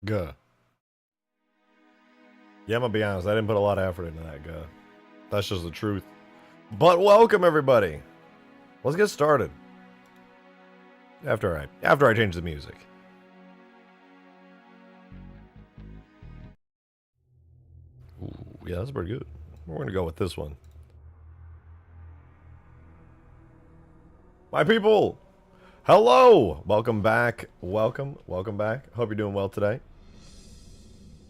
Guh. Yeah, I'm gonna be honest. I didn't put a lot of effort into that, guh. That's just the truth. But welcome, everybody. Let's get started. After I change the music. Ooh, yeah, that's pretty good. We're gonna go with this one. My people, hello. Welcome back. Welcome back. Hope you're doing well today.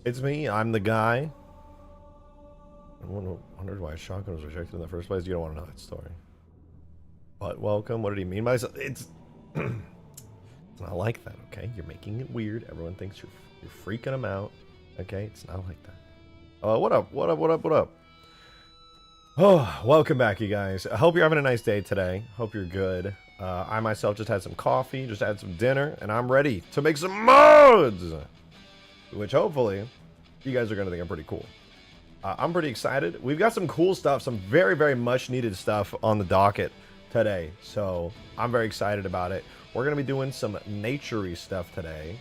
It's me. I'm the guy. I wondered why shotgun was rejected in the first place. You don't want to know that story. But welcome. What did he mean by that? It's not like that, okay? You're making it weird. Everyone thinks you're freaking them out. Okay? It's not like that. What up? Oh, welcome back, you guys. I hope you're having a nice day today. Hope you're good. I myself just had some coffee, just had some dinner, and I'm ready to make some mods! Which hopefully, you guys are going to think are pretty cool. I'm pretty excited. We've got some cool stuff, some very, very much needed stuff on the docket today. So, I'm very excited about it. We're going to be doing some nature-y stuff today.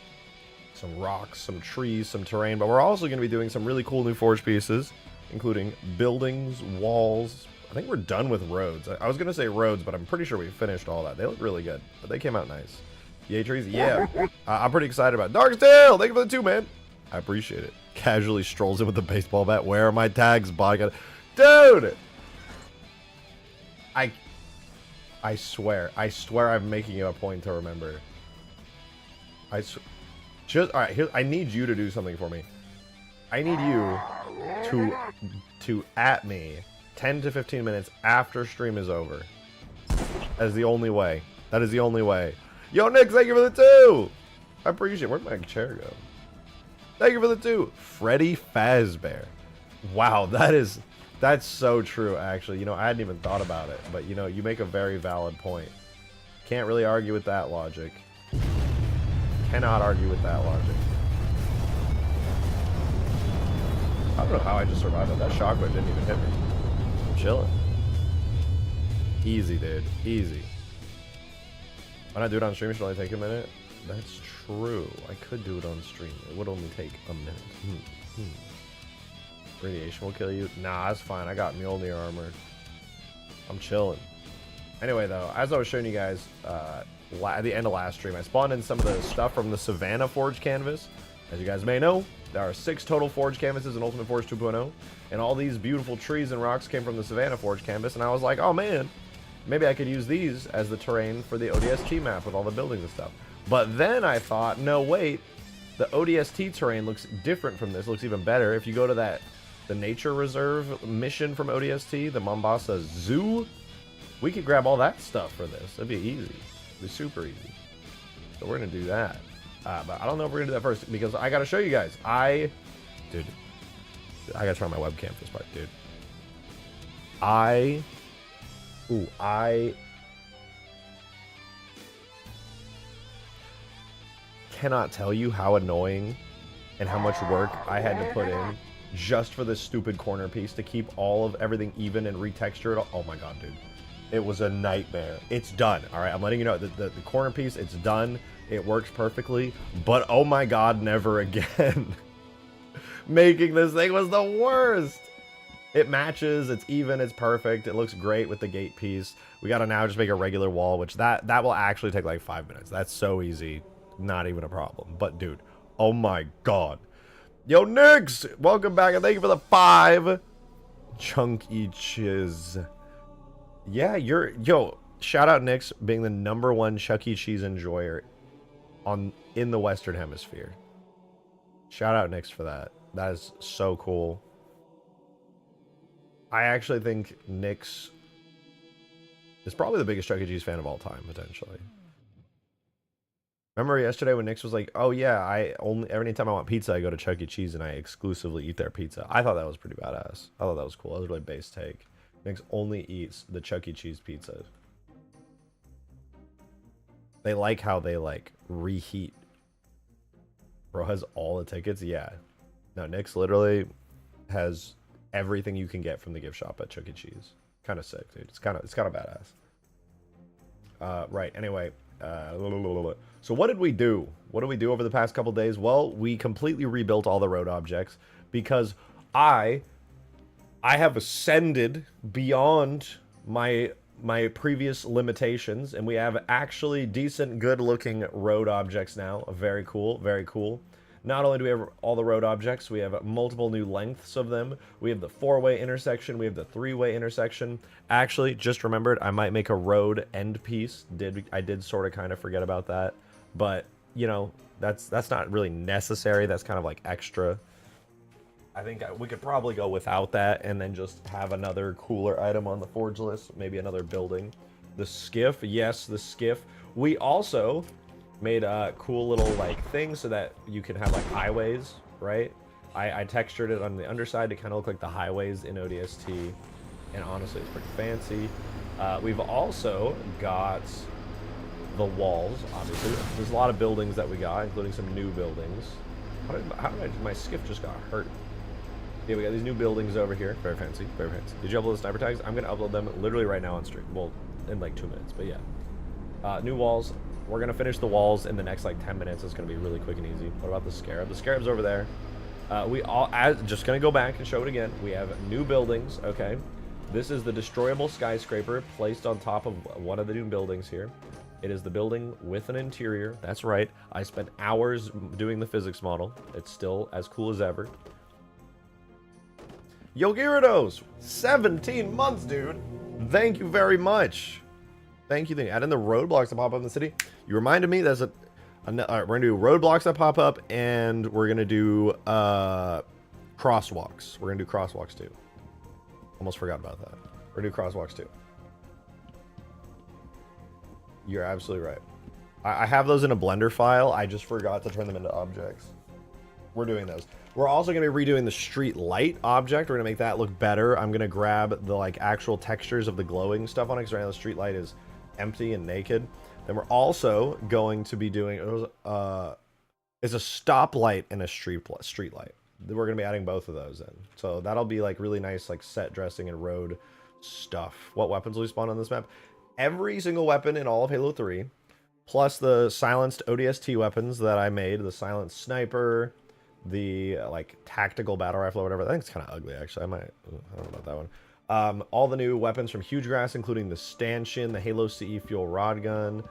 Some rocks, some trees, some terrain. But we're also going to be doing some really cool new forge pieces, including buildings, walls. I think we're done with roads. I was going to say roads, but I'm pretty sure we finished all that. They look really good, but they came out nice. Yay, trees? Yeah. I'm pretty excited about it. Darkstale! Thank you for the 2, man. I appreciate it. Casually strolls in with the baseball bat. Where are my tags, bodyguard? Dude! I swear I'm making it a point to remember. All right, here, I need you to do something for me. I need you to at me 10 to 15 minutes after stream is over. That is the only way. That is the only way. Yo, Nick, thank you for the 2! I appreciate it. Where'd my chair go? Thank you for the 2. Freddy Fazbear. Wow, that's so true, actually. You know, I hadn't even thought about it. But, you know, you make a very valid point. Can't really argue with that logic. Cannot argue with that logic. I don't know how I just survived that. That shockwave didn't even hit me. I'm chilling. Easy, dude. Easy. Why not do it on stream? Should only take a minute? That's true. I could do it on stream. It would only take a minute. Radiation will kill you. Nah, that's fine. I got Mjolnir armor. I'm chilling. Anyway, though, as I was showing you guys at the end of last stream, I spawned in some of the stuff from the Savannah Forge canvas. As you guys may know, there are 6 total Forge canvases in Ultimate Forge 2.0, and all these beautiful trees and rocks came from the Savannah Forge canvas, and I was like, oh man, maybe I could use these as the terrain for the ODST map with all the buildings and stuff. But then I thought, no, wait, the ODST terrain looks different from this, looks even better. If you go to the nature reserve mission from ODST, the Mombasa Zoo, we could grab all that stuff for this. That'd be easy. It'd be super easy. So we're going to do that. But I don't know if we're going to do that first, because I got to show you guys. Dude, I got to turn on my webcam for this part, dude. I cannot tell you how annoying and how much work I had to put in just for this stupid corner piece to keep all of everything even and retexture it. Oh my god, dude. It was a nightmare. It's done. All right, I'm letting you know. The corner piece, it's done. It works perfectly. But oh my god, never again. Making this thing was the worst. It matches. It's even. It's perfect. It looks great with the gate piece. We got to now just make a regular wall, which that will actually take like 5 minutes. That's so easy. Not even a problem. But dude, oh my god. Yo, Nix, welcome back, and thank you for the 5 chunky chiz. Yeah, yo, shout out Nix being the #1 Chuck E. Cheese enjoyer in the Western Hemisphere. Shout out Nix for that. That is so cool. I actually think Nix is probably the biggest Chuck E. Cheese fan of all time, potentially. Remember yesterday when Nix was like, oh yeah, every time I want pizza, I go to Chuck E. Cheese and I exclusively eat their pizza. I thought that was pretty badass. I thought that was cool. That was a really base take. Nix only eats the Chuck E. Cheese pizza. They like how they like reheat. Bro has all the tickets. Yeah. No, Nix literally has everything you can get from the gift shop at Chuck E. Cheese. Kind of sick, dude. It's kind of badass. Right. Anyway, So what did we do? What did we do over the past couple days? Well, we completely rebuilt all the road objects because I have ascended beyond my previous limitations, and we have actually decent, good-looking road objects now. Very cool, very cool. Not only do we have all the road objects, we have multiple new lengths of them. We have the 4-way intersection, we have the 3-way intersection. Actually, just remembered, I might make a road end piece. I did sort of kind of forget about that, but you know, that's not really necessary. That's kind of like extra. I think we could probably go without that and then just have another cooler item on the forge list, maybe another building. The skiff, yes, the skiff. We also made a cool little like thing so that you can have like highways, right? I textured it on the underside to kind of look like the highways in ODST, and honestly, it's pretty fancy. We've also got the walls, obviously. There's a lot of buildings that we got, including some new buildings. My skiff just got hurt. Yeah, we got these new buildings over here. Very fancy, very fancy. Did you upload the sniper tags? I'm gonna upload them literally right now on stream. Well, in like 2 minutes, but yeah. New walls. We're gonna finish the walls in the next like 10 minutes. It's gonna be really quick and easy. What about the scarab? The scarab's over there. Just gonna go back and show it again. We have new buildings, okay? This is the destroyable skyscraper placed on top of one of the new buildings here. It is the building with an interior. That's right. I spent hours doing the physics model. It's still as cool as ever. Yo, Gyarados! 17 months, dude! Thank you very much. Thank you. Add in the roadblocks that pop up in the city. You reminded me there's all right, we're gonna do roadblocks that pop up, and we're gonna do crosswalks. We're gonna do crosswalks too. Almost forgot about that. We're gonna do crosswalks too. You're absolutely right. I have those in a Blender file. I just forgot to turn them into objects. We're doing those. We're also going to be redoing the street light object. We're going to make that look better. I'm going to grab the like actual textures of the glowing stuff on it, because right now the street light is empty and naked. Then we're also going to be doing it's a stoplight and a street light. We're going to be adding both of those in. So that'll be like really nice, like set dressing and road stuff. What weapons will we spawn on this map? Every single weapon in all of Halo 3, plus the silenced ODST weapons that I made, the silenced sniper, the like tactical battle rifle or whatever. I think it's kind of ugly, actually. I don't know about that one. All the new weapons from Huge Grass, including the stanchion, the Halo CE fuel rod gun.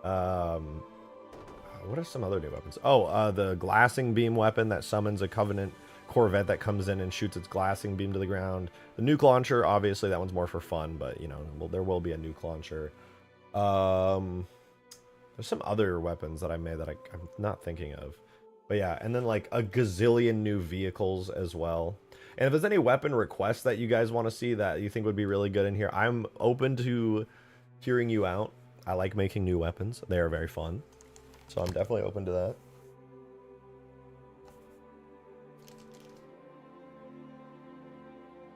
What are some other new weapons? Oh, the glassing beam weapon that summons a Covenant Corvette that comes in and shoots its glassing beam to the ground. The nuke launcher, obviously that one's more for fun, but you know, there will be a nuke launcher. There's some other weapons that I made that I'm not thinking of. But yeah, and then like a gazillion new vehicles as well. And if there's any weapon requests that you guys want to see that you think would be really good in here, I'm open to hearing you out. I like making new weapons. They are very fun. So I'm definitely open to that.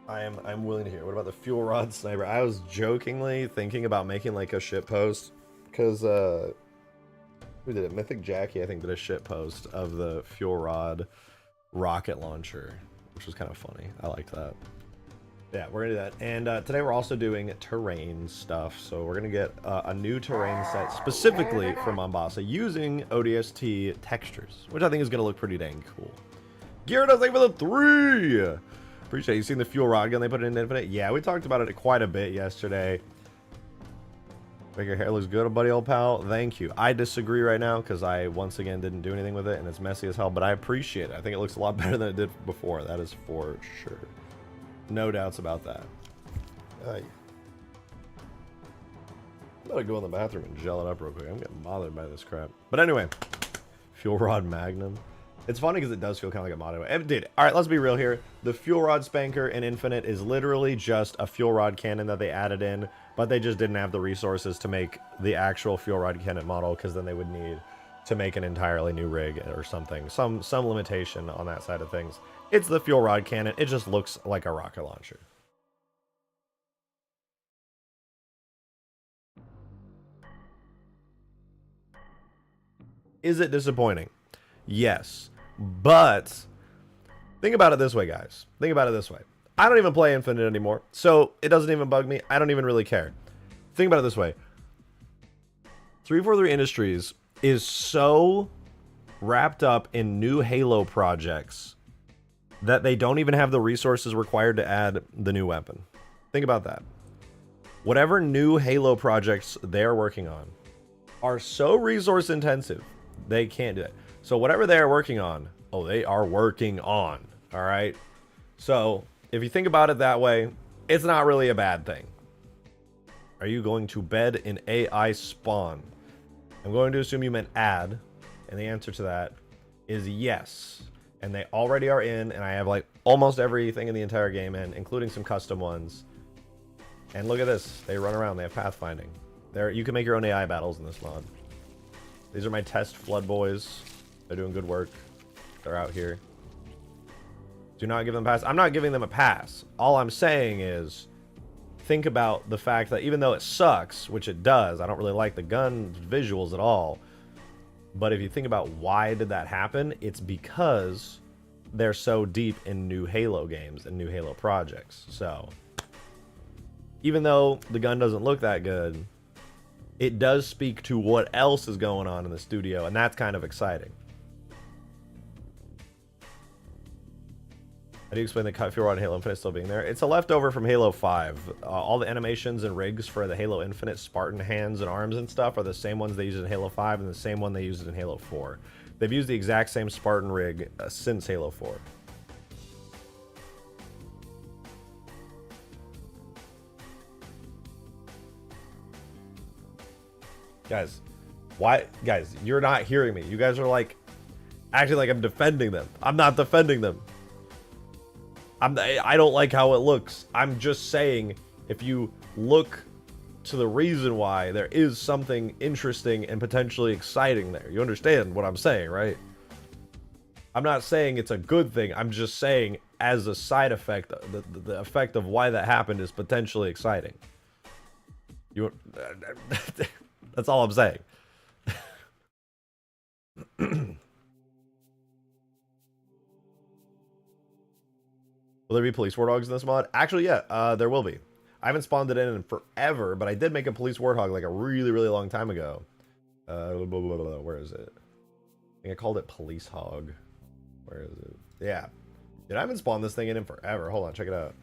I'm willing to hear. What about the fuel rod sniper? I was jokingly thinking about making like a shit post, because who did it? Mythic Jackie, I think, did a shit post of the fuel rod rocket launcher, which was kind of funny. I liked that. Yeah, we're gonna do that. And today we're also doing terrain stuff. So we're gonna get a new terrain set specifically for Mombasa using ODST textures, which I think is gonna look pretty dang cool. Gyarados, thank you for the 3! Appreciate you. Seen the fuel rod gun they put in Infinite? Yeah, we talked about it quite a bit yesterday. Think your hair looks good, buddy, old pal. Thank you. I disagree right now because I once again didn't do anything with it and it's messy as hell, but I appreciate it. I think it looks a lot better than it did before. That is for sure. No doubts about that. I'm gonna go in the bathroom and gel it up real quick. I'm getting bothered by this crap. But anyway, fuel rod magnum. It's funny because it does feel kind of like a mod. Dude, all right, let's be real here. The fuel rod spanker in Infinite is literally just a fuel rod cannon that they added in, but they just didn't have the resources to make the actual fuel rod cannon model, because then they would need to make an entirely new rig or something. Some limitation on that side of things. It's the fuel rod cannon. It just looks like a rocket launcher. Is it disappointing? Yes. But think about it this way, guys. Think about it this way. I don't even play Infinite anymore, so it doesn't even bug me. I don't even really care. Think about it this way. 343 Industries is so wrapped up in new Halo projects that they don't even have the resources required to add the new weapon. Think about that. Whatever new Halo projects they're working on are so resource intensive, they can't do it. So whatever they're working on, oh, they are working on, all right? So if you think about it that way, it's not really a bad thing. Are you going to bed in AI spawn? I'm going to assume you meant add, and the answer to that is yes. And they already are in, and I have like almost everything in the entire game in, including some custom ones. And look at this, they run around, they have pathfinding. You can make your own AI battles in this mod. These are my test flood boys. They're doing good work. They're out here. Do not give them a pass. I'm not giving them a pass. All I'm saying is, think about the fact that even though it sucks, which it does, I don't really like the gun visuals at all. But if you think about why did that happen, it's because they're so deep in new Halo games and new Halo projects. So even though the gun doesn't look that good, it does speak to what else is going on in the studio, and that's kind of exciting. How do you explain the cut feel on Halo Infinite still being there? It's a leftover from Halo 5. All the animations and rigs for the Halo Infinite Spartan hands and arms and stuff are the same ones they used in Halo 5 and the same one they used in Halo 4. They've used the exact same Spartan rig since Halo 4. Guys, why? Guys, you're not hearing me. You guys are like acting like I'm defending them. I'm not defending them. I don't like how it looks. I'm just saying, if you look to the reason why, there is something interesting and potentially exciting there. You understand what I'm saying, right? I'm not saying it's a good thing. I'm just saying, as a side effect, the effect of why that happened is potentially exciting. That's all I'm saying. Will there be police warthogs in this mod? Actually, yeah, there will be. I haven't spawned it in forever, but I did make a police warthog like a really, really long time ago. Where is it? I think I called it police hog. Where is it? Yeah. Dude, I haven't spawned this thing in forever. Hold on, check it out.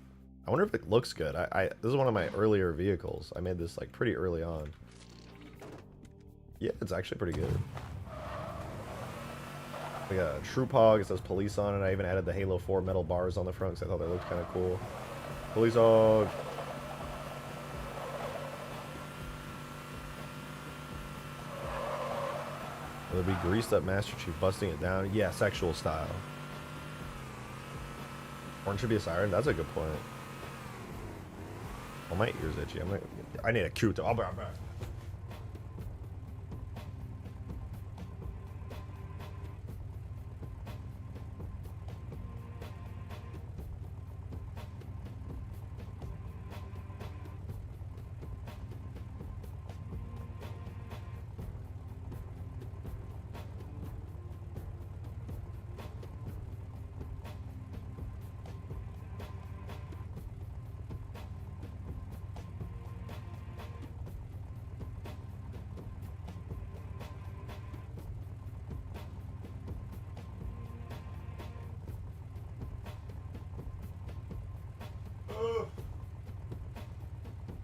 I wonder if it looks good. This is one of my earlier vehicles. I made this like pretty early on. Yeah, it's actually pretty good. We got a troop hog. It says police on it. I even added the Halo 4 metal bars on the front because I thought they looked kind of cool. Police hog. Will there be greased up Master Chief busting it down? Yeah, sexual style. Horn should be a siren. That's a good point. Oh, my ears itchy. I need a Q-tip. I'll be right back.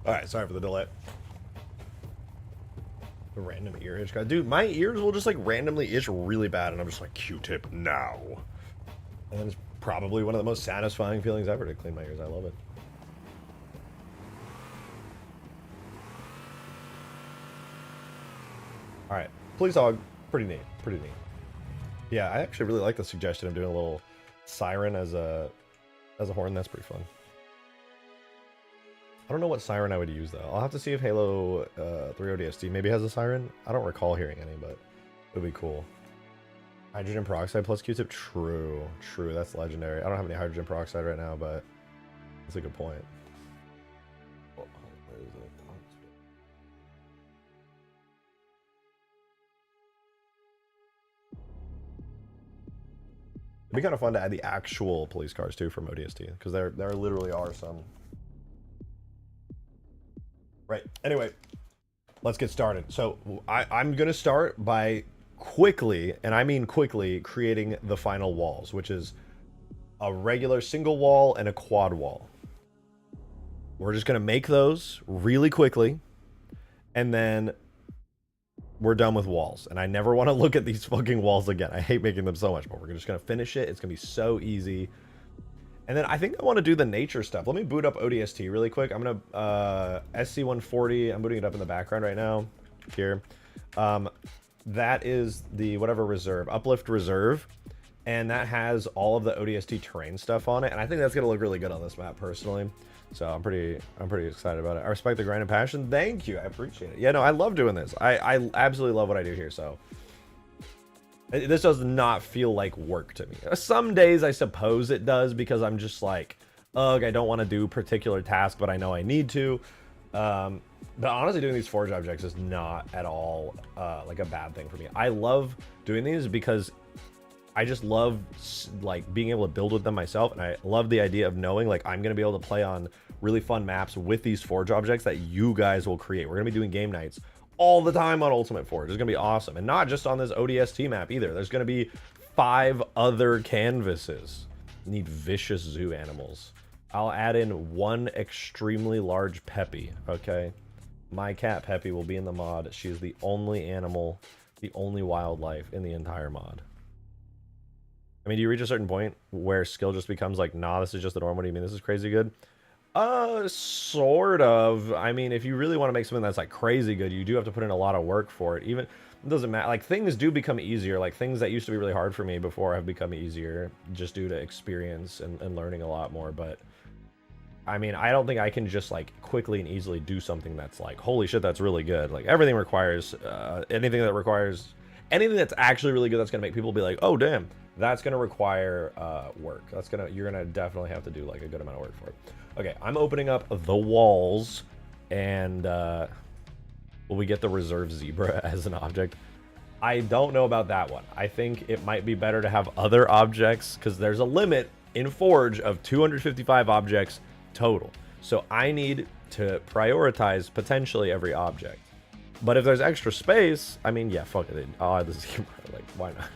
Alright, sorry for the delay. The random ear itch. Dude, my ears will just like randomly itch really bad and I'm just like, Q-tip now. And then it's probably one of the most satisfying feelings ever to clean my ears. I love it. Alright, police hog. Pretty neat. Pretty neat. Yeah, I actually really like the suggestion of doing a little siren as a horn. That's pretty fun. I don't know what siren I would use, though. I'll have to see if Halo 3 ODST maybe has a siren. I don't recall hearing any, but it would be cool. Hydrogen peroxide plus Q-tip? True. True, that's legendary. I don't have any hydrogen peroxide right now, but that's a good point. Oh, where is it? It'd be kind of fun to add the actual police cars, too, from ODST, because there literally are some. Right. Anyway, let's get started. So I'm going to start by quickly, and I mean quickly, creating the final walls, which is a regular single wall and a quad wall. We're just going to make those really quickly, and then we're done with walls. And I never want to look at these fucking walls again. I hate making them so much, but we're just going to finish it. It's going to be so easy. And then I think I want to do the nature stuff. Let me boot up ODST really quick. I'm going to SC140. I'm booting it up in the background right now here. That is the whatever reserve, uplift reserve. And that has all of the ODST terrain stuff on it. And I think that's going to look really good on this map personally. So I'm pretty excited about it. I respect the grind and passion. Thank you. I appreciate it. Yeah, no, I love doing this. I absolutely love what I do here. So this does not feel like work to me. Some days I suppose it does because I'm just like, ugh, I don't want to do particular task, but I know I need to. But honestly, doing these forge objects is not at all like a bad thing for me. I love doing these because I just love like being able to build with them myself, and I love the idea of knowing like I'm gonna be able to play on really fun maps with these forge objects that you guys will create. We're gonna be doing game nights all the time on Ultimate Forge. It's gonna be awesome, and not just on this ODST map either. There's gonna be 5 other canvases. Need vicious zoo animals. I'll add in 1 extremely large Peppy. Okay, my cat Peppy will be in the mod. She is the only animal, the only wildlife in the entire mod. I mean, do you reach a certain point where skill just becomes like, nah, this is just the norm? What do you mean this is crazy good? Sort of. I mean, if you really want to make something that's like crazy good, you do have to put in a lot of work for it. Even, it doesn't matter. Like, things do become easier. Like, things that used to be really hard for me before have become easier just due to experience and learning a lot more. But, I mean, I don't think I can just like quickly and easily do something that's like, holy shit, that's really good. Like, everything requires, anything that's actually really good that's going to make people be like, oh, damn. That's going to require work. You're going to definitely have to do like a good amount of work for it. Okay, I'm opening up the walls, and will we get the reserve zebra as an object? I don't know about that one. I think it might be better to have other objects, because there's a limit in Forge of 255 objects total. So I need to prioritize potentially every object. But if there's extra space, I mean, yeah, fuck it. I'll add the zebra. Like, why not?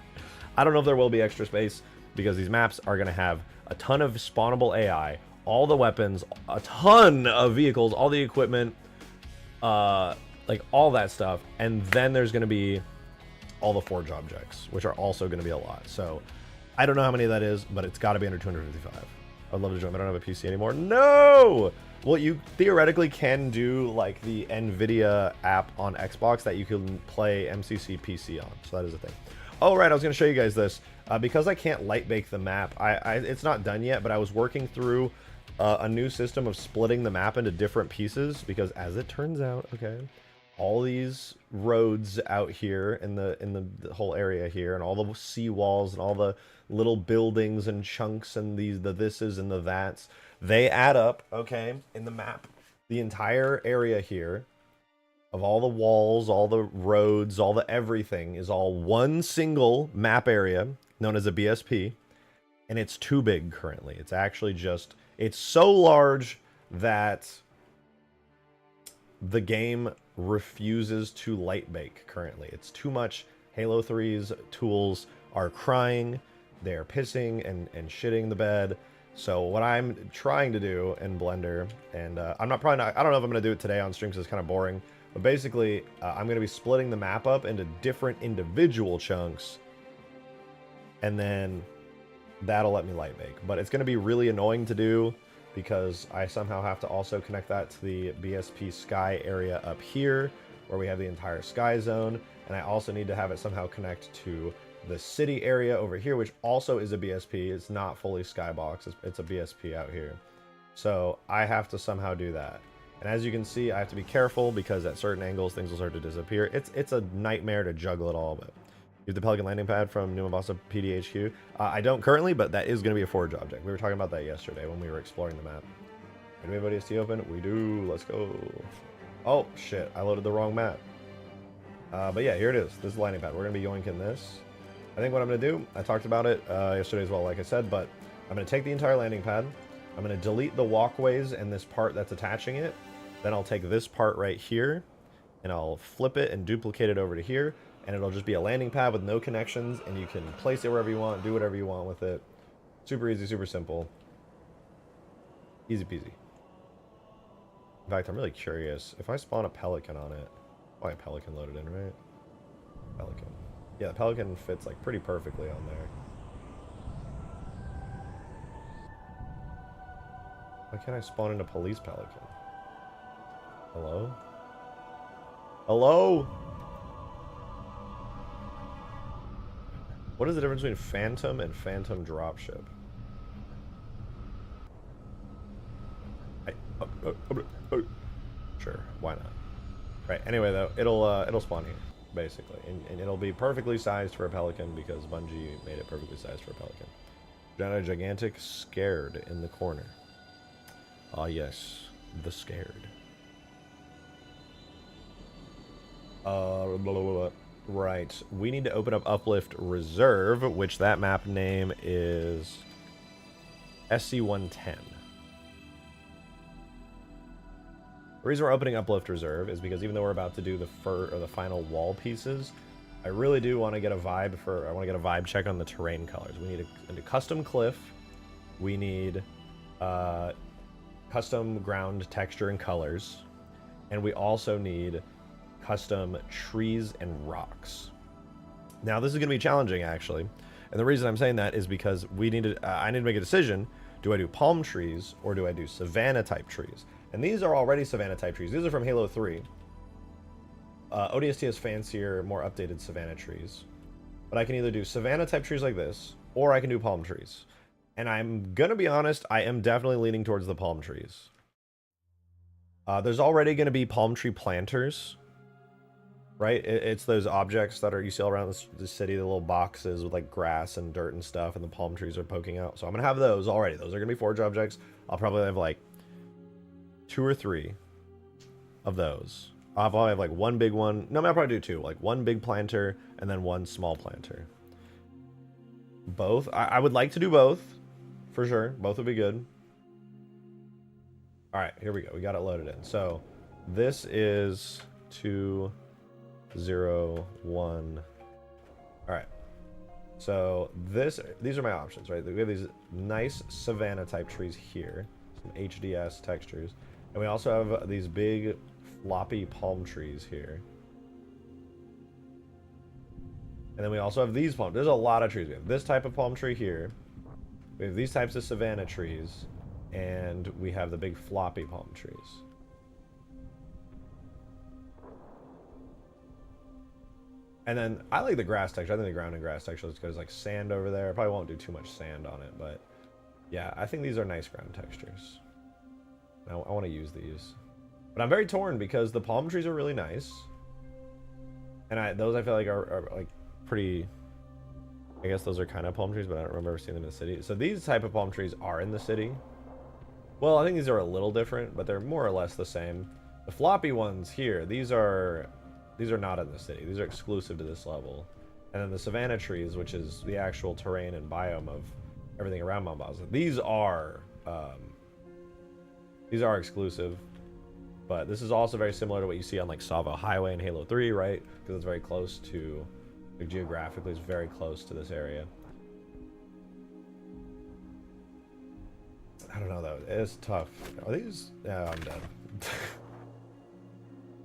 I don't know if there will be extra space, because these maps are going to have a ton of spawnable AI, all the weapons, a ton of vehicles, all the equipment, like all that stuff. And then there's going to be all the forge objects, which are also going to be a lot. So I don't know how many that is, but it's got to be under 255. I'd love to join. I don't have a PC anymore. No! Well, you theoretically can do like the NVIDIA app on Xbox that you can play MCC PC on. So that is a thing. Oh, right, I was going to show you guys this. Because I can't light bake the map, it's not done yet, but I was working through a new system of splitting the map into different pieces, because as it turns out, okay, all these roads out here in the whole area here, and all the seawalls and all the little buildings and chunks and the thises and the that's, they add up, okay, in the map. The entire area here of all the walls, all the roads, all the everything is all one single map area known as a BSP, and it's too big currently. It's actually just, it's so large that the game refuses to light bake currently. It's too much. Halo 3's tools are crying, they're pissing and shitting the bed. So what I'm trying to do in Blender, and I don't know if I'm going to do it today on stream because it's kind of boring, but basically I'm going to be splitting the map up into different individual chunks, and then that'll let me light bake. But it's going to be really annoying to do because I somehow have to also connect that to the BSP sky area up here where we have the entire sky zone, and I also need to have it somehow connect to the city area over here, which also is a BSP. It's not fully skybox, it's a BSP out here. So I have to somehow do that. And as you can see, I have to be careful because at certain angles things will start to disappear. It's a nightmare to juggle it all, but you have the Pelican landing pad from New Mombasa PDHQ. I don't currently, but that is going to be a forge object. We were talking about that yesterday when we were exploring the map. Do we have ODST open? We do. Let's go. Oh, shit. I loaded the wrong map. But yeah, here it is. This is the landing pad. We're going to be yoinking this. I think what I'm going to do, I talked about it yesterday as well, like I said, but I'm going to take the entire landing pad. I'm going to delete the walkways and this part that's attaching it. Then I'll take this part right here, and I'll flip it and duplicate it over to here, and it'll just be a landing pad with no connections, and you can place it wherever you want, do whatever you want with it. Super easy, super simple. Easy peasy. In fact, I'm really curious. If I spawn a pelican on it, a pelican loaded in, right? Pelican. Yeah, the pelican fits like pretty perfectly on there. Why can't I spawn in a police pelican? Hello? Hello? What is the difference between Phantom and Phantom Dropship? Sure, why not? Right, anyway though, it'll spawn here, basically. And it'll be perfectly sized for a pelican because Bungie made it perfectly sized for a pelican. Giant gigantic scared in the corner. Ah yes, the scared. Blah, blah, blah. Right, we need to open up Uplift Reserve, which that map name is SC-110. The reason we're opening Uplift Reserve is because even though we're about to do the final wall pieces, I really do want to get a vibe check on the terrain colors. We need a custom cliff. We need custom ground texture and colors, and we also need custom trees and rocks. Now this is going to be challenging actually, and the reason I'm saying that is because I need to make a decision. Do I do palm trees or do I do savanna type trees? And these are already savanna type trees. These are from Halo 3. ODST has fancier, more updated savanna trees. But I can either do savanna type trees like this, or I can do palm trees. And I'm gonna be honest, I am definitely leaning towards the palm trees. There's already gonna be palm tree planters, right? It's those objects that you see all around the city, the little boxes with like grass and dirt and stuff, and the palm trees are poking out. So I'm gonna have those already. Those are gonna be forge objects. I'll probably have like 2 or 3 of those. I'll probably have like one big one. No, I'll probably do 2. Like one big planter and then one small planter. Both. I would like to do both. For sure. Both would be good. Alright, here we go. We got it loaded in. So this is 2, 0, 1. Alright. So these are my options, right? We have these nice savanna type trees here. Some HDS textures. And we also have these big floppy palm trees here. And then we also have these palm. There's a lot of trees. We have this type of palm tree here. We have these types of savanna trees. And we have the big floppy palm trees. And then I like the grass texture. I think the ground and grass texture looks good. There's like sand over there. I probably won't do too much sand on it, but yeah, I think these are nice ground textures. I want to use these. But I'm very torn because the palm trees are really nice. And those I feel like are like pretty... I guess those are kind of palm trees, but I don't remember seeing them in the city. So these type of palm trees are in the city. Well, I think these are a little different, but they're more or less the same. The floppy ones here, these are not in the city. These are exclusive to this level. And then the savanna trees, which is the actual terrain and biome of everything around Mombasa, these are exclusive. But this is also very similar to what you see on like Savo Highway in Halo 3, right? Because it's very close to, like geographically, it's very close to this area. I don't know though, it's tough. Are these? Yeah, I'm done.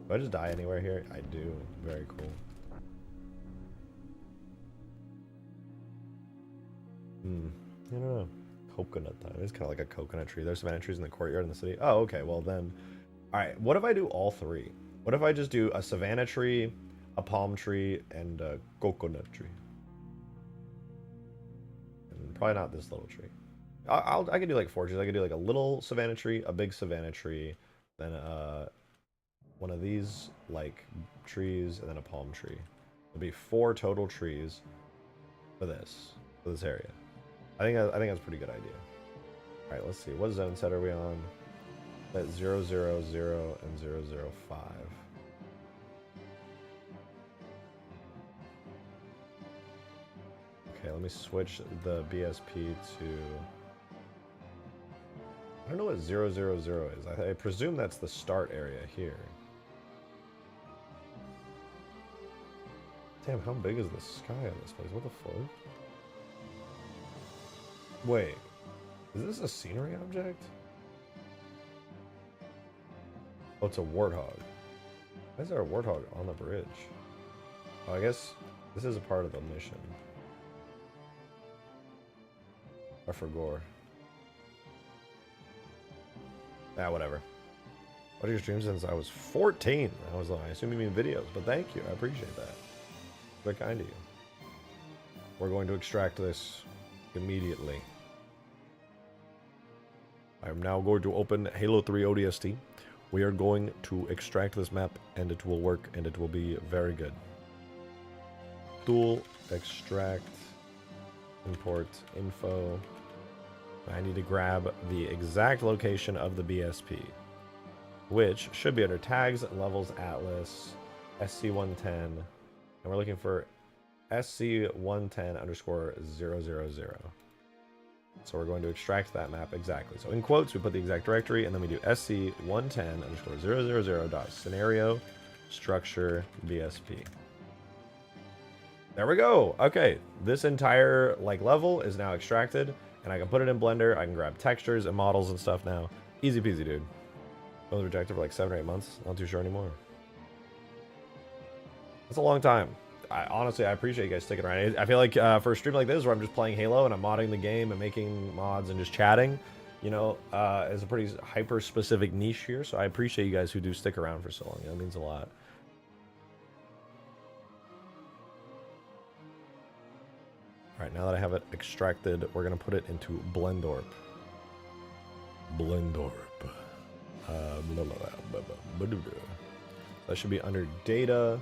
Do I just die anywhere here? I do. Very cool. I don't know. Coconut time. It's kind of like a coconut tree. There's savanna trees in the courtyard in the city. Oh, okay. Well then, all right. What if I do all 3? What if I just do a savanna tree, a palm tree, and a coconut tree? And probably not this little tree. I could do like forges. I could do like a little savanna tree, a big savanna tree, then one of these like trees, and then a palm tree. It'll be 4 total trees for this area. I think that's a pretty good idea. All right, let's see. What zone set are we on? That's 000 and 005. Okay, let me switch the BSP to... I don't know what 000 is. I presume that's the start area here. Damn, how big is the sky on this place? What the fuck? Wait, is this a scenery object? Oh, it's a warthog. Why is there a warthog on the bridge? Oh, I guess this is a part of the mission. I forgot. Ah, whatever. What are your streams since I was 14? I assume you mean videos, but thank you. I appreciate that. Very kind of you. We're going to extract this immediately. I'm now going to open Halo 3 ODST. We are going to extract this map, and it will work, and it will be very good. Tool, extract, import, info. I need to grab the exact location of the BSP, which should be under tags, levels, atlas, SC110, and we're looking for SC110_000. So we're going to extract that map exactly. So in quotes, we put the exact directory, and then we do SC110_000.scenario structure BSP. There we go. Okay, this entire level is now extracted, and I can put it in Blender. I can grab textures and models and stuff now. Easy peasy, dude. I was rejected for like 7 or 8 months. Not too sure anymore. That's a long time. Honestly, I appreciate you guys sticking around. I feel like for a stream like this where I'm just playing Halo and I'm modding the game and making mods and just chatting, you know, is a pretty hyper-specific niche here. So I appreciate you guys who do stick around for so long. That means a lot. All right, now that I have it extracted, we're going to put it into Blendorp. That should be under data,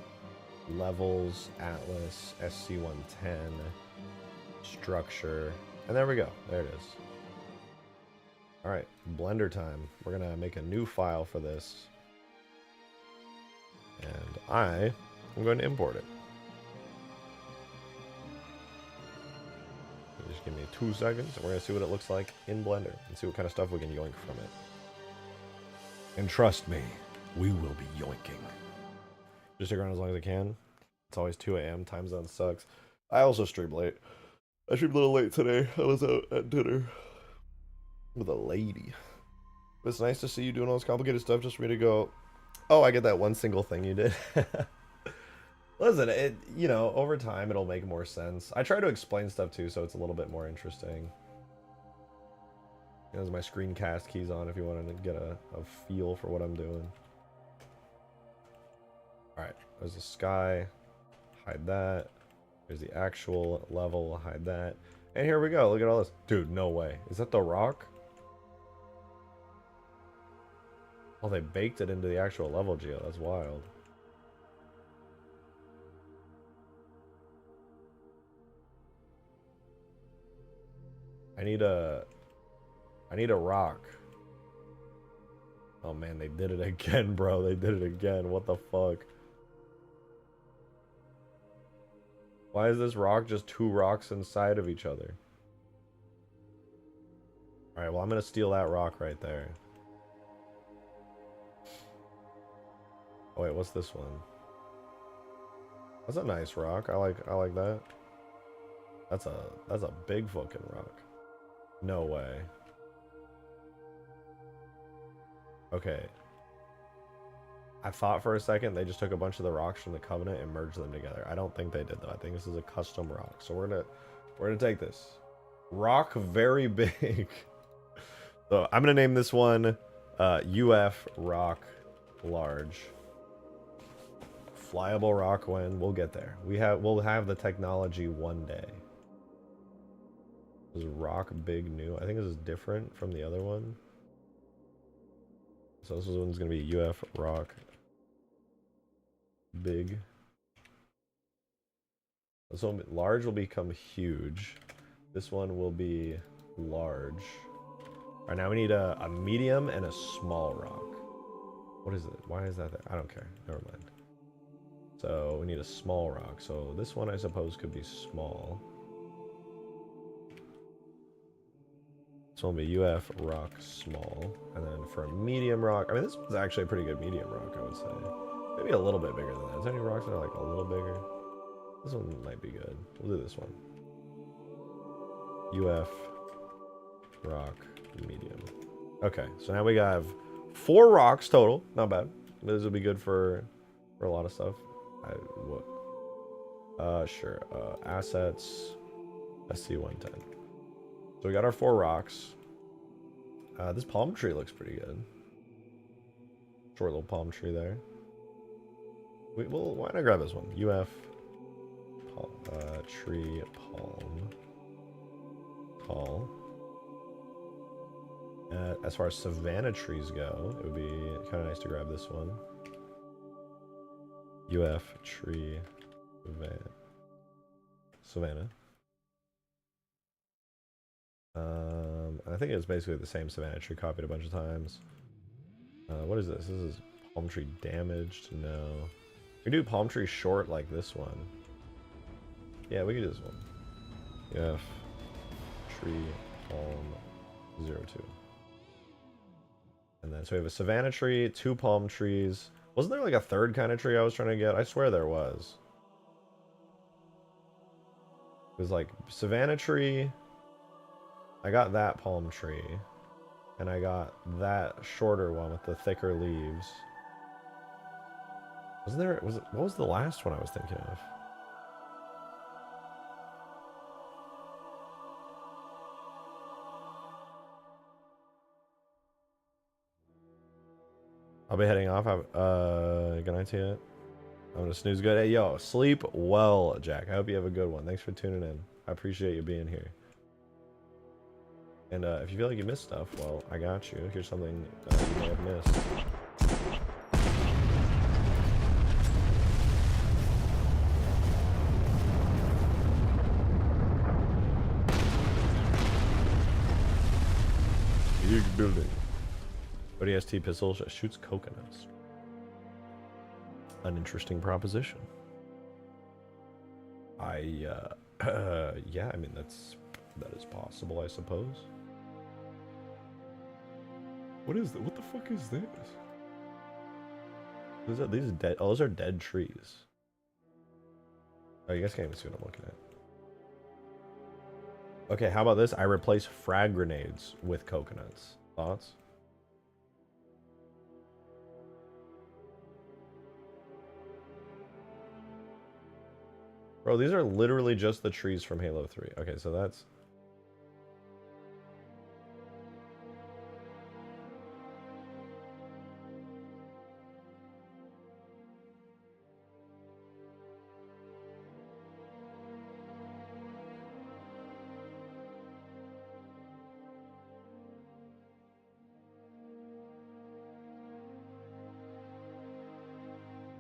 levels, atlas, SC110, structure, and there we go. There it is. All right, Blender time. We're going to make a new file for this, and I'm going to import it. Just give me 2 seconds, and we're going to see what it looks like in Blender and see what kind of stuff we can yoink from it. And trust me, we will be yoinking. Just stick around as long as I can. It's always 2 a.m. Time zone sucks. I also stream late. I streamed a little late today. I was out at dinner with a lady. It's nice to see you doing all this complicated stuff just for me to go, oh, I get that one single thing you did. Listen, you know, over time it'll make more sense. I try to explain stuff too, so it's a little bit more interesting. There's my screencast keys on if you wanted to get a feel for what I'm doing. Alright, there's the sky. Hide that. There's the actual level. Hide that. And here we go. Look at all this. Dude, no way. Is that the rock? Oh, they baked it into the actual level, Geo. That's wild. I need a rock. Oh man, they did it again, bro. They did it again. What the fuck? Why is this rock just 2 rocks inside of each other? Alright, well I'm gonna steal that rock right there. Oh wait, what's this one? That's a nice rock. I like that. That's a big fucking rock. No way. Okay. I thought for a second they just took a bunch of the rocks from the Covenant and merged them together. I don't think they did though. I think this is a custom rock. So we're gonna take this. Rock very big. So I'm gonna name this one UF rock large. Flyable rock when we'll get there. We'll have the technology one day. Is rock big new? I think this is different from the other one. So this one's gonna be UF rock big. So large will become huge. This one will be large. Alright, now we need a medium and a small rock. What is it? Why is that there? I don't care. Never mind. So we need a small rock. So this one I suppose could be small. This one will be UF rock small. And then for a medium rock, I mean this one's actually a pretty good medium rock, I would say. Maybe a little bit bigger than that. Is there any rocks that are like a little bigger? This one might be good. We'll do this one. UF rock medium. Okay, so now we have 4 rocks total. Not bad. This will be good for a lot of stuff. Sure. Assets. SC110. So we got our 4 rocks. This palm tree looks pretty good. Short little palm tree there. Well, why not grab this one? UF tree palm. Tall. As far as savanna trees go, it would be kind of nice to grab this one. UF tree savanna. I think it's basically the same savanna tree copied a bunch of times. What is this? This is palm tree damaged. No. We do palm tree short like this one. Yeah, we could do this one. UF tree palm 02. And then so we have a savanna tree, 2 palm trees. Wasn't there like a third kind of tree I was trying to get? I swear there was. It was like savanna tree. I got that palm tree. And I got that shorter one with the thicker leaves. Wasn't there, what was the last one I was thinking of? I'll be heading off. Good night to you. I'm gonna snooze good. Hey, yo, sleep well, Jack. I hope you have a good one. Thanks for tuning in. I appreciate you being here. And if you feel like you missed stuff, well, I got you. Here's something you may have missed. Big building. ODST pistol shoots coconuts. An interesting proposition. Yeah, I mean that is possible, I suppose. What is that? What the fuck is this? What is that? These are dead. Oh, those are dead trees. Oh, you guys can't even see what I'm looking at. Okay, how about this? I replace frag grenades with coconuts. Thoughts? Bro, these are literally just the trees from Halo 3. Okay, so that's...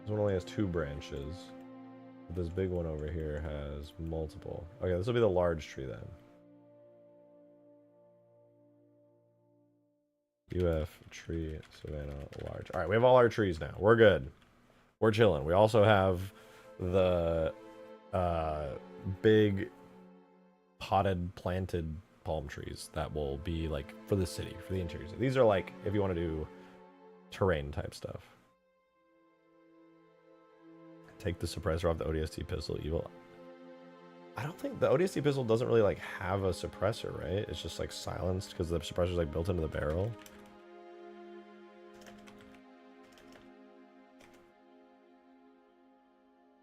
This one only has 2 branches. This big one over here has multiple. Okay, this will be the large tree then. UF tree savanna large. All right, we have all our trees now. We're good. We're chilling. We also have the big potted planted palm trees that will be like for the city, for the interior. These are like if you want to do terrain type stuff. Take the suppressor off the ODST pistol. Evil. I don't think the ODST pistol doesn't really like have a suppressor, right? It's just like silenced because the suppressor's like built into the barrel.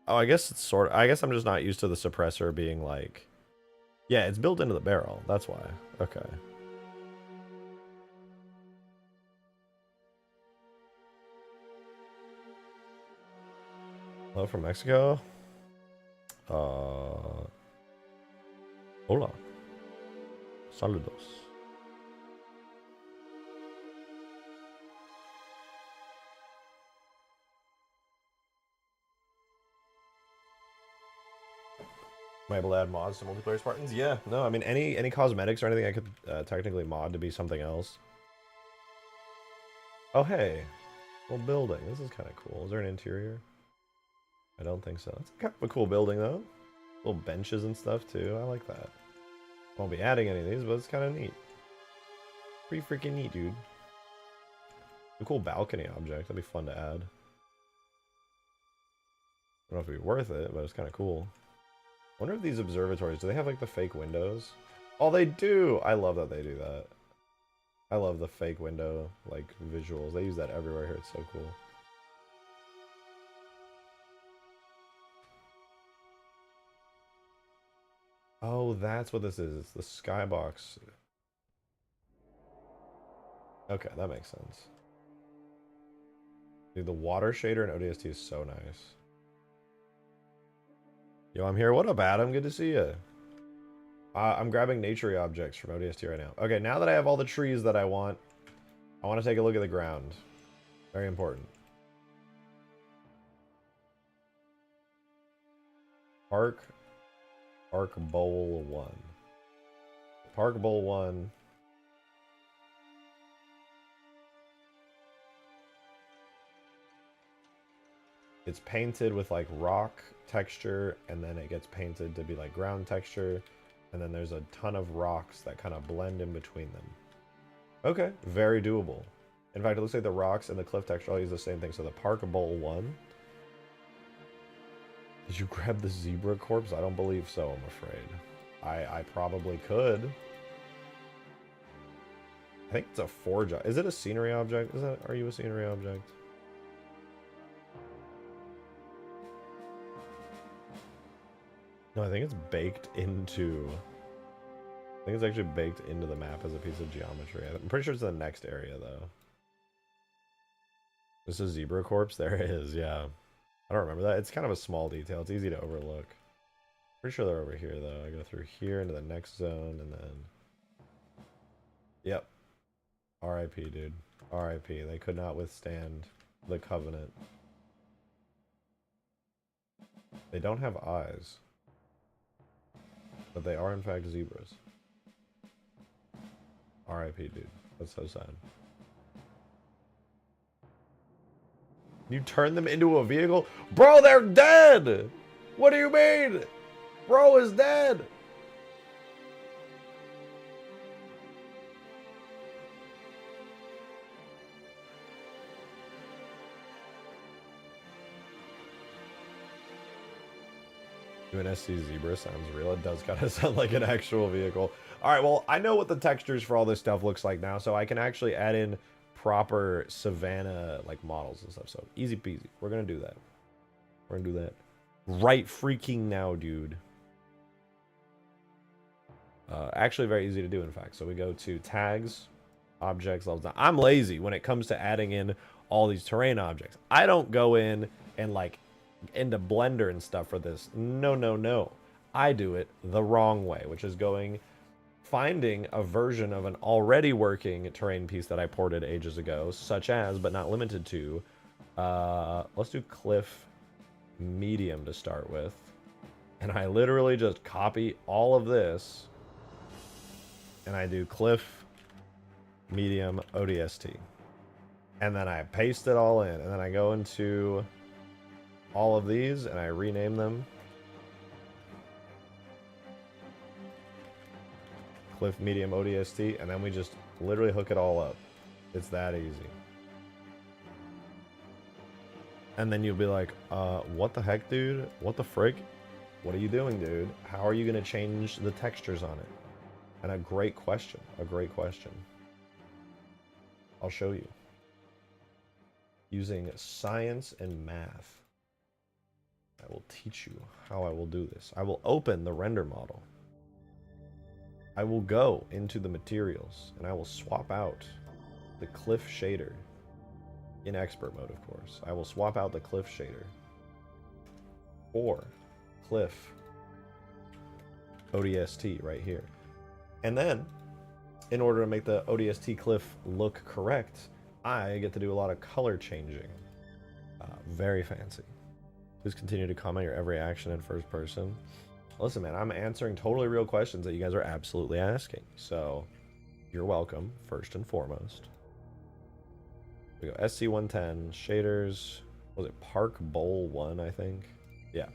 Oh, I guess it's sort of. I guess I'm just not used to the suppressor being like. Yeah, it's built into the barrel. That's why. Okay. Hello from Mexico. Hola. Saludos. Am I able to add mods to multiplayer Spartans? Yeah. No, I mean any cosmetics or anything I could technically mod to be something else. Oh hey, little building. This is kind of cool. Is there an interior? I don't think so. It's kind of a cool building, though. Little benches and stuff, too. I like that. Won't be adding any of these, but it's kind of neat. Pretty freaking neat, dude. A cool balcony object. That'd be fun to add. I don't know if it'd be worth it, but it's kind of cool. Wonder if these observatories, do they have like the fake windows? Oh, they do! I love that they do that. I love the fake window, like, visuals. They use that everywhere here. It's so cool. Oh, that's what this is. It's the skybox. Okay, that makes sense. Dude, the water shader in ODST is so nice. Yo, I'm here. What up, Adam? Good to see you. I'm grabbing nature objects from ODST right now. Okay, now that I have all the trees that I want to take a look at the ground. Very important. Park Bowl 1. Park Bowl 1. It's painted with like rock texture, and then it gets painted to be like ground texture, and then there's a ton of rocks that kind of blend in between them. Okay, very doable. In fact, it looks like the rocks and the cliff texture all use the same thing. So the Park Bowl 1. Did you grab the zebra corpse? I don't believe so, I'm afraid. I probably could. I think it's a forge. Is it a scenery object? Are you a scenery object? No, I think it's baked into... I think it's actually baked into the map as a piece of geometry. I'm pretty sure it's the next area, though. This is zebra corpse? There it is, yeah. I don't remember that. It's kind of a small detail. It's easy to overlook. Pretty sure they're over here, though. I go through here into the next zone, and then... Yep. R.I.P., dude. R.I.P. They could not withstand the Covenant. They don't have eyes. But they are, in fact, zebras. R.I.P., dude. That's so sad. You turn them into a vehicle? Bro, they're dead! What do you mean? Bro is dead! UNSC Zebra sounds real. It does kind of sound like an actual vehicle. Alright, well, I know what the textures for all this stuff looks like now, so I can actually add in proper Savannah like models and stuff. So easy peasy. We're gonna do that. We're gonna do that right freaking now, dude. Actually very easy to do, in fact. So we go to tags, objects, levels down. I'm lazy when it comes to adding in all these terrain objects. I don't go in and like into Blender and stuff for this. No, no, no. I do it the wrong way, which is finding a version of an already working terrain piece that I ported ages ago, such as, but not limited to, let's do cliff medium to start with. And I literally just copy all of this, and I do cliff medium ODST. And then I paste it all in, and then I go into all of these, and I rename them. Cliff medium ODST, and then we just literally hook it all up. It's that easy. And then you'll be like, what the heck, dude? What the frick? What are you doing, dude? How are you gonna change the textures on it? And a great question, a great question. I'll show you. Using science and math, I will teach you how I will do this. I will open the render model. I will go into the materials, and I will swap out the cliff shader in expert mode, of course. I will swap out the cliff shader for cliff ODST right here. And then, in order to make the ODST cliff look correct, I get to do a lot of color changing. Very fancy. Please continue to comment your every action in first person. Listen, man, I'm answering totally real questions that you guys are absolutely asking. So, you're welcome, first and foremost. We go SC110, shaders, was it Park Bowl 1, I think? Yeah.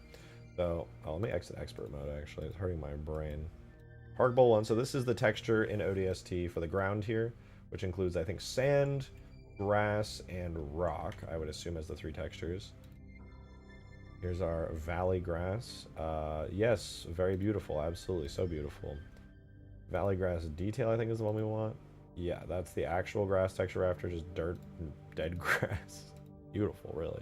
So, let me exit expert mode, actually. It's hurting my brain. Park Bowl 1, so this is the texture in ODST for the ground here, which includes, I think, sand, grass, and rock, I would assume, as the three textures. Here's our valley grass. Yes, very beautiful. Absolutely, so beautiful. Valley grass detail, I think, is the one we want. Yeah, that's the actual grass texture after just dirt and dead grass. Beautiful, really.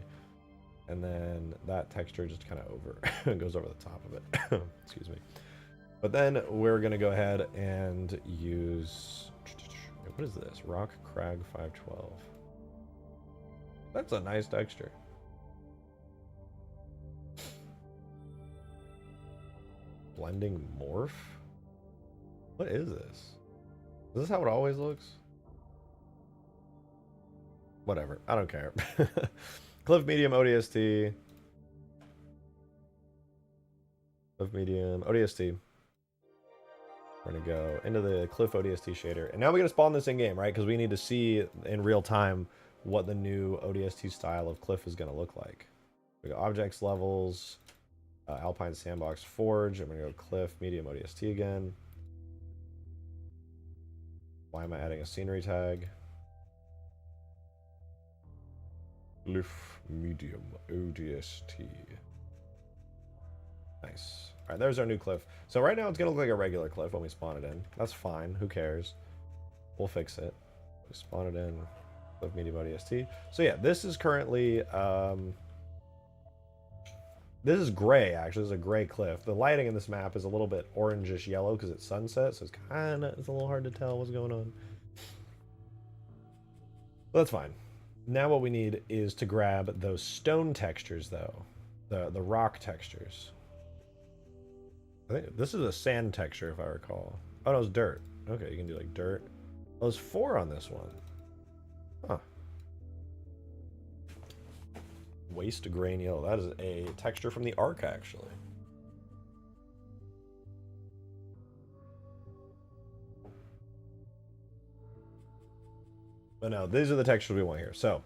And then that texture just kind of over goes over the top of it. Excuse me. But then we're gonna go ahead and use, what is this? Rock Crag 512. That's a nice texture. Blending morph? What is this? Is this how it always looks? Whatever, I don't care. Cliff medium ODST. Cliff medium ODST. We're gonna go into the Cliff ODST shader. And now we're gonna spawn this in game, right? Because we need to see in real time what the new ODST style of Cliff is gonna look like. We go objects, levels, Alpine Sandbox Forge. I'm gonna go Cliff medium ODST again. Why am I adding a scenery tag? Cliff medium ODST. Nice. Alright, there's our new cliff. So right now it's gonna look like a regular cliff when we spawn it in. That's fine, who cares? We'll fix it. We spawn it in, cliff medium ODST. So yeah, this is currently this is gray, actually. This is a gray cliff. The lighting in this map is a little bit orangish yellow because it's sunset, so it's a little hard to tell what's going on. But that's fine. Now what we need is to grab those stone textures, though. The rock textures. I think this is a sand texture, if I recall. Oh, no, it's dirt. Okay, you can do, like, dirt. Oh, there's 4 on this one. Huh. Waste grain yellow. That is a texture from the Ark, actually. But no, these are the textures we want here. So,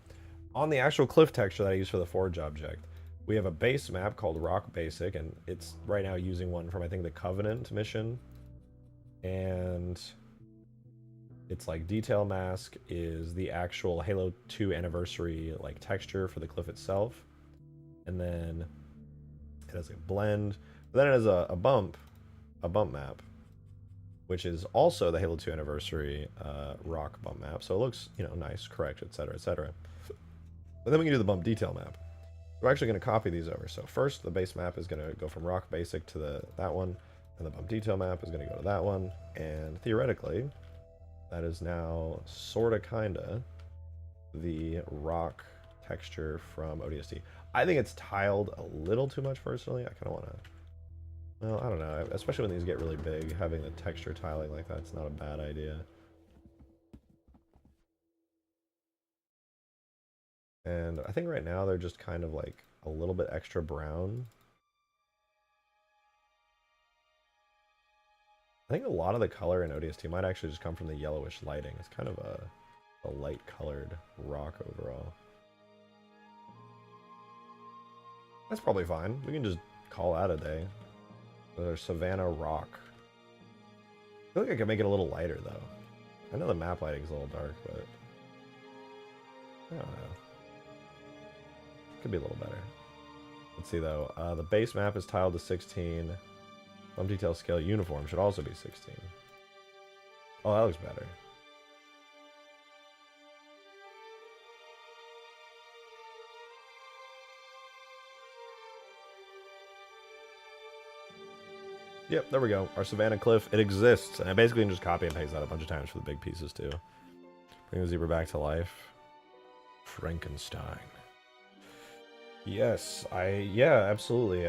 on the actual cliff texture that I use for the Forge object, we have a base map called Rock Basic, and it's right now using one from, I think, the Covenant mission. And its like detail mask is the actual Halo 2 anniversary like texture for the cliff itself. And then it has a blend. But then it has a bump map, which is also the Halo 2 anniversary rock bump map. So it looks, you know, nice, correct, etc., etc. But then we can do the bump detail map. We're actually going to copy these over. So first, the base map is going to go from rock basic to that one, and the bump detail map is going to go to that one. And theoretically, that is now sorta kinda the rock texture from ODST. I think it's tiled a little too much personally. I kind of want to, well, I don't know, especially when these get really big, having the texture tiling like that's not a bad idea. And I think right now they're just kind of like a little bit extra brown. I think a lot of the color in ODST might actually just come from the yellowish lighting. It's kind of a light colored rock overall. That's probably fine. We can just call that a day. There's Savannah Rock. I feel like I could make it a little lighter though. I know the map lighting's a little dark, but I don't know. Could be a little better. Let's see though. The base map is tiled to 16. Bump detail scale uniform should also be 16. Oh, that looks better. Yep, there we go. Our Savannah Cliff, it exists. And I basically can just copy and paste that a bunch of times for the big pieces too. Bring the zebra back to life. Frankenstein. Yes, yeah, absolutely.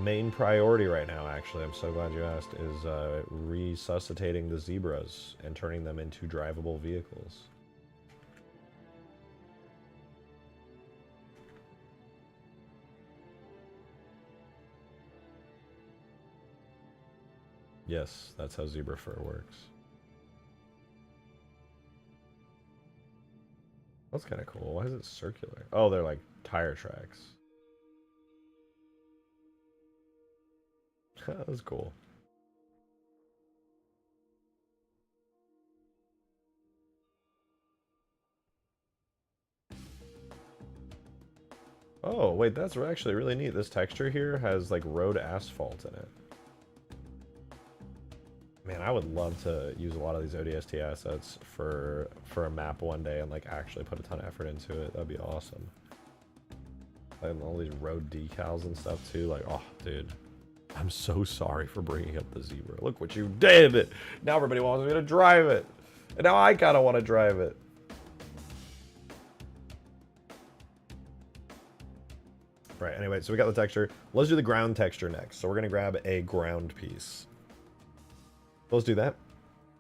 Main priority right now, actually, I'm so glad you asked, is resuscitating the zebras and turning them into drivable vehicles. Yes, that's how zebra fur works. That's kind of cool. Why is it circular? Oh, they're like tire tracks. That's cool. Oh, wait, that's actually really neat. This texture here has like road asphalt in it. Man, I would love to use a lot of these ODST assets for a map one day and like actually put a ton of effort into it. That'd be awesome. And all these road decals and stuff too. Like, oh, dude, I'm so sorry for bringing up the zebra. Look what you did. Now everybody wants me to drive it, and now I kind of want to drive it. Right. Anyway, so we got the texture. Let's do the ground texture next. So we're gonna grab a ground piece. Let's do that.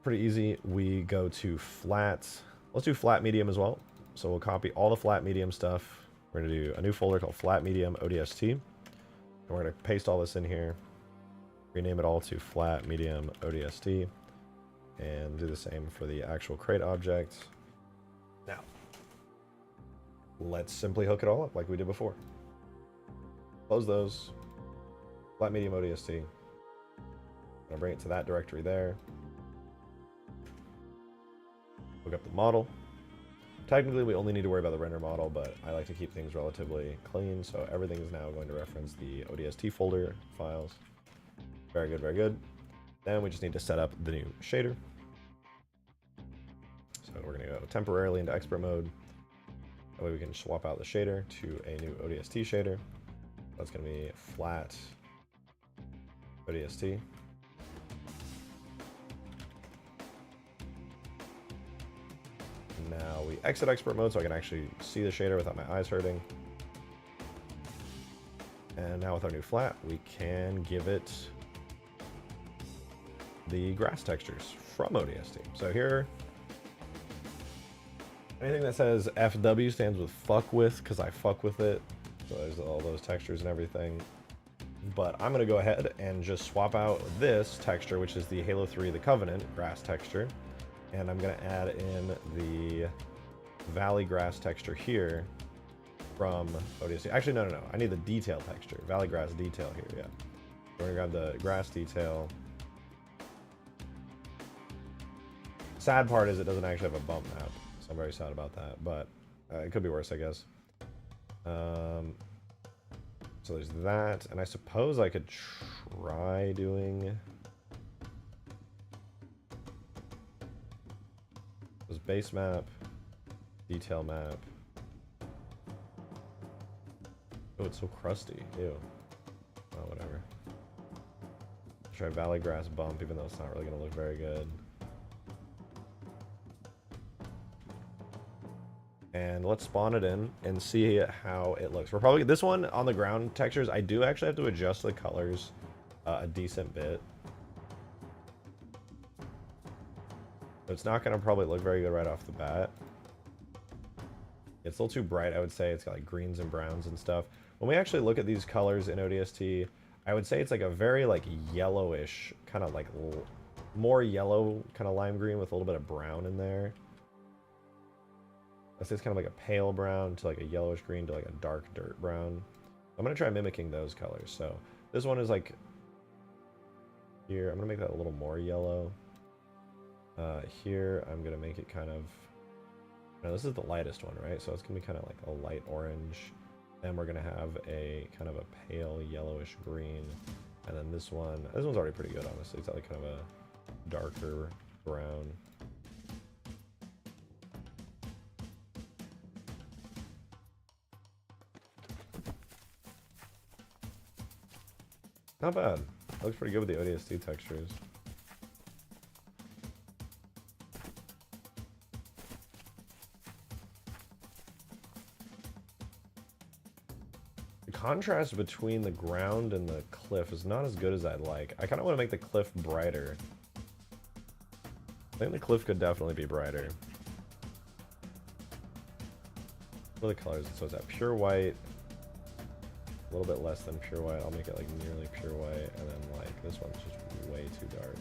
Pretty easy. We go to flat. Let's do flat medium as well. So we'll copy all the flat medium stuff. We're going to do a new folder called flat medium ODST. And we're going to paste all this in here. Rename it all to flat medium ODST. And do the same for the actual crate object. Now, let's simply hook it all up like we did before. Close those. Flat medium ODST. I'm gonna bring it to that directory there. Look up the model. Technically, we only need to worry about the render model, but I like to keep things relatively clean, so everything is now going to reference the ODST folder files. Very good, very good. Then we just need to set up the new shader. So we're gonna go temporarily into expert mode. That way we can swap out the shader to a new ODST shader. That's gonna be flat ODST. Now we exit expert mode so I can actually see the shader without my eyes hurting. And now with our new flat, we can give it the grass textures from ODST. So here, anything that says FW stands with fuck with, because I fuck with it. So there's all those textures and everything. But I'm going to go ahead and just swap out this texture, which is the Halo 3 The Covenant grass texture. And I'm going to add in the Valley Grass texture here from ODST. Actually, no. I need the detail texture. Valley Grass detail here, yeah. We're going to grab the grass detail. Sad part is it doesn't actually have a bump map, so I'm very sad about that. But it could be worse, I guess. So there's that. And I suppose I could try doing... base map, detail map. Oh, it's so crusty. Ew. Oh, whatever. Try Valley Grass bump, even though it's not really going to look very good. And let's spawn it in and see how it looks. We're probably, this one on the ground textures, I do actually have to adjust the colors a decent bit. So it's not going to probably look very good right off the bat. It's a little too bright, I would say. It's got like greens and browns and stuff. When we actually look at these colors in ODST, I would say it's like a very like yellowish, kind of like more yellow, kind of lime green with a little bit of brown in there. I'd say it's kind of like a pale brown to like a yellowish green to like a dark dirt brown. I'm going to try mimicking those colors. So this one is like here. I'm going to make that a little more yellow. Here, I'm going to make it kind of... No, this is the lightest one, right? So it's going to be kind of like a light orange. Then we're going to have a kind of a pale yellowish green. And then this one's already pretty good, honestly. It's like kind of a darker brown. Not bad. That looks pretty good with the ODST textures. Contrast between the ground and the cliff is not as good as I'd like. I kind of want to make the cliff brighter. I think the cliff could definitely be brighter. What are the colors? So it's at pure white, a little bit less than pure white. I'll make it like nearly pure white, and then like this one's just way too dark.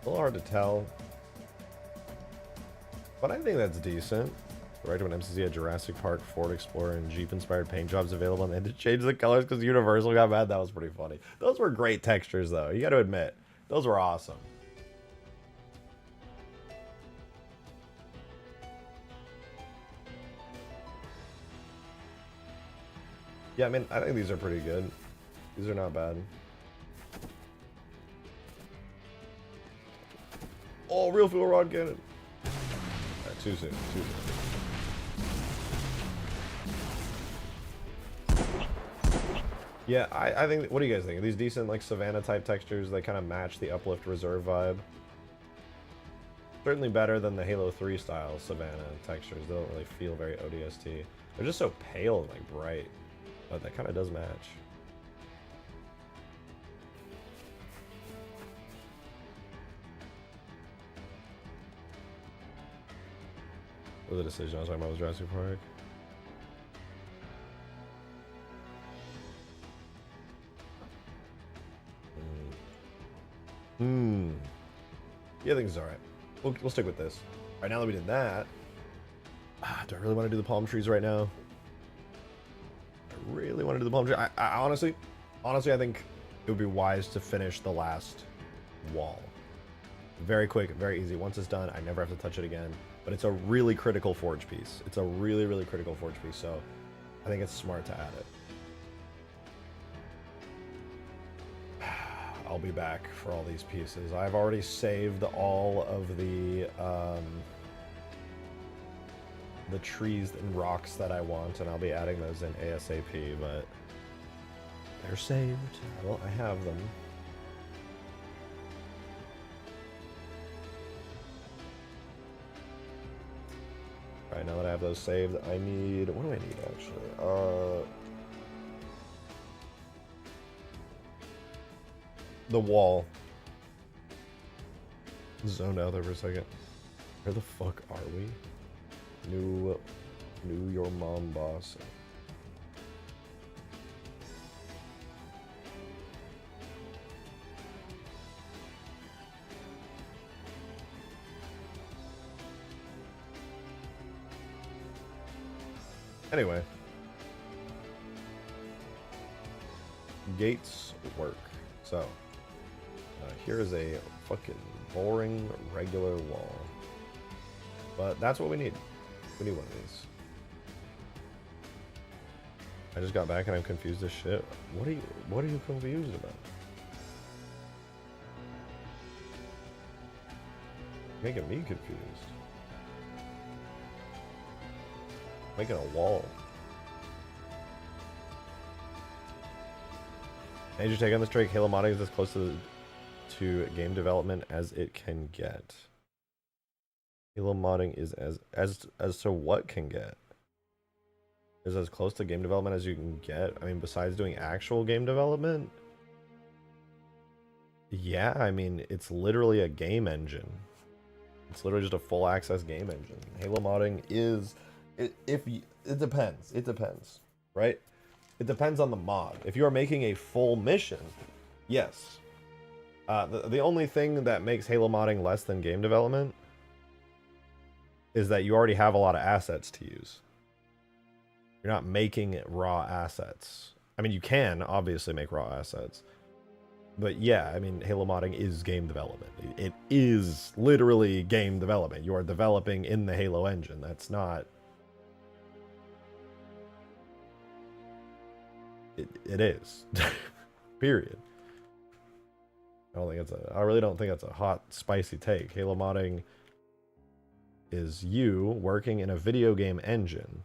A little hard to tell. But I think that's decent. Right when MCC had Jurassic Park, Ford Explorer, and Jeep-inspired paint jobs available, and they had to change the colors because Universal got mad. That was pretty funny. Those were great textures, though. You got to admit, those were awesome. Yeah, I mean, I think these are pretty good. These are not bad. Oh, real fuel rod cannon. Alright, too soon, too soon. Yeah, I think, what do you guys think? Are these decent, like, Savannah type textures that kind of match the Uplift Reserve vibe? Certainly better than the Halo 3 style Savannah textures. They don't really feel very ODST. They're just so pale and, like, bright. But that kind of does match. What was the decision I was talking about? Was Jurassic Park? Yeah, I think it's alright. We'll stick with this. Alright, now that we did that... do I really want to do the palm trees right now? I really want to do the palm tree. I honestly, I think it would be wise to finish the last wall. Very quick, very easy. Once it's done, I never have to touch it again. But it's a really critical forge piece. It's a really, really critical forge piece, so I think it's smart to add it. I'll be back for all these pieces. I've already saved all of the trees and rocks that I want, and I'll be adding those in ASAP, but they're saved. Well, I have them. Alright, now that I have those saved, I need... What do I need, actually? The wall. Zoned out there for a second. Where the fuck are we? New your mom boss. Anyway. Gates work. So, here is a fucking boring regular wall. But that's what we need. We need one of these. I just got back and I'm confused as shit. What are you confused about? Making me confused. Making a wall. Major take on this trick. Halo modding is as close to game development as it can get. Halo modding is as to what can get. Is as close to game development as you can get. I mean, besides doing actual game development. Yeah, I mean, it's literally a game engine. It's literally just a full access game engine. Halo modding is, it depends, right? It depends on the mod. If you are making a full mission, yes. The only thing that makes Halo modding less than game development is that you already have a lot of assets to use. You're not making raw assets. I mean, you can obviously make raw assets. But yeah, I mean, Halo modding is game development. It is literally game development. You are developing in the Halo engine. That's not... It is. Period. I really don't think that's a hot, spicy take. Halo modding is you working in a video game engine.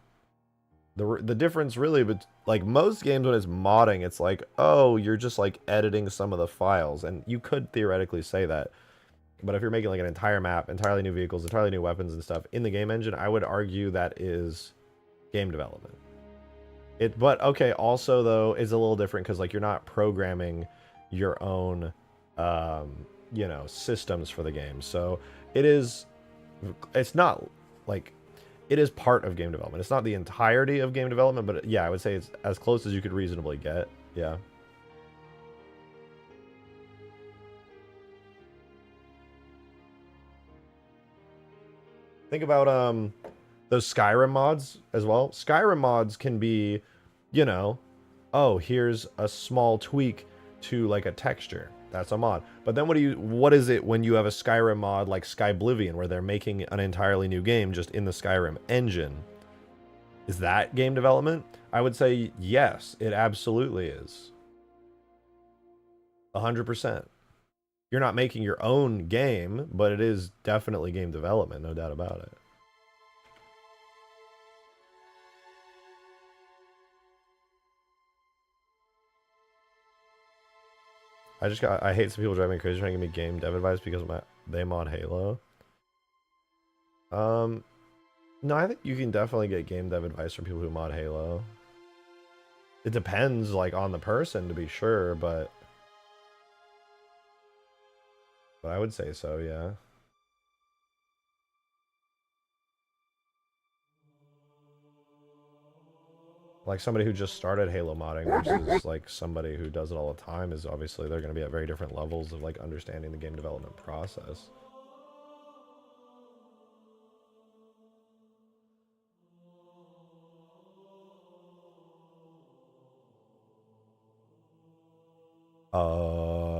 The difference really, but like most games when it's modding, it's like, oh, you're just like editing some of the files, and you could theoretically say that. But if you're making like an entire map, entirely new vehicles, entirely new weapons and stuff in the game engine, I would argue that is game development. But okay, also though, is a little different because like you're not programming your own, you know, systems for the game. So it's not like, it is part of game development. It's not the entirety of game development, but yeah, I would say it's as close as you could reasonably get. Yeah. Think about those Skyrim mods as well. Skyrim mods can be, you know, oh, here's a small tweak to like a texture. That's a mod. But then what is it when you have a Skyrim mod like Skyblivion, where they're making an entirely new game just in the Skyrim engine? Is that game development? I would say yes, it absolutely is. 100%. You're not making your own game, but it is definitely game development, no doubt about it. I hate some people driving me crazy trying to give me game dev advice because they mod Halo. No, I think you can definitely get game dev advice from people who mod Halo. It depends, like, on the person, to be sure, but I would say so, yeah. Like, somebody who just started Halo modding versus, like, somebody who does it all the time is obviously, they're going to be at very different levels of, like, understanding the game development process.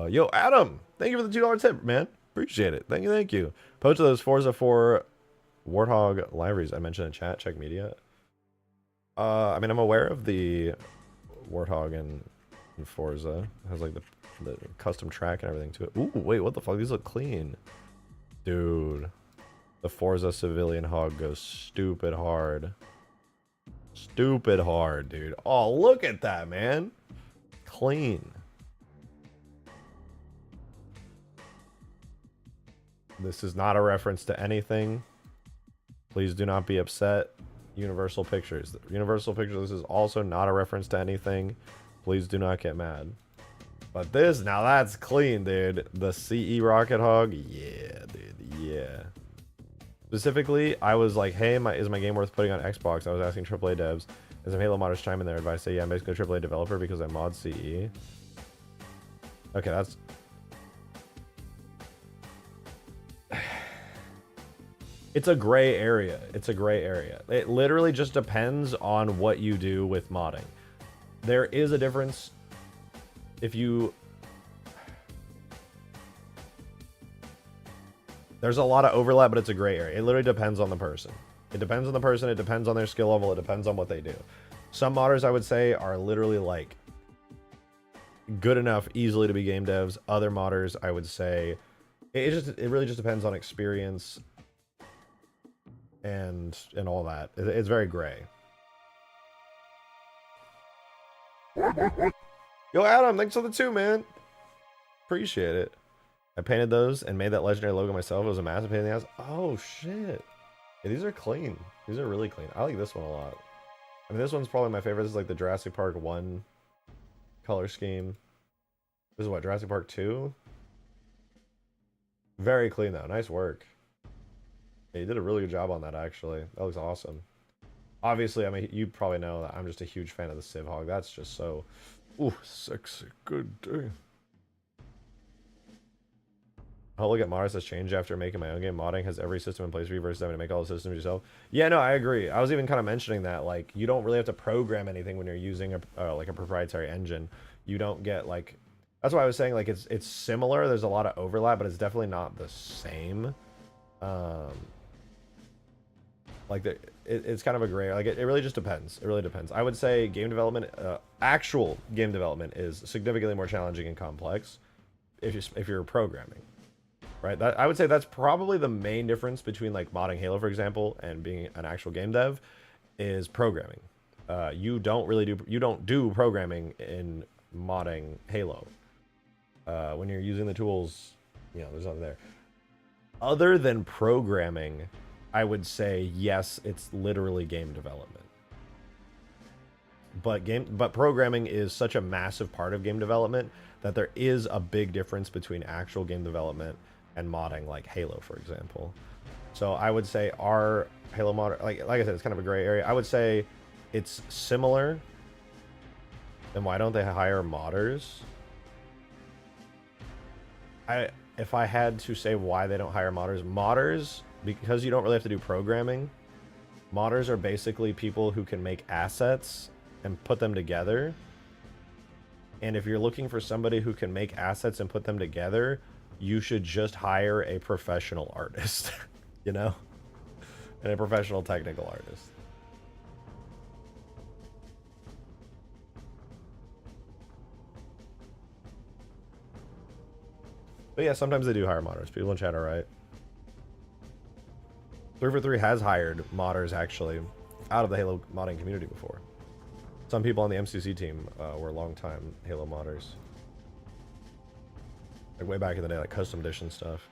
Yo, Adam, thank you for the $2 tip, man. Appreciate it. Thank you, thank you. Post to those Forza 4 Warthog libraries I mentioned in chat. Check media. I mean, I'm aware of the Warthog and Forza. It has like the custom track and everything to it. Ooh, wait, what the fuck? These look clean, dude. The Forza civilian hog goes stupid hard. Stupid hard, dude. Oh, look at that, man. Clean. This is not a reference to anything. Please do not be upset. Universal Pictures. Universal Pictures, this is also not a reference to anything. Please do not get mad. But this, now that's clean, dude. The CE Rocket Hog, yeah, dude, yeah. Specifically, I was like, hey, is my game worth putting on Xbox? I was asking AAA devs. As some Halo modders chime in their advice, say, yeah, I'm basically a AAA developer because I mod CE. Okay, that's... It's a gray area. It's a gray area. It literally just depends on what you do with modding. There is a difference if you... There's a lot of overlap, but it's a gray area. It literally depends on the person. It depends on the person. It depends on their skill level. It depends on what they do. Some modders, I would say, are literally like good enough easily to be game devs. Other modders, I would say, it really just depends on experience and all that. It's very gray. Yo, Adam, thanks for the 2, man. Appreciate it. I painted those and made that legendary logo myself. It was a massive pain in the ass. Oh, shit. Yeah, these are clean. These are really clean. I like this one a lot. I mean, this one's probably my favorite. This is like the Jurassic Park 1 color scheme. This is what, Jurassic Park 2? Very clean, though. Nice work. Yeah, you did a really good job on that, actually. That looks awesome. Obviously, I mean, you probably know that I'm just a huge fan of the Civ Hog. That's just so... Ooh, sexy. Good day. Oh, look at modders has changed after making my own game. Modding has every system in place for you versus having to make all the systems yourself. Yeah, no, I agree. I was even kind of mentioning that, like, you don't really have to program anything when you're using a like a proprietary engine. You don't get, like... That's why I was saying, like, it's similar. There's a lot of overlap, but it's definitely not the same. Like, it's kind of a gray... Like, it really just depends. It really depends. I would say game development, actual game development is significantly more challenging and complex if you're programming. Right? I would say that's probably the main difference between, like, modding Halo, for example, and being an actual game dev, is programming. You don't do programming in modding Halo. When you're using the tools, you know, there's nothing there. Other than programming, I would say, yes, it's literally game development. But programming is such a massive part of game development that there is a big difference between actual game development and modding, like Halo, for example. So I would say our Halo mod, like I said, it's kind of a gray area. I would say it's similar. Then why don't they hire modders? If I had to say why they don't hire modders, because you don't really have to do programming, modders are basically people who can make assets and put them together. And if you're looking for somebody who can make assets and put them together, you should just hire a professional artist, you know? And a professional technical artist. But yeah, sometimes they do hire modders. People in chat are right. 343 has hired modders actually out of the Halo modding community before. Some people on the MCC team were long-time Halo modders. Like way back in the day, like custom edition stuff.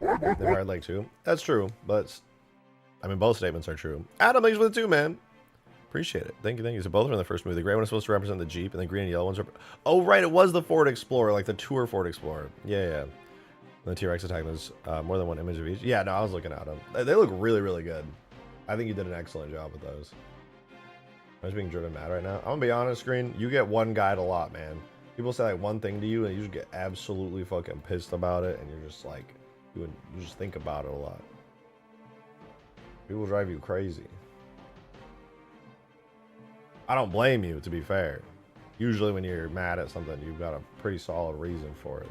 They've hired like 2. That's true, but I mean both statements are true. Adam, thanks for the 2, man. Appreciate it. Thank you, thank you. So both are in the first movie. The gray one is supposed to represent the Jeep, and the green and yellow ones are... Oh, right, it was the Ford Explorer, like the tour Ford Explorer. Yeah, yeah. And the T-Rex attack was more than one image of each. Yeah, no, I was looking at them. They look really, really good. I think you did an excellent job with those. I'm just being driven mad right now. I'm gonna be honest, Screen. You get one guide a lot, man. People say like one thing to you, and you just get absolutely fucking pissed about it, and you're just like, you just think about it a lot. People drive you crazy. I don't blame you, to be fair. Usually when you're mad at something, you've got a pretty solid reason for it.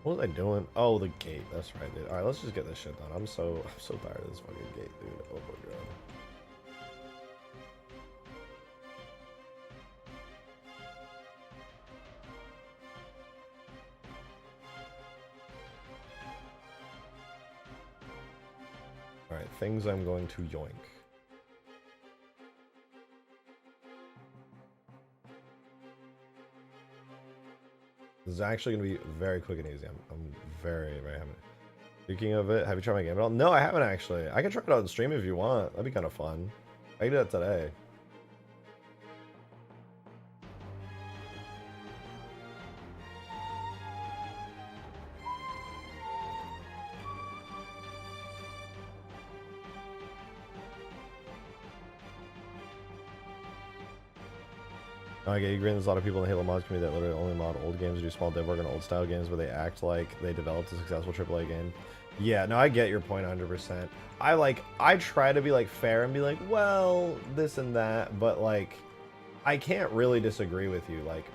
What was I doing? Oh, the gate. That's right, dude. All right, let's just get this shit done. I'm so tired of this fucking gate, dude. Oh my god. All right, things I'm going to yoink. This is actually going to be very quick and easy. I'm very, very happy. Speaking of it, have you tried my game at all? No, I haven't actually. I can try it out on stream if you want. That'd be kind of fun. I can do that today. I get you agree. There's a lot of people in the Halo mods community that literally only mod old games or do small dev work on old style games where they act like they developed a successful AAA game. Yeah, no, I get your point 100%. I try to be like fair and be like, well, this and that, but like, I can't really disagree with you. Like,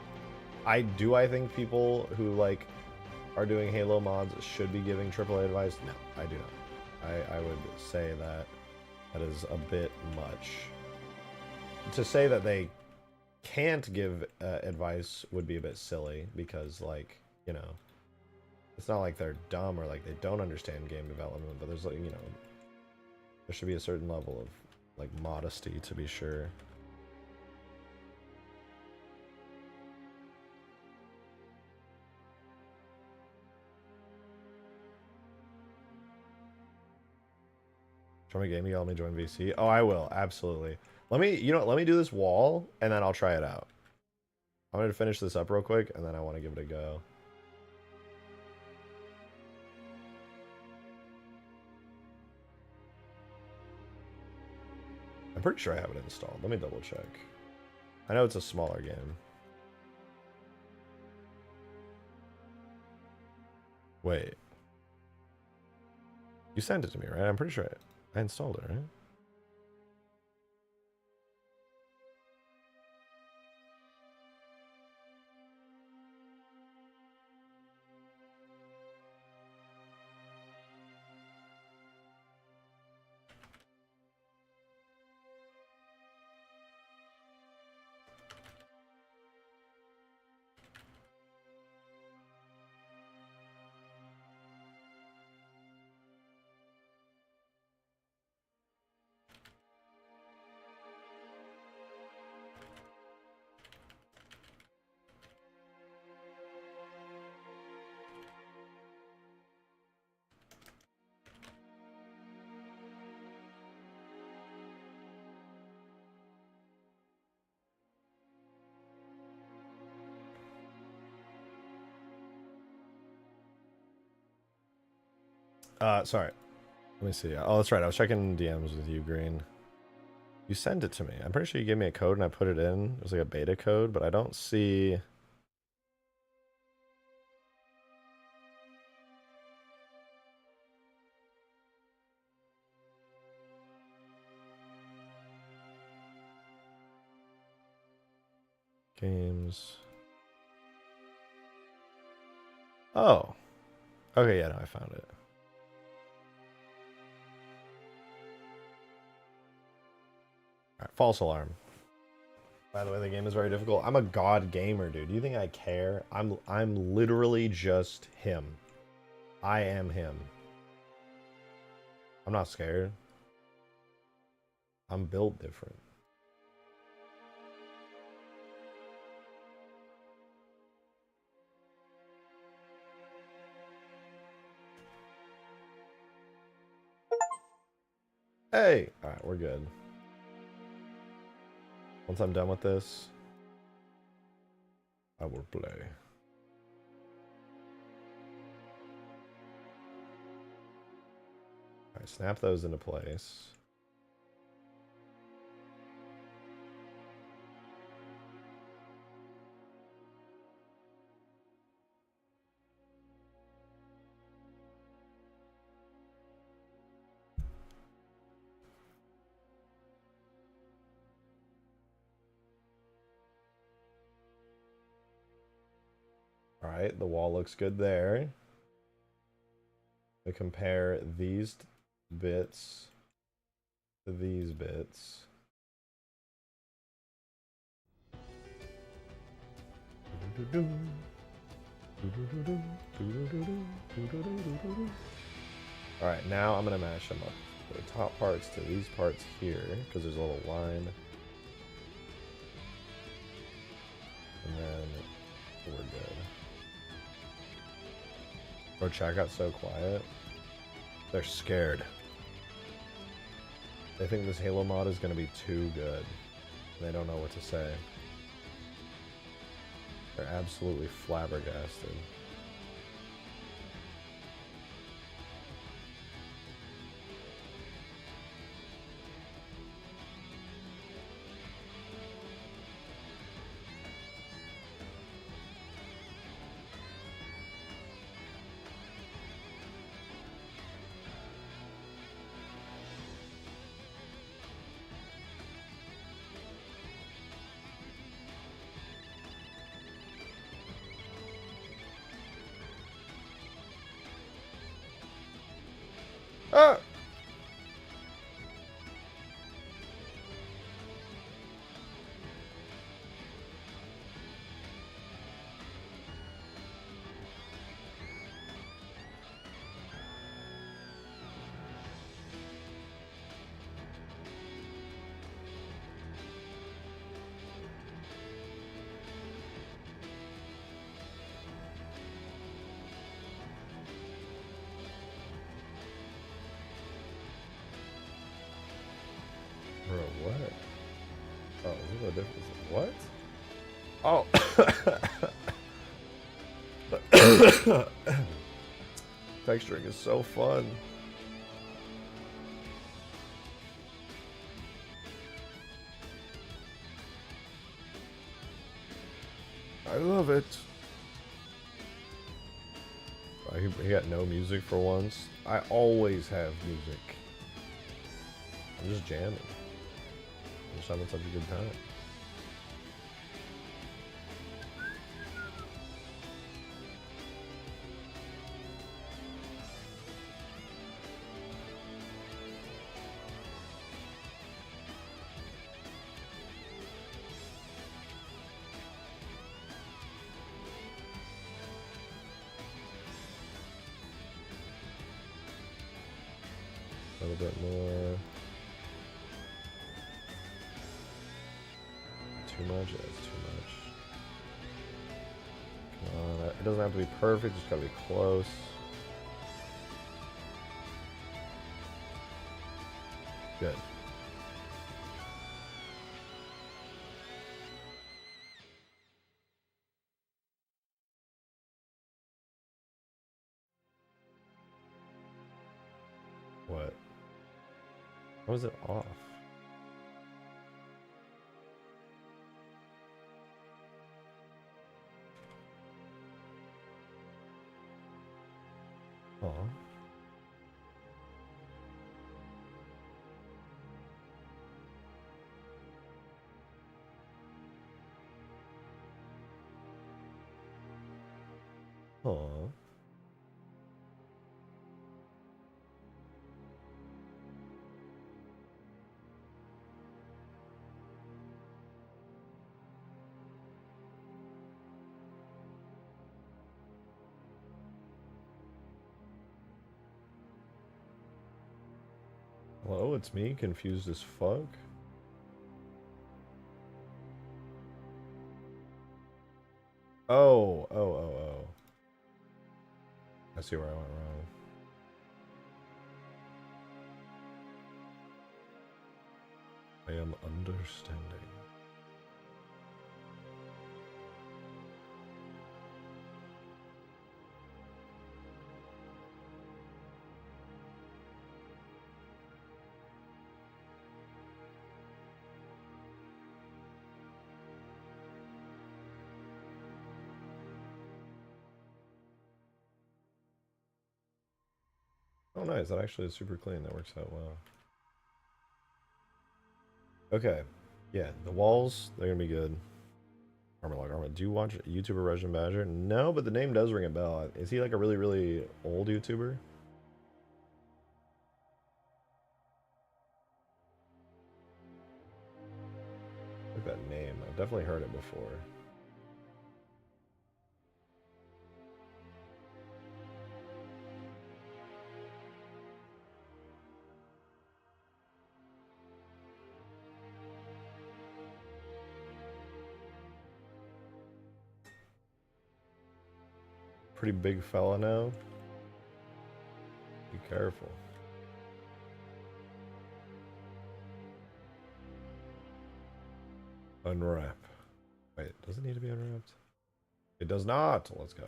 I think people who like are doing Halo mods should be giving AAA advice. No, I do not. I would say that is a bit much. To say that they can't give advice would be a bit silly because, like, you know, it's not like they're dumb or like they don't understand game development, but there's, like, you know, there should be a certain level of like modesty, to be sure. Try my game, you let me join VC. Oh, I will, absolutely. Let me, you know, let me do this wall and then I'll try it out. I'm gonna finish this up real quick and then I want to give it a go. I'm pretty sure I have it installed. Let me double check. I know it's a smaller game. Wait. You sent it to me, right? I'm pretty sure I installed it, right? Sorry. Let me see. Oh, that's right. I was checking DMs with you, Green. You sent it to me. I'm pretty sure you gave me a code and I put it in. It was like a beta code, but I don't see... Games. Oh. Okay, yeah, no, I found it. Alright, false alarm. By the way, the game is very difficult. I'm a god gamer, dude. You think I care? I'm literally just him. I am him. I'm not scared. I'm built different. Hey! Alright, we're good. Once I'm done with this, I will play. Alright, snap those into place. Alright, the wall looks good there. We compare these bits to these bits. Alright, now I'm going to mash them up. The top parts to these parts here, because there's a little line. And then we're good. Bro, chat got so quiet. They're scared. They think this Halo mod is going to be too good. They don't know what to say. They're absolutely flabbergasted. Ah! Bro, what? Oh, is there a difference? What? Oh! Texturing is so fun. I love it. He got no music for once. I always have music. I'm just jamming. I'm just having such a good time. A little bit more. Too much? That's too much. Come on. It doesn't have to be perfect, just gotta be close. Good. What? How is it off? Aw. Aww. Hello, it's me, confused as fuck. Oh. I see where I went wrong. I am understanding. Oh, nice. That actually is super clean. That works out well. Okay. Yeah, the walls, they're gonna be good. Armor log armor. Do you watch YouTuber Russian Badger? No, but the name does ring a bell. Is he like a really, really old YouTuber? Like that name. I've definitely heard it before. Pretty big fella now. Be careful. Unwrap. Wait, does it need to be unwrapped? It does not. Let's go.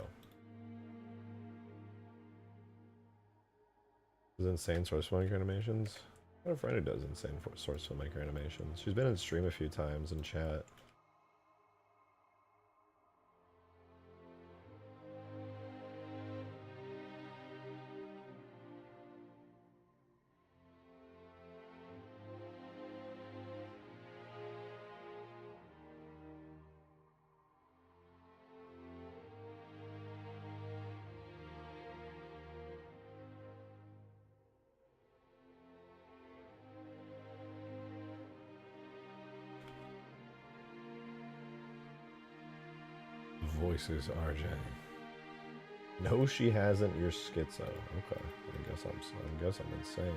Is insane source filmmaker animations? I have a friend who does insane source filmmaker animations. She's been in stream a few times in chat. Voices RJ. No, she hasn't. You're schizo. Okay, I guess I'm insane.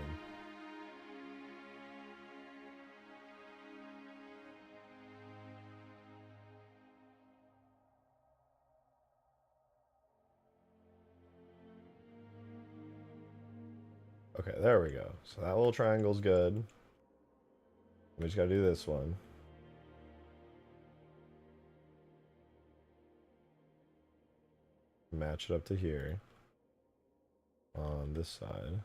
Okay, there we go. So that little triangle's good. We just gotta do this one. Match it up to here. On this side.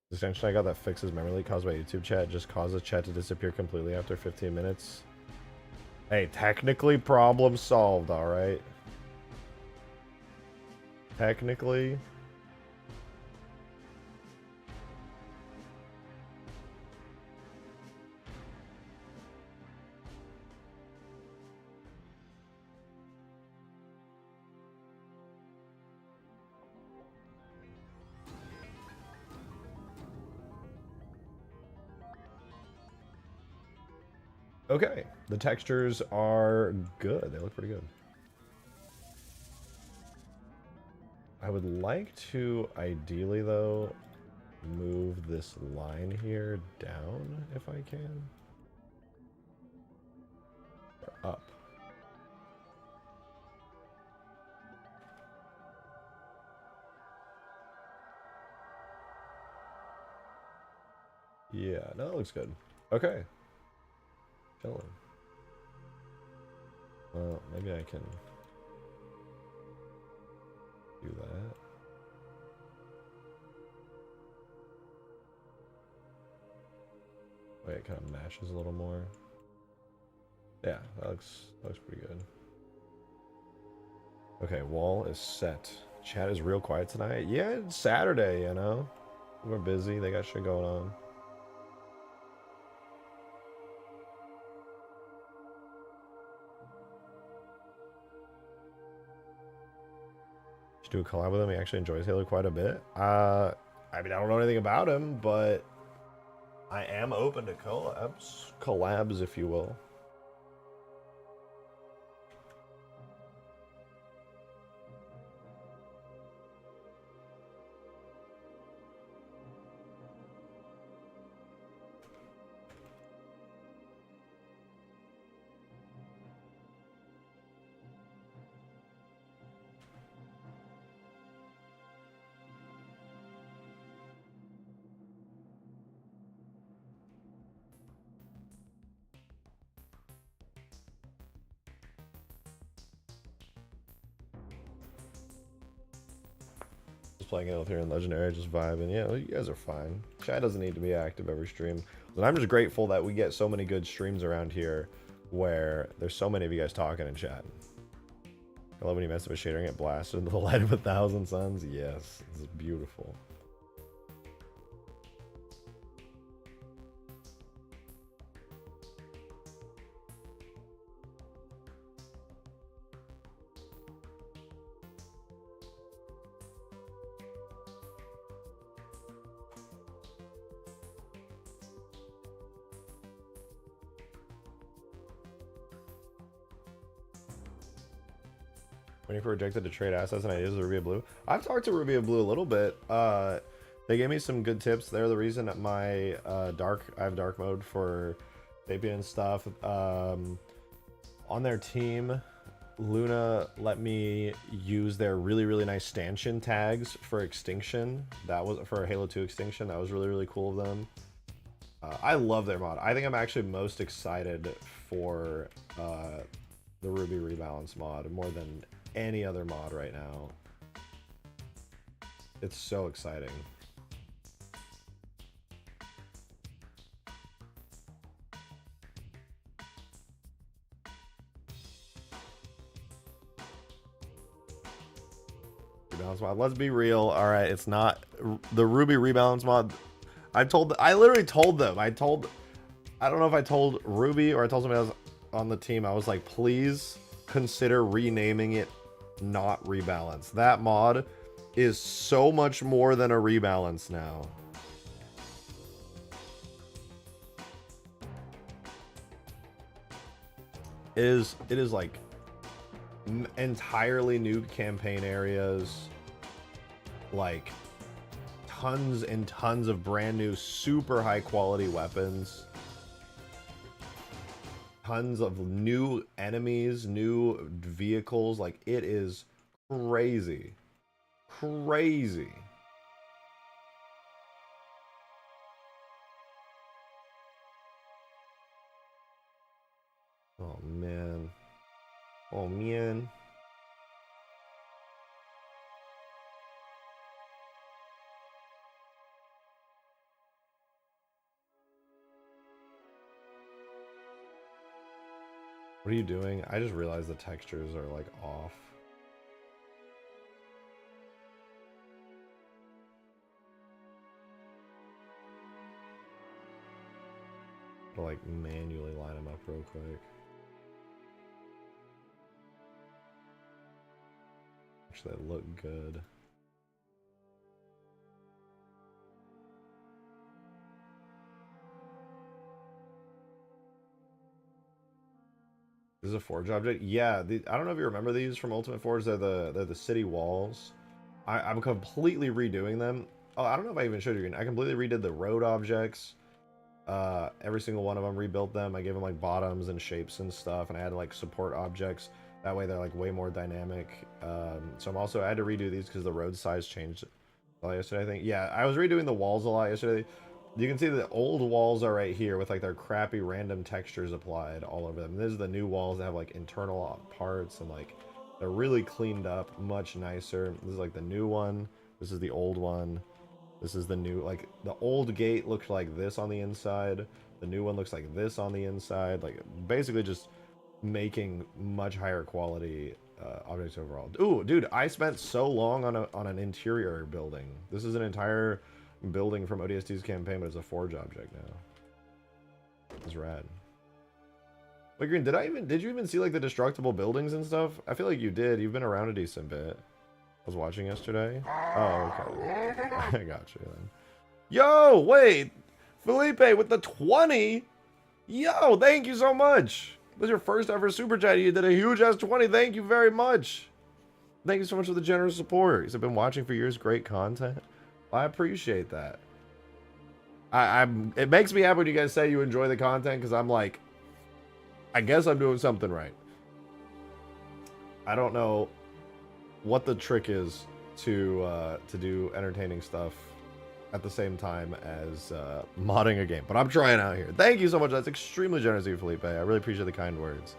The extension I got that fixes memory leak caused by YouTube chat just causes chat to disappear completely after 15 minutes. Hey, technically problem solved, alright? Technically. Okay, the textures are good. They look pretty good. I would like to, ideally though, move this line here down if I can. Or up. Yeah, no, that looks good. Okay. Chilling. Well, maybe I can do that. Wait, it kind of matches a little more. Yeah, that looks pretty good. Okay, wall is set. Chat is real quiet tonight. Yeah, it's Saturday, you know. We're busy. They got shit going on. Should do a collab with him. He actually enjoys Halo quite a bit. I mean, I don't know anything about him, but I am open to collabs, if you will. Playing it with here in Legendary, just vibing. Yeah, you guys are fine. Chat doesn't need to be active every stream. But I'm just grateful that we get so many good streams around here where there's so many of you guys talking in chat. I love when you mess with a shader and get blasted into the light of 1,000 suns. Yes, this is beautiful. Waiting for Rejected to trade assets and ideas with Ruby of Blue. I've talked to Ruby of Blue a little bit. They gave me some good tips. They're the reason that my I have dark mode for Sapien and stuff. On their team, Luna let me use their really nice stanchion tags for Extinction. That was for Halo 2 Extinction. That was really cool of them. I love their mod. I think I'm actually most excited for the Ruby Rebalance mod more than any other mod right now. It's so exciting. Rebalance mod. Let's be real. All right, it's not the Ruby Rebalance mod. I literally told them. I don't know if I told Ruby or I told somebody else on the team. I was like, please consider renaming it not Rebalance. That mod is so much more than a rebalance now. It is like entirely new campaign areas, like tons and tons of brand new super high quality weapons, tons of new enemies, new vehicles. Like, it is crazy. Crazy. Oh man. Oh man. What are you doing? I just realized the textures are like off. I'll like manually line them up real quick. Actually, they look good. This is a Forge object. Yeah, I don't know if you remember these from Ultimate Forge. They're the city walls. I'm completely redoing them. Oh, I don't know if I even showed you. I completely redid the road objects. Every single one of them, rebuilt them. I gave them like bottoms and shapes and stuff, and I had like support objects. That way they're like way more dynamic. So I had to redo these because the road size changed a lot yesterday, I think. Yeah, I was redoing the walls a lot yesterday. You can see the old walls are right here with like their crappy random textures applied all over them. These are the new walls that have like internal parts and like they're really cleaned up, much nicer. This is like the new one. This is the old one. This is the new, like the old gate looks like this on the inside. The new one looks like this on the inside. Like basically just making much higher quality objects overall. Ooh, dude, I spent so long on an interior building. This is an entire building from ODST's campaign, but it's a Forge object now. It's rad. But Green, did you even see like the destructible buildings and stuff? I feel like you did. You've been around a decent bit. was watching yesterday. Oh, okay. I got you then. Yo, wait. Felipe with the 20. Yo, thank you so much. This is your first ever super chat. You did a huge ass 20. Thank you very much. Thank you so much for the generous support. I've been watching for years. Great content. I appreciate that. It makes me happy when you guys say you enjoy the content, because I'm like, I guess I'm doing something right. I don't know what the trick is to do entertaining stuff at the same time as modding a game, but I'm trying out here. Thank you so much. That's extremely generous of you, Felipe. I really appreciate the kind words.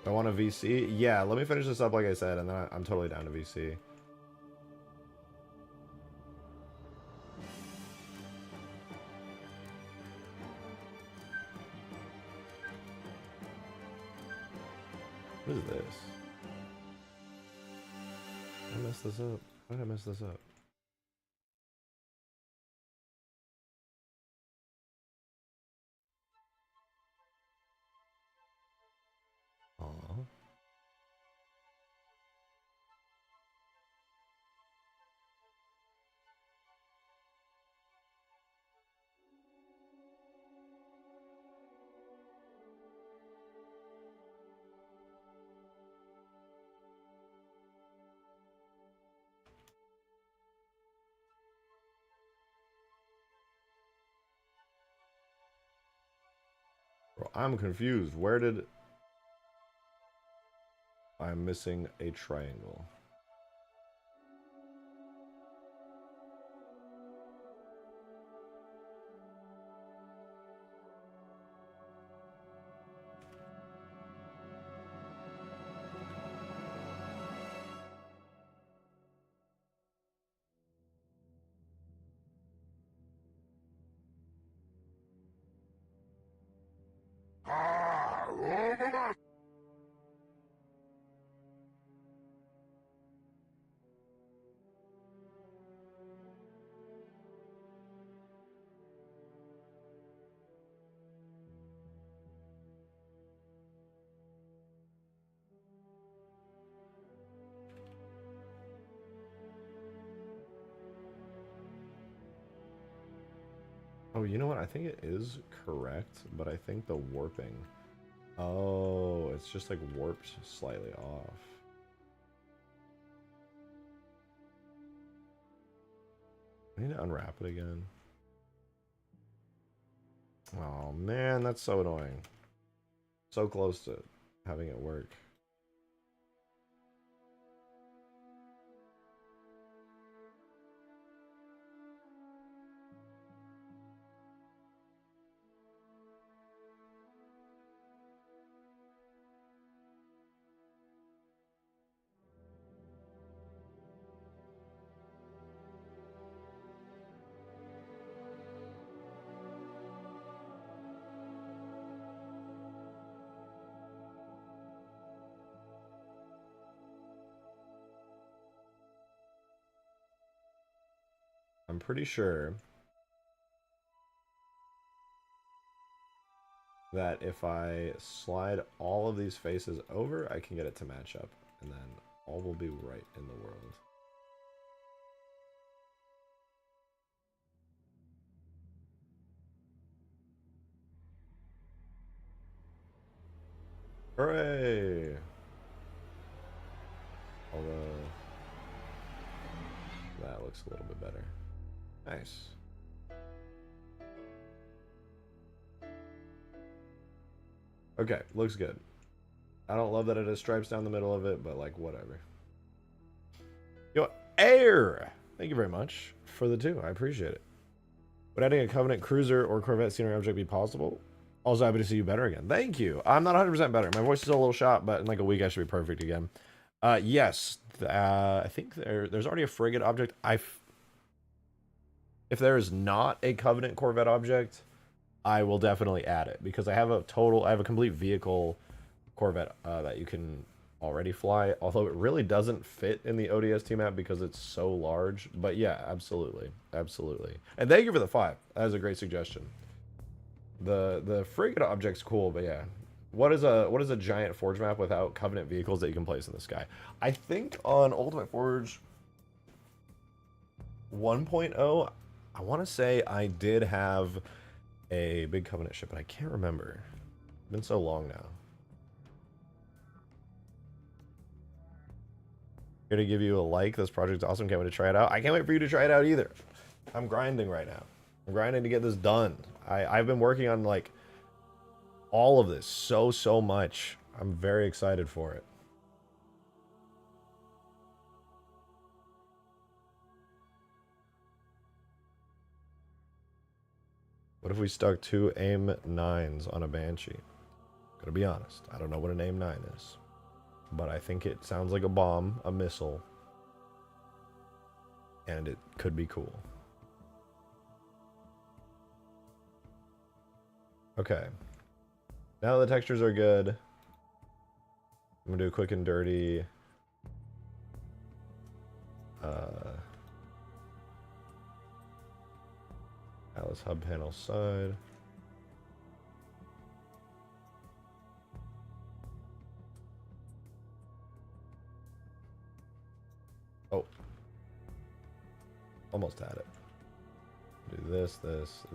I want a VC. Yeah, let me finish this up like I said, and then I'm totally down to VC. What is this? I messed this up. How did I mess this up? Aww. Bro, I'm confused. Where did... I'm missing a triangle. Oh, you know what? I think it is correct, but I think the warping... Oh, it's just like warped slightly off. I need to unwrap it again. Oh man, that's so annoying. So close to having it work. I'm pretty sure that if I slide all of these faces over, I can get it to match up, and then all will be right in the world. Hooray! Although that looks a little bit better. Nice. Okay, looks good. I don't love that it has stripes down the middle of it, but like whatever. Yo, Air! Thank you very much for the 2. I appreciate it. Would adding a Covenant cruiser or Corvette scenery object be possible? Also happy to see you better again. Thank you. I'm not 100% better. My voice is still a little shot, but in like a week I should be perfect again. Yes. I think there's already a frigate object. If there is not a Covenant Corvette object, I will definitely add it, because I have a complete vehicle Corvette that you can already fly, although it really doesn't fit in the ODST map because it's so large. But yeah, absolutely. And thank you for the 5. That is a great suggestion. The frigate object's cool, but yeah. What is a giant forge map without Covenant vehicles that you can place in the sky? I think on Ultimate Forge 1.0, I want to say I did have a big Covenant ship, but I can't remember. It's been so long now. Here to give you a like. This project's awesome. Can't wait to try it out. I can't wait for you to try it out either. I'm grinding right now. I'm grinding to get this done. I've been working on like all of this so much. I'm very excited for it. What if we stuck 2 aim 9s on a Banshee? Gonna be honest, I don't know what an aim 9 is, but I think it sounds like a bomb, a missile, and it could be cool. Okay. Now the textures are good, I'm gonna do a quick and dirty Atlas hub panel side. Oh. Almost had it. Do this, this.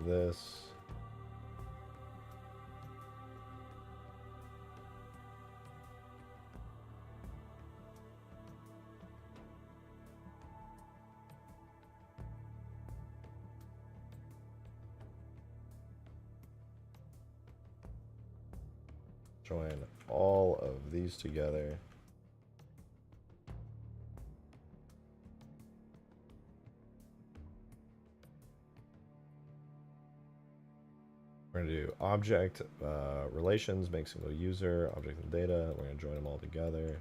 Join all of these together. We're going to do object relations, make single user, object and data. We're going to join them all together.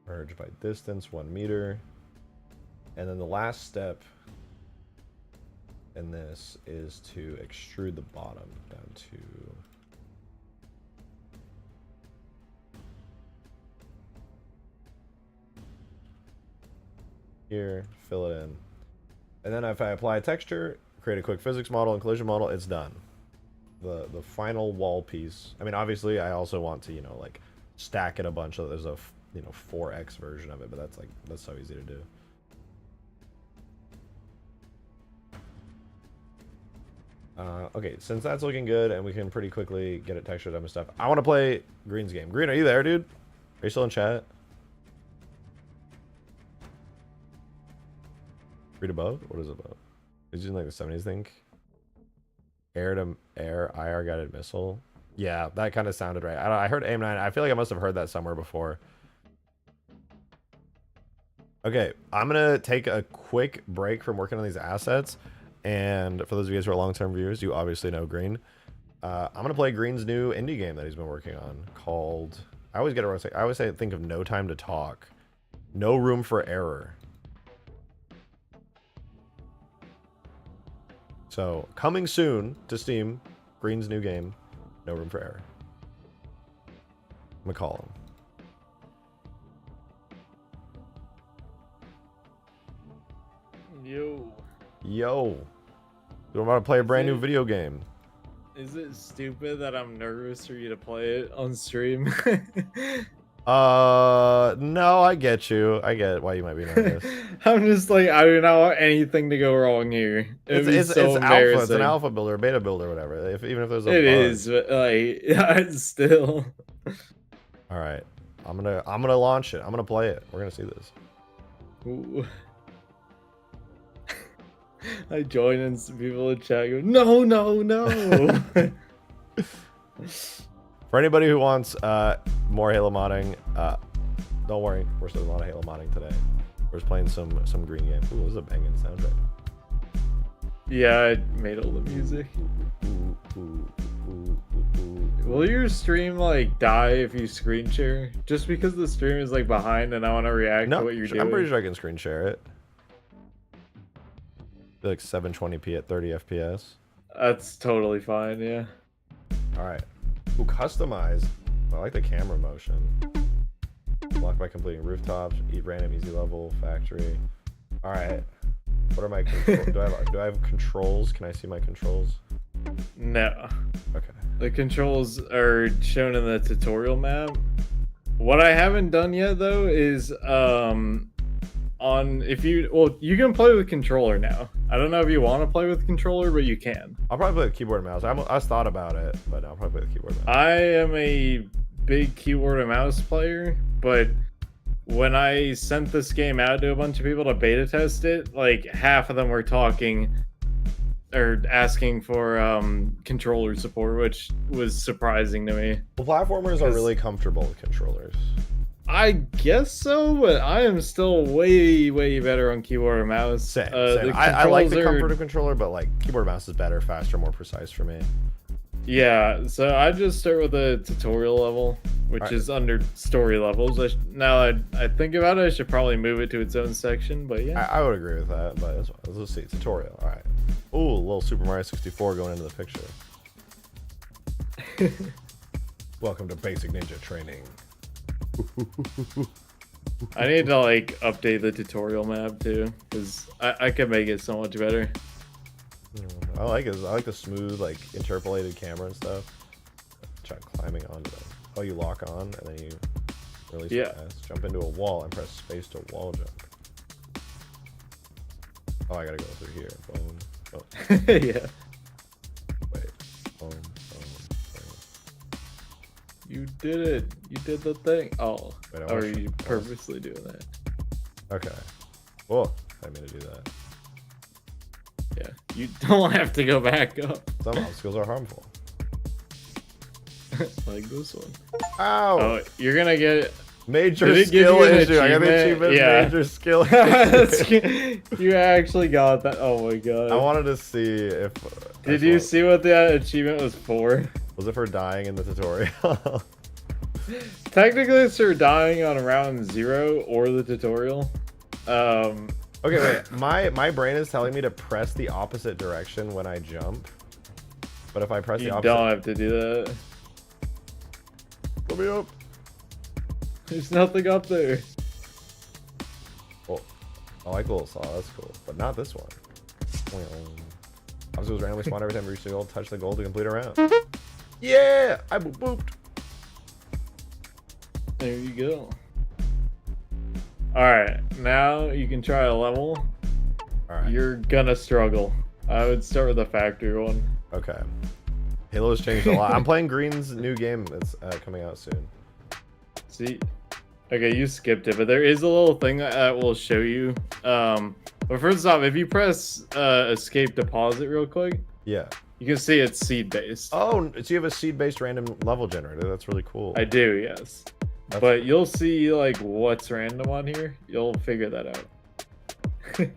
Merge by distance, 1 meter. And then the last step in this is to extrude the bottom down to here, fill it in. And then if I apply a texture, create a quick physics model and collision model, it's done. The final wall piece. I mean, obviously I also want to, you know, like stack it a bunch so there's a, you know, 4x version of it, but that's so easy to do. Okay, since that's looking good and we can pretty quickly get it textured up and stuff, I want to play Green's game. Green, are you there, dude? Are you still in chat? Read above? What is it about? Is using like the 70s think? Air to air IR guided missile. Yeah, that kind of sounded right. I heard AIM 9. I feel like I must have heard that somewhere before. Okay, I'm gonna take a quick break from working on these assets. And for those of you guys who are long-term viewers, you obviously know Green. I'm gonna play Green's new indie game that he's been working on called, I always get it wrong. I always say think of No Time to Talk. No Room for Error. So coming soon to Steam, Green's new game, No Room for Error. I'm gonna call him. Yo. I'm about to play a brand new video game. Is it stupid that I'm nervous for you to play it on stream? No, I get you. I get why you might be nervous. I'm just like, I do not want anything to go wrong here. It's alpha. It's an alpha builder, beta builder, whatever. Even if there's a bug. is, but like, still. All right, I'm gonna launch it. I'm gonna play it. We're gonna see this. Ooh. I join and some people in chat go, no. For anybody who wants more Halo modding, don't worry, we're still doing a lot of Halo modding today. We're just playing some Green game. Ooh, this is a banging soundtrack. Yeah, I made all the music. Will your stream like die if you screen share? Just because the stream is like behind and I want to react to what you're doing. I'm pretty sure I can screen share it. Like 720p at 30 FPS. That's totally fine, yeah. Alright. Ooh, customize. I like the camera motion. Block by completing rooftops, eat random easy level, factory. Alright. What are my do I have controls? Can I see my controls? No. Okay. The controls are shown in the tutorial map. What I haven't done yet though is you can play with controller now. I don't know if you want to play with controller, but you can. I'll probably play with keyboard and mouse. I thought about it, but I'll probably play with keyboard and mouse. I am a big keyboard and mouse player, but when I sent this game out to a bunch of people to beta test it, like half of them were talking or asking for controller support, which was surprising to me. The platformers are really comfortable with controllers. I guess so, but I am still way better on keyboard and mouse. Same. I like the comfort of controller, but like keyboard and mouse is better, faster, more precise for me. Yeah, so I just start with a tutorial level, which is under story levels. Now I think about it, I should probably move it to its own section, but yeah. I would agree with that, but let's see. Tutorial, all right. Ooh, a little Super Mario 64 going into the picture. Welcome to Basic Ninja Training. I need to like update the tutorial map too, because I could make it so much better. I like the smooth, like interpolated camera and stuff. Try climbing onto them. Oh, you lock on and then you release the pass. Jump into a wall and press space to wall jump. Oh, I gotta go through here. Boom. Oh. Yeah. Wait. Boom. Boom. You did it. You did the thing. Oh. Wait, or are you purposely doing that? Okay. Oh, I mean to do that. Yeah. You don't have to go back up. Some obstacles are harmful. Like this one. Ow! Oh, you're gonna get major skill issue. I got the achievement. Yeah. Major skill issue. You actually got that. Oh my god. I wanted to see if. Did you see what the achievement was for? Was it for dying in the tutorial? Technically, it's for dying on round 0 or the tutorial. Okay, wait. My brain is telling me to press the opposite direction when I jump. But if I press the opposite, you don't have to do that. Let me up. There's nothing up there. Well, I like the little saw. That's cool, but not this one. Obstacles randomly spawn every time you reach the goal. Touch the goal to complete a round. Yeah, I booped. There you go. Alright, now you can try a level. Alright. You're gonna struggle. I would start with the factory one. Okay. Halo's changed a lot. I'm playing Green's new game that's coming out soon. See? Okay, you skipped it, but there is a little thing that will show you. But first off, if you press escape deposit real quick, yeah, you can see it's seed-based. Oh, so you have a seed-based random level generator. That's really cool. I do, yes. But you'll see like what's random on here. You'll figure that out.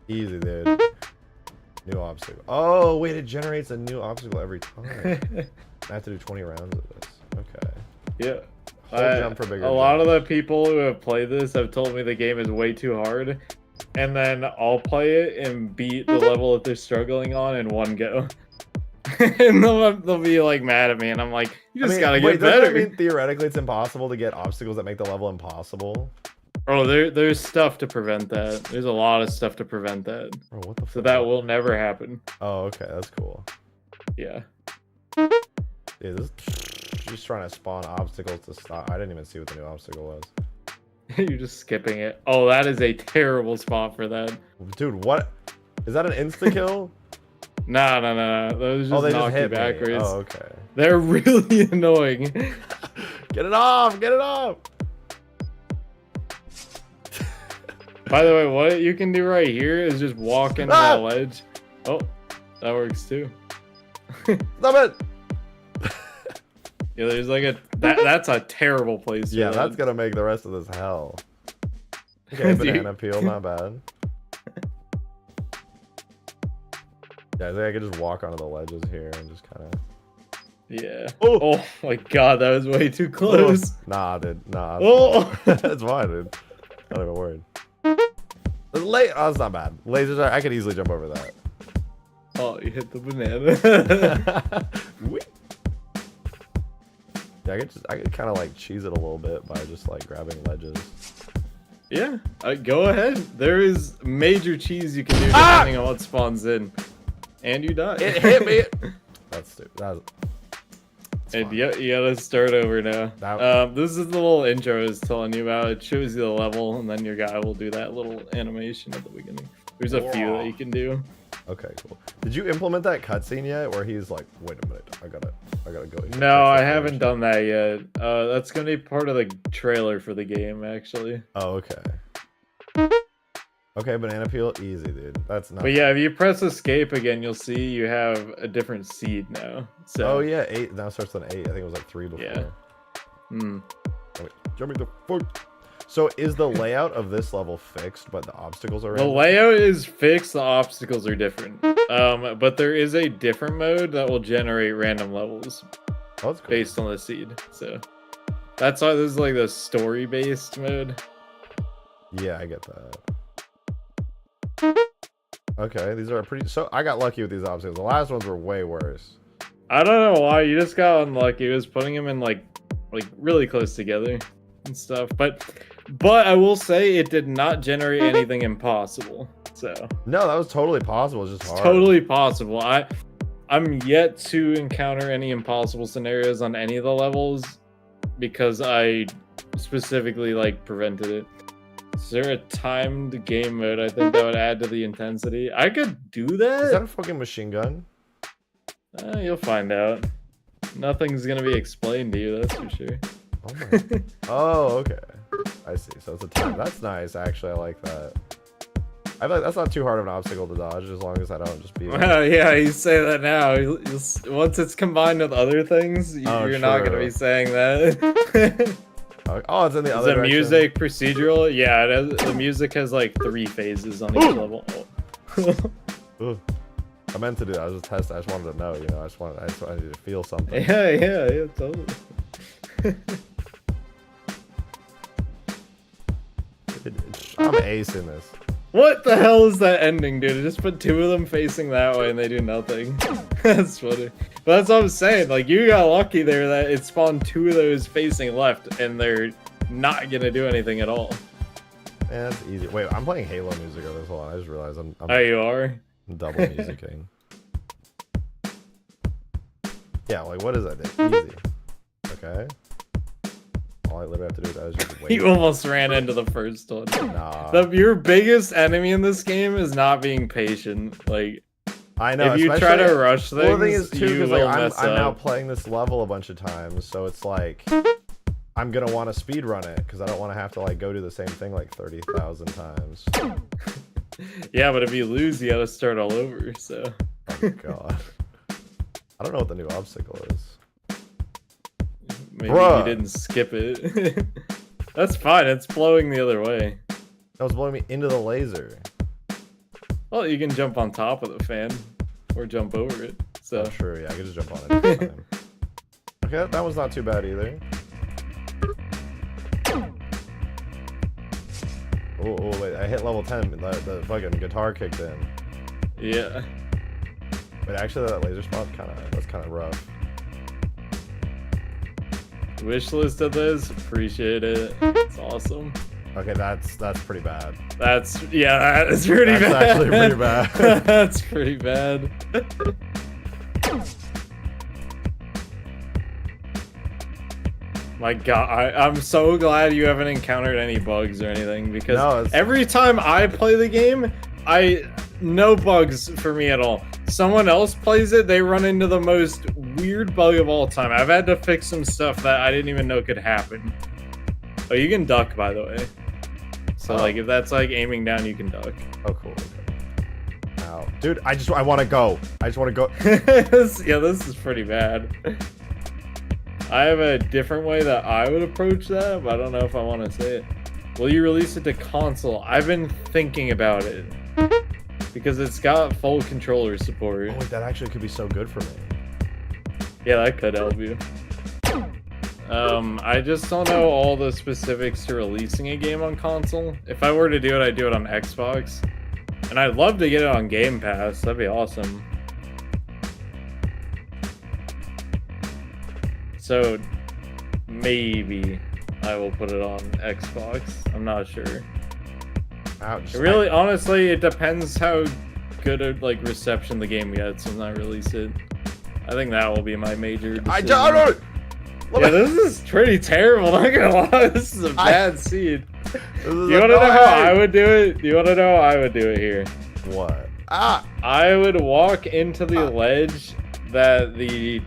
Easy, dude. New obstacle. Oh, wait, it generates a new obstacle every time. I have to do 20 rounds of this. Okay. Yeah. Jump for bigger a lot of the people who have played this have told me the game is way too hard. And then I'll play it and beat the level that they're struggling on in one go. And they'll be like mad at me, and I'm like, you just gotta get better. Doesn't that mean theoretically it's impossible to get obstacles that make the level impossible? Oh, there's stuff to prevent that. There's a lot of stuff to prevent that. Oh, what the fuck? So that will never happen. Oh, okay, that's cool. Yeah. Yeah, this just trying to spawn obstacles to stop. I didn't even see what the new obstacle was. You're just skipping it. Oh, that is a terrible spot for that. Dude, what? Is that an insta-kill? No. Those just knock you backwards. Oh, okay. They're really annoying. Get it off! Get it off! By the way, what you can do right here is just walk into that ledge. Oh, that works too. Stop it! Yeah, there's like that's a terrible place. Yeah, that's gonna make the rest of this hell. Okay, banana peel, not bad. Yeah, I think I could just walk onto the ledges here and just kind of. Yeah. Oh my god, that was way too close. Nah, dude. Nah. Oh, that's fine, dude. Not even worried. Oh, that's not bad. Lasers are. I could easily jump over that. Oh, you hit the banana. Yeah, I could kind of like cheese it a little bit by just like grabbing ledges. Yeah, go ahead. There is major cheese you can do depending on what spawns in. And you die. It hit me. That's stupid. And you gotta start over now. This is the little intro I was telling you about. It shows you the level, and then your guy will do that little animation at the beginning. There's a few that you can do. Okay, cool. Did you implement that cutscene yet, where he's like, "Wait a minute, I gotta go"? No, I haven't done that yet. That's gonna be part of the trailer for the game, actually. Oh, okay. Okay, banana peel, easy, dude. That's not. But yeah, if you press escape again, you'll see you have a different seed now. So. Oh yeah, 8 now starts on 8. I think it was like 3 before. Yeah. Wait, jumping the fuck. So is the layout of this level fixed, but the obstacles are? The layout is fixed. The obstacles are different. But there is a different mode that will generate random levels based on the seed. So that's why this is like the story-based mode. Yeah, I get that. Okay, these are pretty. So I got lucky with these obstacles. The last ones were way worse. I don't know why. You just got unlucky. It was putting them in like really close together and stuff. But I will say it did not generate anything impossible. So no, that was totally possible. It's just hard. Totally possible. I'm yet to encounter any impossible scenarios on any of the levels because I specifically like prevented it. Is there a timed game mode? I think that would add to the intensity. I could do that. Is that a fucking machine gun? You'll find out. Nothing's gonna be explained to you, that's for sure. Oh my. Oh, okay. I see. So it's a time. That's nice. Actually, I like that. I feel like that's not too hard of an obstacle to dodge, as long as I don't just be. Well, yeah, you say that now. Once it's combined with other things, you're not gonna be saying that. Oh, it's in the other direction. Is the music procedural? Yeah, the music has like 3 phases on each level. I meant to do that. I was just testing. I just wanted to know, you know. I just wanted to feel something. Yeah, totally. I'm acing this. What the hell is that ending, dude? Just put 2 of them facing that way and they do nothing. That's funny. But that's what I'm saying. Like, you got lucky there that it spawned 2 of those facing left and they're not gonna do anything at all. Man, that's easy. Wait, I'm playing Halo music over this. Hold on, I just realized I'm oh, you are? Double musicking. Yeah, like, what is that? Easy. Okay. All I literally have to do is just wait. You almost ran into the first one. Nah. Your biggest enemy in this game is not being patient. Like, I know. If you try to rush things, well, the thing is too, you like, will mess I'm now up. playing this level a bunch of times, so it's like I'm gonna want to speed run it because I don't want to have to like go do the same thing like 30,000 times. Yeah, but if you lose, you gotta start all over. So. Oh god. I don't know what the new obstacle is. Maybe you didn't skip it. That's fine. It's blowing the other way. That was blowing me into the laser. Well, you can jump on top of the fan or jump over it. So oh, true. Yeah, I can just jump on it. Time. Okay, that was not too bad either. Oh, wait! I hit level 10. The fucking guitar kicked in. Yeah. But actually, that laser spot that's kind of rough. Wishlist of this, appreciate it. It's awesome. Okay, that's pretty bad. That is pretty bad. That's actually pretty bad. That's pretty bad. My god, I'm so glad you haven't encountered any bugs or anything, because every time I play the game, no bugs for me at all. Someone else plays it, they run into the most weird bug of all time. I've had to fix some stuff that I didn't even know could happen. Oh, you can duck, by the way. So, like, if that's, like, aiming down, you can duck. Oh, cool. Okay. Ow. Dude, I want to go. I just want to go. Yeah, this is pretty bad. I have a different way that I would approach that, but I don't know if I want to say it. Will you release it to console? I've been thinking about it. Because it's got full controller support. Oh, wait, that actually could be so good for me. Yeah, that could help you. I just don't know all the specifics to releasing a game on console. If I were to do it, I'd do it on Xbox. And I'd love to get it on Game Pass. That'd be awesome. So, maybe I will put it on Xbox. I'm not sure. Ouch. Really, honestly, it depends how good a reception the game gets when I release it. I think that will be my major decision. I don't. Yeah, this is pretty terrible. Not gonna lie, this is a bad seed. Do you want to know how I would do it? Do you want to know how I would do it here? What? I would walk into the ledge that the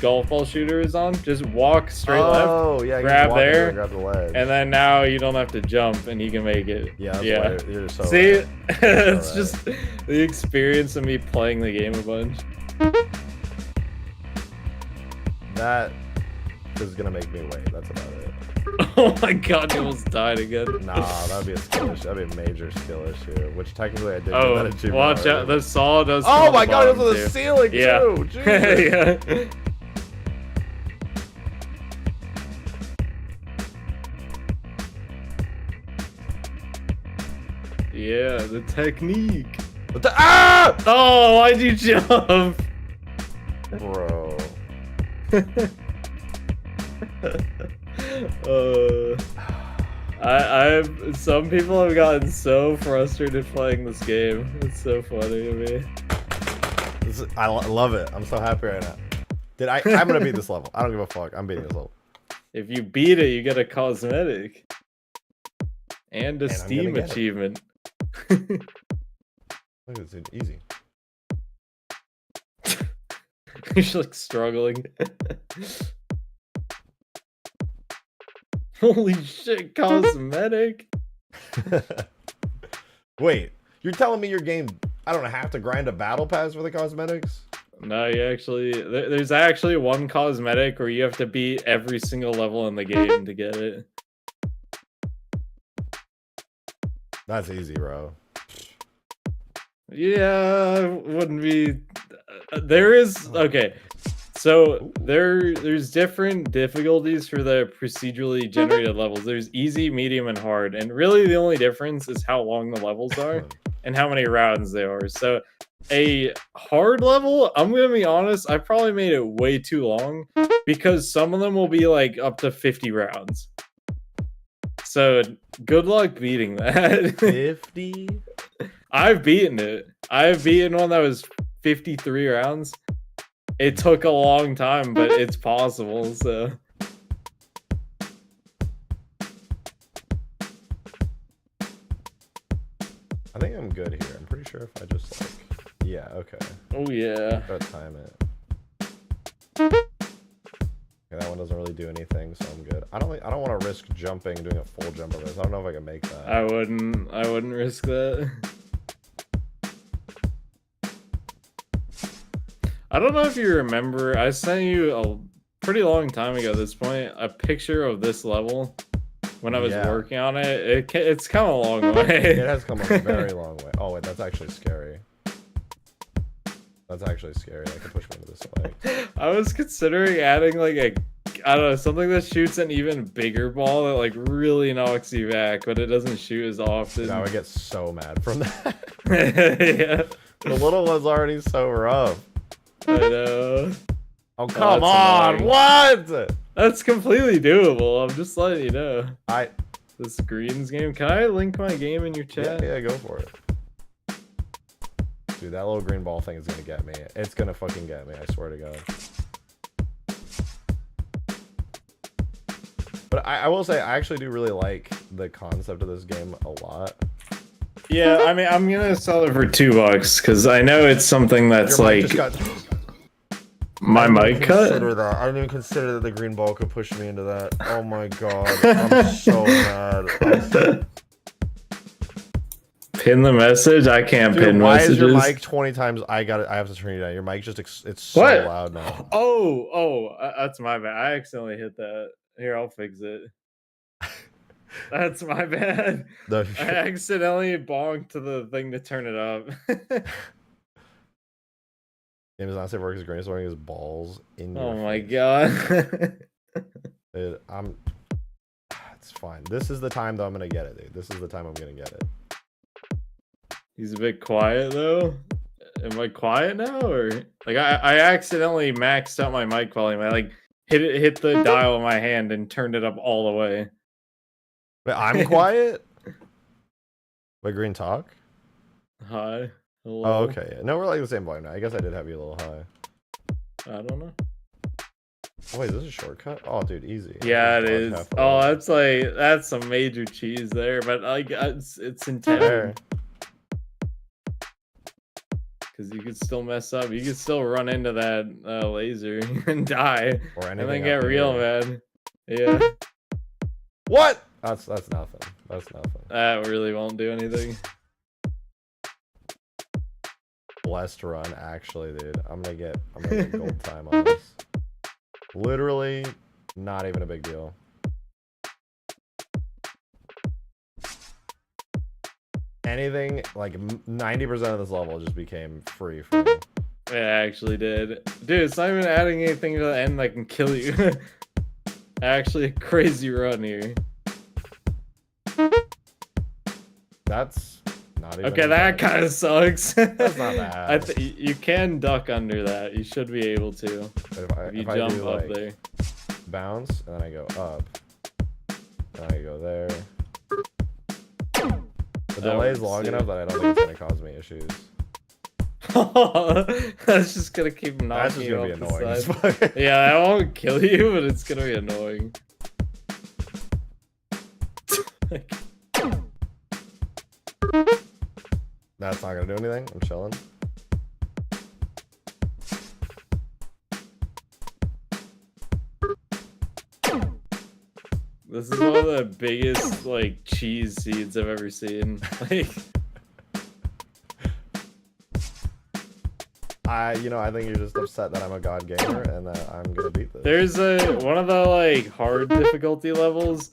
golf ball shooter is on. Just walk straight left. Yeah, grab there, grab the ledge. and then now you don't have to jump, and you can make it. Yeah. You're so See, right. it's just the experience of me playing the game a bunch. That is gonna make me wait. That's about it. Oh my god, you almost died again. Nah, that'd be a skill issue. That'd be a major skill issue. Which technically I did. Oh, watch out! The saw does. Oh my god, it was on the ceiling yeah. too. Jesus. Yeah. Yeah, the technique. What the Oh, why'd you jump? Bro. Some people have gotten so frustrated playing this game. It's so funny to me. I love it. I'm so happy right now. I'm gonna beat this level. I don't give a fuck. I'm beating this level. If you beat it, you get a cosmetic and a Steam achievement. Look, it's easy. You're like struggling. Holy shit, cosmetic. Wait, you're telling me your game, I don't have to grind a battle pass for the cosmetics? No, you actually, there's actually one cosmetic where you have to beat every single level in the game to get it. That's easy, bro. Yeah, wouldn't be. There is, okay. So there's different difficulties for the procedurally generated levels. There's easy, medium, and hard. And really the only difference is how long the levels are and how many rounds they are. So a hard level, I'm gonna be honest, I probably made it way too long because some of them will be like up to 50 rounds. So good luck beating that. 50? I've beaten it. I've beaten one that was 53 rounds. It took a long time, but it's possible, so. I think I'm good here. I'm pretty sure if I just like, yeah, okay. Oh yeah. Gotta time it. Okay, that one doesn't really do anything, so I'm good. I don't want to risk jumping, doing a full jump of this. I don't know if I can make that. I wouldn't risk that. I don't know if you remember, I sent you a pretty long time ago at this point, a picture of this level when I was working on it. It's come a long way. It has come a very long way. Oh wait, that's actually scary. That's actually scary. That could push me into this way. I was considering adding like I don't know, something that shoots an even bigger ball that like really knocks you back, but it doesn't shoot as often. Now I get so mad from that. Yeah. The little one's already so rough. I know. Oh, come on. Annoying. What? That's completely doable. I'm just letting you know. This Greens game. Can I link my game in your chat? Yeah, go for it. Dude, that little green ball thing is gonna get me. It's gonna fucking get me, I swear to God. But I will say, I actually do really like the concept of this game a lot. Yeah, I mean, I'm gonna sell it for $2 because I know it's something that's like... My mic cut? I didn't even consider that the green ball could push me into that. Oh my God. I'm so mad. Pin the message? I can't pin why messages. Why is your mic 20 times? I have to turn you down. Your mic just, it's so loud now. Oh, that's my bad. I accidentally hit that. Here, I'll fix it. That's my bad. I accidentally bonked to the thing to turn it up. Game is not safe for work. His green is wearing his balls in your face. My God. Dude, it's fine. This is the time that I'm gonna get it, dude. This is the time I'm gonna get it. He's a bit quiet though. Am I quiet now, or like I accidentally maxed out my mic volume? I like hit the dial in my hand and turned it up all the way. Wait, I'm quiet? Wait, Green talk? Hi. Hello. Oh, okay. No, we're like the same volume now. I guess I did have you a little high. I don't know. Oh, wait, is this a shortcut? Oh, dude, easy. Yeah, it is. Oh, that's some major cheese there, but like it's intended. Because you could still mess up. You could still run into that laser and die. And then get real mad. Yeah. What? That's nothing. That's nothing. That really won't do anything. Blessed run, actually, dude. I'm gonna get gold time on this. Literally, not even a big deal. Anything, like 90% of this level just became free for me. It actually did. Dude, it's not even adding anything to the end that can kill you. Actually, a crazy run here. That's not even... Okay, that kind of sucks. That's not bad. You can duck under that. You should be able to. If you jump do, up like, there. Bounce, and then I go up. And I go there. The delay is long enough that I don't think it's going to cause me issues. That's just going to keep knocking you off the side. Yeah, that won't kill you, but it's going to be annoying. That's not going to do anything. I'm chilling. This is one of the biggest, like, cheese seeds I've ever seen. Like, I think you're just upset that I'm a god gamer and that I'm gonna beat this. there's one of the, like, hard difficulty levels,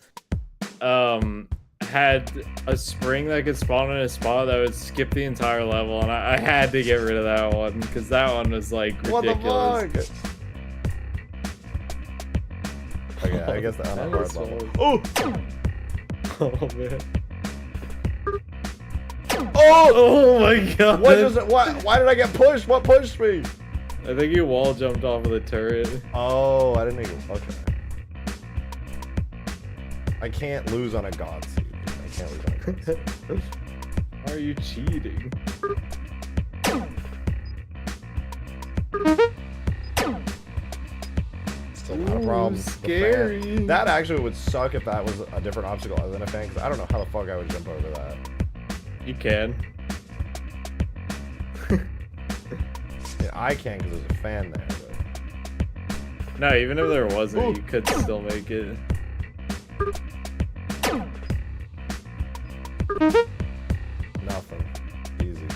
had a spring that could spawn in a spot that would skip the entire level, and I had to get rid of that one, because that one was, like, ridiculous. What the fuck? Okay, I guess that on a hard level. Oh! Oh, man. Oh! Oh my god! Why did I get pushed? What pushed me? I think you wall jumped off of the turret. Oh, I didn't even... Okay. I can't lose on a god seed. I can't lose on a god seed. Why are you cheating? Still not a problem. Scary. That actually would suck if that was a different obstacle other than a fan, because I don't know how the fuck I would jump over that. You can. Yeah, I can because there's a fan there. But... No, even if there wasn't, you could still make it. Nothing. Easy.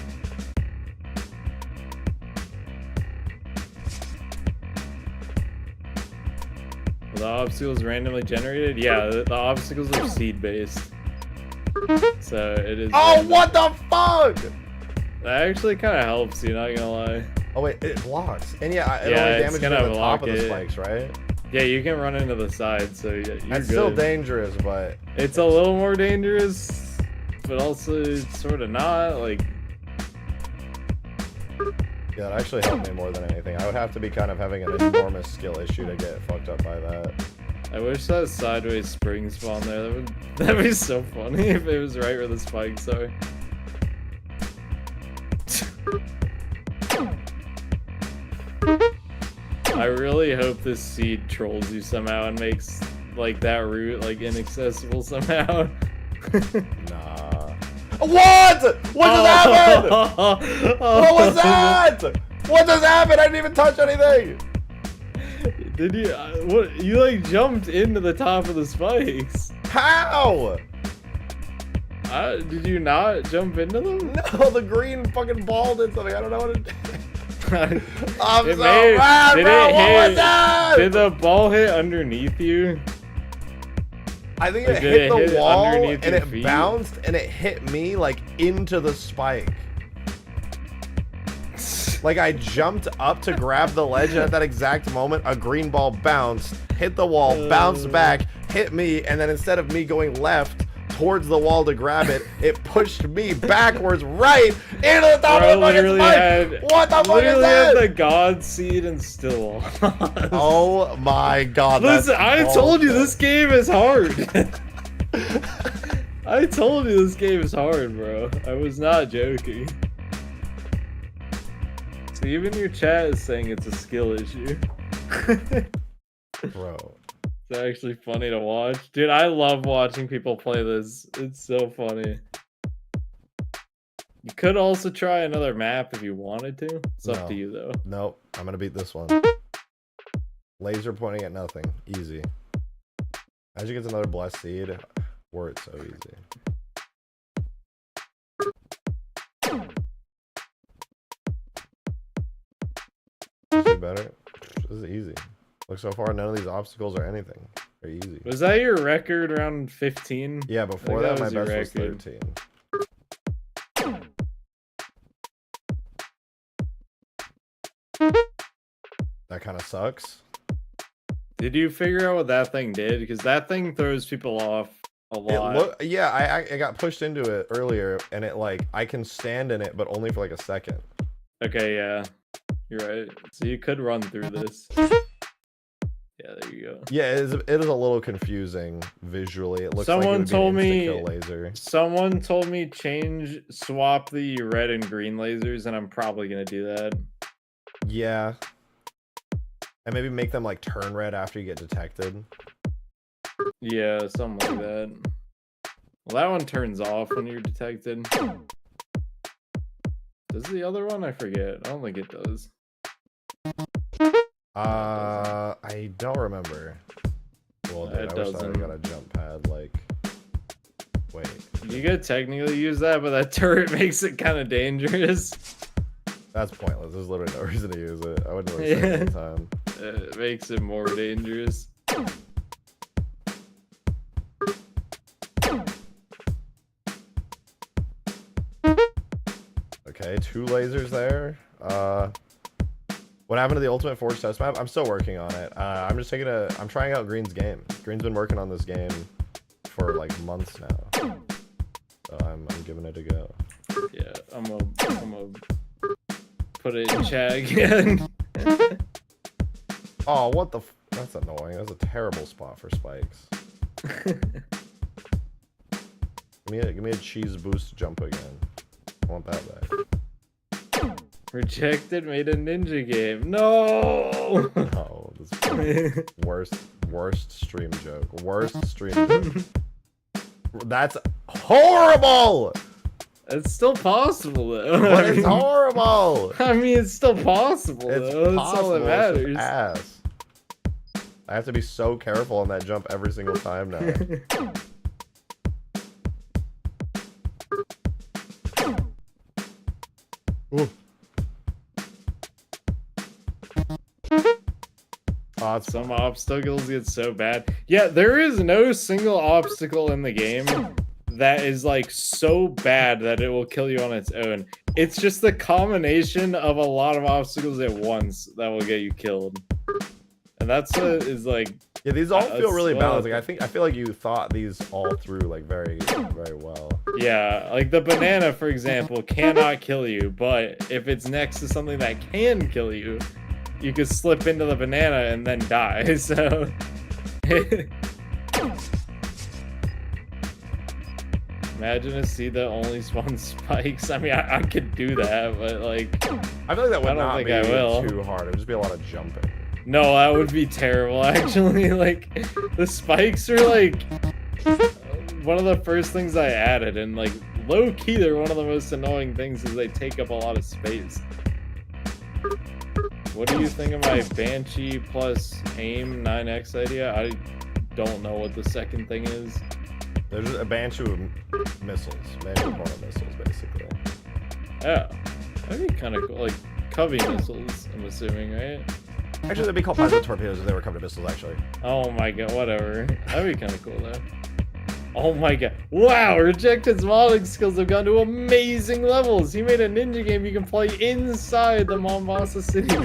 The obstacles randomly generated? Yeah, the obstacles are seed based. So it is. Oh, random. what the fuck? That actually kind of helps you, not gonna lie. Oh wait, it blocks. And yeah, it Yeah, only it's damages gonna at the top of block the it. spikes, right? Yeah, you can run into the side, so you're It's good. still dangerous, but... It's a little more dangerous, but also sort of not. Like, yeah, it actually helped me more than anything. I would have to be kind of having an enormous skill issue to get fucked up by that. I wish that sideways spring spawn there. That'd be so funny if it was right where the spikes are. I really hope this seed trolls you somehow and makes like that route like inaccessible somehow. Nah. What? What just happened? What was that? What just happened? I didn't even touch anything. Did you? What? You like jumped into the top of the spikes? How? Did you not jump into them? No, the green fucking ball did something. I don't know what it did. I'm It so may- mad, did bro. it What hit- was that? Did the ball hit underneath you? I think Like, it did hit it the hit wall underneath and your it feet? bounced and it hit me like into the spike. Like I jumped up to grab the ledge and at that exact moment a green ball bounced, hit the wall, bounced back, hit me, and then instead of me going left towards the wall to grab it, it pushed me backwards right into the top Bro, of the fucking spike. What the fuck is literally that? had the God Seed and still lost. Oh my god. Listen, I told you this game is hard. I told you this game is hard, bro. I was not joking. So even your chat is saying it's a skill issue. Bro. It's actually funny to watch. Dude, I love watching people play this. It's so funny. You could also try another map if you wanted to. It's up to you, though. Nope. I'm gonna beat this one. Laser pointing at nothing. Easy. As you get another blessed seed, were it so easy. Is it better? This is easy. Look, so far, none of these obstacles are anything. They're easy. Was that your record around 15? Yeah, before that, my best was 13. That kind of sucks. Did you figure out what that thing did? Because that thing throws people off a lot. Yeah, I got pushed into it earlier, and it like I can stand in it, but only for like a second. Okay, yeah, you're right. So you could run through this. Yeah, there you go. Yeah, it is a little confusing visually. It looks like it would be an insta-kill laser. Someone told me swap the red and green lasers, and I'm probably gonna do that. Yeah. And maybe make them like turn red after you get detected. Yeah, something like that. Well, that one turns off when you're detected. Does the other one? I forget. I don't think it does. I don't remember. Well, dude, I wish I got a jump pad. Like, wait. You could technically use that, but that turret makes it kind of dangerous. That's pointless. There's literally no reason to use it. I wouldn't really say it any time. It makes it more dangerous. Okay, 2 lasers there. What happened to the Ultimate Forge test map? I'm still working on it. I'm trying out Green's game. Green's been working on this game for like months now. So I'm giving it a go. Yeah, I'm gonna put it in chat again. Oh, what the that's annoying. That's a terrible spot for spikes. Give me a cheese boost jump again. I want that back. Rejected made a ninja game. No! Oh, this is worst stream joke. Worst stream joke. That's horrible! It's still possible though. But it's horrible! I mean, it's still possible It's though. possible. That's all that matters. Ass. I have to be so careful on that jump every single time now. Ooh. Some obstacles get so bad. Yeah, there is no single obstacle in the game that is like so bad that it will kill you on its own. It's just the combination of a lot of obstacles at once that will get you killed. And that's what is like. Yeah, these all feel really balanced. Like I feel like you thought these all through like very well. Yeah, like the banana, for example, cannot kill you, but if it's next to something that can kill you, you could slip into the banana and then die. So imagine a seed that only spawns spikes. I mean, I could do that, but like I feel like that would not be too hard. It would just be a lot of jumping. No, that would be terrible, actually. Like, the spikes are, like, one of the first things I added, and, like, low-key, they're one of the most annoying things is they take up a lot of space. What do you think of my Banshee plus AIM 9X idea? I don't know what the second thing is. There's a Banshee with missiles. Banshee corner missiles, basically. Oh. That'd be kind of cool. Like, Covey missiles, I'm assuming, right? Actually, they'd be called plasma torpedoes if they were covered missiles, actually. Oh my god, whatever. That'd be kind of cool, though. Oh my god. Wow, Rejected's modding skills have gone to amazing levels. He made a ninja game you can play inside the Mombasa City now.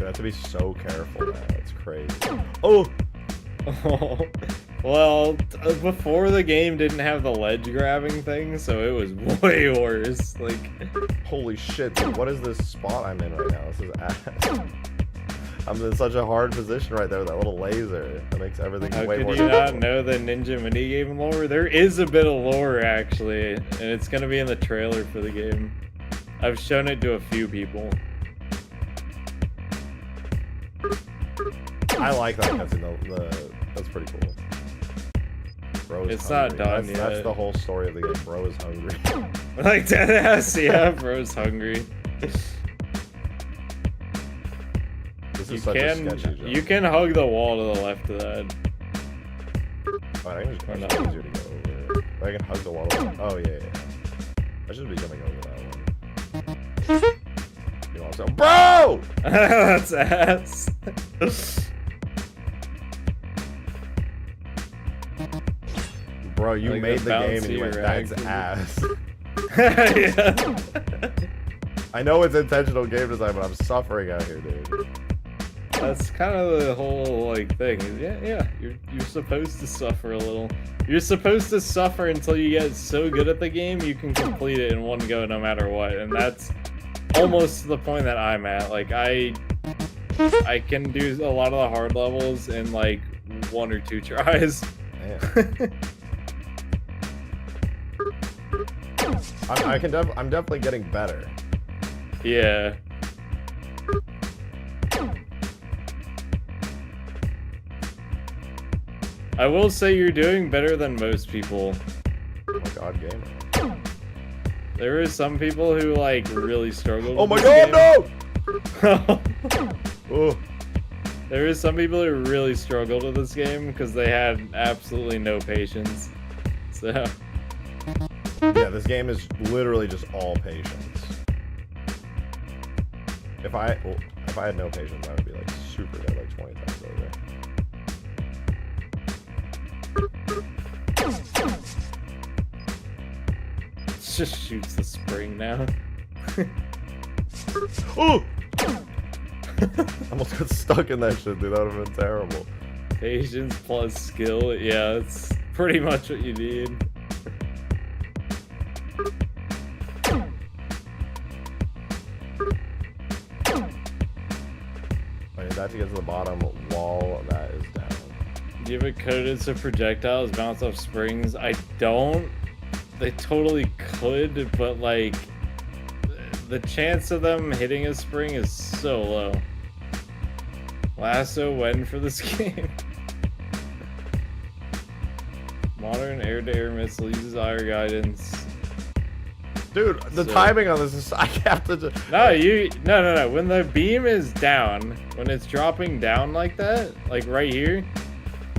You have to be so careful now. It's crazy. crazy. Oh! Well, before the game didn't have the ledge grabbing thing, so it was way worse. Like, Holy shit, dude. What is this spot I'm in right now? This is ass. I'm in such a hard position right there with that little laser. That makes everything how way could more you not difficult. know the ninja minigame lore? There is a bit of lore, actually, and it's going to be in the trailer for the game. I've shown it to a few people. I like that cutscene. That's pretty cool. Bro is It's hungry. not done That's yet. the whole story of the game. Bro is hungry. Like, deadass, yeah, bro's hungry. This is such a sketchy job. You can hug the wall to the left of that. Oh, I think it's Or much not. easier to go over. I can hug the wall. Oh, yeah. I should be coming over that one. You know what I'm saying? Bro! That's ass. Bro, you Like made the the game and bouncy you went, rag. that's ass. Yeah. I know it's intentional game design, but I'm suffering out here, dude. That's kind of the whole like thing. Yeah. You're supposed to suffer a little. You're supposed to suffer until you get so good at the game you can complete it in one go, no matter what. And that's almost the point that I'm at. Like I can do a lot of the hard levels in like 1 or 2 tries. Man. I'm definitely getting better. Yeah. I will say you're doing better than most people. Oh my god, gamer. There are some people who like really struggle. Oh with my this god, game. no! Oh. There is some people who really struggled with this game because they had absolutely no patience. So Yeah, this game is literally just all patience. If I had no patience, I would be like super dead like 20 times over. it just shoots the spring now. Oh! I almost got stuck in that shit, dude. That would have been terrible. Patience plus skill, yeah, it's pretty much what you need. I mean, that to get to the bottom wall, that is down. Do you have it coded so projectiles bounce off springs? I don't. They totally could, but like the chance of them hitting a spring is so low. Lasso when for this game? Modern air-to-air missile uses IR guidance. Dude, the So- timing on this is, I have to just... No. When the beam is down, when it's dropping down like that, like right here,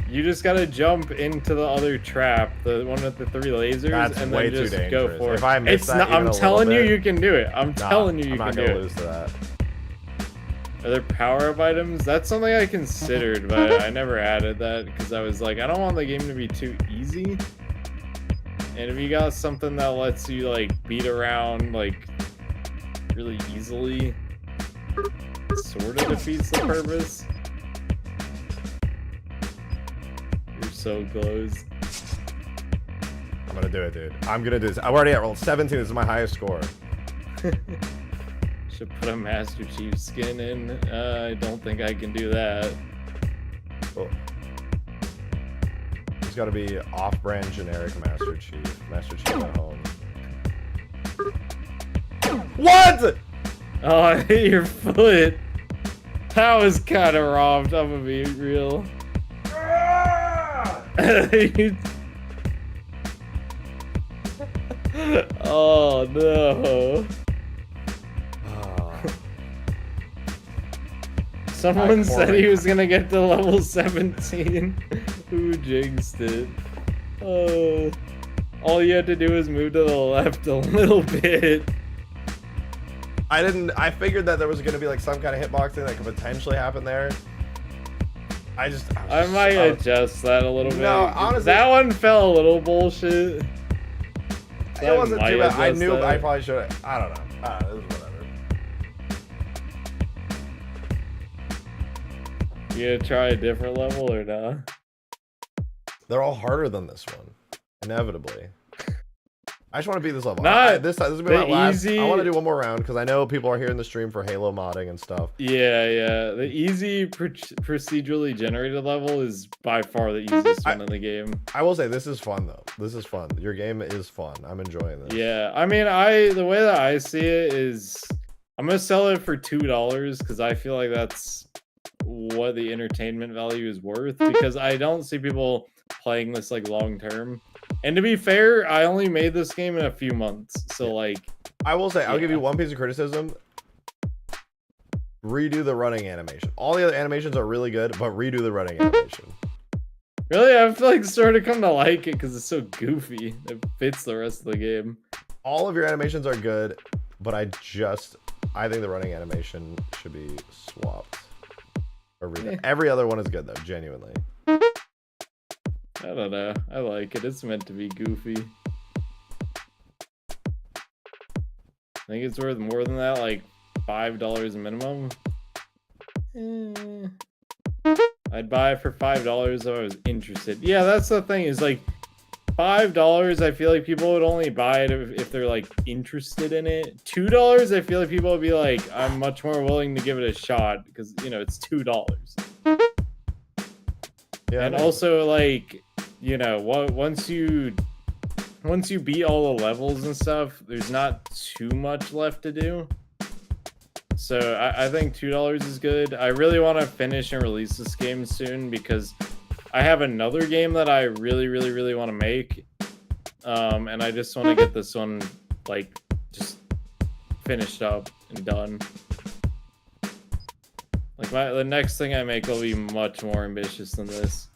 you just gotta jump into the other trap, the one with the 3 lasers, That's and way then too just go dangerous. for it. If I miss It's that not, even I'm a little telling you, bit- you can do it. I'm telling you, you I'm can not do gonna it. lose to that. Are there power-up items? That's something I considered, but I never added that because I was like, I don't want the game to be too easy. And if you got something that lets you like beat around like really easily, it sort of defeats the purpose. You're so close. I'm gonna do it, dude. I'm gonna do this. I'm already at roll 17. This is my highest score. Should put a Master Chief skin in. I don't think I can do that. Oh. There's gotta be off-brand generic Master Chief. Master Chief at home. What?! Oh, I hit your foot. That was kind of robbed. I'm gonna be real. Oh no. Someone said he was gonna get to level 17. Who jinxed it? Oh. All you had to do was move to the left a little bit. I figured that there was gonna be like some kind of hitbox thing that could potentially happen there. I might adjust that a little bit. No, honestly, that one felt a little bullshit. it wasn't too bad. I adjust knew that. I probably should have. I don't know. It was whatever. You gonna try a different level or not? They're all harder than this one, inevitably. I just want to beat this level. Not this will be my last. easy. I want to do one more round because I know people are here in the stream for Halo modding and stuff. Yeah. The easy procedurally generated level is by far the easiest one in the game. I will say this is fun though. This is fun. Your game is fun. I'm enjoying this. Yeah, I mean, the way that I see it is, I'm gonna sell it for $2 because I feel like that's what the entertainment value is worth. Because I don't see people playing this like long term. And to be fair, I only made this game in a few months, so like. I will say, I'll give you one piece of criticism. Redo the running animation. All the other animations are really good, but redo the running animation. Really, I've like sort of come to like it because it's so goofy. It fits the rest of the game. All of your animations are good, but I think the running animation should be swapped. Or every other one is good though, genuinely. I don't know. I like it. It's meant to be goofy. I think it's worth more than that, like $5 minimum. I'd buy it for $5 if I was interested. Yeah, that's the thing, is like $5, I feel like people would only buy it if they're like interested in it. $2, I feel like people would be like, I'm much more willing to give it a shot because, you know, it's $2. Yeah, and also like, you know, once you beat all the levels and stuff, there's not too much left to do. So I think $2 is good. I really want to finish and release this game soon because I have another game that I really want to make. And I just want to get this one like just finished up and done. Like the next thing I make will be much more ambitious than this.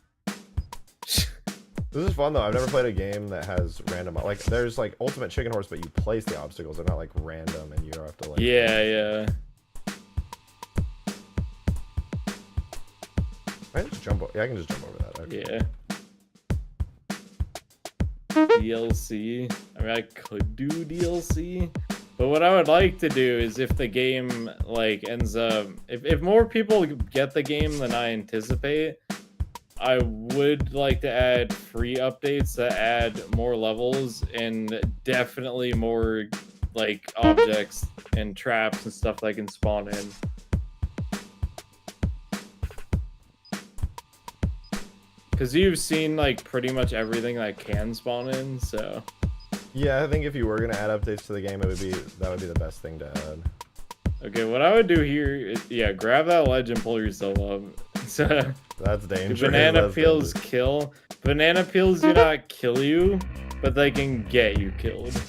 This is fun though. I've never played a game that has random, like there's like Ultimate Chicken Horse, but you place the obstacles. They're not like random and you don't have to like. Yeah. I can just jump. Yeah, I can just jump over that. Okay. Yeah. DLC. I mean, I could do DLC, but what I would like to do is if the game like ends up, if more people get the game than I anticipate, I would like to add free updates that add more levels and definitely more like objects and traps and stuff that I can spawn in. Because you've seen like pretty much everything that can spawn in, so. Yeah, I think if you were gonna add updates to the game, that would be the best thing to add. Okay, what I would do here is, yeah, grab that ledge and pull yourself up. That's dangerous. Banana peels kill. Banana peels do not kill you, but they can get you killed.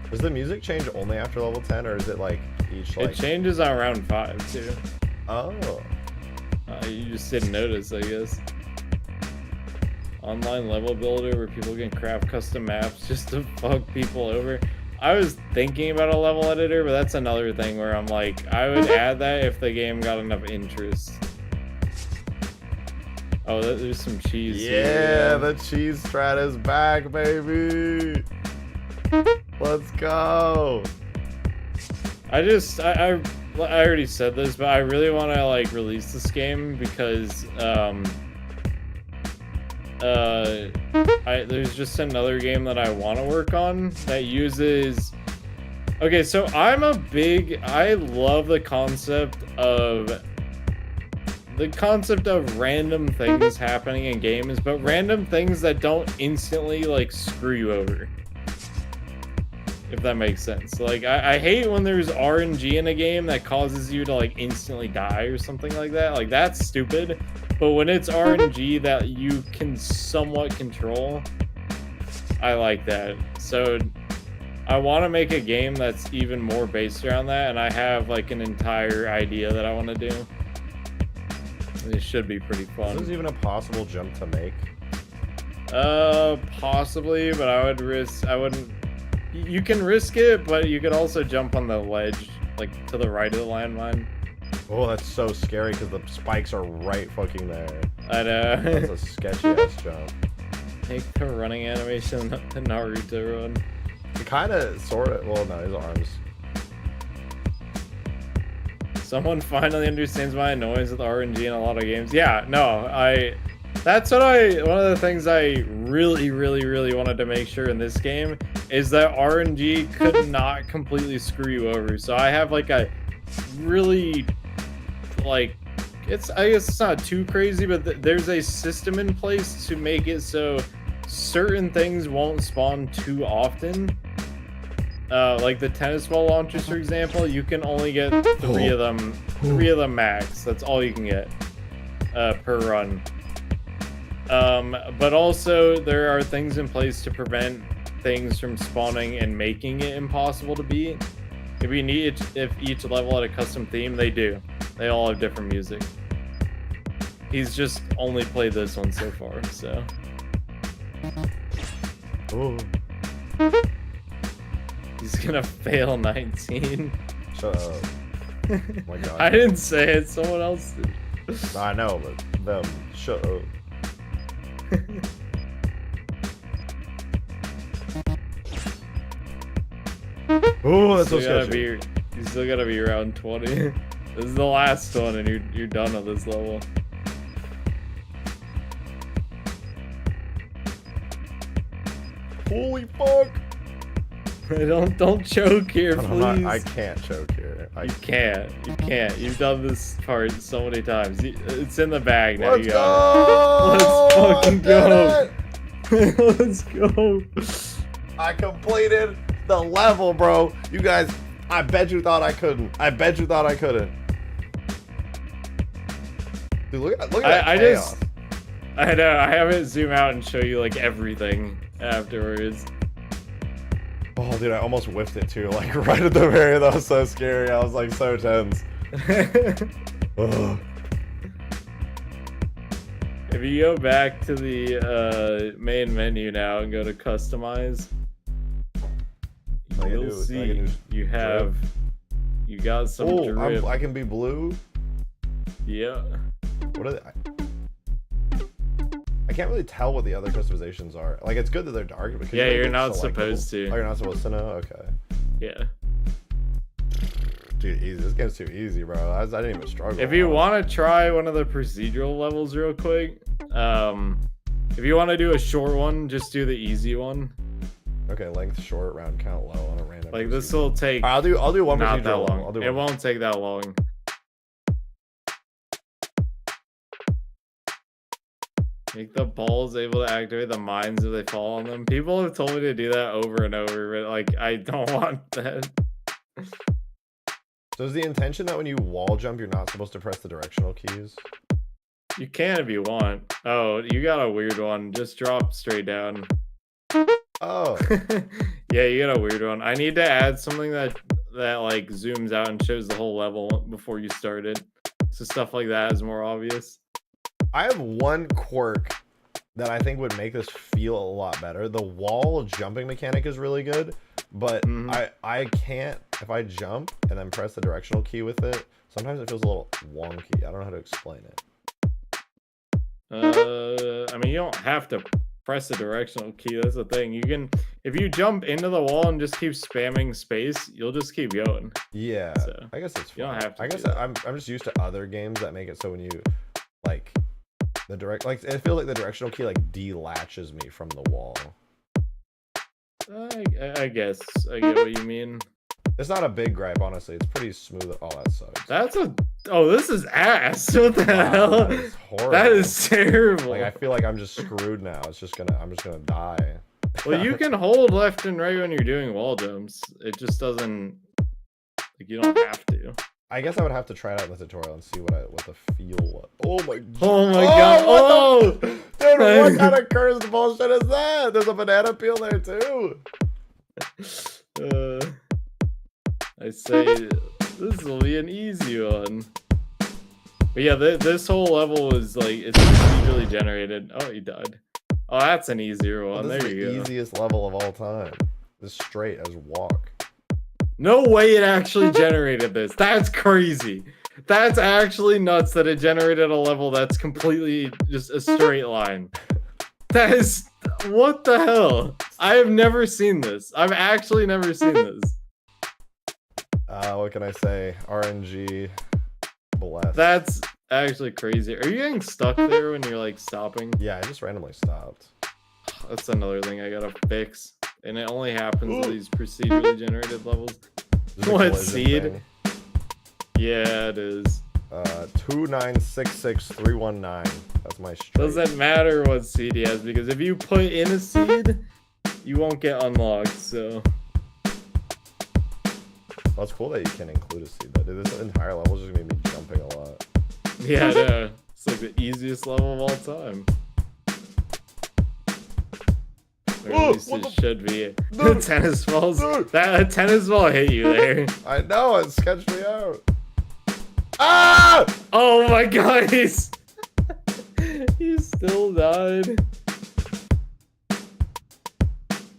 Does the music change only after level 10, or is it like each like? It changes on round 5 too. Oh. You just didn't notice, I guess. Online level builder where people can craft custom maps just to fuck people over. I was thinking about a level editor, but that's another thing where I'm like, I would add that if the game got enough interest. Oh, there's some cheese. Yeah, the cheese strat is back, baby. Let's go. I already said this, but I really want to like release this game because there's just another game that I want to work on that uses. Okay, so I love the concept of random things happening in games, but random things that don't instantly like screw you over. If that makes sense. Like, I hate when there's RNG in a game that causes you to like instantly die or something like that. Like, that's stupid. But when it's RNG that you can somewhat control, I like that. So I want to make a game that's even more based around that, and I have like an entire idea that I want to do. It should be pretty fun. Is this even a possible jump to make? Possibly, but I wouldn't. You can risk it, but you could also jump on the ledge, like to the right of the landmine. Oh, that's so scary because the spikes are right fucking there. I know. That's a sketchy ass jump. Make the running animation the Naruto run. Kind of, sort of. Well, no, his arms. Someone finally understands my annoyance with RNG in a lot of games. Yeah, no, that's what one of the things I really, really, really wanted to make sure in this game is that RNG could not completely screw you over. So I have like a really, like, I guess it's not too crazy, but there's a system in place to make it so certain things won't spawn too often. Like the tennis ball launchers, for example, you can only get 3 of them max. That's all you can get per run. But also there are things in place to prevent things from spawning and making it impossible to beat. If each level had a custom theme, they do. They all have different music. He's just only played this one so far, so. Oh. He's gonna fail 19. Shut up. Oh my god. I didn't say it, someone else did. I know, but them. Shut up. Oh, that's so sketchy. You still gotta be around 20. This is the last one, and you're done on this level. Holy fuck! Don't choke here, please. I can't choke here. You can't. You've done this part so many times. It's in the bag now. Let's go! Let's fucking go. Let's go. I completed the level, bro. You guys, I bet you thought I couldn't. Dude, look at that chaos. I know. I have it zoom out and show you like everything afterwards. Oh, dude, I almost whiffed it too. Like right at the very end, that was so scary. I was like so tense. If you go back to the main menu now and go to customize, you'll see you got some drip. I can be blue. Yeah. What are they? I can't really tell what the other customizations are. Like, it's good that they're dark. Because yeah, you're not supposed to. Oh, you're not supposed to know? Okay. Yeah. Dude, easy. This game's too easy, bro. I didn't even struggle. If you want to try one of the procedural levels real quick, if you want to do a short one, just do the easy one. Okay, length short, round count low on a random. Like, this will take. I'll do one not that procedural long. I'll do it one. won't take that long. Make the balls able to activate the mines if they fall on them. People have told me to do that over and over, but like, I don't want that. So is the intention that when you wall jump, you're not supposed to press the directional keys? You can if you want. Oh, you got a weird one. Just drop straight down. Oh. Yeah, you got a weird one. I need to add something that like zooms out and shows the whole level before you start it. So stuff like that is more obvious. I have one quirk that I think would make this feel a lot better. The wall jumping mechanic is really good, but I can't, if I jump and then press the directional key with it, sometimes it feels a little wonky. I don't know how to explain it. I mean, you don't have to press the directional key. That's the thing. You can, if you jump into the wall and just keep spamming space, you'll just keep going. Yeah, so, I guess it's fine. You don't have to. I guess I'm just used to other games that make it so when you like it feels like the directional key like delatches me from the wall. I guess I get what you mean. It's not a big gripe, honestly. It's pretty smooth. Oh, that sucks. This is ass. What the hell? That is horrible. That is terrible. Like, I feel like I'm just screwed now. I'm just gonna die. Well, you can hold left and right when you're doing wall jumps. It just doesn't, like, you don't have to. I guess I would have to try it out in the tutorial and see what the feel was. Oh my god. Oh my god. Oh! Dude, what kind of cursed bullshit is that? There's a banana peel there too. I say this will be an easy one. But yeah, this whole level is like, it's procedurally generated. Oh, he died. Oh, that's an easier one. Well, there you go. The easiest level of all time. This straight as walk. No way it actually generated this. That's crazy. That's actually nuts that it generated a level that's completely just a straight line. That is, what the hell? I have never seen this. I've actually never seen this. What can I say? RNG. Bless. That's actually crazy. Are you getting stuck there when you're like stopping? Yeah, I just randomly stopped. That's another thing I gotta fix. And it only happens in these procedurally generated levels. What seed? Thing. Yeah, it is. 2966319. That's my straight. Doesn't matter what seed he has, because if you put in a seed, you won't get unlocked, so. Well, it's cool that you can include a seed though. Dude, this entire level is just gonna be me jumping a lot. Yeah, no. It's like the easiest level of all time. Or at least it should be. The tennis balls. That tennis ball hit you there. I know, it sketched me out. Ah! Oh my god, he still died.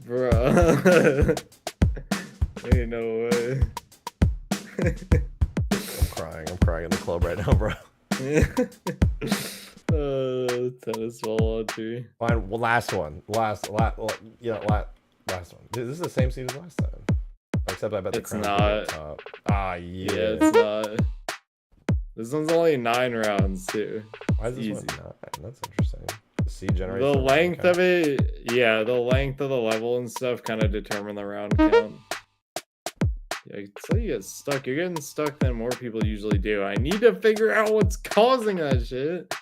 Bruh. Ain't no way. I'm crying in the club right now, bro. Tennis ball launcher. Fine, well, last one. Last one. Dude, this is the same seed as last time. Except I bet the It's crown's not. at the top. Ah, yeah. Yeah, it's not. This one's only 9 rounds, too. Why is this one 9? That's interesting. The seed generation. The length of it, yeah, the length of the level and stuff kind of determine the round count. Yeah, until you get stuck. You're getting stuck than more people usually do. I need to figure out what's causing that shit.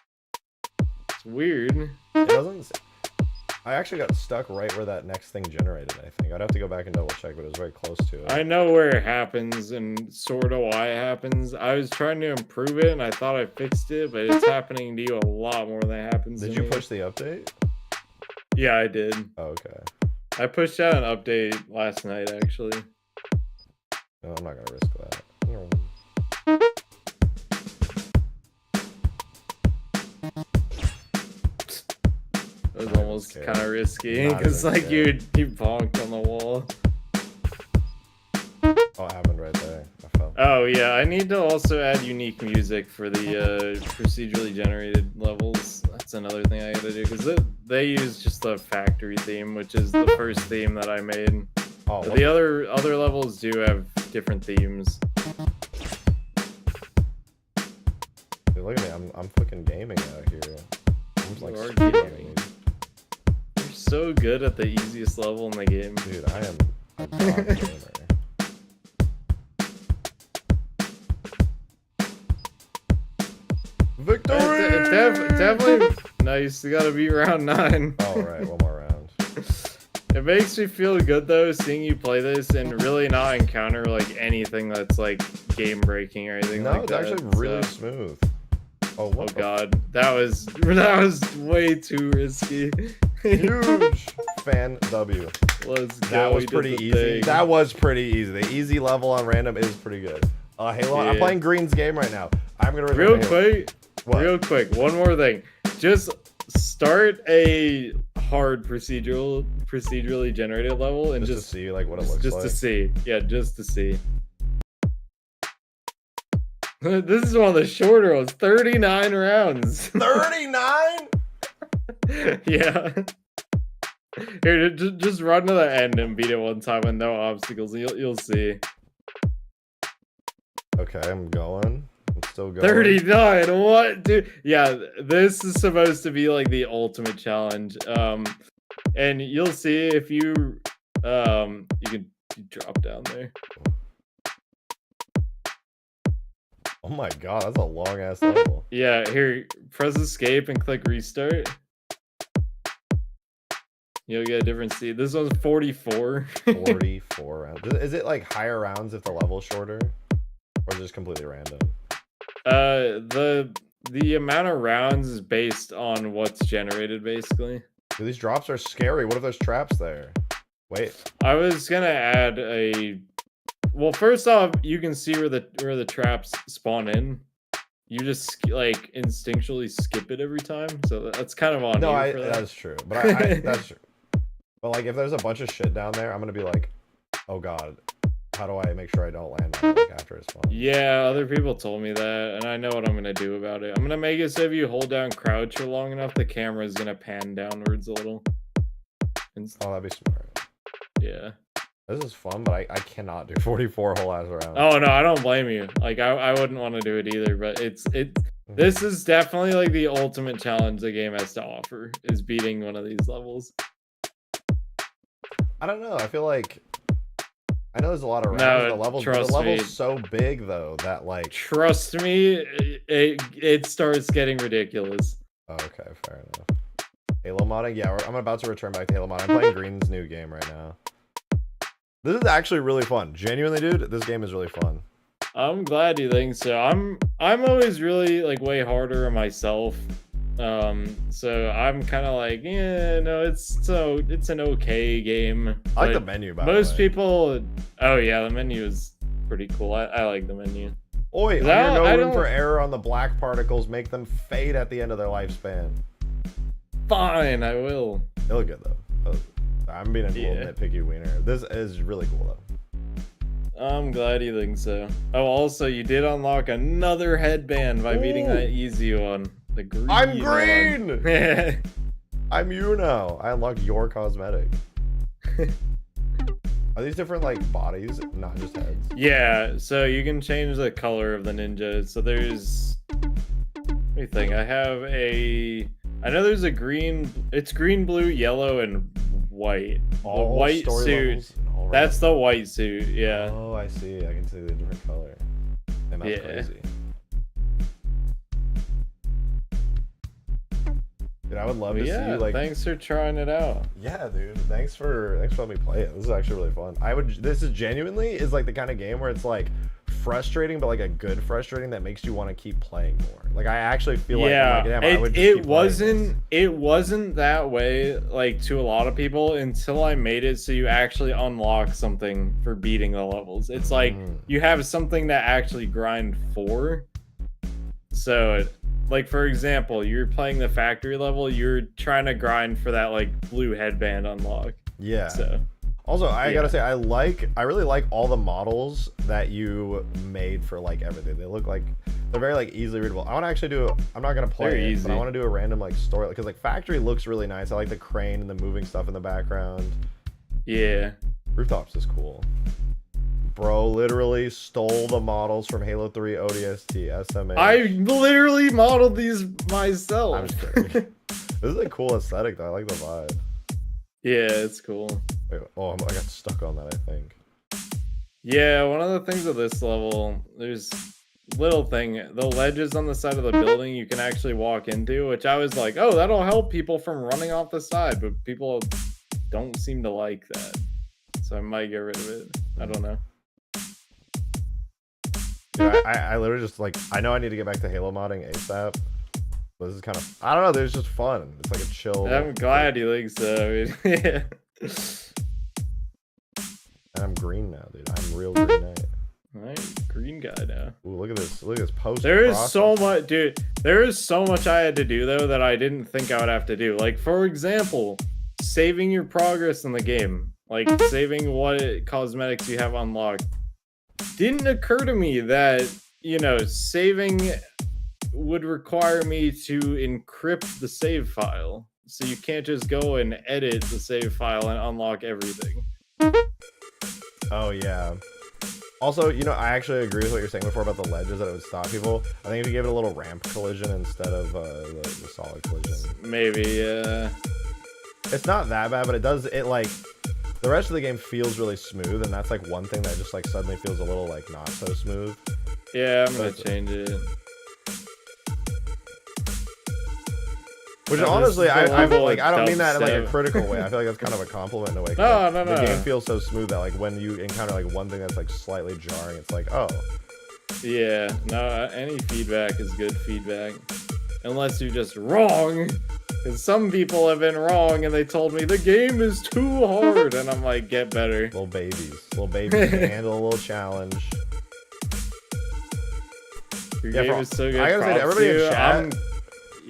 It's weird. It doesn't. I actually got stuck right where that next thing generated, I think. I'd have to go back and double check, but it was very close to it. I know where it happens and sort of why it happens. I was trying to improve it and I thought I fixed it, but it's happening to you a lot more than it happens to me. Did you push the update? Yeah, I did. Oh, okay. I pushed out an update last night, actually. No, I'm not gonna risk that. It was almost kind of risky because like you bonked on the wall. Oh, it happened right there. I fell. Oh yeah, I need to also add unique music for the procedurally generated levels. That's another thing I gotta do because they use just the factory theme, which is the first theme that I made. Oh, the other levels do have different themes. Dude, look at me. I'm fucking gaming out here. I'm just like gaming. You're so good at the easiest level in the game. Dude, I am a god gamer. Victory! Definitely nice. You gotta beat round 9. Oh, right. One more round. It makes me feel good though, seeing you play this and really not encounter like anything that's like game breaking or anything like that. No, it's actually really smooth. Oh, oh god, that was way too risky. Huge fan W. Let's go. That was pretty easy. Thing. That was pretty easy. The easy level on random is pretty good. Halo. Yeah. I'm playing Green's game right now. I'm gonna real quick. One more thing. Just start a hard procedurally generated level and just to see like what it looks like. Just to see. Yeah, just to see. This is one of the shorter ones. 39 rounds. 39? Yeah. Here, just run to the end and beat it one time with no obstacles. You'll see. Okay, I'm going. I'm still going. 39. What, dude? Yeah, this is supposed to be like the ultimate challenge. And you'll see if you can drop down there. Oh my god, that's a long ass level. Yeah, here, press escape and click restart. You'll get a different seed. This one's 44. 44 rounds. Is it like higher rounds if the level's shorter? Or is it just completely random? The amount of rounds is based on what's generated, basically. Dude, these drops are scary. What if there's traps there? Wait. I was gonna add a... Well, first off, you can see where the traps spawn in. You just like instinctually skip it every time, so that's kind of on. No, that's true. But that's true. But like, if there's a bunch of shit down there, I'm gonna be like, oh god, how do I make sure I don't land on it like, after it's spawn? Yeah, other people told me that, and I know what I'm gonna do about it. I'm gonna make it so if you hold down crouch for long enough, the camera is gonna pan downwards a little. Oh, that'd be smart. Yeah. This is fun, but I cannot do 44 whole ass rounds. Oh no, I don't blame you. Like I wouldn't want to do it either, but this is definitely like the ultimate challenge the game has to offer, is beating one of these levels. I don't know. I feel like I know there's a lot of rounds. No, The level's trust me. so big though that like. Trust me, it starts getting ridiculous. Oh, okay, fair enough. Halo modding, yeah. I'm about to return back to Halo modding. I'm playing Green's new game right now. This is actually really fun. Genuinely, dude, this game is really fun. I'm glad you think so. I'm always really like way harder on myself. So I'm kind of like, yeah, no, it's an okay game. I like the menu, by most the way. people, oh yeah, the menu is pretty cool. I like the menu. Oi, under no room for error on the black particles. Make them fade at the end of their lifespan. Fine, I will. They look good though. I'm being a little nitpicky wiener. This is really cool though. I'm glad you think so. Oh, also, you did unlock another headband by beating that easy one. The green. I'm green. I'm you now. I unlocked your cosmetic. Are these different like bodies, not just heads? Yeah. So you can change the color of the ninja. So there's. Let me think. I know there's a green. It's green, blue, yellow, and white. All the white suit. That's the white suit. Yeah. Oh, I see. I can see the different color. And that's crazy. Dude, I would love to see you like. Thanks for trying it out. Yeah, dude. Thanks for letting me play it. This is actually really fun. This is genuinely is like the kind of game where it's like frustrating, but like a good frustrating that makes you want to keep playing more. Like I actually feel like, I would just it wasn't that way like to a lot of people until I made it so you actually unlock something for beating the levels. It's like you have something to actually grind for. So like for example, you're playing the factory level, you're trying to grind for that like blue headband unlock. Yeah. So also, I gotta say, I really like all the models that you made for like everything. They look like they're very like easily readable. I want to actually I'm not gonna play it, but I want to do a random like story because like factory looks really nice. I like the crane and the moving stuff in the background. Yeah. Rooftops is cool. Bro literally stole the models from Halo 3 ODST SMA. I literally modeled these myself. I'm just kidding. This is a cool aesthetic though. I like the vibe. Yeah, it's cool. Wait, I got stuck on that, I think. Yeah, one of the things with this level, there's little thing, the ledges on the side of the building you can actually walk into, which I was like, oh, that'll help people from running off the side, but people don't seem to like that. So I might get rid of it. I don't know. Dude, I literally just like, I know I need to get back to Halo modding ASAP. But this is kind of, I don't know, there's just fun. It's like a chill. I'm glad you think so. Yeah. And I'm green now, dude. I'm real green knight. Alright, green guy now. Ooh, look at this. Look at this post. There is so much, dude. There is so much I had to do though that I didn't think I would have to do. Like for example, saving your progress in the game, like saving what cosmetics you have unlocked. Didn't occur to me that, you know, saving would require me to encrypt the save file. So you can't just go and edit the save file and unlock everything. Oh, yeah. Also, you know, I actually agree with what you're saying before about the ledges, that it would stop people. I think if you gave it a little ramp collision instead of the solid collision. Maybe, yeah. It's not that bad, but it like, the rest of the game feels really smooth, and that's like one thing that just like suddenly feels a little like not so smooth. Yeah, I'm gonna change it. Which honestly, I don't mean that in like a critical way. I feel like that's kind of a compliment in a way. No. The game feels so smooth that like when you encounter like one thing that's like slightly jarring, it's like, oh. Yeah, no, any feedback is good feedback. Unless you're just wrong. Because some people have been wrong and they told me the game is too hard. And I'm like, get better. Little babies can handle a little challenge. Your game is so good. I gotta say to everybody in chat.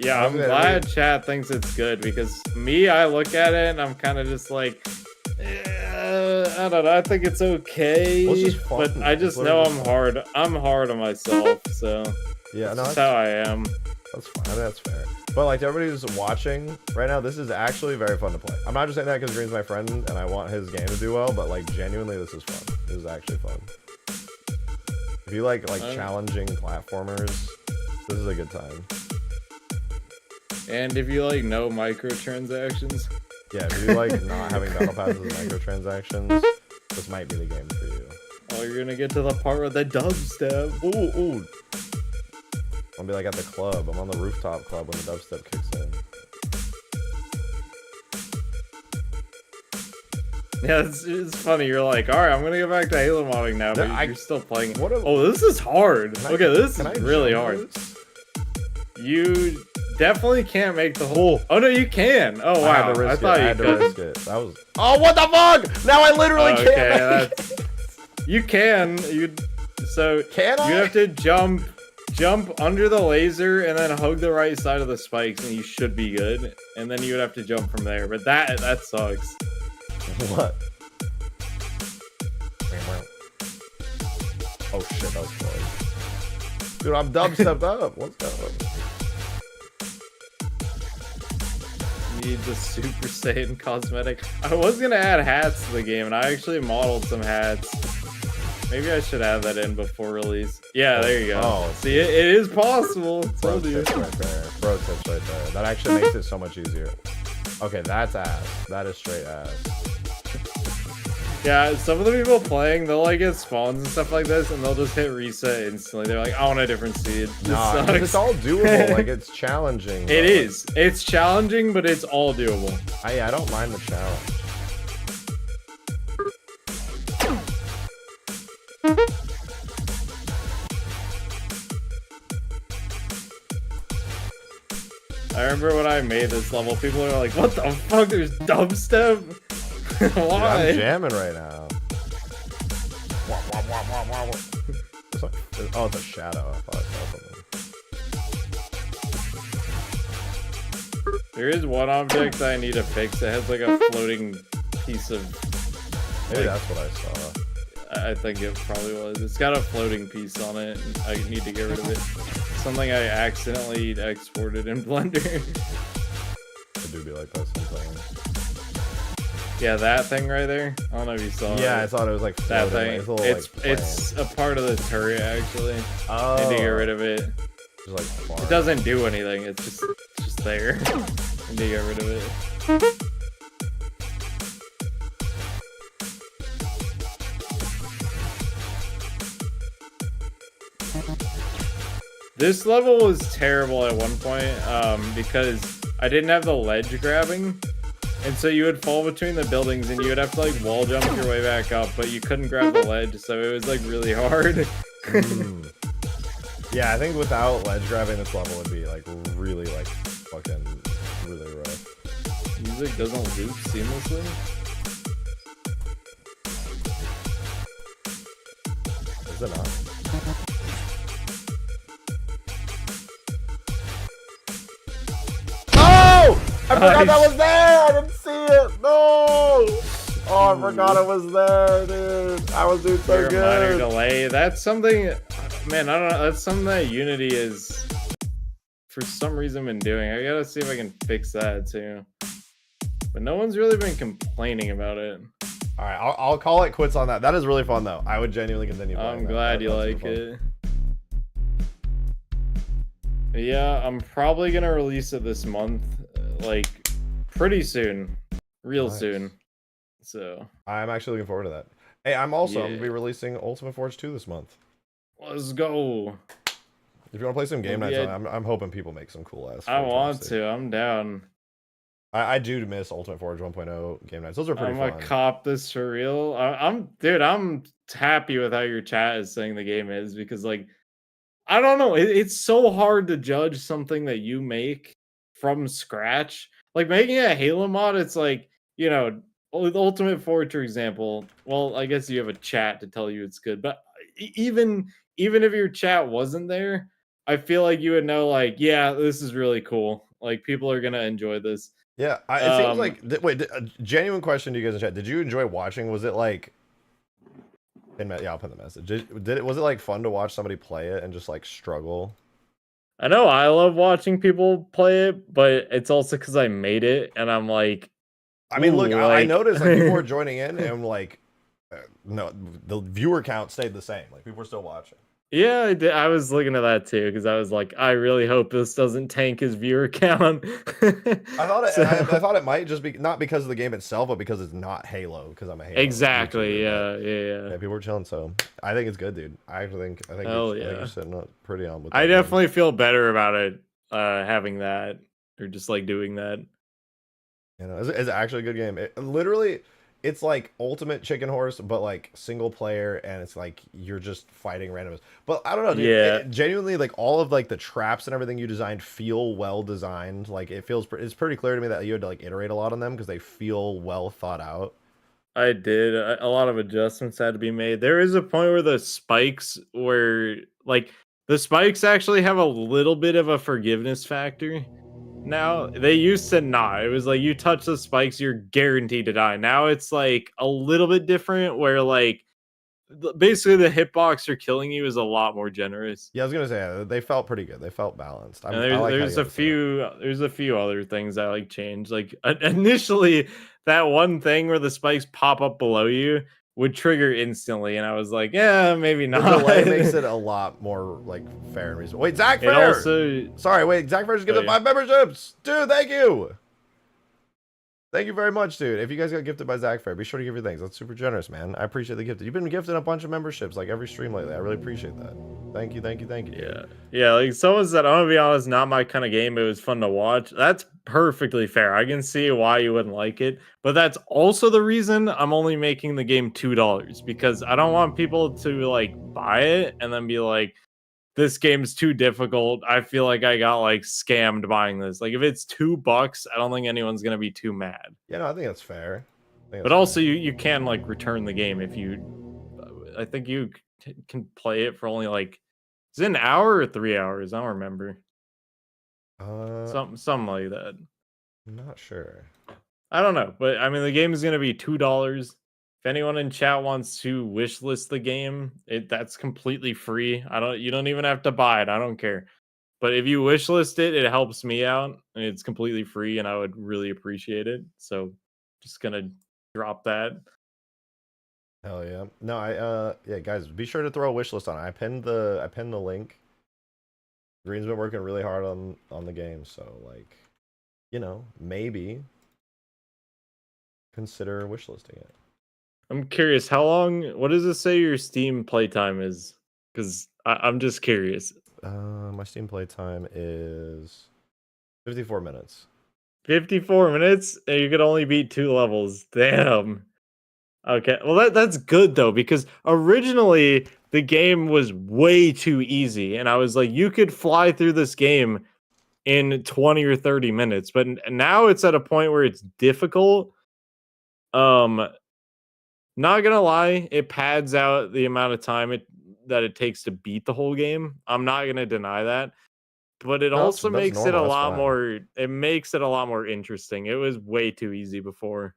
I'm glad chat thinks it's good because me, I look at it and I'm kind of just like, I don't know. I think it's okay, but I just know I'm hard. I'm hard on myself, so yeah, that's how I am. That's fine. That's fair. But like to everybody who's watching right now, this is actually very fun to play. I'm not just saying that because Green's my friend and I want his game to do well, but like genuinely, this is fun. This is actually fun. If you like challenging platformers, this is a good time. And if you like no microtransactions. Yeah, if you like not having battle passes and microtransactions, this might be the game for you. Oh, you're gonna get to the part with the dubstep. Ooh, ooh. I'll be like at the club. I'm on the rooftop club when the dubstep kicks in. Yeah, it's funny. You're like, all right, I'm gonna go back to Halo modding now, but you're still playing. Oh, this is hard. Okay, this is really hard. You definitely can't make the whole. Oh no, you can. Oh wow, I thought you could. Risk it. That was. Oh, what the fuck? Now I literally can't. You can. So can I? You have to jump under the laser and then hug the right side of the spikes, and you should be good. And then you would have to jump from there. But that sucks. What? Oh shit, that was close. Dude, I'm dubstepped up. What's going on? Need the Super Saiyan cosmetic. I was gonna add hats to the game, and I actually modeled some hats. Maybe I should add that in before release. Yeah, there you go. Oh, see, it is possible. Bro tips right there. Bro tips right there. That actually makes it so much easier. Okay, that's ass. That is straight ass. Yeah, some of the people playing, they'll like get spawns and stuff like this, and they'll just hit reset instantly. They're like, I want a different seed. No, it's all doable. Like, it's challenging. It is. It's challenging, but it's all doable. I don't mind the challenge. I remember when I made this level, people are like, what the fuck, there's dubstep? Why? Dude, I'm jamming right now. Oh, it's a shadow. I thought I saw something. There is one object that I need to fix. It has like a floating piece of... Maybe that's what I saw. I think it probably was. It's got a floating piece on it, and I need to get rid of it. Something I accidentally exported in Blender. It do be like that sometimes. Yeah, that thing right there. I don't know if you saw it. Yeah, I thought it was like that thing. It's a part of the turret actually. Oh. I need to get rid of it. Just like it doesn't do anything. It's just there. I need to get rid of it. This level was terrible at one point because I didn't have the ledge grabbing, and so you would fall between the buildings and you would have to like wall jump your way back up, but you couldn't grab the ledge, so it was like really hard. Yeah, I think without ledge grabbing, this level would be like really like fucking really rough. Music doesn't loop seamlessly. Is it not? I forgot that was there! I didn't see it! No! Oh, I forgot it was there, dude. I was doing so good. Minor delay. That's something, man, I don't know. That's something that Unity is, for some reason, been doing. I gotta see if I can fix that, too. But no one's really been complaining about it. Alright, I'll call it quits on that. That is really fun, though. I would genuinely continue playing I'm glad you like it. But yeah, I'm probably gonna release it this month. Like pretty soon, real soon. So I'm actually looking forward to that. Hey, I'm also gonna be releasing Ultimate Forge 2 this month. Let's go. If you want to play some game nights, I'm hoping people make some cool ass. I want to. I'm down. I do miss Ultimate Forge 1.0 game nights. Those are pretty fun. I'm gonna cop this for real. I'm happy with how your chat is saying the game is, because like I don't know, it's so hard to judge something that you make from scratch. Like making a Halo mod, it's like, you know, with Ultimate Forge, for example, well, I guess you have a chat to tell you it's good, but even if your chat wasn't there, I feel like you would know, like, yeah, this is really cool. Like, people are gonna enjoy this. Yeah, it seems like, wait, a genuine question to you guys in chat. Did you enjoy watching? Was it like, yeah, I'll put the message. Was it like fun to watch somebody play it and just like struggle? I know I love watching people play it, but it's also because I made it, and I'm like, I mean, look, ooh, I like, noticed like people were joining in, and like, no, the viewer count stayed the same. Like people were still watching. yeah, I did. I was looking at that too because I was like, I really hope this doesn't tank his viewer count. I So thought it might just be not because of the game itself, but because it's not Halo. Because I'm a Halo exactly, YouTuber, but yeah, yeah, yeah. yeah, people were chilling. So I think it's good, dude. Hell I think you're yeah. sitting up pretty on with I that game. definitely feel better about it, having that or just like doing that. You know, it's actually a good game. Literally, it's like Ultimate Chicken Horse, but like single player, and it's like you're just fighting randoms. But I don't know, dude. Yeah, Genuinely, like all of like the traps and everything you designed feel well designed. Like it feels, it's pretty clear to me that you had to like iterate a lot on them because they feel well thought out. I did. A lot of adjustments had to be made. There is a point where the spikes were like the spikes actually have a little bit of a forgiveness factor. Now they used to not. It was like you touch the spikes, you're guaranteed to die. Now it's like a little bit different, where like basically the hitbox are killing you is a lot more generous. Yeah, I was gonna say they felt pretty good. They felt balanced. And I like how you there's had a to set it. few other things I like changed. Like initially, that one thing where the spikes pop up below you would trigger instantly, and I was like, yeah, maybe The not. delay makes it a lot more like fair and reasonable. Wait, Zach It Fair. also, Sorry, wait, Zach Fair just gifted oh, 5 memberships, dude. Thank you. Thank you very much, dude. If you guys got gifted by Zach Fair, be sure to give your thanks. That's super generous, man. I appreciate the gift. You've been gifted a bunch of memberships like every stream lately. I really appreciate that. Thank you, thank you, thank you, dude. yeah, yeah. Like someone said, I'm gonna be honest, not my kind of game. It was fun to watch. That's perfectly fair. I can see why you wouldn't like it, but that's also the reason I'm only making the game $2 because I don't want people to like buy it and then be like, this game's too difficult. I feel like I got like scammed buying this. Like if it's $2, I don't think anyone's gonna be too mad. Yeah, no, I think that's fair. I think But that's also, fair. you can like return the game if you. I think you can play it for only like is it an hour or 3 hours? I don't remember. Uh, Something like that. I'm not sure. I don't know, but I mean the game is gonna be $2. If anyone in chat wants to wishlist the game, that's completely free. I don't you don't even have to buy it. I don't care. But if you wishlist it, it helps me out and it's completely free and I would really appreciate it. So just gonna drop that. Hell yeah. No, yeah, guys, be sure to throw a wish list on it. I pinned the link. Green's been working really hard on the game, so like, you know, maybe consider wishlisting it. I'm curious, how long what does it say your Steam playtime is? Because I'm just curious. My Steam playtime is 54 minutes. 54 minutes and you could only beat 2 levels. Damn. Okay. Well that's good though, because originally the game was way too easy. And I was like, you could fly through this game in 20 or 30 minutes. But now it's at a point where it's difficult. Um, not gonna lie, it pads out the amount of time that it takes to beat the whole game. I'm not gonna deny that. But it No, also that's makes it a normal. That's lot fine. more it makes it a lot more interesting. It was way too easy before.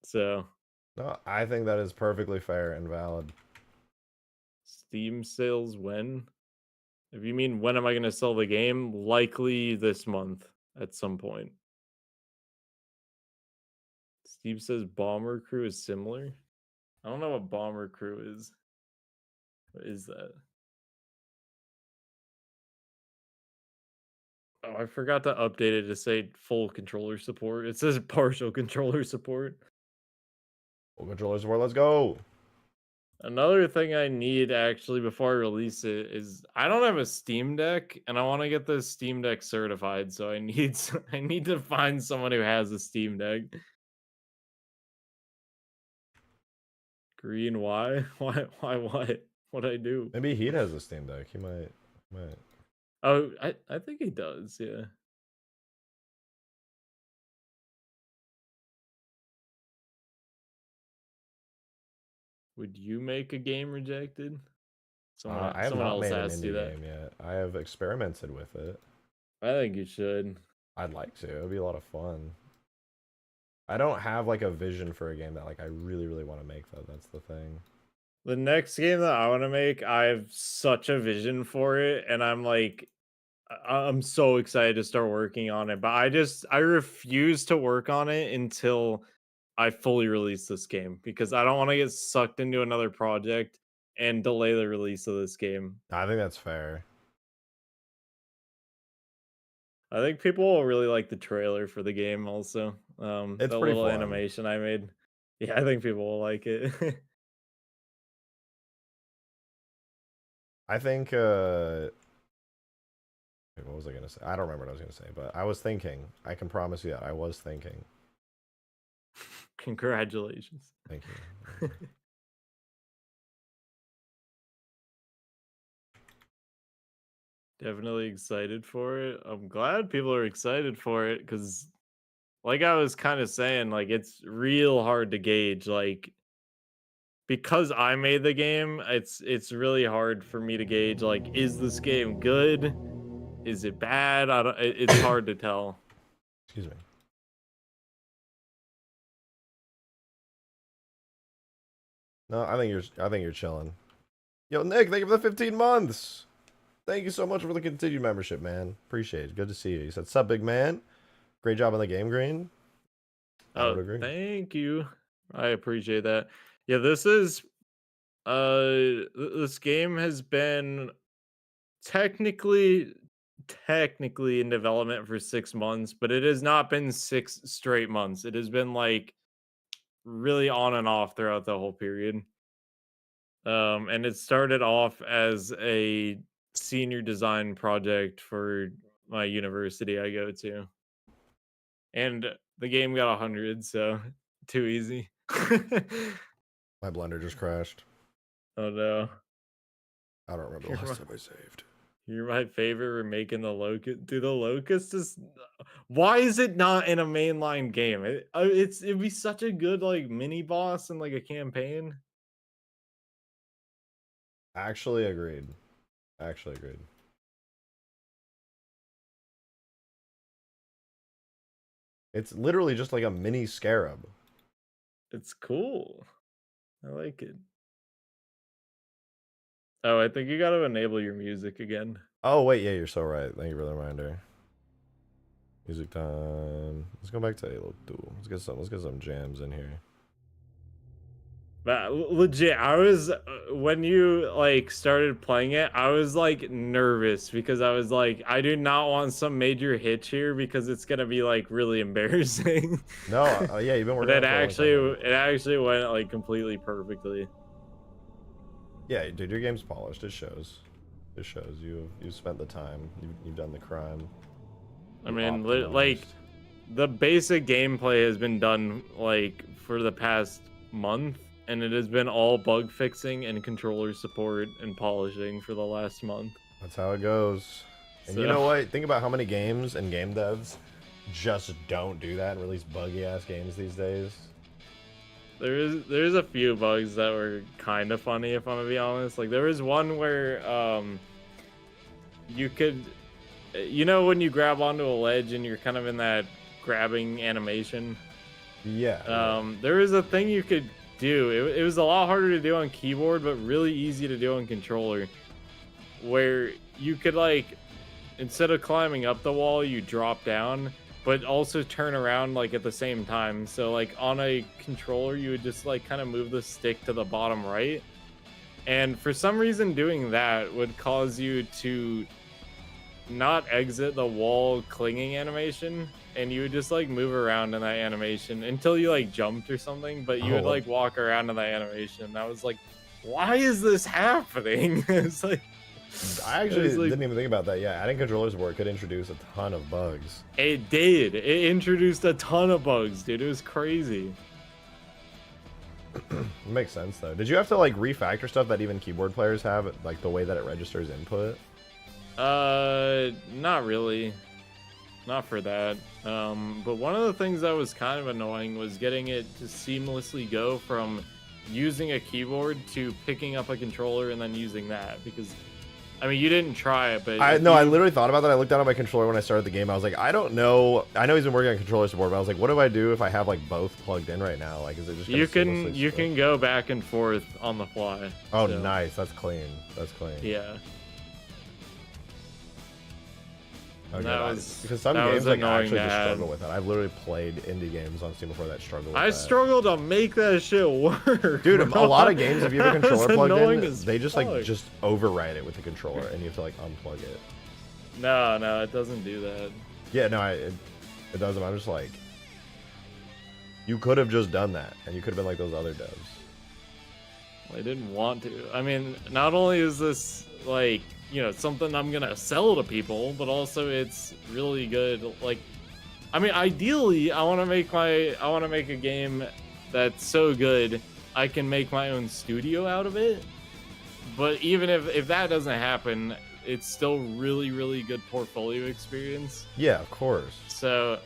So No, I think that is perfectly fair and valid. Steam sales when? If you mean when am I gonna sell the game? Likely this month at some point. Steve says Bomber Crew is similar. I don't know what Bomber Crew is. What is that? Oh, I forgot to update it to say full controller support. It says partial controller support. Full controllers war, let's go. Another thing I need actually before I release it is I don't have a Steam Deck and I want to get this Steam Deck certified. So I need I need to find someone who has a Steam Deck. Green, why? Why what? What I do? Maybe Heat has a Steam Deck. He might. Oh, I think he does, yeah. Would you make a game rejected? I have Someone not else made an has to do indie that. game yet. I have experimented with it. I think you should. I'd like to. It'd be a lot of fun. I don't have like a vision for a game that like I really want to make though. That's the thing. The next game that I want to make, I have such a vision for it, and I'm like, I'm so excited to start working on it. But I refuse to work on it until I fully release this game because I don't want to get sucked into another project and delay the release of this game. I think that's fair. I think people will really like the trailer for the game also. It's The pretty little fun. animation I made. Yeah, I think people will like it. I think what was I gonna say? I don't remember what I was gonna say, but I was thinking. I can promise you that I was thinking. Congratulations. Thank you. Definitely excited for it. I'm glad people are excited for it because, like I was kind of saying, like it's real hard to gauge. Like because I made the game, it's really hard for me to gauge. Like, is this game good? Is it bad? I don't. It's hard to tell. Excuse me. No, I think you're chilling. Yo, Nick, thank you for the 15 months. Thank you so much for the continued membership, man. Appreciate it. Good to see you. You said, "Sup, big man? Great job on the game, Green." I would Oh, agree. thank you. I appreciate that. Yeah, this is this game has been technically technically in development for 6 months, but it has not been 6 straight months. It has been like really on and off throughout the whole period. And it started off as a senior design project for my university I go to. And the game got 100, so too easy. My blender just crashed. Oh no. I don't remember the last time I saved. You're my favorite. We're making the locust. Dude, the locust is. Why is it not in a mainline game? It'd be such a good like mini boss and like a campaign. Actually agreed. Actually agreed. It's literally just like a mini scarab. It's cool. I like it. Oh, I think you got to enable your music again. Oh wait, yeah, you're so right. Thank you for the reminder. Music time. Let's go back to Halo 2. Let's get some jams in here. But legit, I was when you like started playing it, I was like nervous because I was like, I do not want some major hitch here because it's gonna be like really embarrassing. No, yeah, you've been But working on it for a long time, it actually went like completely perfectly. yeah, dude, your game's polished. It shows. It shows you've spent the time. You've done the crime. I You mean, optimized. like the basic gameplay has been done like for the past month, and it has been all bug fixing and controller support and polishing for the last month. That's how it goes. And you know what? Think about how many games and game devs just don't do that and release buggy ass games these days. There's a few bugs that were kind of funny, if I'm gonna be honest. Like there was one where you could, you know, when you grab onto a ledge and you're kind of in that grabbing animation. Yeah. There was a thing you could do. It was a lot harder to do on keyboard, but really easy to do on controller. Where you could like, instead of climbing up the wall, you drop down, but also turn around like at the same time. So like on a controller, you would just like kind of move the stick to the bottom right. And for some reason, doing that would cause you to not exit the wall clinging animation, and you would just like move around in that animation until you like jumped or something, but you would like walk around in that animation. And I was like, why is this happening? It's like, I actually didn't even think about that. Yeah, adding controller support could introduce a ton of bugs. It did. It introduced a ton of bugs, dude. It was crazy. It makes sense though. Did you have to like refactor stuff that even keyboard players have, like the way that it registers input? Not really. Not for that. But one of the things that was kind of annoying was getting it to seamlessly go from using a keyboard to picking up a controller and then using that, because I mean, you didn't try it, but I if no, I you- literally thought about that. I looked down at my controller when I started the game. I was like, I don't know. I know he's been working on controller support, but I was like, what do I do if I have like both plugged in right now? Like, is it just gonna you seamlessly can go back and forth on the fly. Oh, so, nice. That's clean. That's clean. Yeah. Okay, That was because some that was games like annoying actually to just add. struggle with it. I've literally played indie games on Steam before that struggle with I that. struggled to make that shit work. Dude, bro. a lot of games, if you have a That was controller plugged annoying in, as they just like fuck. just override it with the controller, and you have to like unplug it. No, it doesn't do that. Yeah, no, it doesn't. I'm just like, you could have just done that, and you could have been like those other devs. I didn't want to. I mean, not only is this like, you know, something I'm gonna sell to people, but also it's really good. Like, I mean, ideally, I want to make a game that's so good I can make my own studio out of it. But even if that doesn't happen, it's still really good portfolio experience. Yeah, of course. So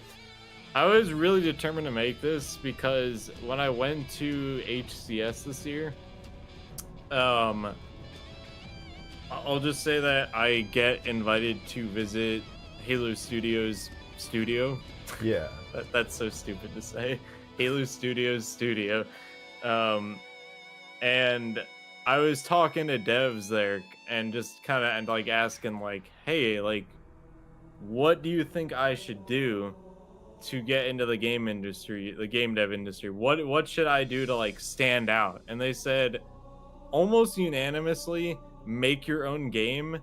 I was really determined to make this because when I went to HCS this year, I'll just say that I get invited to visit Halo Studios studio. Yeah. That's so stupid to say. Halo Studios studio. And I was talking to devs there and just kind of like asking like, hey, like, what do you think I should do to get into the game industry, the game dev industry? What should I do to like stand out? And they said almost unanimously, make your own game,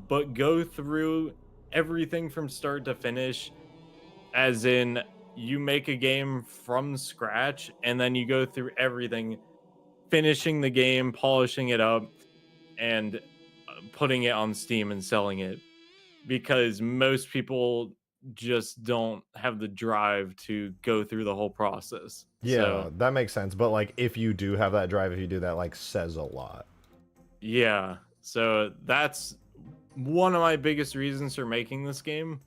but go through everything from start to finish, as in you make a game from scratch and then you go through everything, finishing the game, polishing it up, and putting it on Steam and selling it, because most people just don't have the drive to go through the whole process. Yeah, So, that makes sense. But like, if you do have that drive, if you do that, like, says a lot. yeah. So that's one of my biggest reasons for making this game.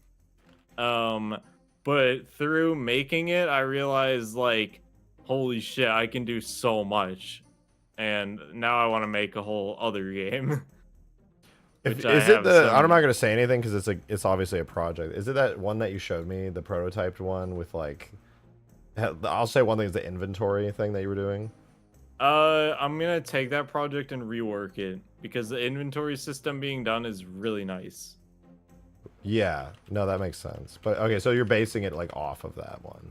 But through making it, I realized like, holy shit, I can do so much. And now I want to make a whole other game. Is it the? I'm not gonna say anything because it's obviously a project. Is it that one that you showed me, the prototyped one with like? I'll say one thing is the inventory thing that you were doing. I'm gonna take that project and rework it because the inventory system being done is really nice. Yeah, no, that makes sense. But okay, so you're basing it like off of that one.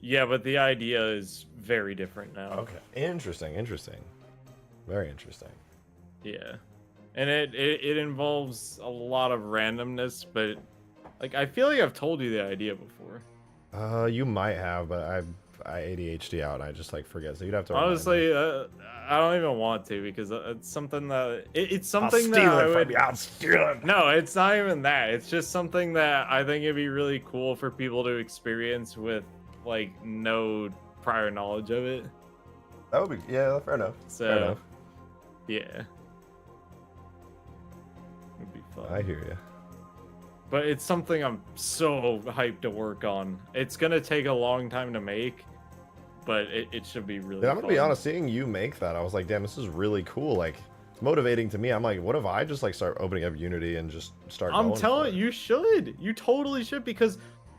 Yeah, but the idea is very different now. Okay, interesting, very interesting. Yeah, and it involves a lot of randomness, but like I feel like I've told you the idea before. You might have, but I ADHD out and I just like forget. So you'd have to. Honestly, I don't even want to because it's something that it's something I'll that steal I it would. from you. I'll steal it. No, it's not even that. It's just something that I think it'd be really cool for people to experience with like no prior knowledge of it. That would be fair enough. So, fair enough. Yeah, it'd be fun. I hear you. But it's something I'm so hyped to work on. It's gonna take a long time to make, but it should be really Yeah, I'm fun. gonna be honest, seeing you make that, I was like, damn, this is really cool. Like, it's motivating to me. I'm like, what if I just like start opening up Unity and just start I'm going telling for you, you should. You totally should, because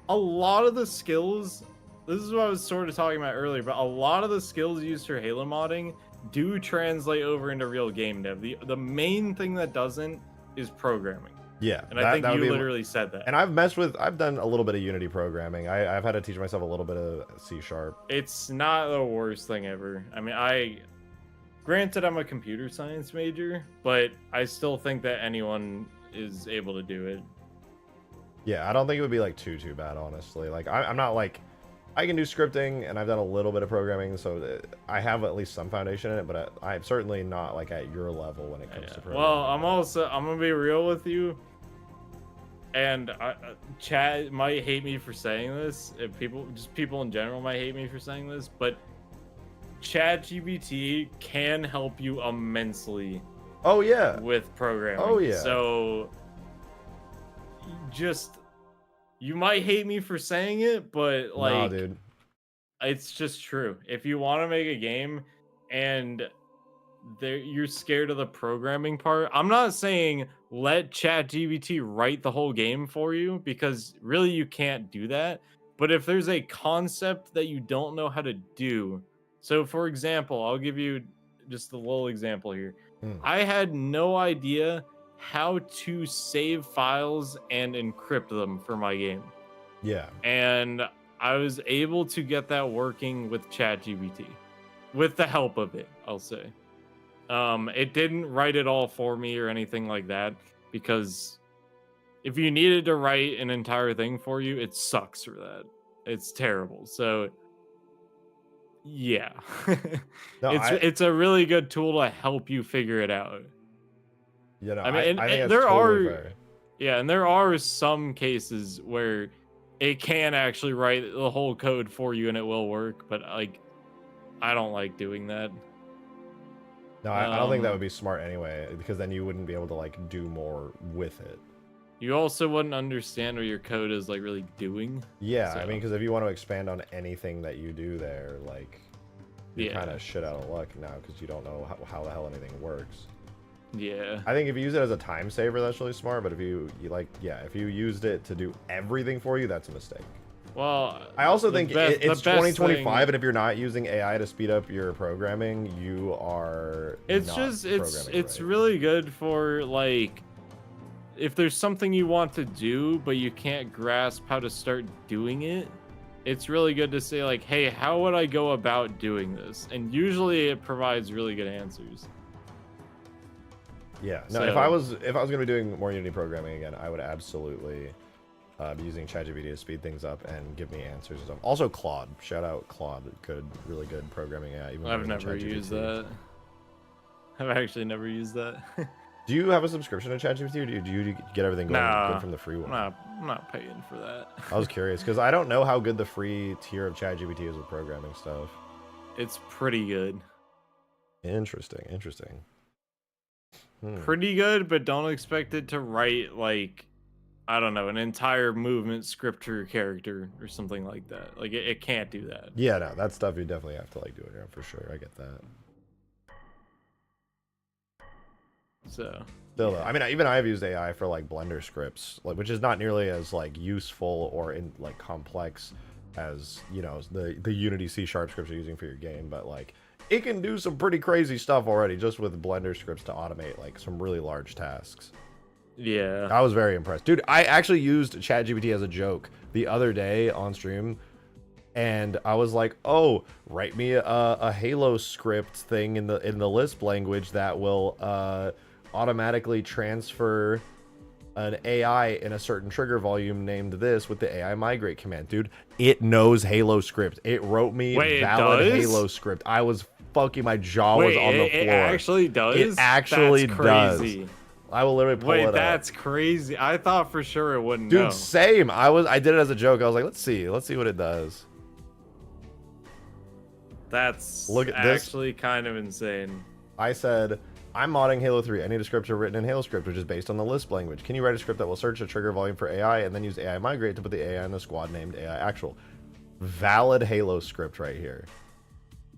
a lot of the skills, this is what I was sort of talking about earlier, but a lot of the skills used for Halo modding do translate over into real game dev. The main thing that doesn't is programming. Yeah, And I think you literally said that. And I've done a little bit of Unity programming. I've had to teach myself a little bit of C#. It's not the worst thing ever. I mean, granted, I'm a computer science major, but I still think that anyone is able to do it. Yeah, I don't think it would be like too bad, honestly. Like, I'm not like, I can do scripting and I've done a little bit of programming, so I have at least some foundation in it, but I'm certainly not like at your level when it comes to programming. Well, I'm gonna be real with you. And Chad might hate me for saying this. If people in general might hate me for saying this, but ChatGPT can help you immensely. Oh yeah. With programming. Oh yeah. So you might hate me for saying it, but like, nah, dude. it's just true. If you want to make a game and you're scared of the programming part. I'm not saying let ChatGPT write the whole game for you, because really you can't do that. But if there's a concept that you don't know how to do, so for example, I'll give you just a little example here. Hmm. I had no idea how to save files and encrypt them for my game. Yeah. And I was able to get that working with ChatGPT, with the help of it, I'll say. It didn't write it all for me or anything like that, because if you needed to write an entire thing for you, it sucks for that. It's terrible. So yeah, No, it's a really good tool to help you figure it out. you know, I mean, I think and it's there totally are fair. yeah, and there are some cases where it can actually write the whole code for you and it will work, but like I don't like doing that. No, I don't think that would be smart anyway, because then you wouldn't be able to like do more with it. You also wouldn't understand what your code is like really doing. Yeah, So, I mean, because if you want to expand on anything that you do there, like, you're yeah. kind of shit out of luck now because you don't know how the hell anything works. Yeah. I think if you use it as a time saver, that's really smart. But if you like, yeah, if you used it to do everything for you, that's a mistake. Well, I also think it's the best 2025, thing, and if you're not using AI to speed up your programming, you are. it's not just it's right. really good for like if there's something you want to do but you can't grasp how to start doing it. It's really good to say like, hey, how would I go about doing this? And usually it provides really good answers. Yeah. No, So, if I was gonna be doing more Unity programming again, I would absolutely be using ChatGPT to speed things up and give me answers and stuff. Also, Claude. Shout out Claude. Really good programming AI. Even I've better than never used ChatGPT. that. I've actually never used that. Do you have a subscription to ChatGPT, or do you get everything good Nah, from the free one? I'm not paying for that. I was curious because I don't know how good the free tier of ChatGPT is with programming stuff. It's pretty good. Interesting. Pretty good, but don't expect it to write like, I don't know, an entire movement script for your character or something like that. Like it can't do that. Yeah, no, that stuff you definitely have to like do it around for sure. I get that. So Still, though, I mean, even I've used AI for like Blender scripts, like, which is not nearly as like useful or in like complex as, you know, the Unity C# scripts you're using for your game, but like it can do some pretty crazy stuff already just with Blender scripts to automate like some really large tasks. yeah. I was very impressed, dude. I actually used ChatGPT as a joke the other day on stream, and I was like, "Oh, write me a Halo script thing in the Lisp language that will automatically transfer an AI in a certain trigger volume named this with the AI migrate command." Dude, it knows Halo script. It wrote me valid Halo script. I was fucking, my jaw was on the floor. It actually does? It actually that's crazy. does. I will literally pull it up. That's crazy. I thought for sure it wouldn't Dude, know. same. I did it as a joke. I was like, let's see what it does. That's Look at this. actually kind of insane. I said, I'm modding Halo 3. I need a script written in Halo script, which is based on the Lisp language. Can you write a script that will search the trigger volume for AI and then use AI migrate to put the AI in the squad named AI actual? Valid Halo script right here.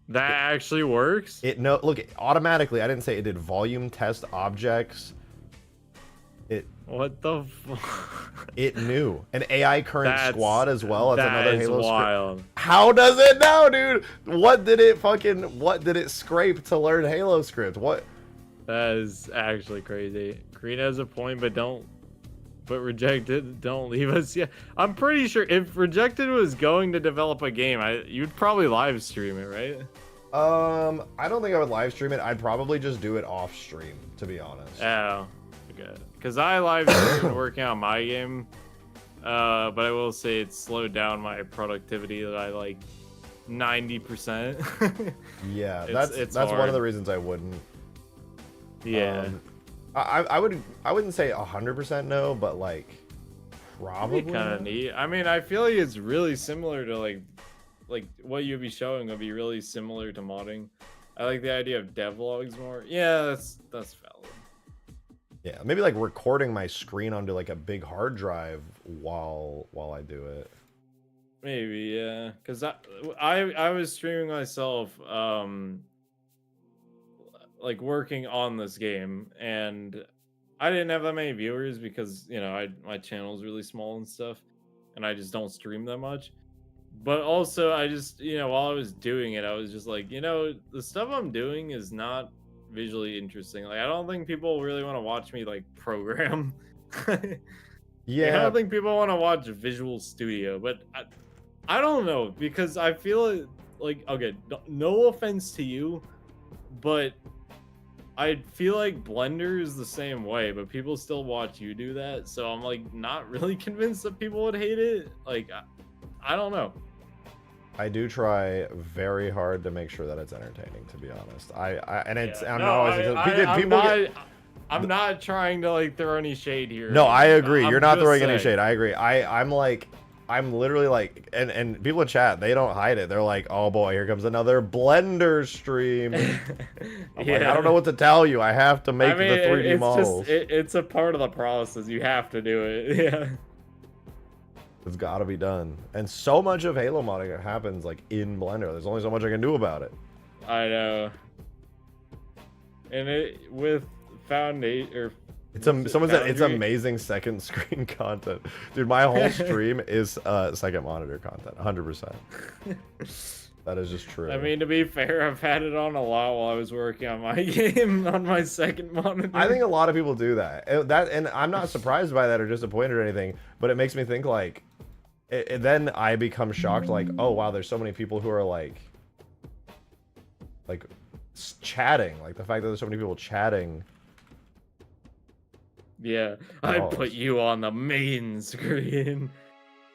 That actually works? Look, automatically, I didn't say it did volume test objects. What the It knew. An AI current squad as well. That's another Halo wild. script. How does it know, dude? What did it scrape to learn Halo script? What? That is actually crazy. Green has a point, but Rejected, don't leave us yet. I'm pretty sure if Rejected was going to develop a game, you'd probably live stream it, right? I don't think I would live stream it. I'd probably just do it off stream, to be honest. Oh, okay. Because I live streamed working on my game, but I will say it slowed down my productivity by like 90%. Yeah, it's that's one hard. of the reasons I wouldn't. Yeah. I wouldn't say 100% no, but like probably kind of neat. I mean, I feel like it's really similar to like what you'd be showing would be really similar to modding. I like the idea of devlogs more. Yeah, that's valid. Yeah, maybe like recording my screen onto like a big hard drive while I do it. Maybe, yeah. Cause I was streaming myself like working on this game, and I didn't have that many viewers because my channel is really small and stuff, and I just don't stream that much. But also, I just while I was doing it, I was just like, the stuff I'm doing is not visually interesting. Like, I don't think people really want to watch me like program. Like, I Yeah, don't think people want to watch Visual Studio, but I don't know, because I feel like, okay, no offense to you, but I feel like Blender is the same way, but people still watch you do that. So I'm like not really convinced that people would hate it. Like, I don't know. I do try very hard to make sure that it's entertaining, to be honest. And it's Yeah. I'm No, not always I'm not. I'm not trying to like throw any shade here. No, I agree. You're not throwing any saying. shade. I agree. I'm literally like, and people in chat, they don't hide it. They're like, oh boy, here comes another Blender stream. I'm like, I don't know what to tell you. I have to make the 3D models. It's a part of the process. You have to do it. Yeah. It's got to be done. And so much of Halo modding happens like in Blender. There's only so much I can do about it. I know. And with Foundation or someone said it's amazing second screen content. Dude, my whole stream is second monitor content, 100%. That is just true. I mean, to be fair, I've had it on a lot while I was working on my game on my second monitor. I think a lot of people do that. And I'm not surprised by that or disappointed or anything, but it makes me think like, then I become shocked like, oh wow, there's so many people who are like chatting, like the fact that there's so many people chatting. Yeah, I'd put you on the main screen.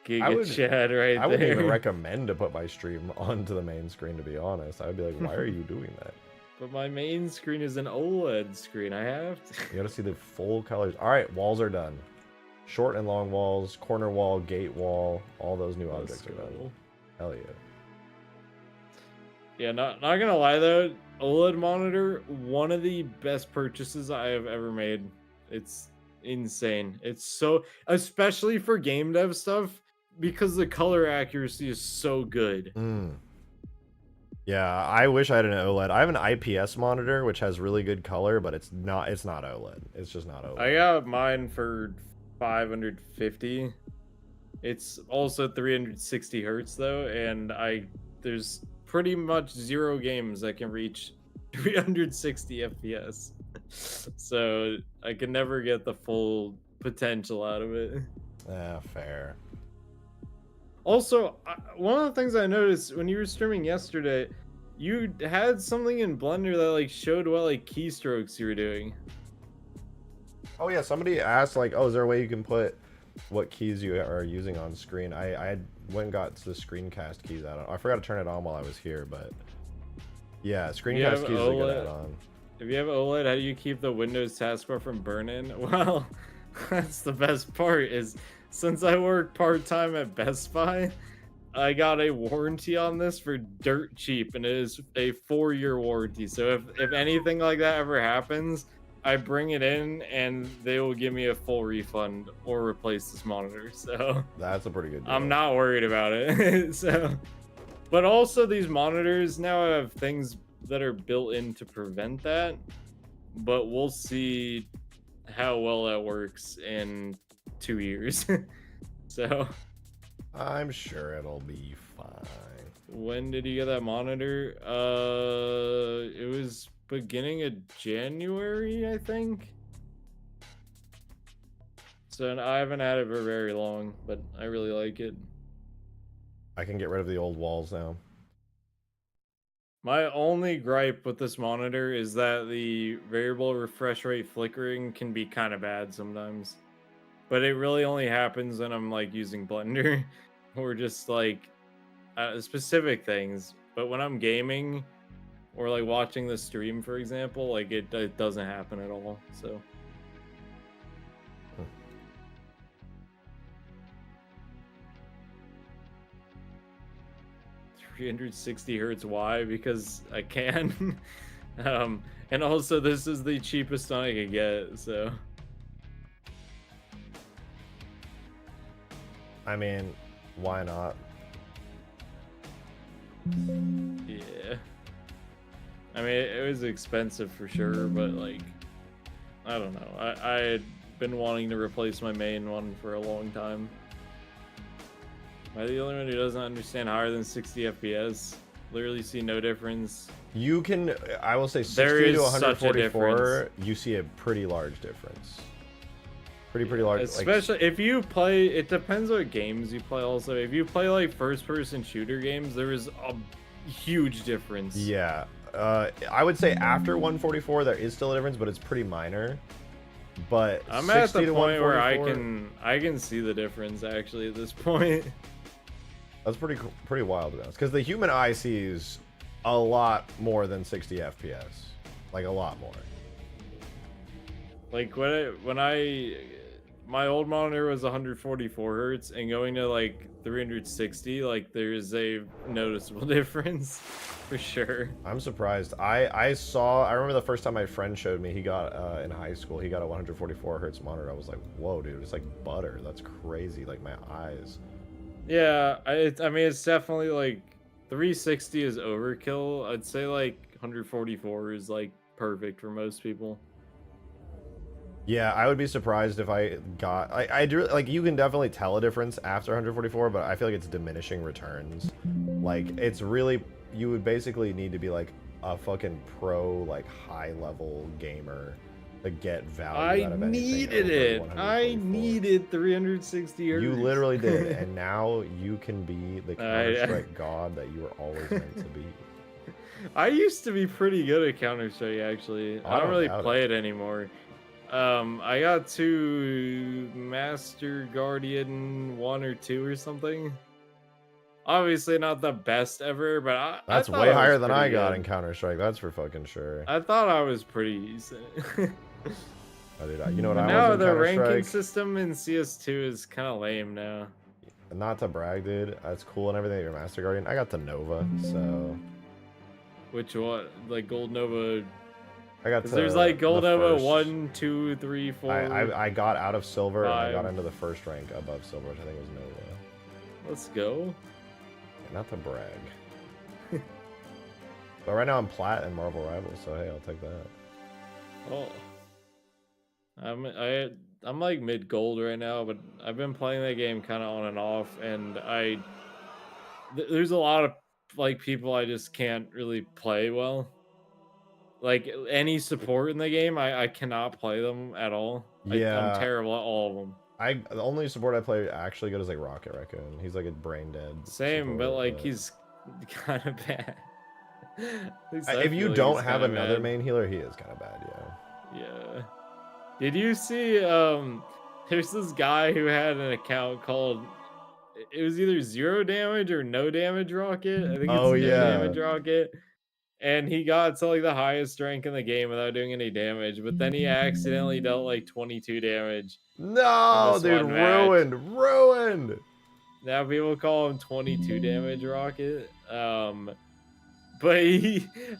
Giga chat right there. I wouldn't even recommend to put my stream onto the main screen, to be honest. I would be like, why are you doing that? But my main screen is an OLED screen. I have to. You gotta see the full colors. All right, walls are done. Short and long walls, corner wall, gate wall, all those new objects are done. Hell yeah. Yeah, not gonna lie though, OLED monitor, one of the best purchases I have ever made. It's insane. It's so, especially for game dev stuff, because the color accuracy is so good. Yeah, I wish I had an OLED. I have an IPS monitor which has really good color, but it's not OLED. It's just not OLED. I got mine for 550. It's also 360 hertz though, and there's pretty much 0 games that can reach 360 FPS. So I can never get the full potential out of it. Yeah, fair. Also, one of the things I noticed when you were streaming yesterday, you had something in Blender that like showed what like keystrokes you were doing. Oh yeah, somebody asked like, oh, is there a way you can put what keys you are using on screen? I went and got the screencast keys out. I forgot to turn it on while I was here, but yeah, screencast keys is a good add-on. If you have OLED, how do you keep the Windows taskbar from burning? Well, that's the best part is, since I work part-time at Best Buy, I got a warranty on this for dirt cheap, and it is a 4-year warranty. So if anything like that ever happens, I bring it in and they will give me a full refund or replace this monitor. So that's a pretty good deal. I'm not worried about it. So, but also these monitors now have things that are built in to prevent that, but we'll see how well that works in 2 years. So I'm sure it'll be fine. When did you get that monitor? It was beginning of January, I think. So I haven't had it for very long, but I really like it. I can get rid of the old walls now. My only gripe with this monitor is that the variable refresh rate flickering can be kind of bad sometimes. But it really only happens when I'm like using Blender or just like specific things. But when I'm gaming or like watching the stream, for example, like it doesn't happen at all. So 360 hertz. Why? Because I can. And also this is the cheapest one I could get, so I mean, why not? yeah. I mean, it was expensive for sure, but like, I don't know. I had been wanting to replace my main one for a long time. Am I the only one who doesn't understand higher than 60 FPS? Literally see no difference. You can, I will say, 60 There is to such a 144, difference. you see a pretty large difference. Pretty large. Especially if you play, it depends what games you play also. If you play like first-person shooter games, there is a huge difference. Yeah. I would say after 144, there is still a difference, but it's pretty minor. But I'm at the to point where I 144, can see the difference actually at this point. That's pretty wild to be honest, because the human eye sees a lot more than 60 FPS, like a lot more. Like my old monitor was 144 hertz, and going to like 360, like there's a noticeable difference for sure. I'm surprised. I remember the first time my friend showed me, he got in high school, he got a 144 hertz monitor. I was like, whoa, dude, it's like butter. That's crazy. Like my eyes. Yeah, I mean, it's definitely like 360 is overkill. I'd say like 144 is like perfect for most people. Yeah, I would be surprised if I got. I do like, you can definitely tell a difference after 144, but I feel like it's diminishing returns. Like it's really, you would basically need to be like a fucking pro, like high level gamer to get value out of anything. I needed 360 hertz. You literally did, and now you can be the Counter-Strike god that you were always meant to be. I used to be pretty good at Counter-Strike actually. I don't really play it anymore. I got to Master Guardian 1 or 2 or something. Obviously not the best ever, but that's way higher than I got in Counter-Strike. That's for fucking sure. I thought I was pretty decent. Oh, dude, you know what I was now in the ranking system in CS2 is kind of lame now. Not to brag, dude. That's cool and everything. Your Master Guardian. I got the Nova, so. Which one? Like Gold Nova. I got. There's like Gold Nova 1, 2, 3, 4. I got out of silver 5. and I got into the first rank above silver, which I think was Nova. Let's go. Not to brag. But right now I'm plat in Marvel Rivals, so hey, I'll take that. Oh. I'm like mid gold right now, but I've been playing that game kind of on and off, and there's a lot of like people I just can't really play well. Like any support in the game, I cannot play them at all. Yeah, I'm terrible at all of them. The only support I play actually good is like Rocket Raccoon. He's like a brain dead. Same, support, but like he's kind of bad. If you don't have another main healer, he is kind of bad, yeah. Yeah. Did you see, there's this guy who had an account called, it was either 0 damage or no damage rocket. I think it's no damage rocket. And he got to like the highest rank in the game without doing any damage, but then he accidentally dealt like 22 damage. No, dude, ruined. Now people call him 22 damage rocket. But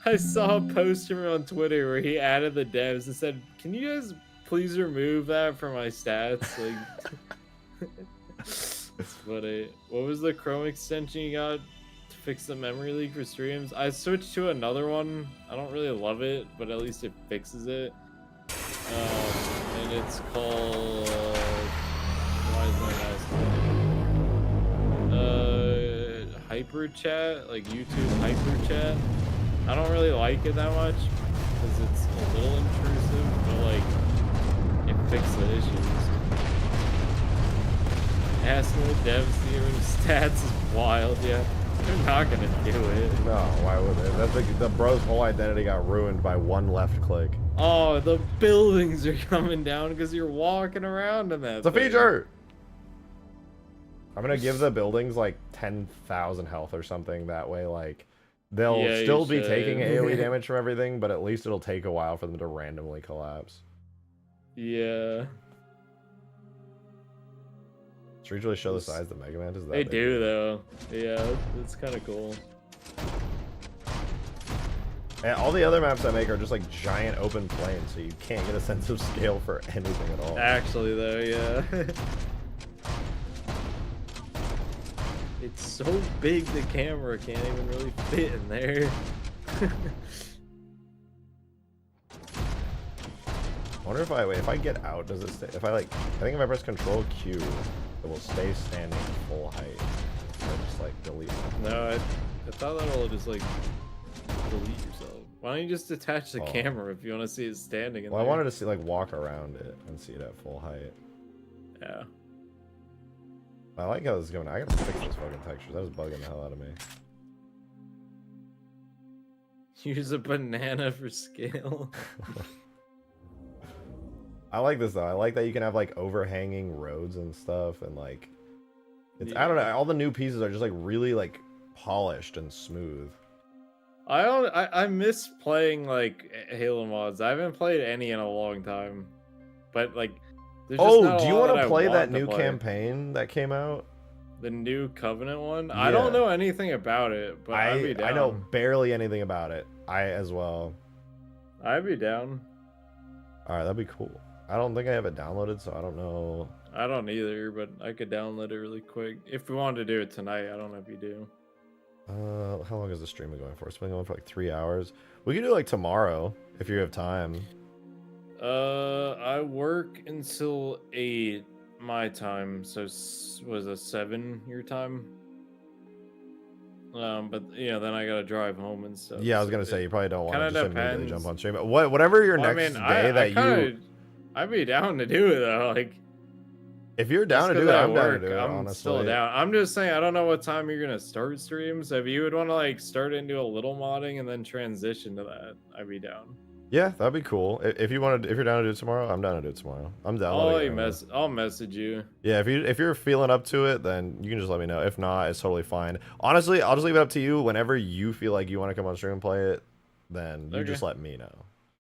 I saw a post from him on Twitter where he added the devs and said, "Can you guys please remove that from my stats?" Like, it's funny. What was the Chrome extension you got to fix the memory leak for streams? I switched to another one. I don't really love it, but at least it fixes it. And it's called. Why is my mouse? Hyper chat, like YouTube hyper chat. I don't really like it that much because it's a little intrusive, but like it fixes the issues. Asking the devs to get rid of stats is wild. Yeah, they're not gonna do it. No, why would they? That's like the bro's whole identity got ruined by one left click. Oh, the buildings are coming down because you're walking around in that. It's a feature. I'm gonna give the buildings like 10,000 health or something. That way, like, they'll still be taking AoE damage from everything, but at least it'll take a while for them to randomly collapse. Yeah. Should we really show the size of the Mega Man? They do, though. Yeah, it's kind of cool. And all the other maps I make are just like giant open plains, so you can't get a sense of scale for anything at all. Actually, though, yeah. It's so big the camera can't even really fit in there. I wonder if I get out, does it stay? If I like, I think if I press Control Q, it will stay standing at full height. So I just like delete. No, I thought that'll just like delete yourself. Why don't you just detach the camera if you want to see it standing in Well, I there? wanted to see like walk around it and see it at full height. Yeah. I like how this is going. I gotta fix this fucking texture. That was bugging the hell out of me. Use a banana for scale. I like this though. I like that you can have like overhanging roads and stuff, and like, it's I don't know. All the new pieces are just like really like polished and smooth. I miss playing like Halo mods. I haven't played any in a long time, but like, there's just not a do you lot want to play want that to new play. campaign that came out? The new Covenant one? Yeah. I don't know anything about it, but I'd be down. I know barely anything about it. I as well. I'd be down. All right, that'd be cool. I don't think I have it downloaded, so I don't know. I don't either, but I could download it really quick. If we wanted to do it tonight, I don't know if you do. How long is the stream been going for? It's been going for like 3 hours. We could do like tomorrow if you have time. I work until 8 my time, so was a 7 your time. But you know, then I gotta drive home and stuff. Yeah, I was gonna say you probably don't want to just immediately depends. jump on stream. But whatever your next day that you, I'd be down to do it though. Like, if you're down to do it, I'm down to do it. I'm honestly, still down. I'm just saying, I don't know what time you're gonna start streams. So if you would want to like start into a little modding and then transition to that, I'd be down. Yeah, that'd be cool. If you wanted, if you're down to do it tomorrow, I'm down to do it tomorrow. I'm down. I'll message you. Yeah, if you're feeling up to it, then you can just let me know. If not, it's totally fine. Honestly, I'll just leave it up to you. Whenever you feel like you want to come on stream and play it, then you just let me know.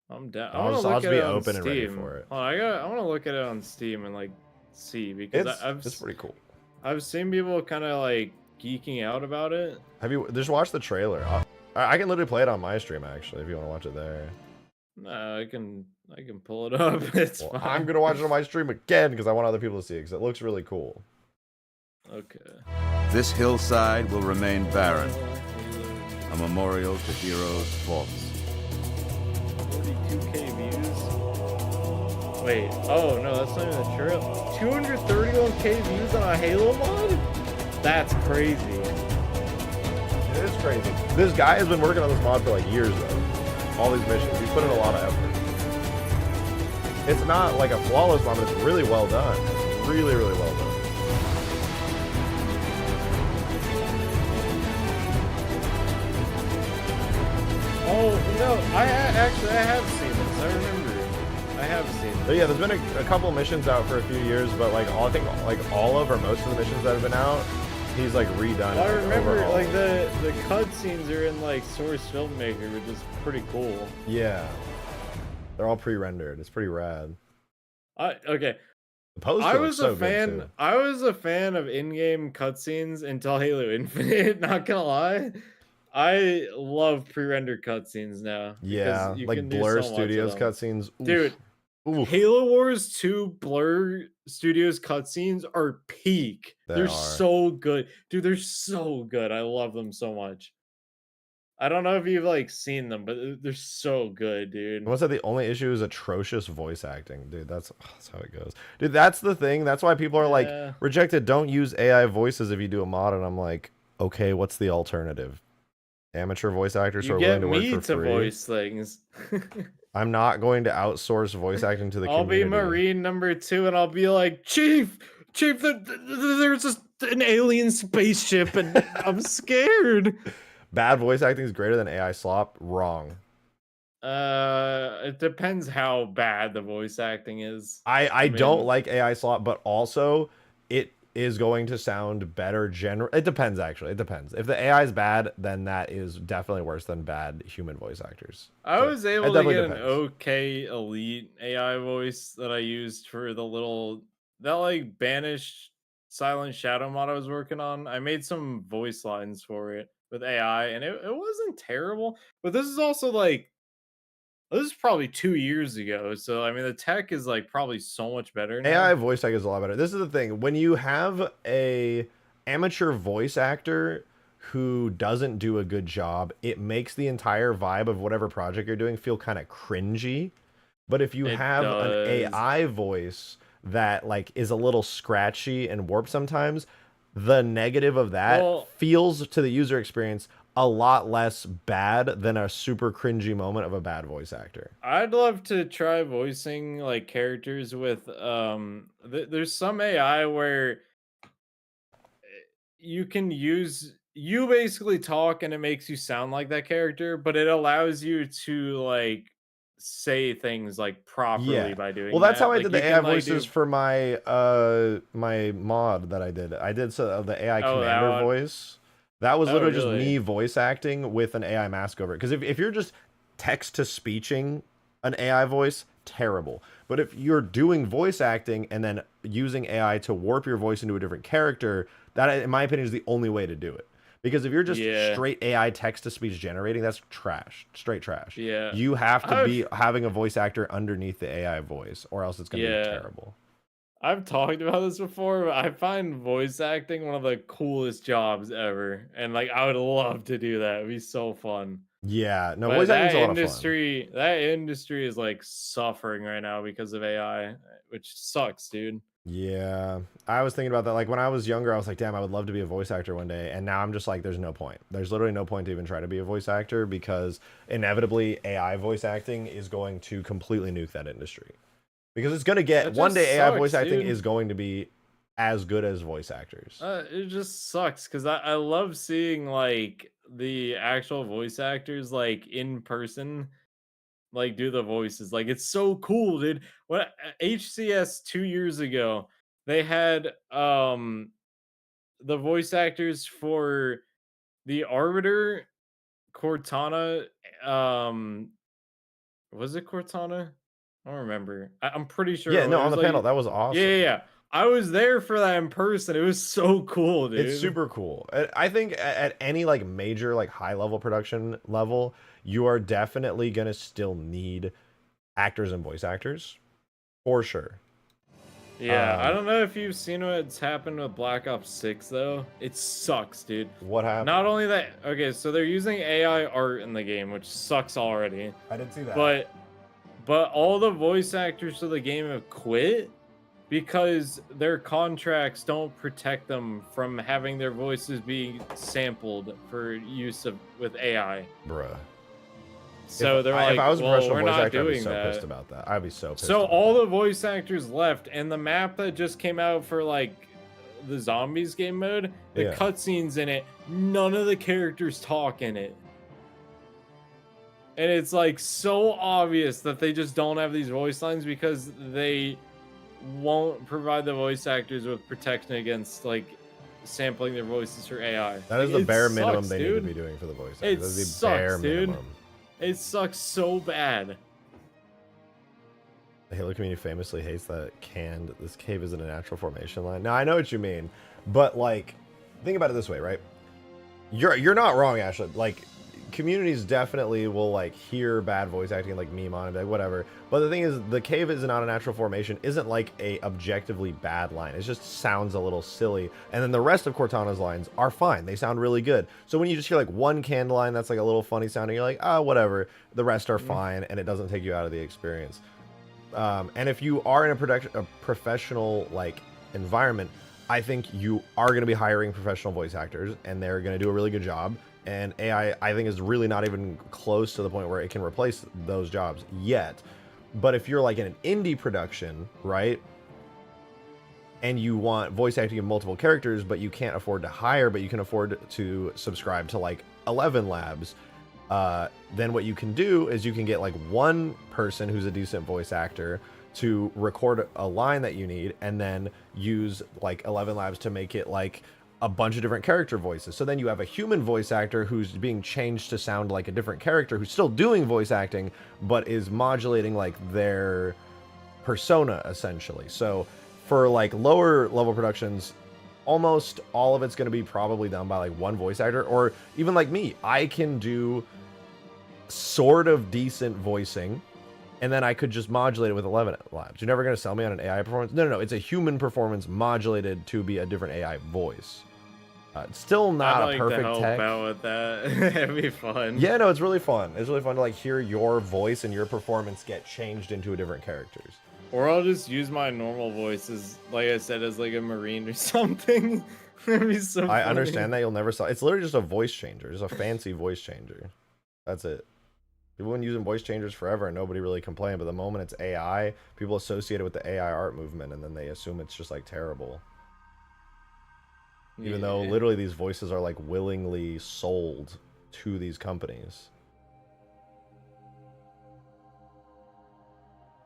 I'm down. I'll just be open and ready for it. Oh, I want to look at it on Steam and like see, because it's pretty cool. I've seen people kind of like geeking out about it. Have you just watched the trailer? I can literally play it on my stream actually if you want to watch it there. No, I can pull it up. It's fine. I'm gonna watch it on my stream again because I want other people to see it because it looks really cool. Okay. This hillside will remain barren, a memorial to heroes' faults. 42K views. Wait, oh no, that's not even the trail. 231K views on a Halo mod? That's crazy. It is crazy. This guy has been working on this mod for like years though. All these missions, he's put in a lot of effort. It's not like a flawless mod, but it's really well done. Really, really well done. Oh no, I have seen this. I remember. I have seen this. So yeah, there's been a couple missions out for a few years, but like I think like all of or most of the missions that have been out, he's like redone. Well, I remember overall. like the cutscenes are in like Source Filmmaker, which is pretty cool. Yeah, they're all pre-rendered. It's pretty rad. Okay. The poster I was so a fan. Good too. I was a fan of in-game cutscenes until Halo Infinite. Not gonna lie, I love pre-rendered cutscenes now. Yeah, like Blur Studios cutscenes, dude. Oof. Halo Wars 2 Blur Studios cutscenes are peak. They're so good, dude. They're so good. I love them so much. I don't know if you've like seen them, but they're so good, dude. What's that? The only issue is atrocious voice acting, dude. That's how it goes, dude. That's the thing. That's why people are like rejected. Don't use AI voices if you do a mod, and I'm like, okay, what's the alternative? Amateur voice actors who are willing to work for free. Voice things. I'm not going to outsource voice acting to the community. I'll be Marine number 2, and I'll be like, Chief, there's just an alien spaceship, and I'm scared. Bad voice acting is greater than AI slop. Wrong. It depends how bad the voice acting is. I don't like AI slop, but also it is going to sound better. It depends, actually. It depends. If the AI is bad, then that is definitely worse than bad human voice actors. I was able to get an okay elite AI voice that I used for the that like banished Silent Shadow mod I was working on. I made some voice lines for it with AI, and it wasn't terrible. But this is also like, this is probably 2 years ago. So, I mean, the tech is like probably so much better now. AI voice tech is a lot better. This is the thing. When you have a amateur voice actor who doesn't do a good job, it makes the entire vibe of whatever project you're doing feel kind of cringy. But if you It have an does. AI voice that like is a little scratchy and warped sometimes, the negative of that Well, feels to the user experience a lot less bad than a super cringy moment of a bad voice actor. I'd love to try voicing like characters with there's some AI where you basically talk and it makes you sound like that character, but it allows you to like say things like properly Yeah. by Well, doing that's how that. I Like did you the AI can like voices do for my my mod that I did. I did the AI oh that commander one. voice. That was Oh literally just me really? voice acting with an AI mask over it. Because if you're just text to speeching an AI voice, terrible. But if you're doing voice acting and then using AI to warp your voice into a different character, that in my opinion is the only way to do it. Because if you're just Yeah. straight AI text to speech generating, that's trash, straight trash. Yeah. You have to I've be having a voice actor underneath the AI voice, or else it's going to be yeah. terrible. I've talked about this before, but I find voice acting one of the coolest jobs ever. And like I would love to do that. It'd be so fun. Yeah, no, But voice acting's a lot of fun. that industry is like suffering right now because of AI, which sucks, dude. Yeah, I was thinking about that. Like when I was younger, I was like, damn, I would love to be a voice actor one day. And now I'm just like, there's no point. There's literally no point to even try to be a voice actor because inevitably AI voice acting is going to completely nuke that industry. Because it's going to get That one just day AI voice sucks, acting dude. is going to be as good as voice actors. It just sucks because I love seeing like the actual voice actors like in person, like do the voices. Like it's so cool, dude. What HCS 2 years ago, they had the voice actors for the Arbiter, Cortana, was it Cortana? I don't remember. I'm pretty Yeah, sure no, it on was the panel, like that was yeah, yeah, awesome. yeah. I was there for that in person. It was so cool, It's dude. super cool. I think at any like major like high level production level, you are definitely gonna still need actors and voice actors for sure. Yeah, I don't know if you've seen what's happened with Black Ops 6 though. It sucks, dude. What happened? Not only that, okay, so they're using AI art in the game, which sucks already. I didn't see that. But all the voice actors of the game have quit because their contracts don't protect them from having their voices being sampled for use of with AI. Bruh. So they're like, if I was a well, professional we're voice not actor, I'd be doing so pissed that. about that. I'd be so pissed. So about all that. the voice actors left, and the map that just came out for like the zombies game mode, the Yeah. cutscenes in it, none of the characters talk in it. And it's like so obvious that they just don't have these voice lines because they won't provide the voice actors with protection against like sampling their voices for AI. That is Like, the it bare minimum sucks, they need dude. to be doing for the voice It actors. That's the sucks, bare dude. minimum. It sucks so bad. The Halo community famously hates that this cave isn't a natural formation line. Now I know what you mean, but like, think about it this way, right? You're not wrong, Ashley. Like, communities definitely will like hear bad voice acting, like meme on it, like whatever. But the thing is, the cave is not a natural formation. Isn't like a objectively bad line. It just sounds a little silly. And then the rest of Cortana's lines are fine. They sound really good. So when you just hear like one canned line that's like a little funny sounding, you're like, ah, whatever. The rest are fine, and it doesn't take you out of the experience. And if you are in a professional like environment, I think you are going to be hiring professional voice actors, and they're going to do a really good job. And AI, I think, is really not even close to the point where it can replace those jobs yet. But if you're like in an indie production, right, and you want voice acting of multiple characters, but you can't afford to hire, but you can afford to subscribe to like 11 Labs, then what you can do is you can get like one person who's a decent voice actor to record a line that you need, and then use like 11 Labs to make it like a bunch of different character voices. So then you have a human voice actor who's being changed to sound like a different character, who's still doing voice acting, but is modulating like their persona essentially. So for like lower level productions, almost all of it's going to be probably done by like one voice actor, or even like me, I can do sort of decent voicing, and then I could just modulate it with 11 Labs. You're never going to sell me on an AI performance. No, it's a human performance modulated to be a different AI voice. Still not I'd a like perfect to help tech. out with that. It'd be fun. Yeah, no, it's really fun. It's really fun to like hear your voice and your performance get changed into a different characters. Or I'll just use my normal voice as, like I said, as like a Marine or something. That'd be so I funny. understand that you'll never sell. It's literally just a voice changer. It's a fancy voice changer. That's it. People have been using voice changers forever and nobody really complained, but the moment it's AI, people associate it with the AI art movement and then they assume it's just like terrible. Even though literally these voices are like willingly sold to these companies.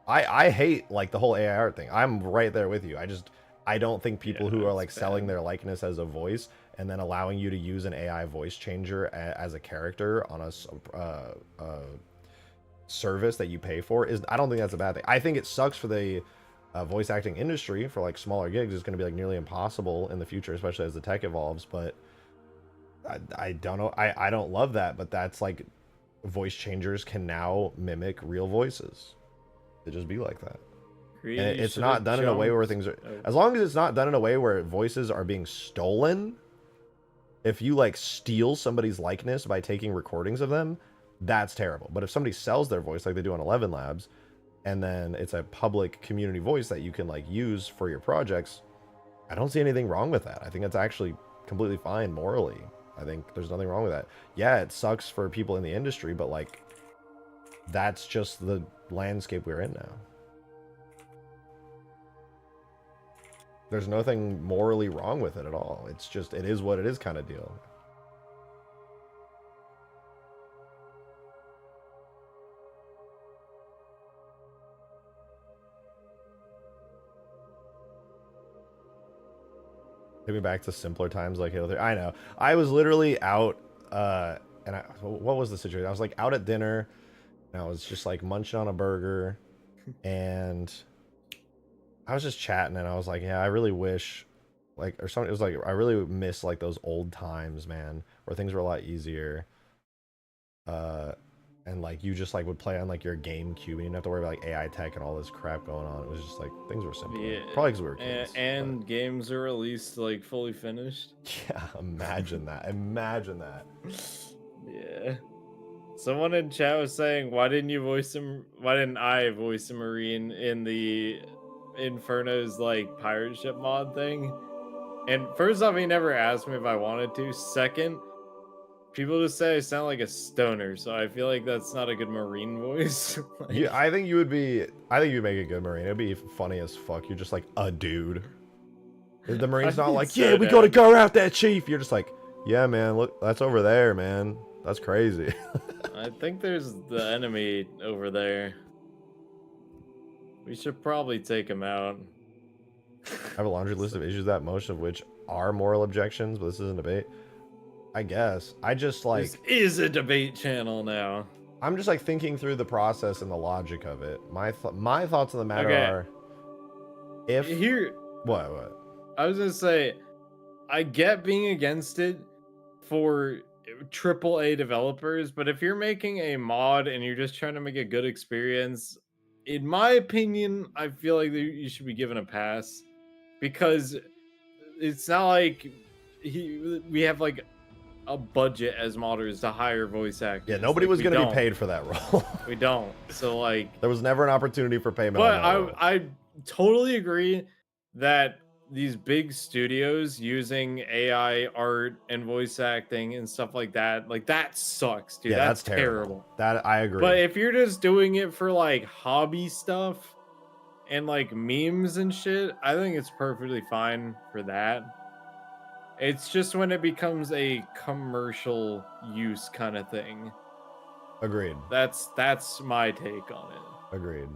I hate like the whole AI art thing. I'm right there with you. I don't think people who are like selling their likeness as a voice and then allowing you to use an AI voice changer as a character on a service that you pay for I don't think that's a bad thing. I think it sucks for the voice acting industry for like smaller gigs. It's going to be like nearly impossible in the future, especially as the tech evolves. But I don't know. I don't love that, but that's like voice changers can now mimic real voices. It just be like that. And it's not done in a way where things are, as long as it's not done in a way where voices are being stolen. If you like steal somebody's likeness by taking recordings of them, that's terrible. But if somebody sells their voice like they do on 11 Labs, and then it's a public community voice that you can like use for your projects, I don't see anything wrong with that. I think it's actually completely fine morally. I think there's nothing wrong with that. Yeah, it sucks for people in the industry, but like that's just the landscape we're in now. There's nothing morally wrong with it at all. It's just, it is what it is kind of deal. Take me back to simpler times like Halo 3. I know. I was literally out, and what was the situation? I was like out at dinner, and I was just like munching on a burger, and I was just chatting, and I was like, yeah, I really wish, like, or something. It was like, I really miss like those old times, man, where things were a lot easier. And like you just like would play on like your GameCube, and you didn't have to worry about like AI tech and all this crap going on. It was just like things were simple. Yeah, probably because we were kids. And games are released like fully finished. Yeah, imagine that. Imagine that. Yeah. Someone in chat was saying, why didn't I voice a Marine in the Inferno's like pirate ship mod thing? And first off, he never asked me if I wanted to. Second, people just say I sound like a stoner, so I feel like that's not a good Marine voice. Like, yeah, I think you'd make a good Marine. It'd be funny as fuck. You're just like a dude. The Marine's not like, yeah, we gotta go out that chief. You're just like, yeah, man, look, that's over there, man. That's crazy. I think there's the enemy over We should probably take him out. I have a laundry list of issues, that most of which are moral objections, but this isn't a debate. I guess. I just like... This is a debate channel now. I'm just like thinking through the process and the logic of it. My thoughts on the matter are... If... Here... What? I was gonna say, I get being against it for AAA developers, but if you're making a mod and you're just trying to make a good experience, in my opinion, I feel like you should be given a pass, because it's not like we have like a budget as modders to hire voice actors. Yeah, nobody was going to be paid for that role. We don't. So like, there was never an opportunity for payment. But I totally agree that these big studios using AI art and voice acting and stuff like that sucks, dude. Yeah, that's terrible. That I agree. But if you're just doing it for like hobby stuff and like memes and shit, I think it's perfectly fine for that. It's just when it becomes a commercial use kind of thing. Agreed. That's my take on it. Agreed.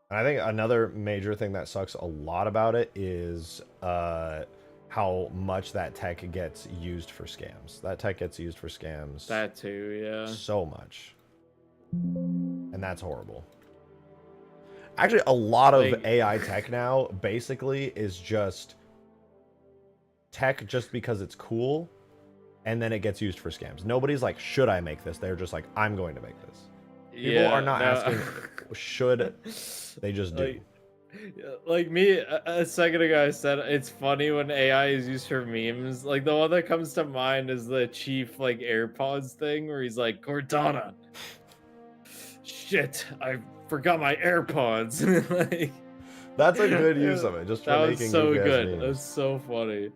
And I think another major thing that sucks a lot about it is how much that tech gets used for scams. That tech gets used for scams. That too, yeah. So much. And that's horrible. Actually, a lot of AI tech now basically is just tech just because it's cool, and then it gets used for scams. Nobody's like, should I make this? They're just like, I'm going to make this. People are not asking, should. They just do. Like me, a second ago, I said it's funny when AI is used for memes. Like the one that comes to mind is the Chief like AirPods thing, where he's like, Cortana, shit, I forgot my AirPods. Like, That's a good use of it, just for that was making so goofy-ass good. memes. That was so funny.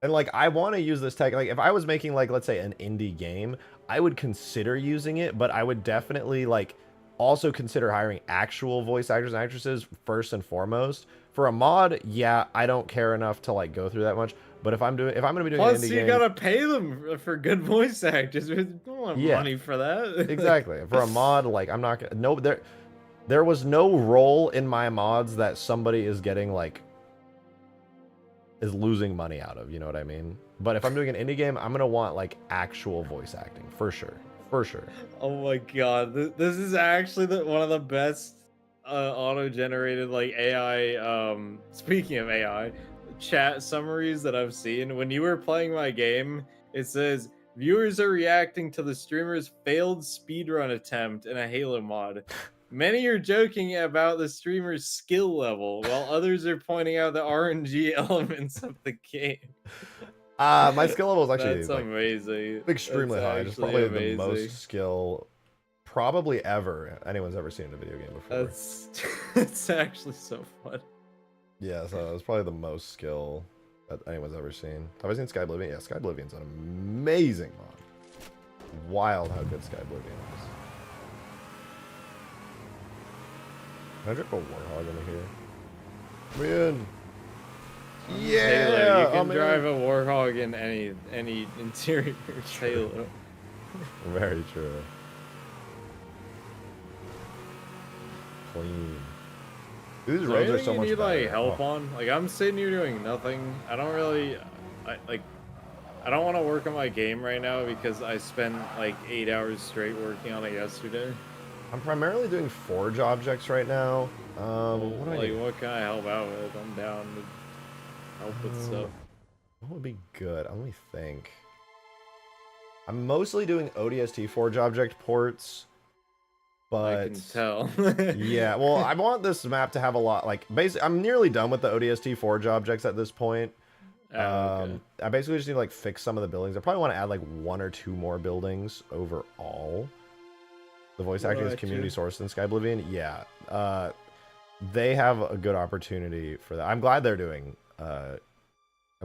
And like, I want to use this tech. Like, if I was making like, let's say, an indie game, I would consider using it, but I would definitely like also consider hiring actual voice actors and actresses first and foremost. For a mod, yeah, I don't care enough to like go through that much. But if I'm gonna be doing Plus, an indie you game, gotta pay them for good voice actors. We don't want yeah, money for that. exactly. For a mod, like I'm not gonna. No, there was no role in my mods that somebody is getting like is losing money out of, you know what I mean? But if I'm doing an indie game, I'm gonna want like actual voice acting for sure, for sure. Oh my god, this is actually one of the best auto-generated like AI. Speaking of AI, chat summaries that I've seen. When you were playing my game, it says viewers are reacting to the streamer's failed speedrun attempt in a Halo mod. Many are joking about the streamer's skill level, while others are pointing out the RNG elements of the game. My skill level is actually That's like amazing. extremely That's high. It's actually probably amazing. the most skill probably ever anyone's ever seen in a video game before. That's actually so fun. Yeah, so it's probably the most skill that anyone's ever seen. Have I seen Sky Oblivion? Yeah, Sky Oblivion's an amazing mod. Wild how good Sky Oblivion is. Can I drip a Warhog into here? Come in. Yeah, Halo, you can I'm drive in. a Warhog in any interior Halo. Very true. Clean. Dude, these Is there roads are anything so you much need better. like help Oh. on? Like I'm sitting here doing nothing. I don't really, I don't want to work on my game right now because I spent like 8 hours straight working on it yesterday. I'm primarily doing forge objects right now. What do I Like need? what can I help out with? I'm down to help with stuff. What would be good? Let me think. I'm mostly doing ODST Forge object ports, but I can tell. yeah, well, I want this map to have a lot. Like, basically, I'm nearly done with the ODST Forge objects at this point. Okay. I basically just need to like fix some of the buildings. I probably want to add like 1 or 2 more buildings overall. The voice acting is community sourced in Sky Oblivion. Yeah, they have a good opportunity for that. I'm glad they're doing. I'm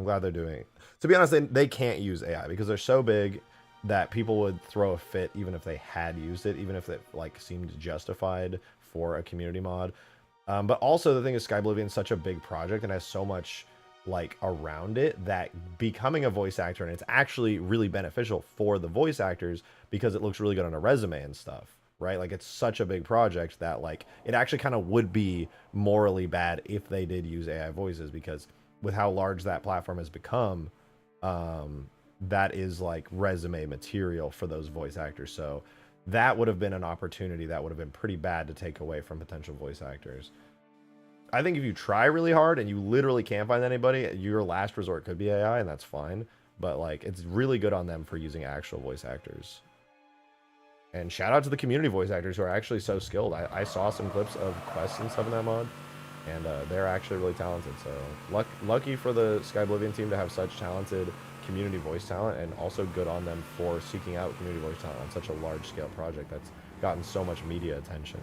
glad they're doing. To be honest, they can't use AI because they're so big that people would throw a fit even if they had used it, even if it like seemed justified for a community mod. But also the thing is, Sky Oblivion is such a big project and has so much like around it that becoming a voice actor, and it's actually really beneficial for the voice actors because it looks really good on a resume and stuff, right? Like it's such a big project that like it actually kind of would be morally bad if they did use AI voices, because with how large that platform has become, that is like resume material for those voice actors. So that would have been an opportunity that would have been pretty bad to take away from potential voice actors. I think if you try really hard and you literally can't find anybody, your last resort could be AI, and that's fine. But like, it's really good on them for using actual voice actors. And shout out to the community voice actors who are actually so skilled. I saw some clips of quests and stuff in that mod, and they're actually really talented. So lucky for the Sky Oblivion team to have such talented community voice talent, and also good on them for seeking out community voice talent on such a large scale project that's gotten so much media attention.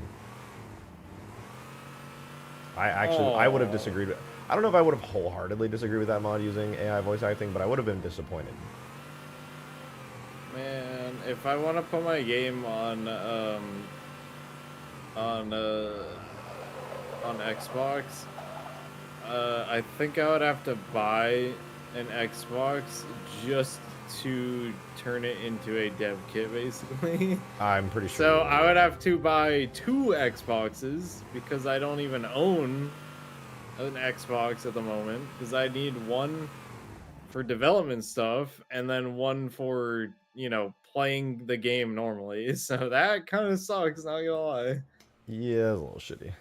I would have disagreed with, I don't know if I would have wholeheartedly disagreed with that mod using AI voice acting, but I would have been disappointed. Man, if I want to put my game on Xbox, I think I would have to buy an Xbox just to turn it into a dev kit, basically. I'm pretty sure. So I would have to buy 2 Xboxes because I don't even own an Xbox at the moment, because I need one for development stuff and then one for, you know, playing the game normally. So that kind of sucks, not gonna lie. Yeah, it's a little shitty.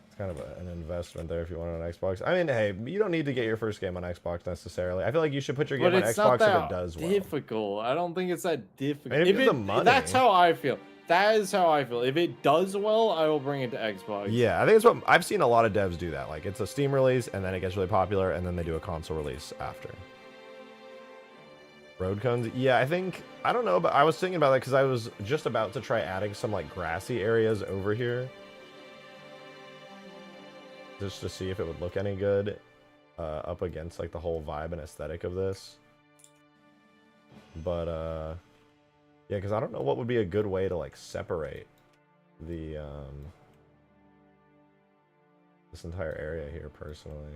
It's kind of an investment there if you want it on Xbox. I mean, hey, you don't need to get your first game on Xbox necessarily. I feel like you should put your game on Xbox if it does well. Difficult. I don't think it's that difficult. I mean, if you have the money. That's how I feel. That is how I feel. If it does well, I will bring it to Xbox. Yeah, I think it's what I've seen a lot of devs do that. Like, it's a Steam release, and then it gets really popular, and then they do a console release after. Road cones? Yeah, I don't know, but I was thinking about that because I was just about to try adding some, like, grassy areas over here. Just to see if it would look any good up against, like, the whole vibe and aesthetic of this. But, yeah, because I don't know what would be a good way to, like, separate the, this entire area here, personally.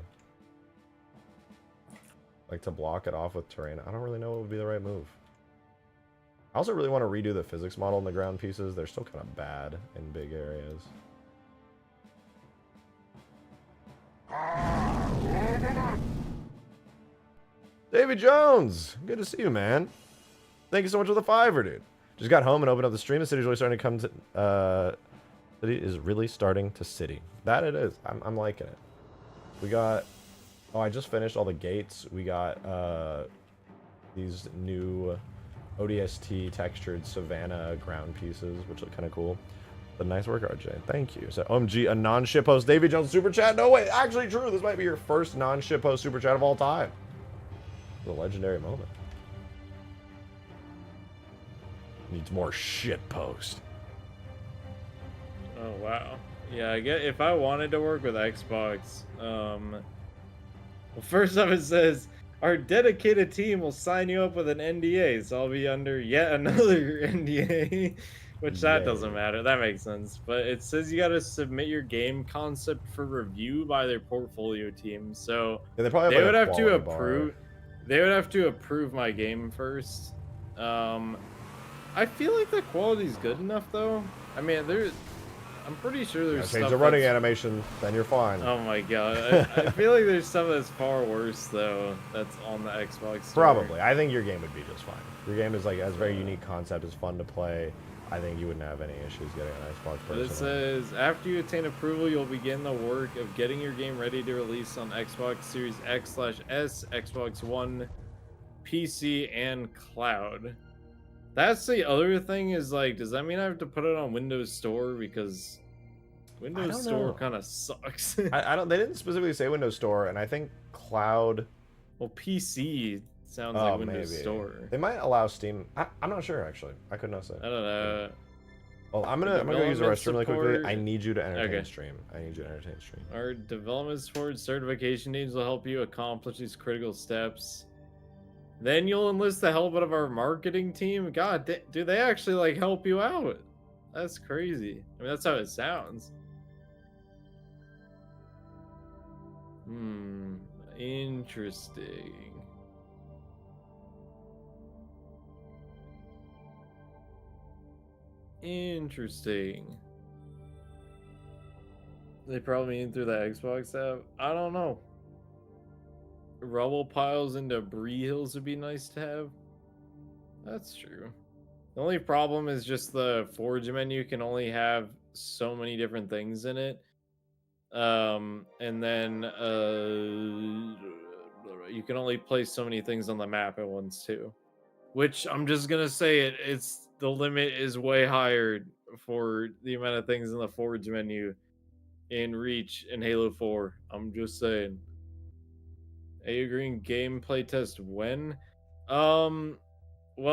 Like, to block it off with terrain. I don't really know what would be the right move. I also really want to redo the physics model in the ground pieces. They're still kind of bad in big areas. David Jones! Good to see you, man. Thank you so much for the $5, dude. Just got home and opened up the stream. The city's really starting to come to... city is really starting to city. That it is. I'm liking it. We got... Oh, I just finished all the gates. We got these new ODST textured Savannah ground pieces, which look kind of cool. But nice work, RJ. Thank you. So, OMG, a non-shitpost Davy Jones super chat. No way, actually true. This might be your first non-shitpost super chat of all time. It's a legendary moment. Needs more shitpost. Oh wow. Yeah, I get if I wanted to work with Xbox, well, first off, it says our dedicated team will sign you up with an NDA, so I'll be under yet another NDA. Which that doesn't matter. That makes sense. But it says you got to submit your game concept for review by their portfolio team. So yeah, they would have to approve. They would have to approve my game first. I feel like the quality's good enough though. I mean, I'm pretty sure there's change the running animation, then you're fine. Oh my god, I feel like there's stuff that's far worse though. That's on the Xbox store. Probably. I think your game would be just fine. Your game is like has a very unique concept. It's fun to play. I think you wouldn't have any issues getting an Xbox personally. It says, after you attain approval, you'll begin the work of getting your game ready to release on Xbox Series X/S, Xbox One, PC, and Cloud. That's the other thing is, like, does that mean I have to put it on Windows Store? Because Windows Store kind of sucks. I don't, they didn't specifically say Windows Store, and I think Cloud... Well, PC... sounds like Windows maybe. Store. They might allow Steam. I'm not sure actually. I could not say. I don't know. Well, I'm gonna go use the restroom really quickly. I need you to entertain stream. I need you to entertain stream. Our development support certification teams will help you accomplish these critical steps. Then you'll enlist the help of our marketing team. God, do they actually like help you out? That's crazy. I mean, that's how it sounds. Interesting. Interesting. They probably mean through the Xbox app. I don't know. Rubble piles and debris hills would be nice to have. That's true. The only problem is just the Forge menu can only have so many different things in it. And then you can only place so many things on the map at once too. Which I'm just gonna say it's the limit is way higher for the amount of things in the Forge menu in Reach and Halo 4. I'm just saying. Are you agreeing gameplay test when? Well,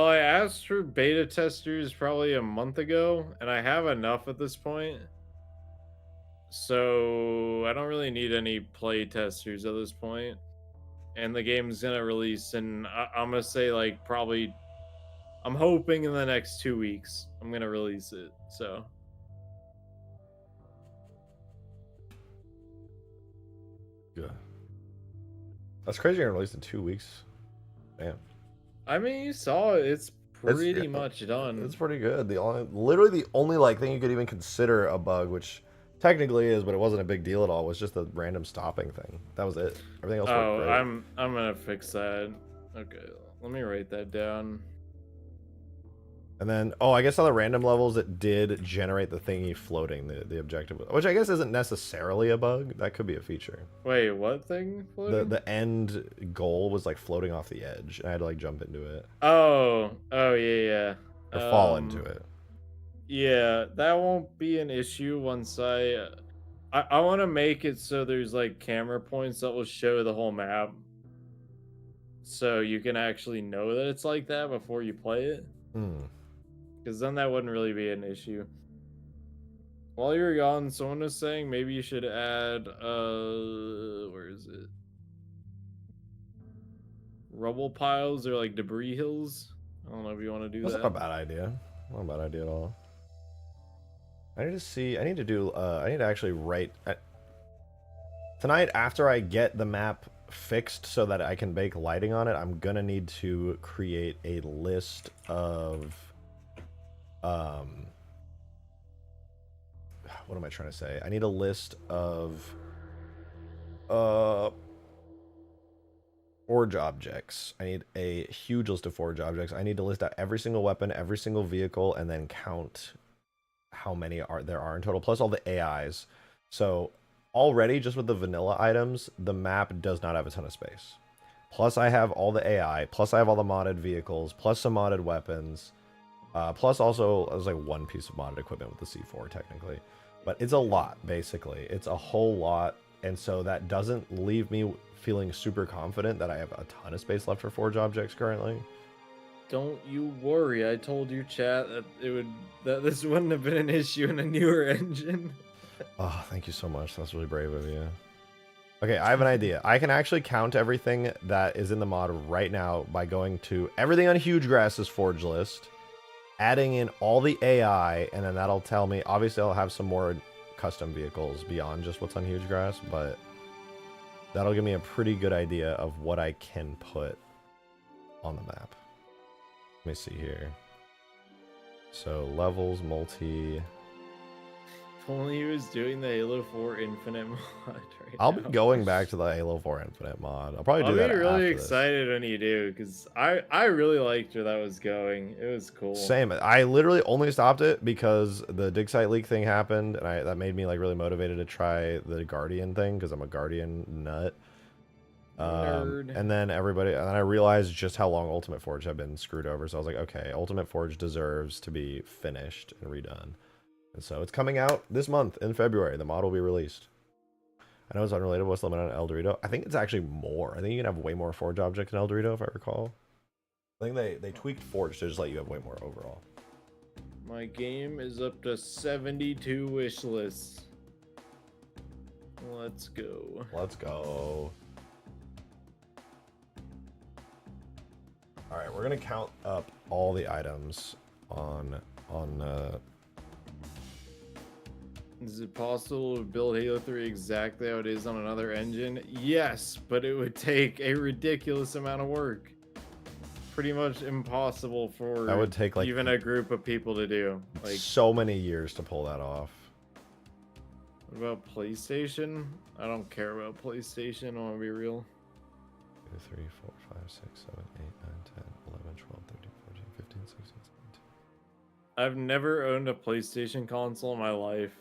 I asked for beta testers probably a month ago, and I have enough at this point. So I don't really need any play testers at this point. And the game's gonna release in, I'm gonna say like probably, I'm hoping in the next 2 weeks, I'm gonna release it, so. Good. That's crazy you're gonna release in 2 weeks. Damn. I mean, you saw it, it's pretty much done. It's pretty good. Literally the only like thing you could even consider a bug, which technically is, but it wasn't a big deal at all, was just the random stopping thing. That was it. Everything else worked great. I'm gonna fix that. Okay, let me write that down. And then, oh, I guess on the random levels, it did generate the thingy floating, the objective, which I guess isn't necessarily a bug. That could be a feature. Wait, what thing? The end goal was like floating off the edge, and I had to like jump into it. Oh, yeah. Or fall into it. Yeah, that won't be an issue once I want to make it so there's like camera points that will show the whole map. So you can actually know that it's like that before you play it. Because then that wouldn't really be an issue. While you're gone, someone was saying maybe you should add, where is it? Rubble piles or like debris hills. I don't know if you want to do that. That's not a bad idea. Not a bad idea at all. I need to see, I need to actually write. Tonight, after I get the map fixed so that I can bake lighting on it, I'm gonna need to create a list of what am I trying to say? I need a list of forge objects. I need a huge list of forge objects. I need to list out every single weapon, every single vehicle, and then count how many there are in total, plus all the AIs. So already, just with the vanilla items, the map does not have a ton of space. Plus I have all the AI, plus I have all the modded vehicles, plus some modded weapons, plus also there's like one piece of modded equipment with the C4 technically. But it's a lot, basically. It's a whole lot, and so that doesn't leave me feeling super confident that I have a ton of space left for forge objects currently. Don't you worry. I told you, chat, that this wouldn't have been an issue in a newer engine. Oh, thank you so much. That's really brave of you. Okay, I have an idea. I can actually count everything that is in the mod right now by going to everything on Huge Grass's forge list, adding in all the AI, and then that'll tell me. Obviously, I'll have some more custom vehicles beyond just what's on Huge Grass, but that'll give me a pretty good idea of what I can put on the map. Let me see here. So levels, multi. If only he was doing the Halo 4 Infinite mod right I'll now. be going back to the Halo 4 Infinite mod. I'll probably do that. I'll be really after excited when you do, because I really liked where that was going. It was cool. Same. I literally only stopped it because the dig site leak thing happened, and that made me like really motivated to try the Guardian thing because I'm a Guardian nut. Nerd. And then I realized just how long Ultimate Forge had been screwed over. So I was like, okay, Ultimate Forge deserves to be finished and redone. And so it's coming out this month in February. The mod will be released. I know it's unrelated. What's the limit on El Dorito? I think it's actually more. I think you can have way more forge objects in El Dorito, if I recall. I think they tweaked Forge to just let you have way more overall. My game is up to 72 wish lists. Let's go. Let's go. All right, we're gonna count up all the items on. Is it possible to build Halo 3 exactly how it is on another engine? Yes, but it would take a ridiculous amount of work. Pretty much impossible for That would take like even a group of people to do. Like, so many years to pull that off. what about PlayStation? I don't care about PlayStation, I want to be real. 2, 3, 4, 5, 6, 7, 8, 9, 10, 11, 12, 13, 14, 15, 16, 17. I've never owned a PlayStation console in my life.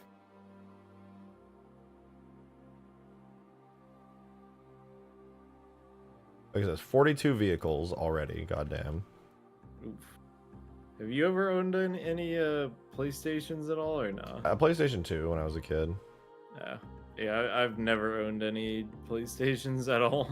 Like I said, 42 vehicles already. Goddamn. Oof. Have you ever owned any PlayStations at all, or no? PlayStation 2 when I was a kid. Yeah, I've never owned any PlayStations at all.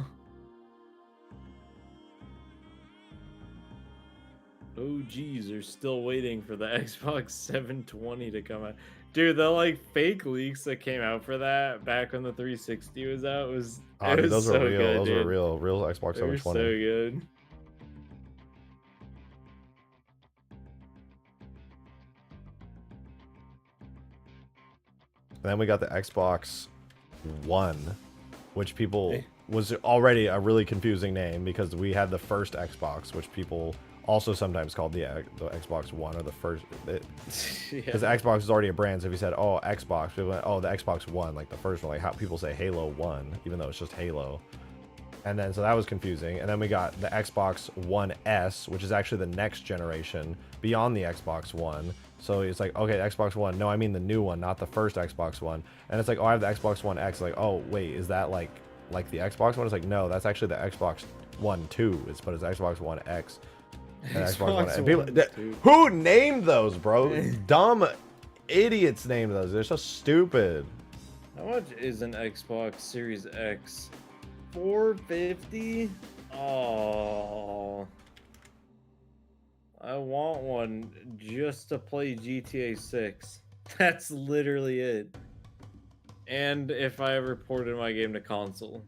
Oh geez, they're still waiting for the Xbox 720 to come out. Dude, the like fake leaks that came out for that back when the 360 was out was Those so are real. good, Those dude. are real Xbox They were 720. so good. And then we got the Xbox One, which people was already a really confusing name because we had the first Xbox, which people also sometimes called the Xbox One or the first. Because Xbox is already a brand, so if you said, oh, Xbox, people went, oh, the Xbox One, like the first one, like how people say Halo 1, even though it's just Halo. And then, so that was confusing. And then we got the Xbox One S, which is actually the next generation beyond the Xbox One. So it's like, okay, Xbox One. No, I mean the new one, not the first Xbox One. And it's like, oh, I have the Xbox One X. Like, oh, wait, is that like the Xbox One? It's like, no, that's actually the Xbox One 2. But it's Xbox One X. And Xbox One. And people, who named those, bro? Dumb idiots named those. They're so stupid. How much is an Xbox Series X? $450? Oh, I want one just to play GTA 6. That's literally it. And if I ever ported my game to console.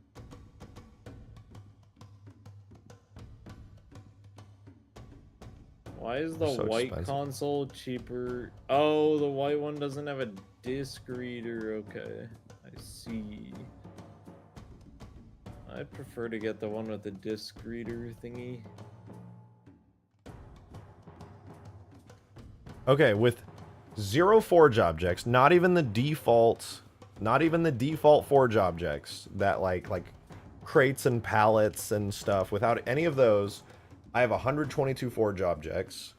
Why is the So white expensive. console cheaper? Oh, the white one doesn't have a disc reader. Okay, I see. I prefer to get the one with the disc reader thingy. Okay, with 0 forge objects, not even the default forge objects that like crates and pallets and stuff. Without any of those, I have 122 forge objects.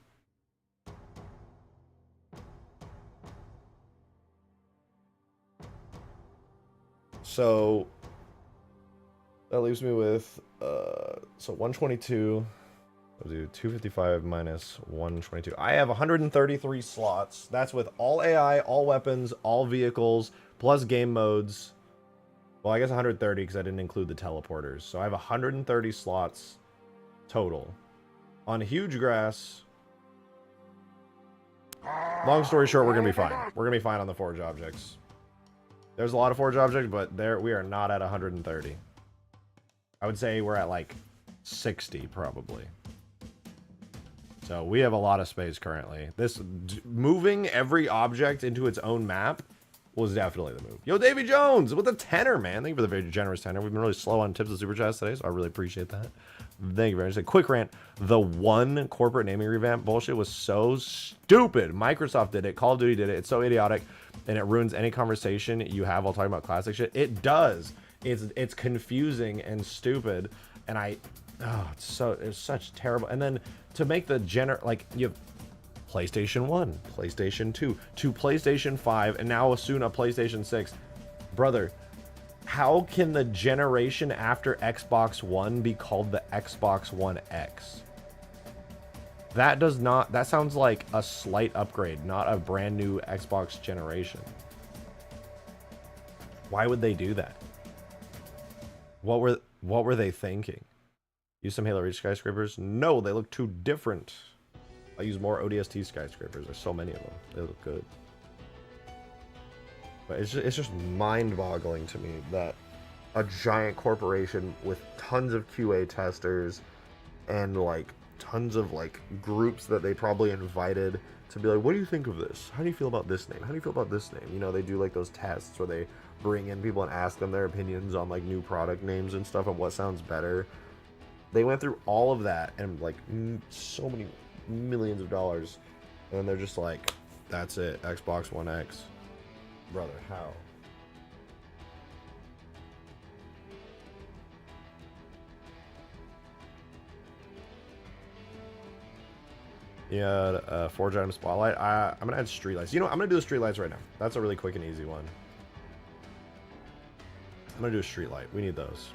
So that leaves me with so 122. I'll do 255 minus 122. I have 133 slots. That's with all AI, all weapons, all vehicles, plus game modes. Well, I guess 130 because I didn't include the teleporters. So I have 130 slots total. On huge grass. Long story short, we're going to be fine. We're going to be fine on the forge objects. There's a lot of forge objects, but we are not at 130. I would say we're at like 60 probably. So we have a lot of space currently. Moving every object into its own map was definitely the move. Yo, Davy Jones with a tenner, man. Thank you for the very generous tenner. We've been really slow on tips and super chats today, so I really appreciate that. Thank you very much. A quick rant. The one corporate naming revamp bullshit was so stupid. Microsoft did it. Call of Duty did it. It's so idiotic, and it ruins any conversation you have while talking about classic shit. It does. It's confusing and stupid, and it's such terrible. And then to make the you have PlayStation 1, PlayStation 2, to PlayStation 5, and now soon a PlayStation 6. Brother, how can the generation after Xbox One be called the Xbox One X? That sounds like a slight upgrade, not a brand new Xbox generation. Why would they do that? What were they thinking? Use some Halo Reach skyscrapers? No, they look too different. I use more ODST skyscrapers. There's so many of them. They look good. But it's just mind-boggling to me that a giant corporation with tons of QA testers and like tons of like groups that they probably invited to be like, what do you think of this? How do you feel about this name? How do you feel about this name? You know, they do like those tests where they bring in people and ask them their opinions on like new product names and stuff and what sounds better. They went through all of that and like so many millions of dollars, and then they're just like, that's it, Xbox One X. Brother, how? Yeah, forge item spotlight. I'm gonna add streetlights. You know, I'm gonna do the streetlights right now. That's a really quick and easy one. I'm gonna do a streetlight. We need those.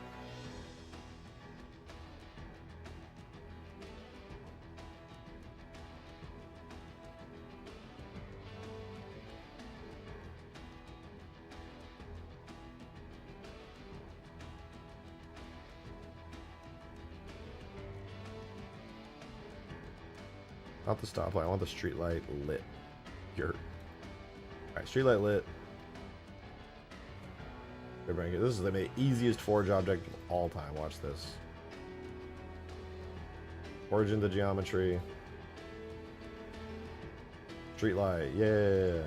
Not the stoplight. I want the street light lit. Alright, street light lit. This is the easiest forge object of all time. Watch this. Forge into geometry. Street light. Yeah.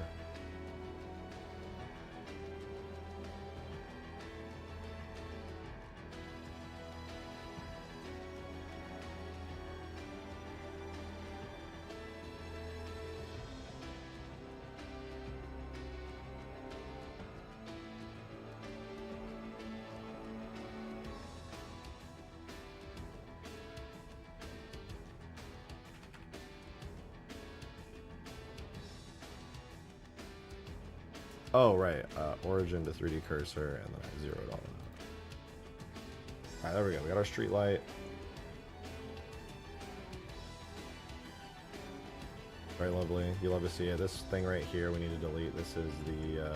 Oh, right. Origin to 3D cursor, and then I zeroed all. Alright, there we go. We got our street light. Very lovely. You love to see it. This thing right here we need to delete. This is the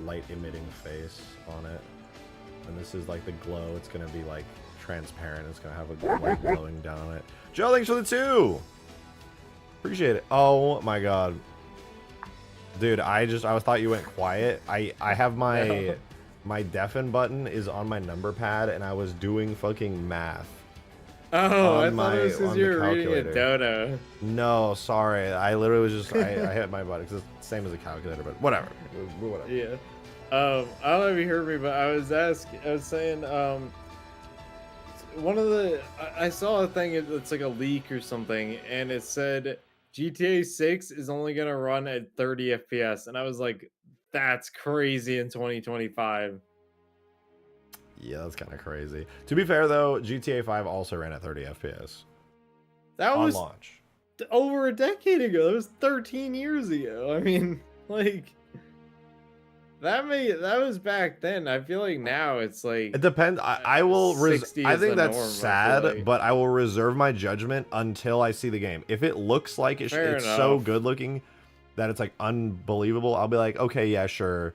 light emitting face on it. And this is like the glow. It's going to be like transparent. It's going to have a light glowing down on it. Joe, thanks for the 2! Appreciate it. Oh my god. Dude, I thought you went quiet. I have my my deafen button is on my number pad and I was doing fucking math. Oh, I thought it was because you were reading a dodo. No, sorry. I literally was just I hit my button because it's the same as a calculator, but whatever. Whatever. Yeah. I don't know if you heard me, but I was saying, one of the, I saw a thing that's like a leak or something, and it said GTA 6 is only gonna run at 30 FPS, and I was like, that's crazy in 2025. Yeah, that's kind of crazy. To be fair though, GTA 5 also ran at 30 FPS. That was on launch. Over a decade ago. That was 13 years ago. I mean, like. That was back then. I feel like now it's like it depends. I will. I think that's norm, sad, like. but I will reserve my judgment until I see the game. If it looks like it's so good looking that it's like unbelievable, I'll be like, okay, yeah, sure,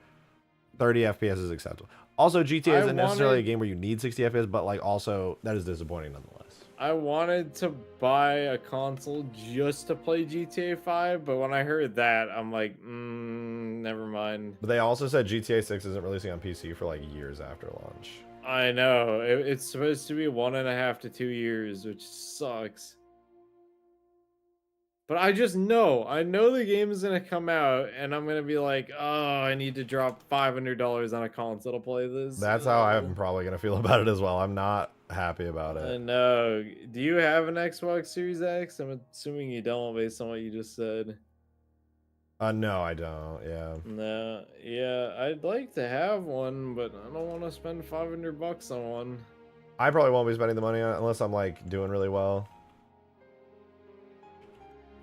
30 FPS is acceptable. Also, GTA isn't necessarily a game where you need 60 FPS, but like also that is disappointing nonetheless. I wanted to buy a console just to play GTA 5, but when I heard that, I'm like, never mind. But they also said GTA 6 isn't releasing on PC for like years after launch. I know. It's supposed to be 1.5 to 2 years, which sucks. But I just know. I know the game is going to come out, and I'm going to be like, oh, I need to drop $500 on a console to play this. That's how I'm probably going to feel about it as well. I'm not happy about it. No. Do you have an Xbox Series X? I'm assuming you don't based on what you just said. No, I don't. Yeah. No. Yeah, I'd like to have one, but I don't want to spend $500 on one. I probably won't be spending the money on it unless I'm like doing really well.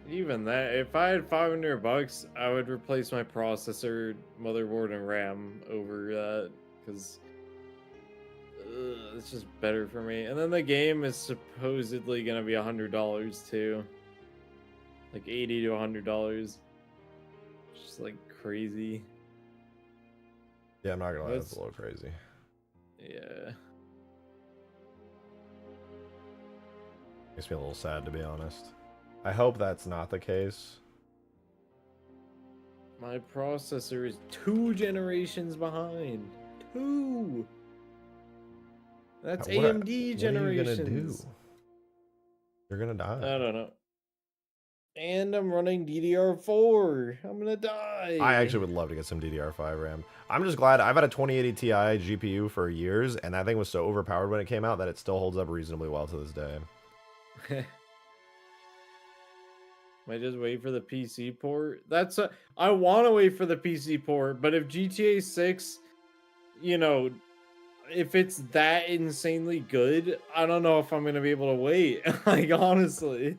Even that, if I had $500, I would replace my processor, motherboard, and RAM over that, because it's just better for me. And then the game is supposedly gonna be $100 too, like $80 to $100, just like crazy. Yeah, I'm not gonna lie, that's a little crazy. Yeah. Makes me a little sad, to be honest. I hope that's not the case. My processor is 2 generations behind. 2. That's AMD generations. What are you gonna do? You're gonna die. I don't know. And I'm running DDR4. I'm gonna die. I actually would love to get some DDR5 RAM. I'm just glad I've had a 2080 Ti GPU for years, and that thing was so overpowered when it came out that it still holds up reasonably well to this day. Might just wait for the PC port. I want to wait for the PC port, but if GTA 6, you know, if it's that insanely good, I don't know if I'm gonna be able to wait. Like, honestly.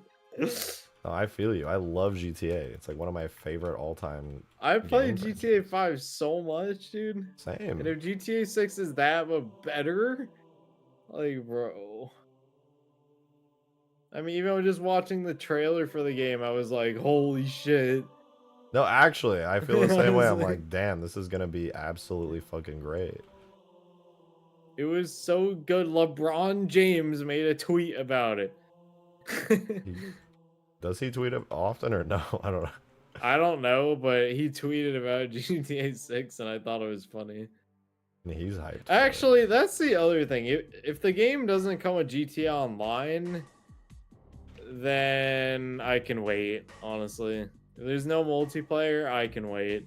Oh, I feel you. I love GTA. It's like one of my favorite all-time. I played GTA 5 so much, dude. Same. And if GTA 6 is that but better, like, bro. I mean, even just watching the trailer for the game, I was like, holy shit. No, actually, I feel the same way. I'm like, damn, this is gonna be absolutely fucking great. It was so good. LeBron James made a tweet about it. Does he tweet it often or no? I don't know. I don't know, but he tweeted about GTA 6 and I thought it was funny. He's hyped. Actually, that's the other thing. If the game doesn't come with GTA Online, then I can wait, honestly. If there's no multiplayer, I can wait.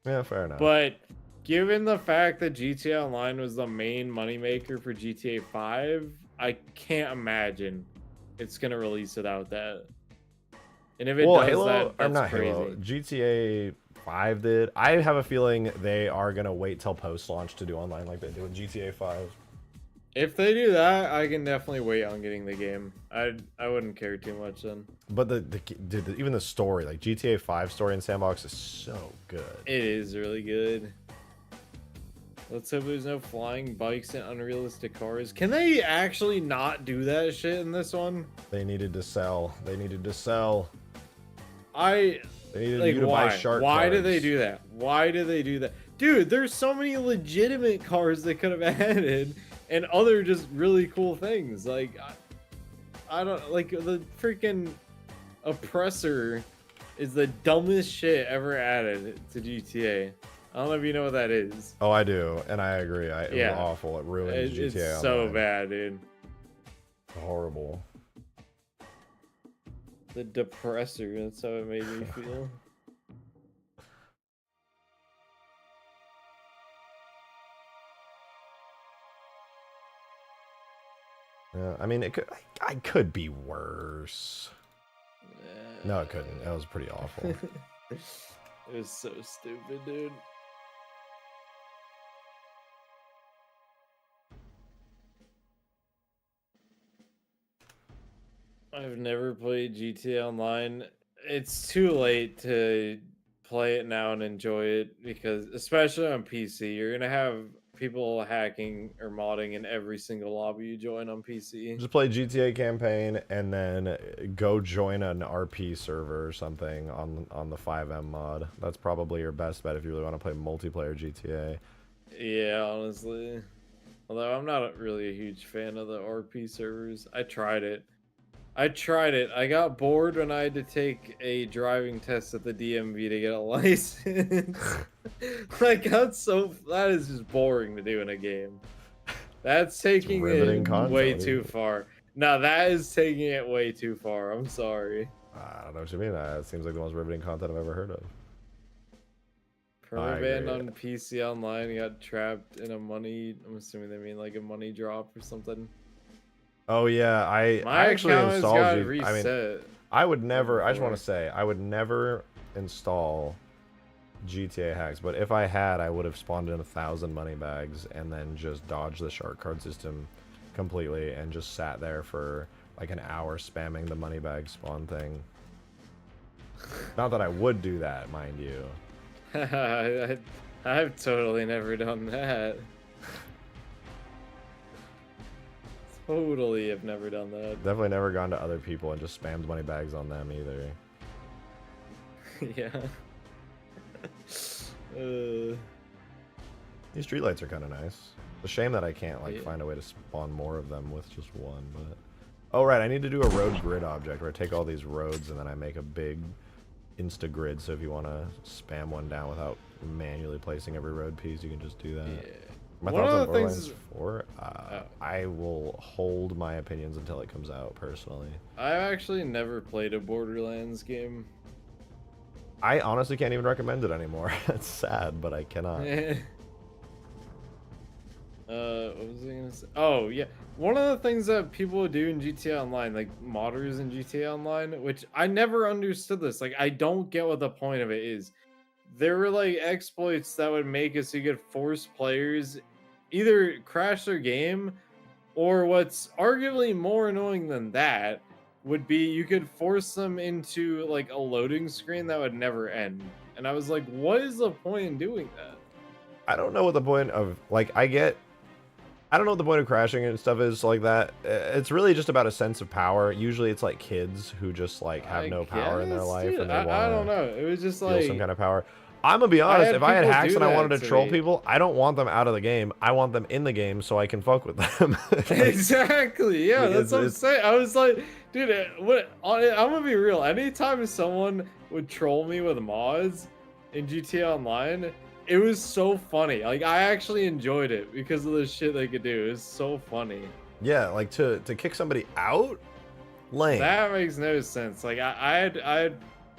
Yeah, fair enough. But given the fact that GTA Online was the main moneymaker for GTA 5, I can't imagine it's going to release without that. And if it does Halo, that, that's not crazy. Halo. GTA 5 did. I have a feeling they are going to wait till post-launch to do online like they do in GTA 5. If they do that, I can definitely wait on getting the game. I wouldn't care too much then. But even the story, like GTA 5 story in Sandbox is so good. It is really good. Let's hope there's no flying bikes and unrealistic cars. Can they actually not do that shit in this one? They needed to sell. They needed to sell. They needed like you to why? buy shark Why cards. did they do that? Why did they do that? Dude, there's so many legitimate cars they could have added and other just really cool things. Like I don't like the freaking oppressor is the dumbest shit ever added to GTA. I don't know if you know what that is. Oh, I do, and I agree. It was awful. It ruined GTA. It's so bad, dude. Horrible. The depressor, that's how it made me feel. Yeah, I mean, I could be worse. No, it couldn't. That was pretty awful. It was so stupid, dude. I've never played GTA Online. It's too late to play it now and enjoy it because, especially on PC, you're gonna have people hacking or modding in every single lobby you join on PC. Just play GTA campaign and then go join an RP server or something on the 5M mod. That's probably your best bet if you really want to play multiplayer GTA. Yeah, honestly. Although I'm not really a huge fan of the RP servers. I tried it. I got bored when I had to take a driving test at the DMV to get a license. Like, that is just boring to do in a game. That's taking it way too far. No, that is taking it way too far. I'm sorry. I don't know what you mean. That seems like the most riveting content I've ever heard of. Permaban on PC Online, you got trapped in a money. I'm assuming they mean like a money drop or something. Oh yeah, I actually installed you. I mean, I would never. I just want to say, I would never install GTA hacks. But if I had, I would have spawned in 1,000 money bags and then just dodged the shark card system completely and just sat there for like an hour spamming the money bag spawn thing. Not that I would do that, mind you. I've totally never done that. Totally have never done that. Definitely never gone to other people and just spammed money bags on them either. Yeah. These streetlights are kind of nice. It's a shame that I can't like find a way to spawn more of them with just one. But oh right, I need to do a road grid object where I take all these roads and then I make a big insta grid. So if you want to spam one down without manually placing every road piece, you can just do that. Yeah. My One thoughts of on the Borderlands things 4? I will hold my opinions until it comes out, personally. I've actually never played a Borderlands game. I honestly can't even recommend it anymore. It's sad, but I cannot. What was I gonna say? Oh, yeah. One of the things that people would do in GTA Online, like modders in GTA Online, which I never understood this. Like, I don't get what the point of it is. There were like exploits that would make it so you could force players either crash their game, or what's arguably more annoying than that would be you could force them into like a loading screen that would never end. And I was like, what is the point in doing that? I don't know what the point of, like, I don't know what the point of crashing and stuff is like that. It's really just about a sense of power. Usually it's like kids who just like have no power in their life, dude, and they I don't know. It was just like some kind of power. I'm gonna be honest, if I had hacks and I wanted to troll me. people, I don't want them out of the game. I want them in the game so I can fuck with them. Exactly. Yeah, that's what I'm saying. I was like, dude, I'm gonna be real. Anytime someone would troll me with mods in GTA Online, it was so funny. Like, I actually enjoyed it because of the shit they could do. It was so funny. Yeah, like to kick somebody out? Lame. That makes no sense. Like, I'd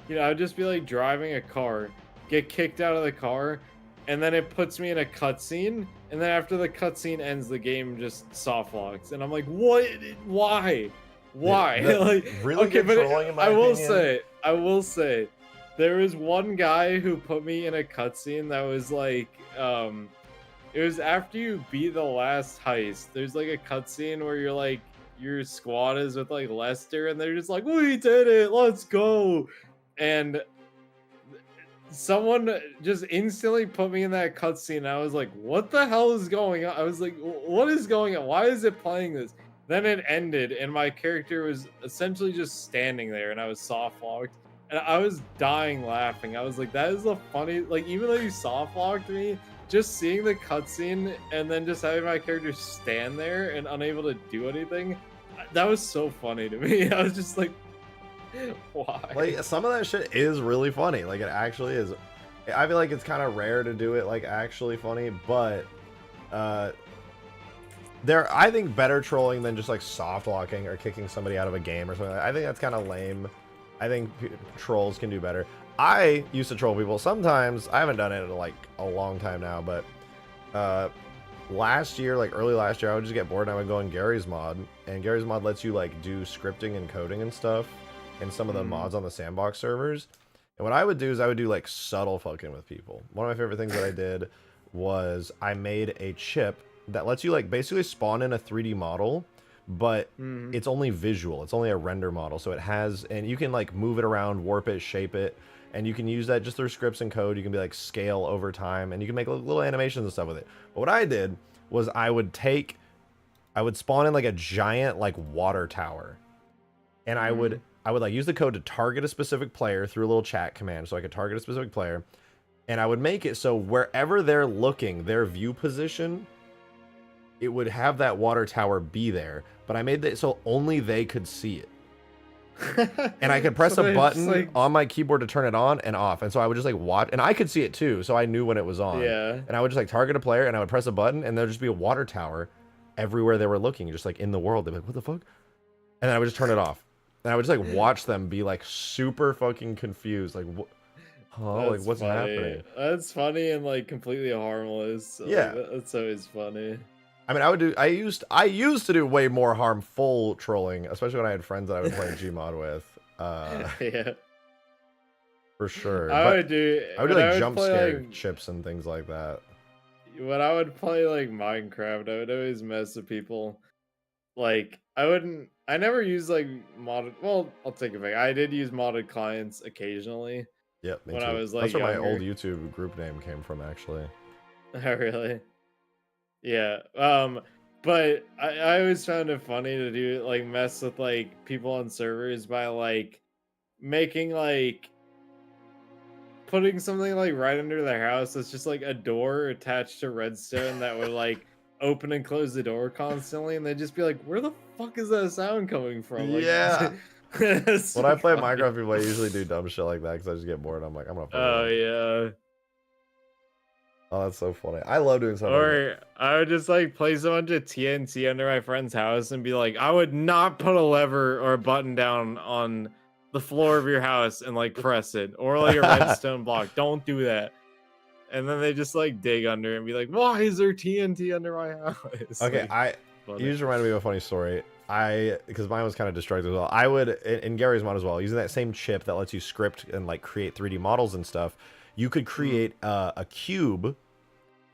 just be like driving a car, get kicked out of the car, and then it puts me in a cutscene, and then after the cutscene ends, the game just soft locks, and I'm like, what? Why? Yeah, like, really okay, good but trolling in my I opinion. will say, there was one guy who put me in a cutscene that was like, it It was after you beat the last heist. There's like a cutscene where you're like, your squad is with like Lester, and they're just like, "We did it, let's go!" And someone just instantly put me in that cutscene. I was like, "What the hell is going on?" I was like, "What is going on? Why is it playing this?" Then it ended, and my character was essentially just standing there, and I was soft locked, and I was dying laughing. I was like, "That is the funny." Like, even though you soft locked me, just seeing the cutscene and then just having my character stand there and unable to do anything, that was so funny to me. I was just like, why? Like, some of that shit is really funny. Like, it actually is. I feel like it's kind of rare to do it, like, actually funny, but I think better trolling than just, like, soft locking or kicking somebody out of a game or something. I think that's kind of lame. I think trolls can do better. I used to troll people. Sometimes, I haven't done it in, like, a long time now, but last year, like, early last year, I would just get bored and I would go in Gary's mod, and Gary's mod lets you, like, do scripting and coding and stuff in some of the mods on the sandbox servers. And what I would do is I would do, like, subtle fucking with people. One of my favorite things that I did was I made a chip that lets you, like, basically spawn in a 3D model, but it's only visual. It's only a render model. So it has, and you can, like, move it around, warp it, shape it, and you can use that just through scripts and code. You can be, like, scale over time, and you can make little animations and stuff with it. But what I did was I would spawn in, like, a giant, like, water tower, and I would like use the code to target a specific player through a little chat command, so I could target a specific player, and I would make it so wherever they're looking, their view position, it would have that water tower be there, but I made it so only they could see it. And I could press So a button like, on my keyboard to turn it on and off, and so I would just, like, watch, and I could see it too, so I knew when it was on. yeah. And I would just, like, target a player, and I would press a button, and there'd just be a water tower everywhere they were looking, just, like, in the world. They'd be like, what the fuck? And then I would just turn it off. And I would just, like, watch them be, like, super fucking confused, like, what? Huh? Like, what's happening? That's funny and, like, completely harmless. So, Yeah. like, that's always funny. I mean, I used to do way more harmful trolling, especially when I had friends that I would play Gmod with. Yeah. For sure. I But would do like, jump scare like, chips and things like that. when I would play like Minecraft, I would always mess with people. Like, I never use like modded, well, I'll take it back. I did use modded clients occasionally. Yep, me when too. I was, like, That's where my younger. old YouTube group name came from, actually. Oh, really? Yeah. But I always found it funny to do, like, mess with, like, people on servers by, like, making, like, putting something, like, right under their house that's just, like, a door attached to redstone that would, like, open and close the door constantly, and they'd just be like, where the fuck is that sound coming from? Like, Yeah. it's When I play funny. Minecraft people, I usually do dumb shit like that because I just get bored. I'm like, I'm gonna play Oh, that. yeah. Oh, that's so funny. I love doing something like that. Or I would just, like, place a bunch of TNT under my friend's house and be like, I would not put a lever or a button down on the floor of your house and, like, press it. Or, like, a redstone block. Don't do that. And then they just, like, dig under it and be like, why is there TNT under my house? Okay, Like, you just reminded me of a funny story. Because mine was kind of destructive as well. I would, in Gary's mod as well, using that same chip that lets you script and, like, create 3D models and stuff, you could create a cube,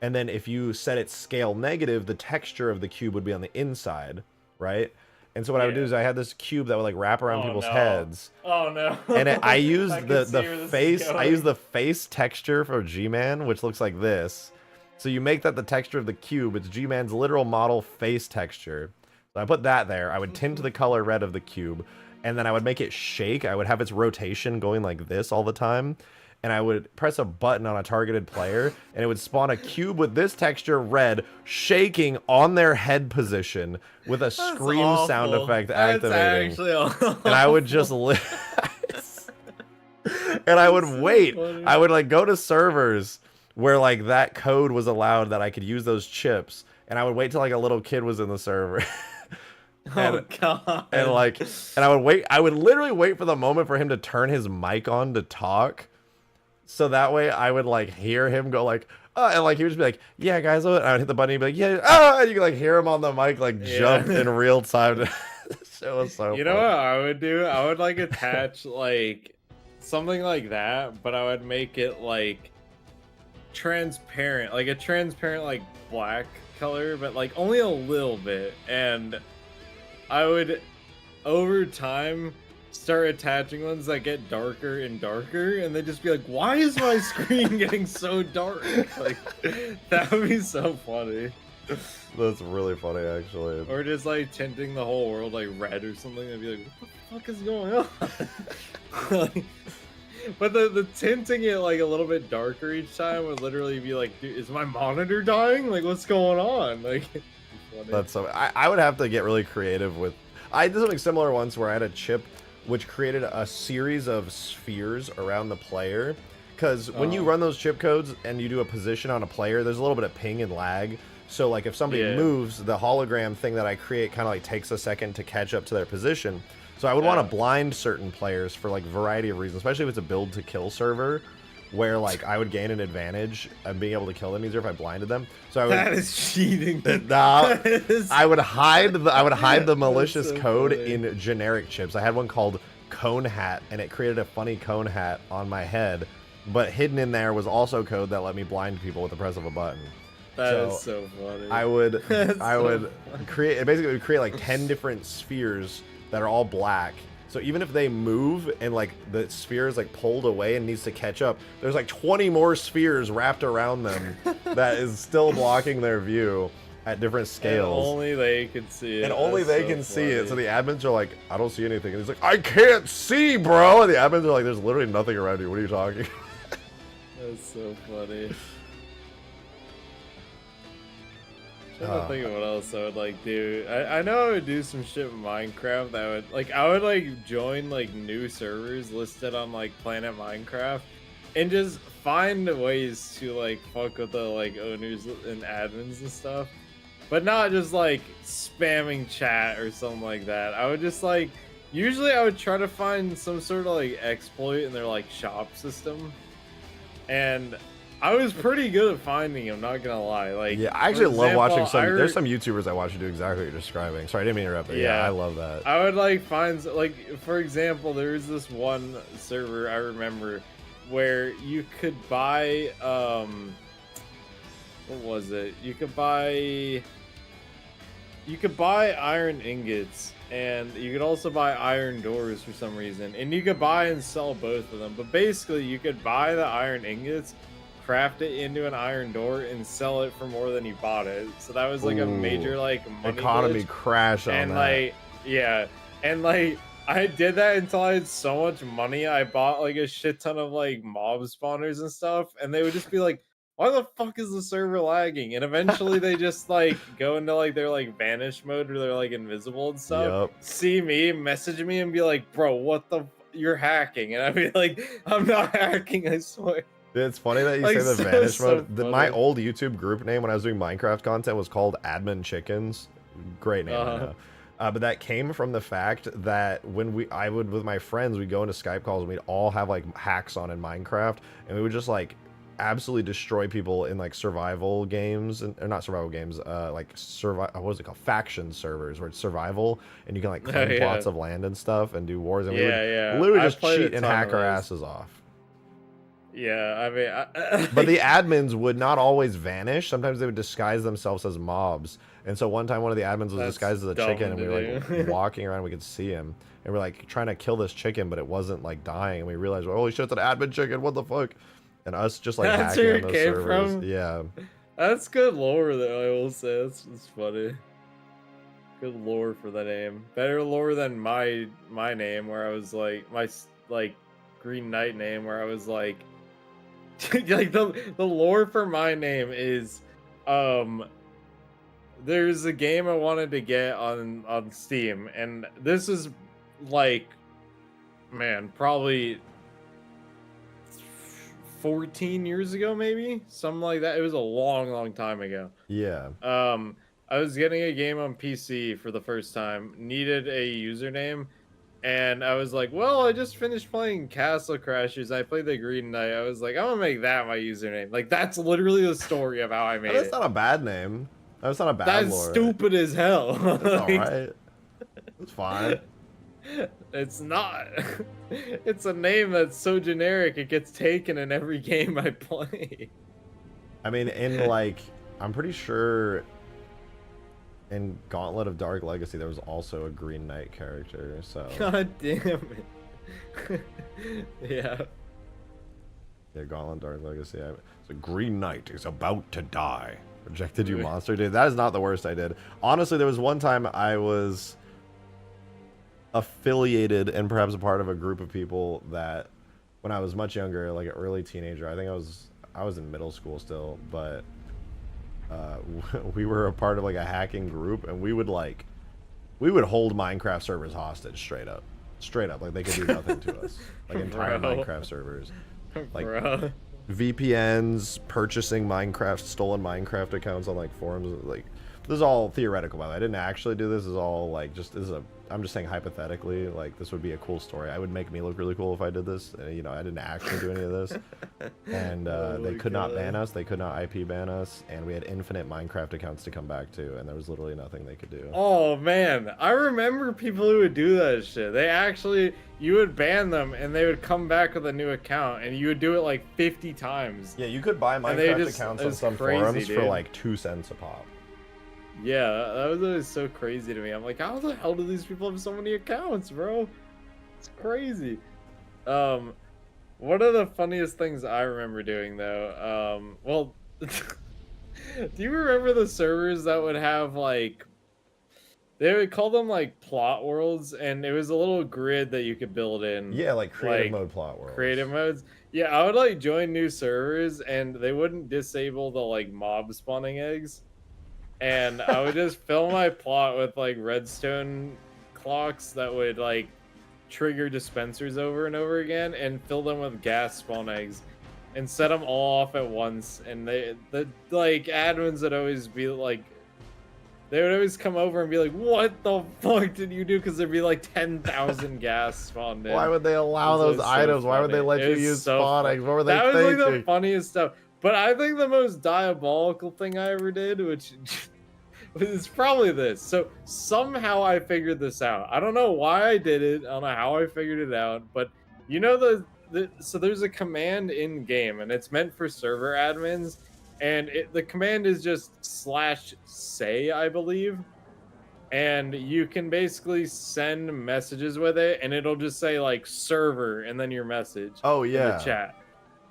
and then if you set it scale negative, the texture of the cube would be on the inside, right? And so what I would do is I had this cube that would, like, wrap around people's heads. Oh no. And I used I can the see where this is face. I going. used the face texture for G-Man, which looks like this. So you make that the texture of the cube. It's G-Man's literal model face texture. So I put that there. I would tint the color red of the cube, and then I would make it shake. I would have its rotation going like this all the time, and I would press a button on a targeted player, and it would spawn a cube with this texture red shaking on their head position with a scream awful. sound effect That's activating. actually awful. And I would just and I would wait. funny. I would, like, go to servers where, like, that code was allowed that I could use those chips, and I would wait till, like, a little kid was in the server. Oh god. And I would wait. I would literally wait for the moment for him to turn his mic on to talk, so that way I would, like, hear him go, like, oh, and, like, he would just be like, yeah, guys, and I would hit the button, and he'd be like, yeah, oh, and you could, like, hear him on the mic, like, jump in real time. It was so You know funny. what I would do? I would, like, attach, like, something like that, but I would make it, like, transparent, like a transparent like black color, but like only a little bit. And I would over time start attaching ones that get darker and darker, and they'd just be like, why is my screen getting so dark? Like, that would be so funny. That's really funny, actually. Or just like tinting the whole world like red or something. I'd be like, what the fuck is going on? Like, but the tinting it like a little bit darker each time would literally be like, dude, is my monitor dying? Like, what's going on? Like, that's so. I would have to get really creative with. I did something similar once where I had a chip which created a series of spheres around the player. Because when you run those chip codes and you do a position on a player, there's a little bit of ping and lag. So like if somebody moves, the hologram thing that I create kind of like takes a second to catch up to their position. So I would want to blind certain players for like a variety of reasons, especially if it's a build to kill server, where like I would gain an advantage and being able to kill them easier if I blinded them. So I would, that is cheating. I would hide the malicious so code funny. in generic chips. I had one called Cone Hat, and it created a funny cone hat on my head. But hidden in there was also code that let me blind people with the press of a button. That is so funny. I would funny. create, it basically would create like 10 different spheres that are all black. So even if they move and like the sphere is like pulled away and needs to catch up, there's like 20 more spheres wrapped around them that is still blocking their view at different scales. And only they can see it. And only That's they so can see funny. it. So the admins are like, I don't see anything. And he's like, I can't see, bro. And the admins are like, there's literally nothing around you. What are you talking? That's so funny. I'm trying to think of what else I would like do. I know I would do some shit with Minecraft that would like I would like join like new servers listed on like Planet Minecraft and just find ways to like fuck with the like owners and admins and stuff. But not just like spamming chat or something like that. I would just like usually I would try to find some sort of like exploit in their like shop system. And I was pretty good at finding him, not gonna lie. Like, yeah, I actually love watching some. There's There's some YouTubers I watch who do exactly what you're describing. Sorry, I didn't mean to interrupt. But yeah, I love that. I would like find like, for example, there was this one server I remember where you could buy what was it? You could buy iron ingots, and you could also buy iron doors for some reason, and you could buy and sell both of them. But basically, you could buy the iron ingots, craft it into an iron door, and sell it for more than you bought it. So that was like a major like money economy glitch. crash on And that. like, yeah, and like I did that until I had so much money. I bought like a shit ton of like mob spawners and stuff, and they would just be like, why the fuck is the server lagging? And eventually they just like go into like their like vanish mode where they're like invisible and stuff. Yep. See me, message me, and be like, bro, what the you're hacking? And I'd be like, I'm not hacking, I swear. It's funny that you Like, say the so- vanish so mode. My funny. old YouTube group name when I was doing Minecraft content was called Admin Chickens. Great name, I know. But that came from the fact that when I would with my friends, we'd go into Skype calls and we'd all have like hacks on in Minecraft, and we would just like absolutely destroy people in like survival games, or not survival games, like what is it called, faction servers, where it's survival and you can like claim plots of land and stuff and do wars, and we would literally just cheat and hack our asses off. Yeah, I mean, But the admins would not always vanish. Sometimes they would disguise themselves as mobs. And so one time one of the admins was disguised as a chicken, and we were like walking around, we could see him, and we're like trying to kill this chicken, but it wasn't like dying, and we realized, holy shit, it's an admin chicken, what the fuck? And us just like That's hacking where on it those came servers. from? Yeah. That's good lore, though, I will say. That's funny. Good lore for that name. Better lore than my name, where I was like, my like Green Knight name, where I was like, like the lore for my name is, there's a game I wanted to get on Steam, and this is like, man, probably 14 years ago, maybe something like that. It was a long time ago. Yeah. I was getting a game on PC for the first time, needed a username, and I was like, well, I just finished playing Castle Crashers. I played the Green Knight. I was like, I'm gonna make that my username. Like, that's literally the story of how I made That's it. not a bad name. That's not a bad That's lore. stupid as hell. That's Like, alright. It's fine. It's not. It's a name that's so generic it gets taken in every game I play. I mean, in like, I'm pretty sure in Gauntlet of Dark Legacy there was also a Green Knight character. So God damn it. Yeah. yeah, Gauntlet of Dark Legacy. So Green Knight is about to die. Rejected you monster, dude. That is not the worst I did. Honestly, there was one time I was affiliated and perhaps a part of a group of people that, when I was much younger, like an early teenager, I think I was in middle school still, but we were a part of like a hacking group, and we would hold Minecraft servers hostage straight up, like they could do nothing to us, like entire Minecraft servers, like VPNs, purchasing stolen Minecraft accounts on like forums. Like, this is all theoretical, by the way. I didn't actually do this. This is all like I'm just saying hypothetically, like, this would be a cool story. I would make me look really cool if I did this. You know, I didn't actually do any of this. And they could not ban us. They could not IP ban us. And we had infinite Minecraft accounts to come back to. And there was literally nothing they could do. Oh, man. I remember people who would do that shit. You would ban them, and they would come back with a new account, and you would do it like 50 times. Yeah, you could buy Minecraft accounts on some forums for like 2 cents a pop. Yeah, that was always so crazy to me. I'm like, how the hell do these people have so many accounts, bro? It's crazy. One of the funniest things I remember doing, though, well, do you remember the servers that would have, like, they would call them, like, plot worlds, and it was a little grid that you could build in. Yeah, like creative mode plot worlds. Creative modes. Yeah, I would, like, join new servers, and they wouldn't disable the, like, mob spawning eggs. And I would just fill my plot with like redstone clocks that would like trigger dispensers over and over again, and fill them with gas spawn eggs and set them all off at once. And the like admins would always be like, they would always come over and be like, what the fuck did you do? Because there'd be like 10,000 gas spawned in. Why would they allow those items? Why would they let you use spawn eggs? What were they thinking? That was like the funniest stuff. But I think the most diabolical thing I ever did, which is probably this. So somehow I figured this out. I don't know why I did it. I don't know how I figured it out. But you know so there's a command in game, and it's meant for server admins. And the command is just /say, I believe. And you can basically send messages with it, and it'll just say like server and then your message. Oh yeah. In the chat.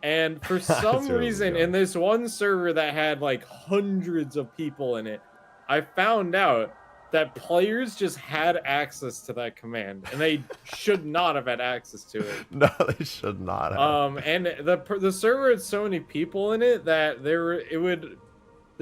And for some reason, in this one server that had like hundreds of people in it, I found out that players just had access to that command, and they should not have had access to it. No, they should not have. And the server had so many people in it that the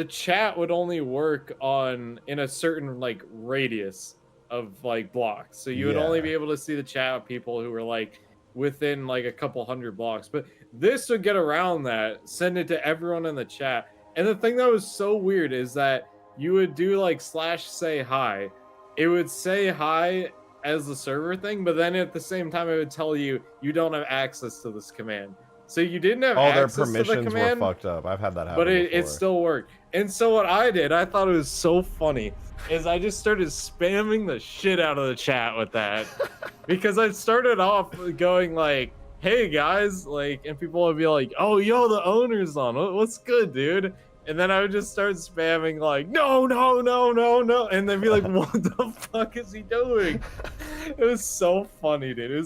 chat would only work in a certain like radius of like blocks. So you would only be able to see the chat of people who were like within like a couple hundred blocks. But this would get around that, send it to everyone in the chat. And the thing that was so weird is that you would do like /say hi. It would say hi as the server thing, but then at the same time it would tell you don't have access to this command. So you didn't have access to the command. Their permissions were fucked up. I've had that happen but it still worked. And so what I did, I thought it was so funny, is I just started spamming the shit out of the chat with that. Because I started off going like, hey guys, like, and people would be like, oh, yo, the owner's on. What's good, dude? And then I would just start spamming like, no, and then be like, what the fuck is he doing? It was so funny, dude.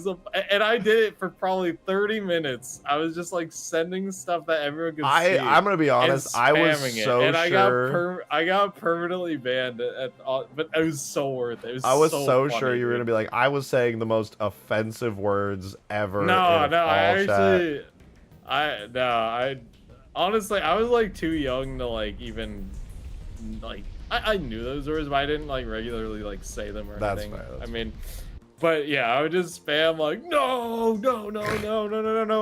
And I did it for probably 30 minutes. I was just like sending stuff that everyone could see. I'm gonna be honest, I was so and sure. I got permanently banned but it was so worth it. I was so funny, sure you were dude. gonna be like, I was saying the most offensive words ever. Honestly, I was like too young to like even like I knew those words, but I didn't like regularly like say them or anything. That's I mean, but yeah, I would just spam like no,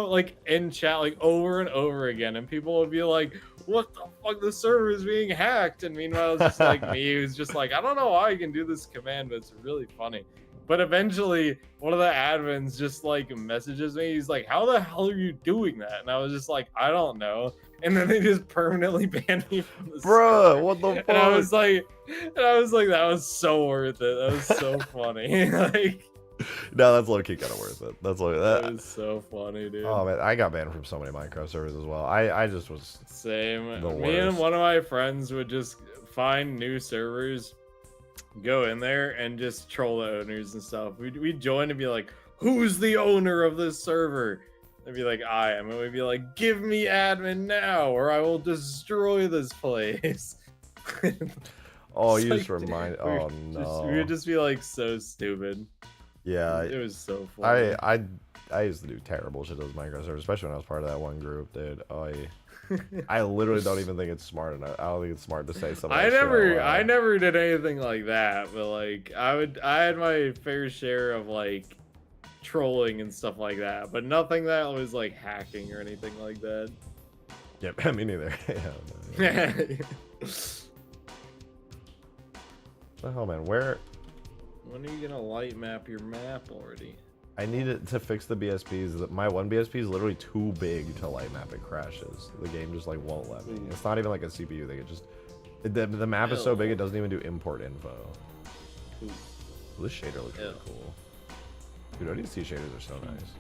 like in chat like over and over again, and people would be like, "What the fuck? The server is being hacked." And meanwhile, it's just like me, who's just like, "I don't know why I can do this command, but it's really funny." But eventually, one of the admins just like messages me. He's like, "How the hell are you doing that?" And I was just like, "I don't know." And then they just permanently banned me from the server. What the fuck? And I was like, that was so worth it. That was so funny. Like, No, that's low key kind of worth it. That's low. That was so funny, dude. Oh man, I got banned from so many Minecraft servers as well. I just was Same. the Me and worst. one of my friends would just find new servers, go in there, and just troll the owners and stuff. We'd join and be like, "Who's the owner of this server?" They'd be like, "I am," and we'd be like, "Give me admin now, or I will destroy this place." Oh, It's you just like, remind. we Oh no. we would just be like so stupid. Yeah, It was so funny. I used to do terrible shit to those Minecraft servers, especially when I was part of that one group, dude. I literally don't even think it's smart enough. I don't think it's smart to say something. I never did anything like that, but like I had my fair share of like trolling and stuff like that, but nothing that was like hacking or anything like that. Yeah, me neither. Yeah, the hell, man? Where? When are you gonna light map your map already? I need it to fix the BSPs. My one BSP is literally too big to light map. It crashes. The game just like won't let me. It's not even like a CPU thing. It just the map is so big it doesn't even do import info. Ooh. This shader looks really cool. Dude, ODST shaders are so nice.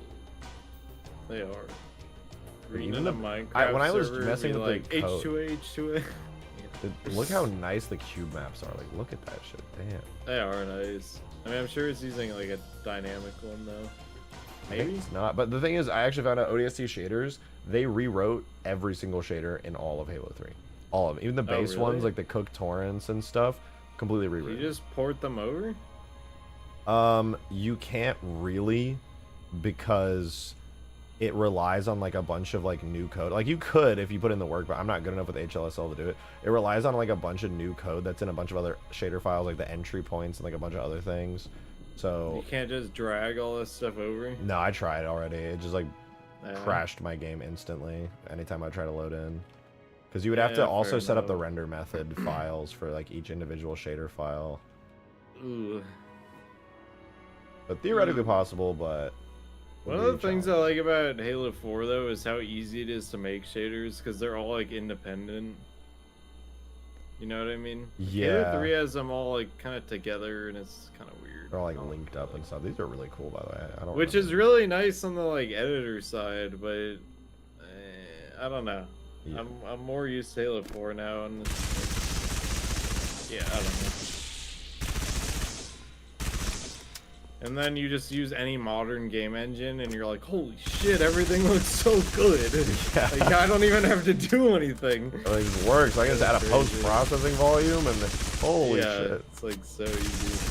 They are. Even the Minecraft when I was server, messing be with like the code, H2A. look how nice the cube maps are. Like, look at that shit. Damn. They are nice. I mean, I'm sure it's using like a dynamic one though. I think it's not. But the thing is, I actually found out ODST shaders, they rewrote every single shader in all of Halo 3. All of them. Even the base really? ones, like the cook torrents and stuff, completely You rewritten. just port them over? You can't really, because it relies on like a bunch of like new code. Like you could if you put in the work, but I'm not good enough with HLSL to do it. It relies on like a bunch of new code that's in a bunch of other shader files, like the entry points and like a bunch of other things. So You can't just drag all this stuff over? no, I tried already. It just like Yeah. crashed my game instantly anytime I try to load in. Because you would have Yeah, to also fair set up the enough. render method files for like each individual shader file. Ooh. But theoretically possible, but One of the things I like about Halo 4 though is how easy it is to make shaders because they're all like independent. You know what I mean? Yeah. Halo 3 has them all like kind of together and it's kind of weird. they're all like linked up and stuff. These are really cool, by the way. I don't. Which is really nice on the like editor side, but I don't know. Yeah. I'm more used to Halo 4 now, and it's like, yeah, I don't know. And then you just use any modern game engine, and you're like, holy shit, everything looks so good. Yeah. Like I don't even have to do anything. Like, it works. I can just add a Crazy. post-processing volume and holy yeah, shit. it's like so easy.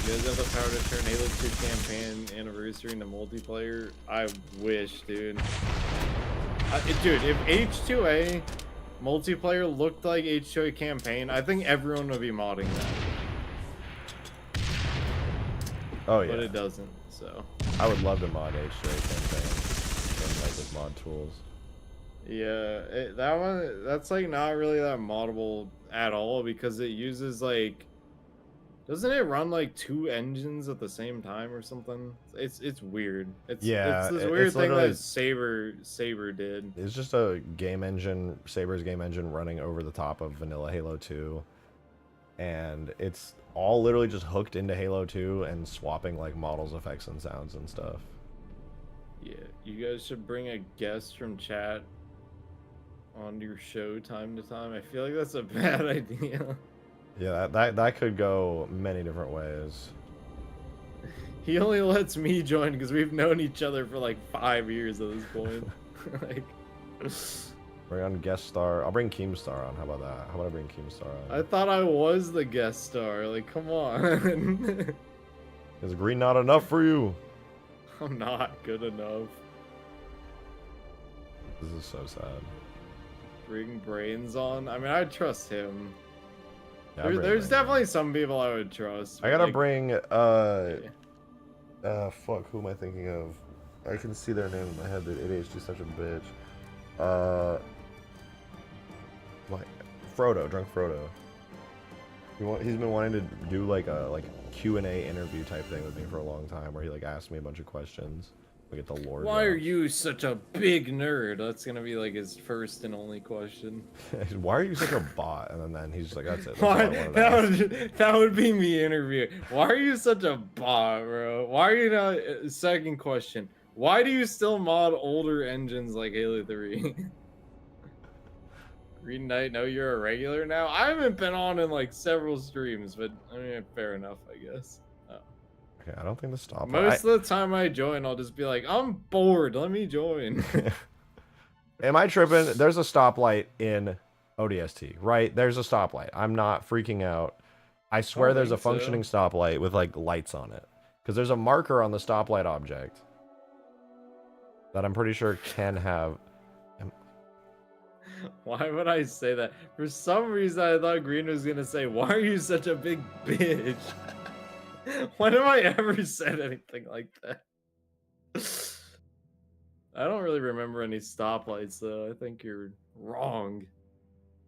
You guys have the power to turn Halo 2 campaign anniversary into multiplayer? I wish, dude. Dude, if H2A multiplayer looked like H2A campaign, I think everyone would be modding that. Oh yeah. But it doesn't, so. I would love to mod H2A campaign and like with mod tools. Yeah, that one, that's like not really that moddable at all because it uses like, doesn't it run like 2 engines at the same time or something? It's weird. It's Yeah, it's this it's weird thing literally- that Saber did. It's just a game engine, Saber's game engine running over the top of vanilla Halo 2. And it's all literally just hooked into Halo 2 and swapping like models, effects, and sounds and stuff. Yeah, you guys should bring a guest from chat on your show time to time. I feel like that's a bad idea. Yeah, that could go many different ways. He only lets me join because we've known each other for like 5 years at this point. Like, Bring on guest star. I'll bring Keemstar on. How about that? How about I bring Keemstar on? I thought I was the guest star. Like, come on. Is green not enough for you? I'm not good enough. This is so sad. Bring Brains on. I mean, I trust him. Yeah, I'll bring There's Brain. definitely some people I would trust. I but, gotta like, bring fuck, who am I thinking of? I can see their name in my head, dude. ADHD is such a bitch. Like Frodo, drunk Frodo. He's been wanting to do like a Q&A interview type thing with me for a long time, where he like asked me a bunch of questions. We get the lore. Why are drops. you such a big nerd? That's gonna be like his first and only question. Why are you such a bot? And then he's just like, that's it. That's Why? all I wanted to ask. That would be me interviewing. Why are you such a bot, bro? Why are you not? Second question. Why do you still mod older engines like Halo 3? Green Knight, no, you're a regular now? I haven't been on in like several streams, but I mean, fair enough, I guess. Okay, I don't think the stoplight. Most of the time I join, I'll just be like, I'm bored, let me join. Am I tripping? There's a stoplight in ODST, right? There's a stoplight. I'm not freaking out. I swear there's a functioning stoplight with like lights on it. Because there's a marker on the stoplight object that I'm pretty sure can have. Why would I say that? For some reason, I thought Green was gonna say, "Why are you such a big bitch?" When have I ever said anything like that? I don't really remember any stoplights, though. I think you're wrong.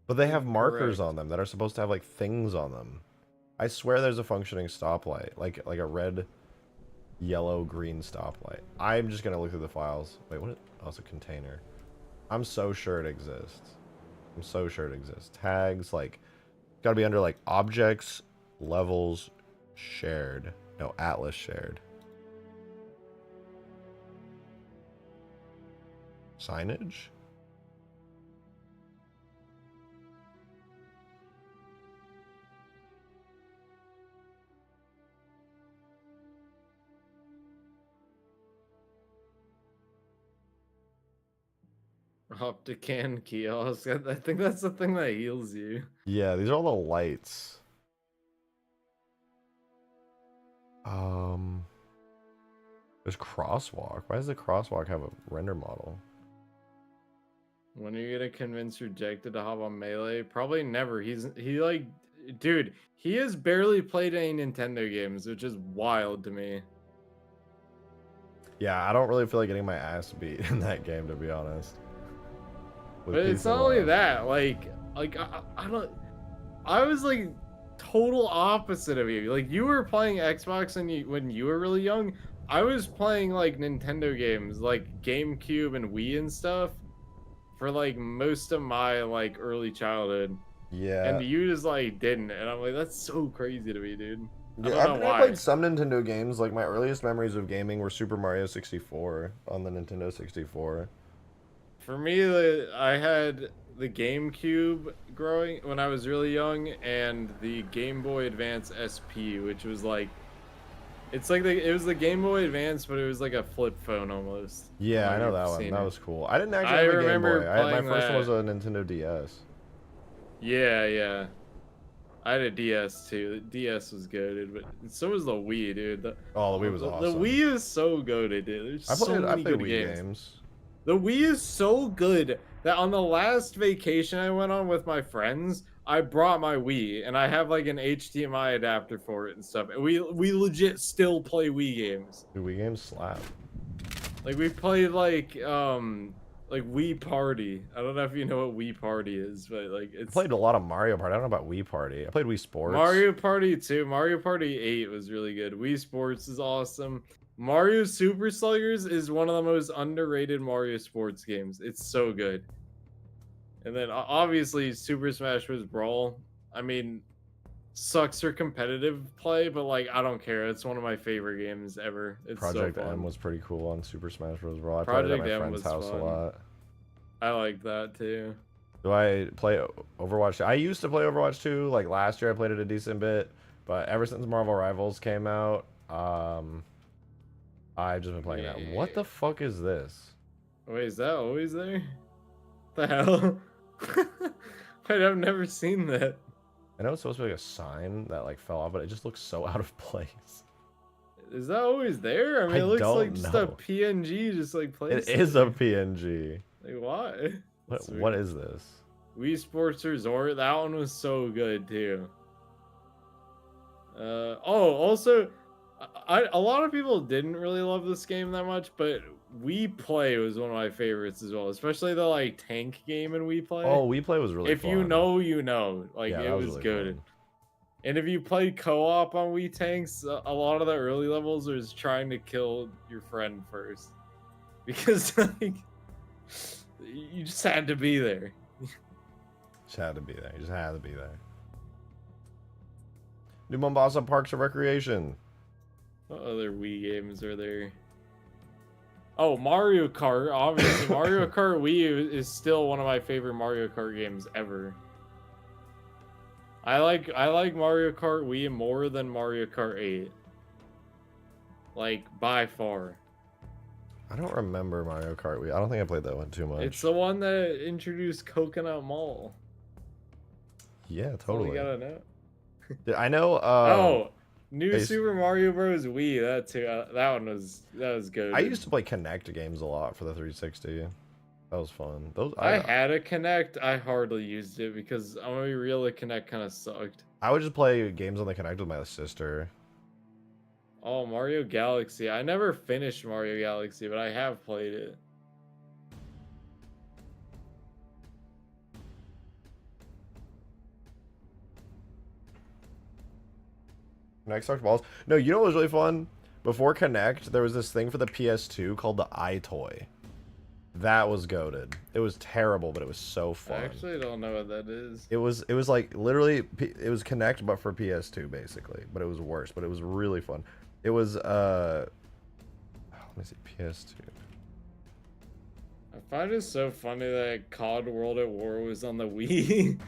But they have markers on them that are supposed to have like things on them. I swear there's a functioning stoplight, like a red, yellow, green stoplight. I'm just gonna look through the files. Wait, what? Oh, it's a container. I'm so sure it exists. I'm so sure it exists. Tags, like, gotta be under like objects, levels, shared. No, Atlas shared. Signage? Optican kiosk. I think that's the thing that heals you. Yeah, these are all the lights. There's crosswalk. Why does the crosswalk have a render model? When are you gonna convince Rejected to hop on Melee? Probably never. He like, dude, he has barely played any Nintendo games, which is wild to me. Yeah, I don't really feel like getting my ass beat in that game, to be honest. But it's not only that, like I don't. I was like total opposite of you. Like you were playing Xbox and when you were really young. I was playing like Nintendo games, like GameCube and Wii and stuff, for like most of my like early childhood. Yeah. And you just like didn't, and I'm like, that's so crazy to me, dude. Yeah, I played some Nintendo games. Like my earliest memories of gaming were Super Mario 64 on the Nintendo 64. For me, I had the GameCube growing when I was really young, and the Game Boy Advance SP, which was like, it's like it was the Game Boy Advance, but it was like a flip phone almost. Yeah, I know that one. That was cool. I didn't actually have a Game Boy. My first one was a Nintendo DS. Yeah, yeah. I had a DS too. The DS was goated, but so was the Wii, dude. The Wii was awesome. The Wii is so goated, dude. There's so many good Wii games. The Wii is so good that on the last vacation I went on with my friends, I brought my Wii and I have like an HDMI adapter for it and stuff. And we legit still play Wii games. Dude, Wii games slap. Like we played like Wii Party. I don't know if you know what Wii Party is, but like it's. I played a lot of Mario Party. I don't know about Wii Party. I played Wii Sports. Mario Party 2. Mario Party 8 was really good. Wii Sports is awesome. Mario Super Sluggers is one of the most underrated Mario Sports games. It's so good. And then obviously Super Smash Bros. Brawl. I mean, sucks for competitive play, but like I don't care. It's one of my favorite games ever. It's Project so fun. M was pretty cool on Super Smash Bros. Brawl. I Project played it at my M friend's house fun. a lot. I like that too. Do I play Overwatch 2? I used to play Overwatch 2. Like last year I played it a decent bit, but ever since Marvel Rivals came out, I've just been playing that. What the fuck is this? Wait, is that always there? What the hell? Wait, I've never seen that. I know it's supposed to be like a sign that like fell off, but it just looks so out of place. Is that always there? I mean, it looks like just a PNG, just like placed. It is a PNG. Like why? What is this? Wii Sports Resort. That one was so good too. Also, a lot of people didn't really love this game that much, but Wii Play was one of my favorites as well, especially the like tank game in Wii Play. Oh, Wii Play was really fun. If you know, you know. Like yeah, it was really good. Fun. And if you played co-op on Wii Tanks, a lot of the early levels was trying to kill your friend first. because like you just had to be there. Just had to be there. You just had to be there. New Mombasa Parks and Recreation. What other Wii games are there? Oh, Mario Kart. Obviously, Mario Kart Wii U is still one of my favorite Mario Kart games ever. I like Mario Kart Wii more than Mario Kart 8. Like, by far. I don't remember Mario Kart Wii. I don't think I played that one too much. It's the one that introduced Coconut Mall. Yeah, totally. You gotta know. Yeah, I know. Oh, New Super Mario Bros. Wii. That too. That was good. I used to play Connect games a lot for the 360. That was fun. I had a Connect. I hardly used it because I'm gonna be real. The Connect kind of sucked. I would just play games on the Connect with my sister. Oh, Mario Galaxy. I never finished Mario Galaxy, but I have played it. Connect sucked balls. No, you know what was really fun? Before Connect, there was this thing for the PS2 called the iToy. That was goated. It was terrible, but it was so fun. I actually don't know what that is. It was like literally it was Connect but for PS2 basically, but it was worse, but it was really fun. It was let me see, PS2. I find it so funny that COD World at War was on the Wii.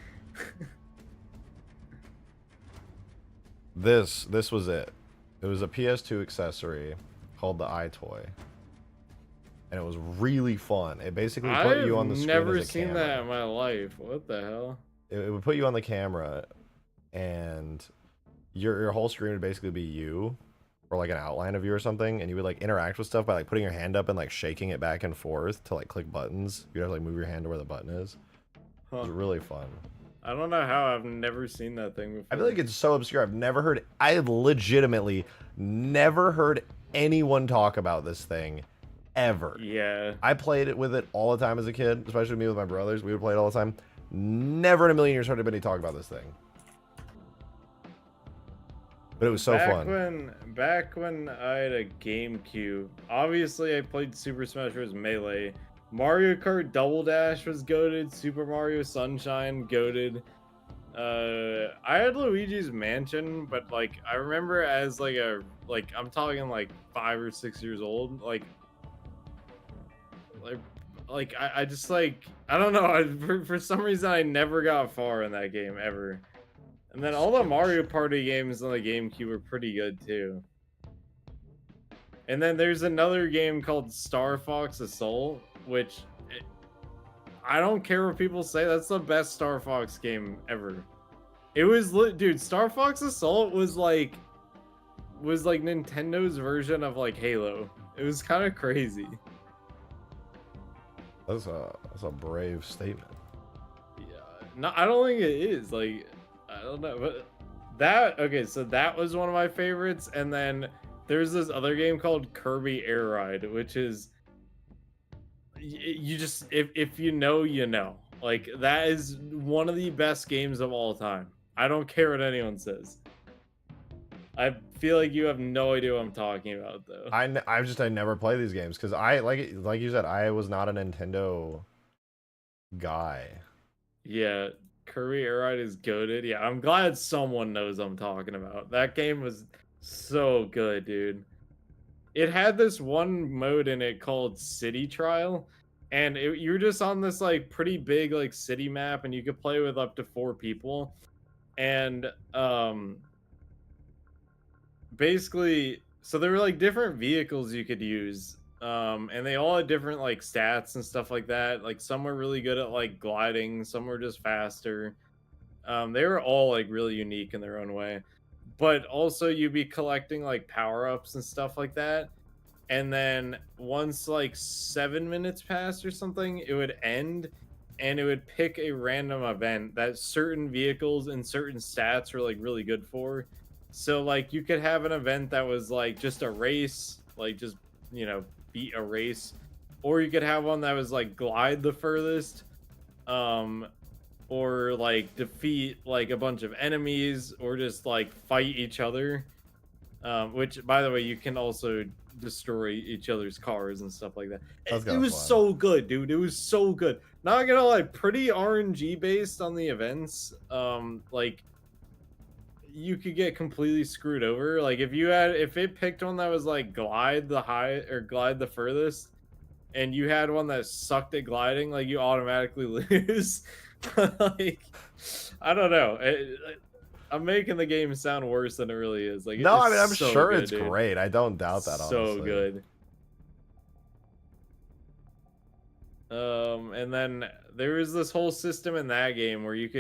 This was it. It was a PS2 accessory called the iToy. And it was really fun. It basically put you on the screen. I've never seen that in my life. What the hell? It would put you on the camera, and your whole screen would basically be you, or like an outline of you or something, and you would like interact with stuff by like putting your hand up and like shaking it back and forth to like click buttons. You'd have to like move your hand to where the button is. It was really fun. I don't know how I've never seen that thing before. I feel like it's so obscure. I legitimately never heard anyone talk about this thing ever. Yeah. I played it with it all the time as a kid, especially me with my brothers. We would play it all the time. Never in a million years heard anybody talk about this thing. But it was so fun. Back when I had a GameCube, obviously I played Super Smash Bros. Melee. Mario Kart Double Dash was goated. Super Mario Sunshine goated. I had Luigi's Mansion, but like I remember as I'm talking like 5 or 6 years old, I just like I don't know. For some reason I never got far in that game ever. And then all the Mario Party games on the GameCube were pretty good too. And then there's another game called Star Fox Assault, which I don't care what people say. That's the best Star Fox game ever. It was dude. Star Fox Assault was like Nintendo's version of like Halo. It was kind of crazy. That's a brave statement. Yeah, no, I don't think it is. Like, I don't know, but so that was one of my favorites. And then there's this other game called Kirby Air Ride, which is you just if you know, you know. Like that is one of the best games of all time. I don't care what anyone says. I feel like you have no idea what I'm talking about, though. I never play these games because I like you said, I was not a Nintendo guy. Yeah, Kirby Air Ride is goated. Yeah, I'm glad someone knows what I'm talking about. That game was so good, dude. It had this one mode in it called City Trial, and you're just on this like pretty big like city map, and you could play with up to 4 people, and basically, so there were like different vehicles you could use, and they all had different like stats and stuff like that. Like some were really good at like gliding, some were just faster. They were all like really unique in their own way, but also you'd be collecting like power-ups and stuff like that. And then once like 7 minutes passed or something, it would end, and it would pick a random event that certain vehicles and certain stats were like really good for. So like you could have an event that was like just a race, like just, you know, beat a race, or you could have one that was like glide the furthest, or like defeat like a bunch of enemies, or just like fight each other. Which, by the way, you can also destroy each other's cars and stuff like that. That's It kinda was fun. so good, dude. It was so good. Not gonna lie, pretty RNG based on the events. Like you could get completely screwed over. Like if it picked one that was like glide the high or glide the furthest, and you had one that sucked at gliding, like you automatically lose. Like I don't know. I'm making the game sound worse than it really is. Like No, I it's mean, I'm so sure good, it's dude. great. I don't doubt that, So honestly. good. And then there was this whole system in that game where you'd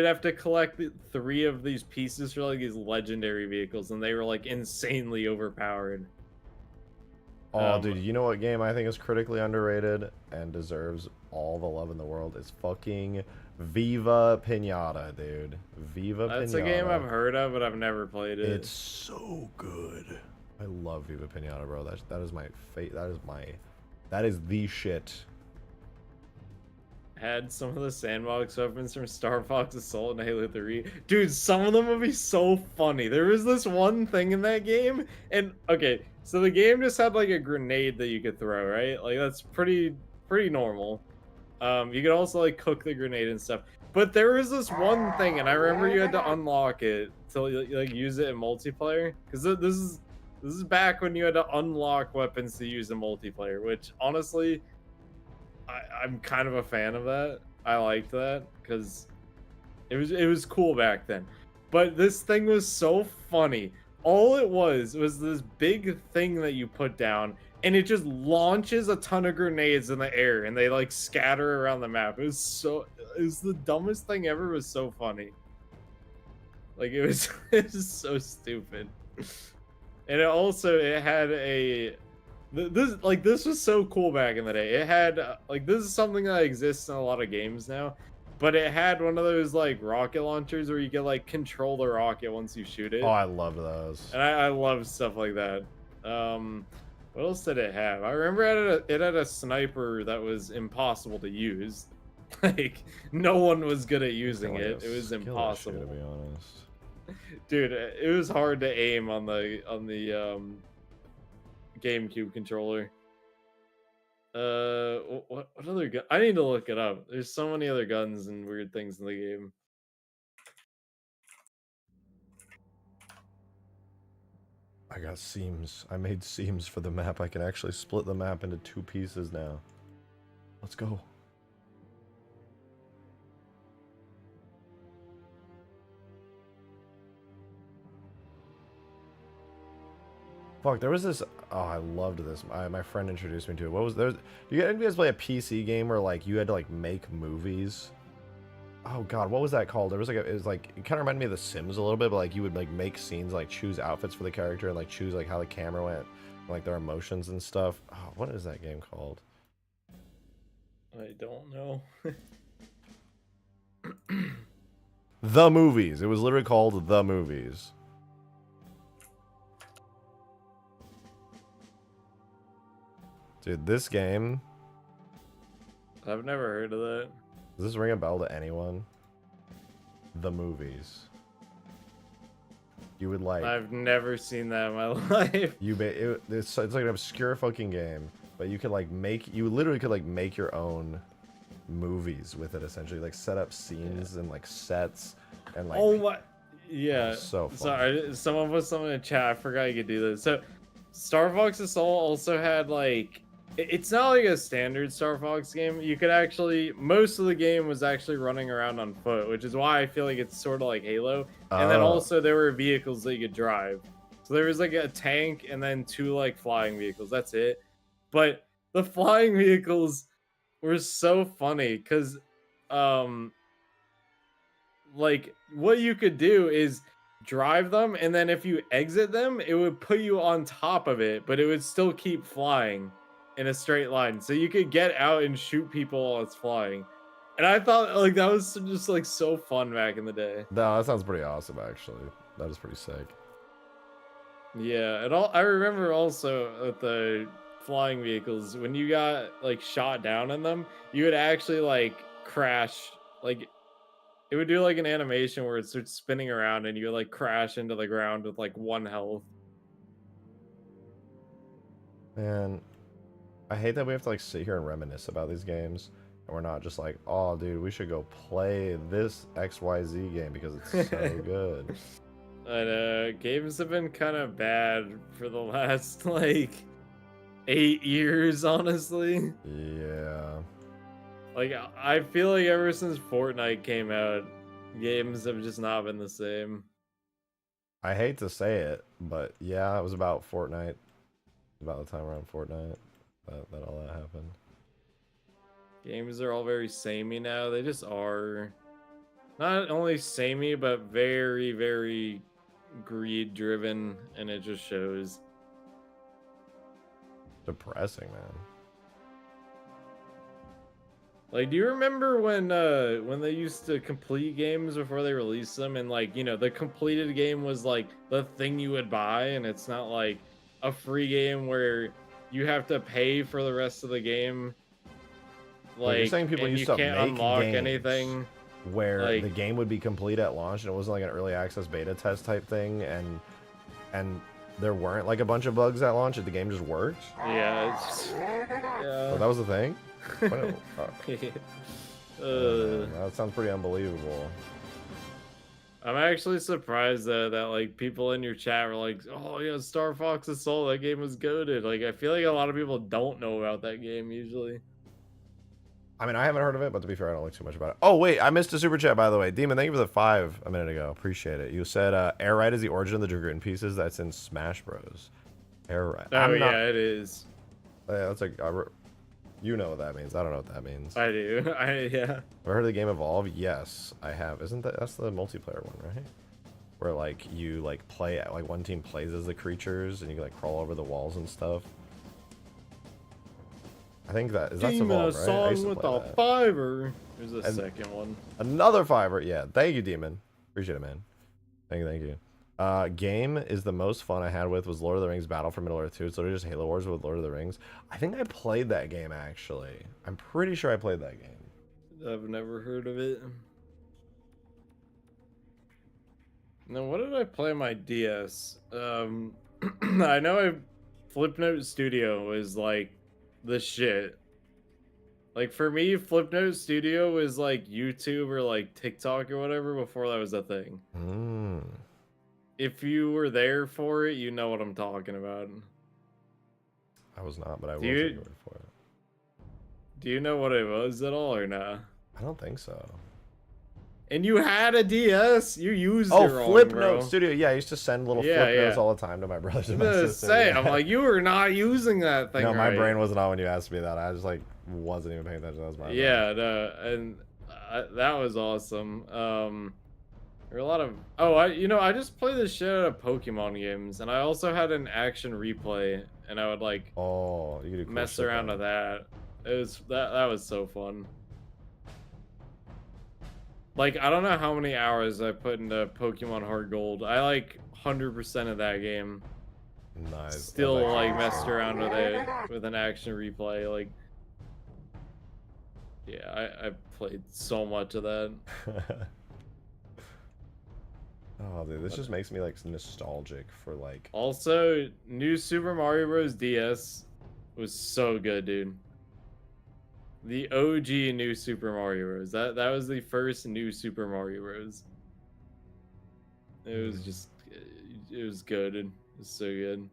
have to collect 3 of these pieces for like these legendary vehicles, and they were like insanely overpowered. Oh, dude, you know what game I think is critically underrated and deserves all the love in the world? It's fucking Viva Pinata, dude. Viva Pinata. That's a game I've heard of, but I've never played it. It's so good. I love Viva Pinata, bro. That is my fate. That is the shit. Had some of the sandbox weapons from Star Fox Assault and Halo 3. Dude, some of them would be so funny. There was this one thing in that game, and okay, so the game just had like a grenade that you could throw, right? Like that's pretty normal. You could also like cook the grenade and stuff. But there was this one thing, and I remember you had to unlock it to like use it in multiplayer. Because this is back when you had to unlock weapons to use in multiplayer, which honestly I'm kind of a fan of that. I liked that because it was cool back then. But this thing was so funny. All it was this big thing that you put down, and it just launches a ton of grenades in the air, and they like scatter around the map. It was the dumbest thing ever. It was so funny. Like it was so stupid. And it had a this was so cool back in the day. It had like this is something that exists in a lot of games now, but it had one of those like rocket launchers where you can like control the rocket once you shoot it. Oh, I love those. And I love stuff like that. What else did it have? I remember it had a sniper that was impossible to use. Like no one was good at using it. It was impossible. To be honest, dude, it was hard to aim on the GameCube controller. What other gun? I need to look it up. There's so many other guns and weird things in the game. I got seams. I made seams for the map. I can actually split the map into 2 pieces now. Let's go. Fuck, there was this. Oh, I loved this. My friend introduced me to it. What was there? Do you guys play a PC game where like you had to like make movies? Oh god, what was that called? There was like it was like it kind of reminded me of The Sims a little bit, but like you would like make scenes, like choose outfits for the character and like choose like how the camera went, and, like their emotions and stuff. Oh, what is that game called? I don't know. The Movies. It was literally called The Movies. Dude, this game. I've never heard of that. Does this ring a bell to anyone? The Movies. You would like. I've never seen that in my life. It's like an obscure fucking game, but you could like make. You literally could like make your own movies with it essentially, like set up scenes and like sets and like. Oh my. Yeah. So fun. Sorry, someone put something in the chat. I forgot you could do this. So, Star Fox Assault also had like. It's not like a standard Star Fox game. You could actually, most of the game was actually running around on foot, which is why I feel like it's sort of like Halo. And then also there were vehicles that you could drive. So there was like a tank and then 2 like flying vehicles. That's it. But the flying vehicles were so funny because, like what you could do is drive them, and then if you exit them, it would put you on top of it, but it would still keep flying in a straight line, so you could get out and shoot people while it's flying. And I thought like that was just like so fun back in the day. No, that sounds pretty awesome actually. That is pretty sick. Yeah, and I remember also with the flying vehicles, when you got like shot down in them, you would actually like crash, like It would do like an animation where it starts spinning around and you like crash into the ground with like 1 health. Man, I hate that we have to like sit here and reminisce about these games, and we're not just like, oh, dude, we should go play this XYZ game because it's so good. But games have been kind of bad for the last like 8 years, honestly. Yeah. Like I feel like ever since Fortnite came out, games have just not been the same. I hate to say it, but yeah, it was about Fortnite. About the time around Fortnite that all that happened. Games are all very samey now. They just are. Not only samey, but very, very greed driven, and it just shows. Depressing, man. Like, do you remember when they used to complete games before they released them, and like, you know, the completed game was like the thing you would buy, and it's not like a free game where you have to pay for the rest of the game. Like, you're saying people and used you to can't make unlock games anything. where Like, the game would be complete at launch, and it wasn't like an early access beta test type thing, and there weren't like a bunch of bugs at launch, and the game just worked. yeah, it's just, Oh, that was the thing. That sounds pretty unbelievable. I'm actually surprised though that like people in your chat were like, "Oh yeah, Star Fox's Soul, that game was goated." Like I feel like a lot of people don't know about that game usually. I mean, I haven't heard of it, but to be fair, I don't like too much about it. Oh wait, I missed a super chat by the way. Demon, thank you for the 5 a minute ago. Appreciate it. You said Air Ride is the origin of the Dragoon pieces. That's in Smash Bros. Air Ride. Oh yeah, it is. Yeah, that's like you know what that means. I don't know what that means. I do. Yeah. Have I heard of the game Evolve? Yes, I have. Isn't that's the multiplayer one, right? Where like you like play like one team plays as the creatures and you can like crawl over the walls and stuff. I think that's Evolve, right? I used to Song with play a that. fiver. There's a And second one. Another 5. Yeah, thank you, Demon. Appreciate it, man. Thank you. Game is the most fun I had with was Lord of the Rings Battle for Middle Earth 2. It's literally just Halo Wars with Lord of the Rings. I think I played that game, actually. I'm pretty sure I played that game. I've never heard of it. Now, what did I play on my DS? I know Flipnote Studio is like the shit. Like for me, Flipnote Studio was like YouTube or like TikTok or whatever before that was a thing. If you were there for it, you know what I'm talking about. I was not, but I will Do take you- your word for it. Do you know what it was at all or not? I don't think so. And you had a DS. You used Oh, it wrong, Flipnote bro. Studio. Yeah, I used to send little Yeah, flip notes yeah. all the time to my brothers and I my was gonna sisters. say, Yeah. I'm like, you were not using that thing. No, my right. brain wasn't on when you asked me that. I just like wasn't even paying attention. That was my bad. Yeah, no, and that was awesome. There were a lot of I just play the shit out of Pokemon games, and I also had an action replay, and I would like Oh, you could do cool mess shit around then. with that. It was that was so fun. Like I don't know how many hours I put into Pokemon Heart Gold. I like 100% of that game. Nice. Still That's like actually messed awesome. around with it with an action replay. Like, yeah, I played so much of that. Oh, dude, this just makes me like nostalgic for like. Also, New Super Mario Bros. DS was so good, dude. The OG New Super Mario Bros. That was the first New Super Mario Bros. It was just, it was good. It was so good.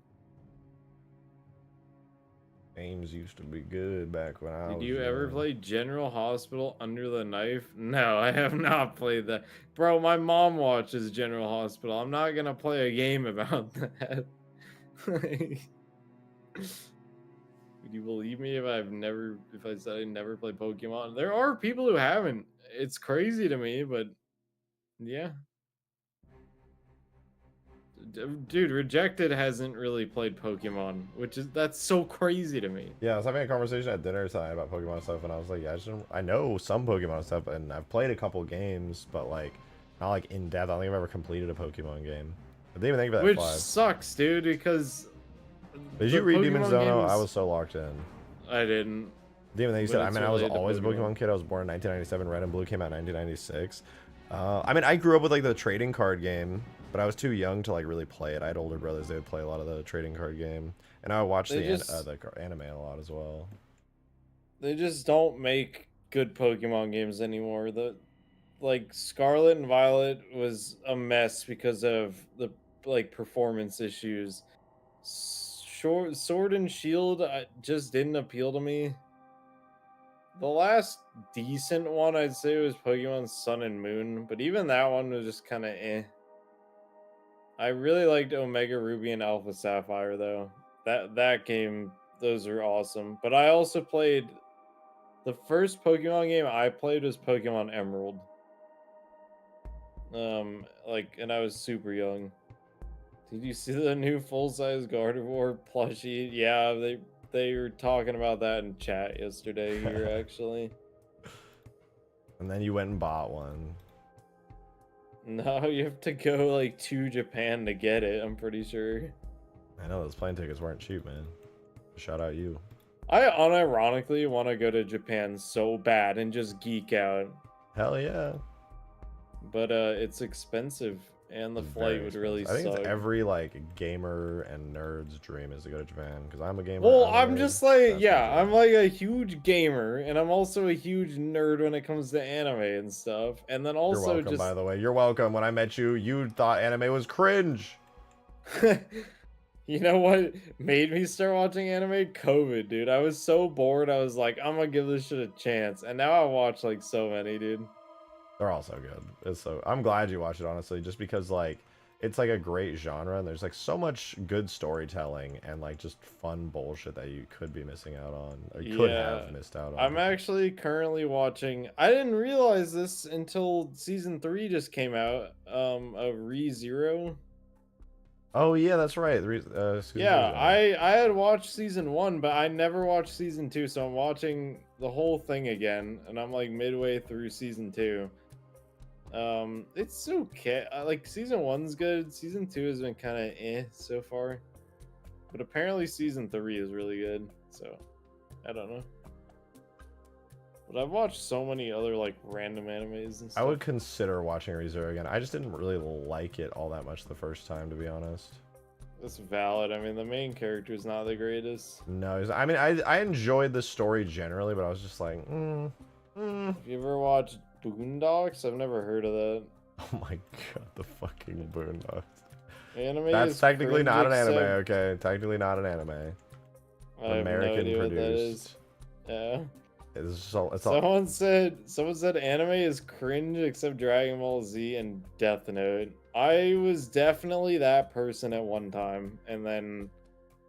Games used to be good back when I was. Did you ever young. play General Hospital Under the Knife? No, I have not played that. Bro, my mom watches General Hospital. I'm not gonna play a game about that. Like, would you believe me if I said I never played Pokemon? There are people who haven't. It's crazy to me, but yeah. Dude, Rejected hasn't really played Pokemon, that's so crazy to me. Yeah, I was having a conversation at dinner tonight about Pokemon stuff, and I was like, yeah, I know some Pokemon stuff, and I've played a couple games, but like not like in depth. I don't think I've ever completed a Pokemon game. But they even think about that Which 5. sucks, dude, because Did the you read Pokemon Demon's Zono? I games- was so locked in. I didn't. Demon, you But said, I it's mean, I was related to always a Pokemon. Pokemon kid. I was born in 1997. Red and Blue came out in 1996. I mean, I grew up with like the trading card game, but I was too young to like really play it. I had older brothers; they would play a lot of the trading card game, and I would watch They the just anime a lot as well. they just don't make good Pokemon games anymore. The like Scarlet and Violet was a mess because of the like performance issues. Sword and Shield just didn't appeal to me. The last decent one I'd say was Pokemon Sun and Moon, but even that one was just kind of eh. I really liked Omega Ruby and Alpha Sapphire though. That game, those are awesome. But I also played the first Pokemon game I played was Pokemon Emerald. Like, and I was super young. Did you see the new full-size Gardevoir plushie? Yeah, they were talking about that in chat yesterday here actually. And then you went and bought one. No, you have to go like to Japan to get it, I'm pretty sure. I know those plane tickets weren't cheap, man. Shout out you. I unironically want to go to Japan so bad and just geek out. Hell yeah. But it's expensive and the flight would really I think suck. it's every like gamer and nerd's dream is to go to Japan because I'm a gamer. Well, I'm I'm a just nerd. like, That's yeah, my I'm dream. like a huge gamer and I'm also a huge nerd when it comes to anime and stuff. And then You're also welcome, just by the way. You're welcome. When I met you, you thought anime was cringe. You know what made me start watching anime? COVID, dude. I was so bored. I was like, I'm gonna give this shit a chance. And now I watch like so many, dude. They're all so good. It's so I'm glad you watched it, honestly, just because like it's like a great genre and there's like so much good storytelling and like just fun bullshit that you could be missing out on or you could have missed out on. I'm actually currently watching. I didn't realize this until season 3 just came out. Of ReZero. Oh yeah, that's right. Yeah, I had watched season 1, but I never watched season 2, so I'm watching the whole thing again, and I'm like midway through season 2. It's okay. Like season 1's good. Season 2 has been kind of eh so far, but apparently season 3 is really good. So I don't know. But I've watched so many other like random animes and stuff. I would consider watching ReZero again. I just didn't really like it all that much the first time, to be honest. That's valid. I mean, the main character is not the greatest. No, I mean, I enjoyed the story generally, but I was just like, Have you ever watched Boondocks? I've never heard of that. Oh my god, the fucking Boondocks. Anime That's is technically cringe, not an anime, except- okay? Technically not an anime. I have no American idea what that produced. is. Yeah. It's all, Someone said anime is cringe except Dragon Ball Z and Death Note. I was definitely that person at one time, and then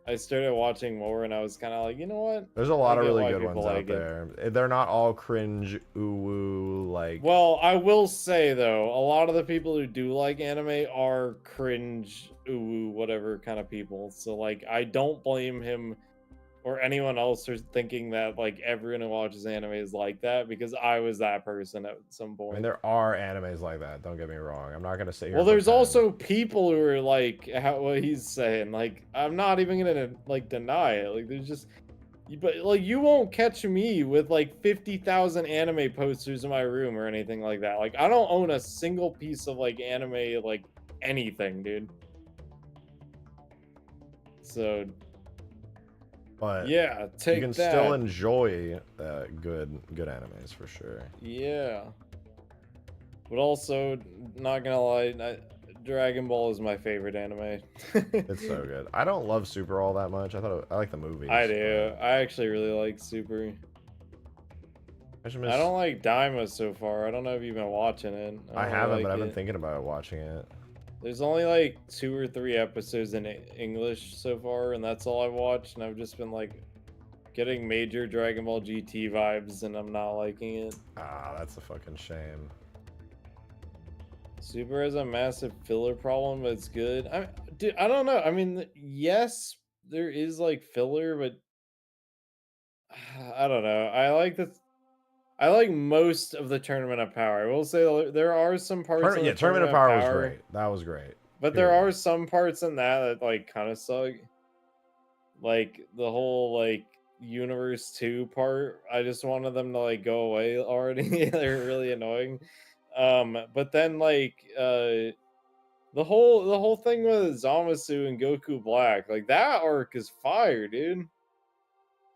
I started watching more, and I was kind of like, you know what? there's a lot I of get really why good people ones out like it. there. They're not all cringe, ooh, like. Well, I will say though, a lot of the people who do like anime are cringe, ooh, whatever kind of people. So like, I don't blame him or anyone else for thinking that like everyone who watches anime is like that, because I was that person at some I point. mean, there are animes like that. Don't get me wrong. I'm not gonna say. Well, there's also people who are like what he's saying. Like, I'm not even gonna like deny it. Like, there's just, but like you won't catch me with like 50,000 anime posters in my room or anything like that. Like, I don't own a single piece of like anime like anything, dude. So. But yeah, take you can that. still enjoy good animes for sure. Yeah. But also, not gonna lie, Dragon Ball is my favorite anime. It's so good. I don't love Super all that much. I like the movies. I do. I actually really like Super. I don't like Daima so far. I don't know if you've been watching it. I haven't, but I've been thinking about watching it. There's only like 2 or 3 episodes in English so far, and that's all I've watched. And I've just been like getting major Dragon Ball GT vibes, and I'm not liking it. Ah, that's a fucking shame. Super has a massive filler problem, but it's good. Dude, I don't know. I mean, yes, there is like filler, but I don't know. I like most of the Tournament of Power. I will say there are some parts. Tournament of Power was great. That was great. But there are some parts in that like kind of suck. Like the whole like Universe 2 part. I just wanted them to like go away already. They're really annoying. But then like the whole thing with Zamasu and Goku Black, like that arc is fire, dude.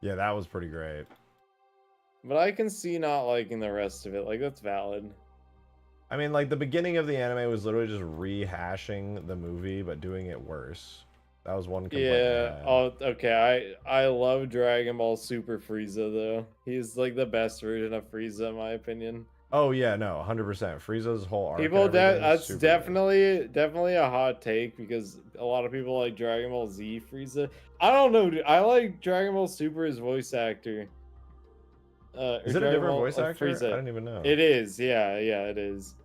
Yeah, that was pretty great. But I can see not liking the rest of it. Like that's valid. I mean, like the beginning of the anime was literally just rehashing the movie, but doing it worse. That was one complaint. Yeah. Oh, okay. I love Dragon Ball Super Frieza though. He's like the best version of Frieza in my opinion. Oh yeah, no, 100%. Frieza's whole arc. People, that's super definitely a hot take because a lot of people like Dragon Ball Z Frieza. I don't know, dude. I like Dragon Ball Super's voice actor. Is it a different voice actor? Frieza. I didn't even know. It is, yeah, it is.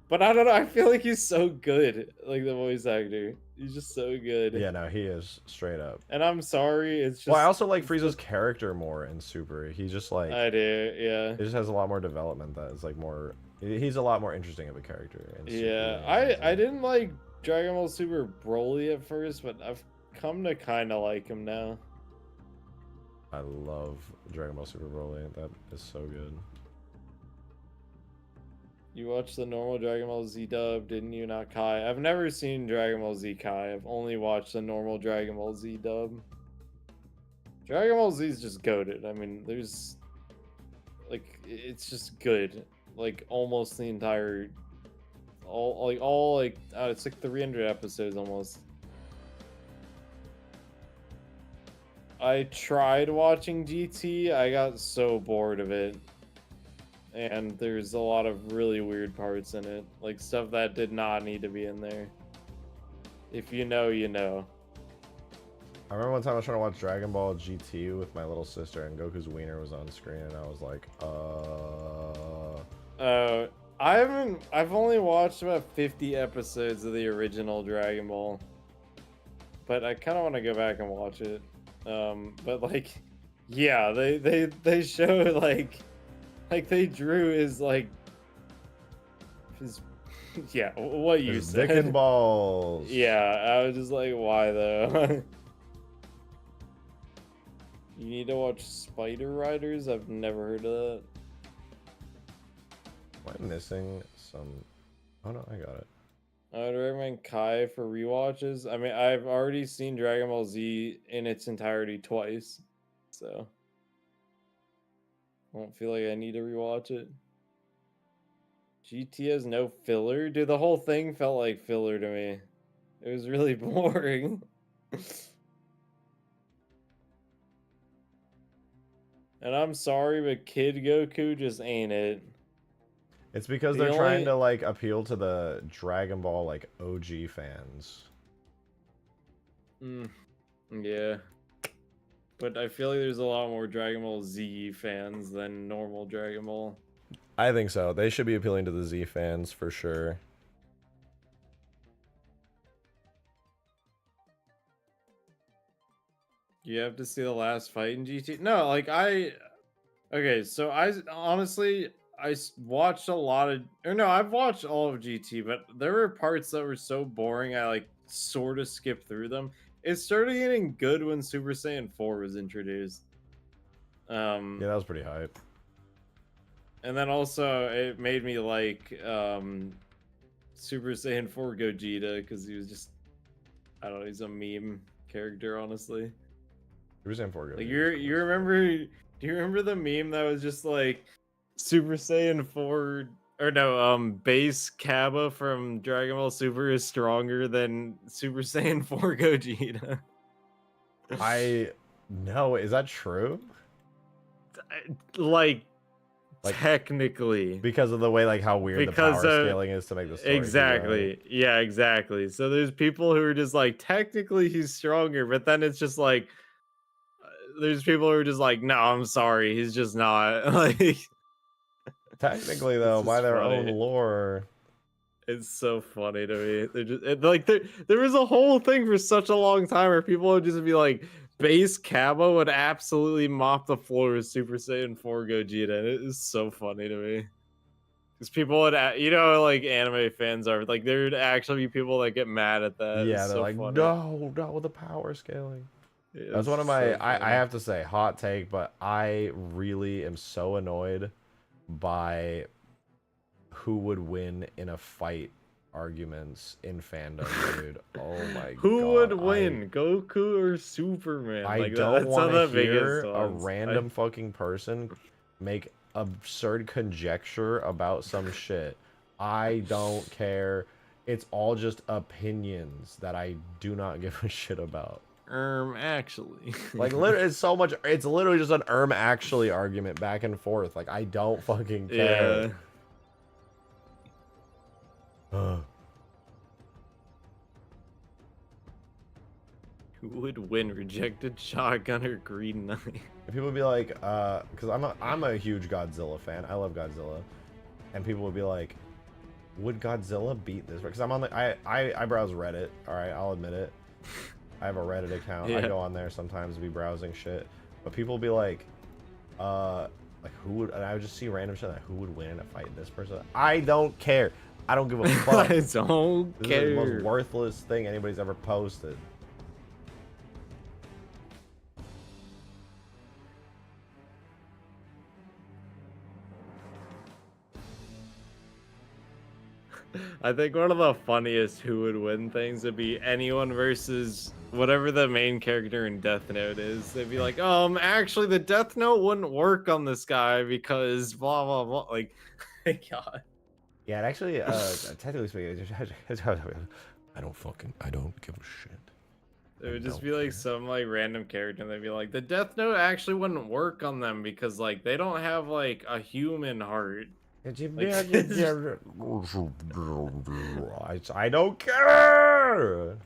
But I don't know. I feel like he's so good, like the voice actor. He's just so good. Yeah, no, he is straight up. And I'm sorry, it's just. Well, I also like Frieza's character more in Super. He's just like. I do, yeah. It just has a lot more development. That is like more. He's a lot more interesting of a character. In Super yeah, I didn't like Dragon Ball Super Broly at first, but I've come to kind of like him now. I love Dragon Ball Super Broly. That is so good. You watched the normal Dragon Ball Z dub, didn't you? Not Kai. I've never seen Dragon Ball Z Kai. I've only watched the normal Dragon Ball Z dub. Dragon Ball Z is just goated. I mean, there's like it's just good. Like almost the entire, it's like 300 episodes almost. I tried watching GT. I got so bored of it. And there's a lot of really weird parts in it. Like stuff that did not need to be in there. If you know, you know. I remember one time I was trying to watch Dragon Ball GT with my little sister and Goku's wiener was on screen and I was like, I've only watched about 50 episodes of the original Dragon Ball. But I kind of want to go back and watch it. But like, yeah, they show like they drew his yeah, what you his said. dick and balls. Yeah, I was just like, why though? You need to watch Spider Riders. I've never heard of that. Am I missing some? Oh no, I got it. I would recommend Kai for rewatches. I mean, I've already seen Dragon Ball Z in its entirety twice, so I don't feel like I need to rewatch it. GT has no filler? Dude, the whole thing felt like filler to me. It was really boring. And I'm sorry, but Kid Goku just ain't it. It's because they're trying to like appeal to the Dragon Ball like OG fans. Yeah. But I feel like there's a lot more Dragon Ball Z fans than normal Dragon Ball. I think so. They should be appealing to the Z fans for sure. You have to see the last fight in GT? No, like okay, so I watched a lot of, or no, I've watched all of GT, but there were parts that were so boring I like sort of skipped through them. It started getting good when Super Saiyan 4 was introduced. Yeah, that was pretty hype. And then also it made me like Super Saiyan 4 Gogeta because he was just, I don't know, he's a meme character, honestly. Super Saiyan 4 Like you remember? Do you remember the meme that was just like Super Saiyan 4 or no, base Kaba from Dragon Ball Super is stronger than Super Saiyan 4 Gogeta? No, is that true? Like technically, because of the way like how weird the power scaling is to make the story exactly go. Yeah, exactly. So there's people who are just like technically he's stronger, but then it's just like there's people who are just like, no, I'm sorry, he's just not. Like technically though, by their own lore. It's so funny to me. They're just like there was a whole thing for such a long time where people would just be like, base Kaba would absolutely mop the floor with Super Saiyan 4 Gogeta. And it is so funny to me. Because people would, you know, like anime fans are like, there would actually be people that get mad at that. Yeah, it's they're so like, funny. no, the power scaling. That's one of my, I have to say, hot take, but I really am so annoyed by who would win in a fight arguments in fandom, dude. Oh my god. Who would win, Goku or Superman? I Like, don't that's want one to of the hear biggest a ones. random fucking person make absurd conjecture about some shit. I don't care. It's all just opinions that I do not give a shit about. Actually. Like, literally, it's so much. It's literally just an actually argument back and forth. Like, I don't fucking care. Yeah. Who would win, Rejected Shotgun or Green Knight? People would be like, because I'm a huge Godzilla fan. I love Godzilla, and people would be like, would Godzilla beat this? Because I'm on the I browse Reddit. All right, I'll admit it. I have a Reddit account. I go on there sometimes to be browsing shit, but people will be like who would? And I would just see random shit like who would win in a fight? This person? I don't care. I don't give a fuck. I don't This care. is the most worthless thing anybody's ever posted. I think one of the funniest who would win things would be anyone versus whatever the main character in Death Note is. They'd be like, actually the Death Note wouldn't work on this guy because blah blah blah. Like, God. Yeah, and actually, technically speaking, I don't give a shit. It would just be like some like random character and they'd be like, the Death Note actually wouldn't work on them because like they don't have like a human heart. I don't care.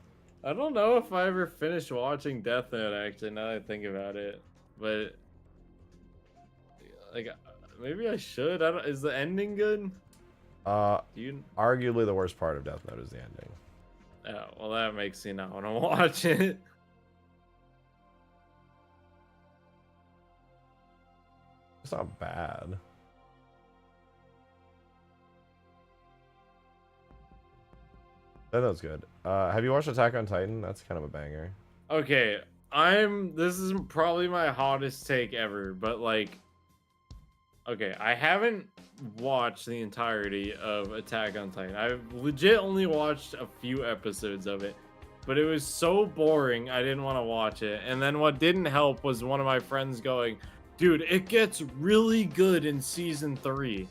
I don't know if I ever finished watching Death Note actually, now that I think about it. But like maybe I should. I don't, is the ending good? Arguably the worst part of Death Note is the ending. Oh, well that makes me not want to watch it. It's not bad. That was good. Have you watched Attack on Titan? That's kind of a banger. Okay, this is probably my hottest take ever, but like, okay, I haven't watched the entirety of Attack on Titan. I've legit only watched a few episodes of it, but it was so boring I didn't want to watch it. And then what didn't help was one of my friends going, dude, it gets really good in season 3.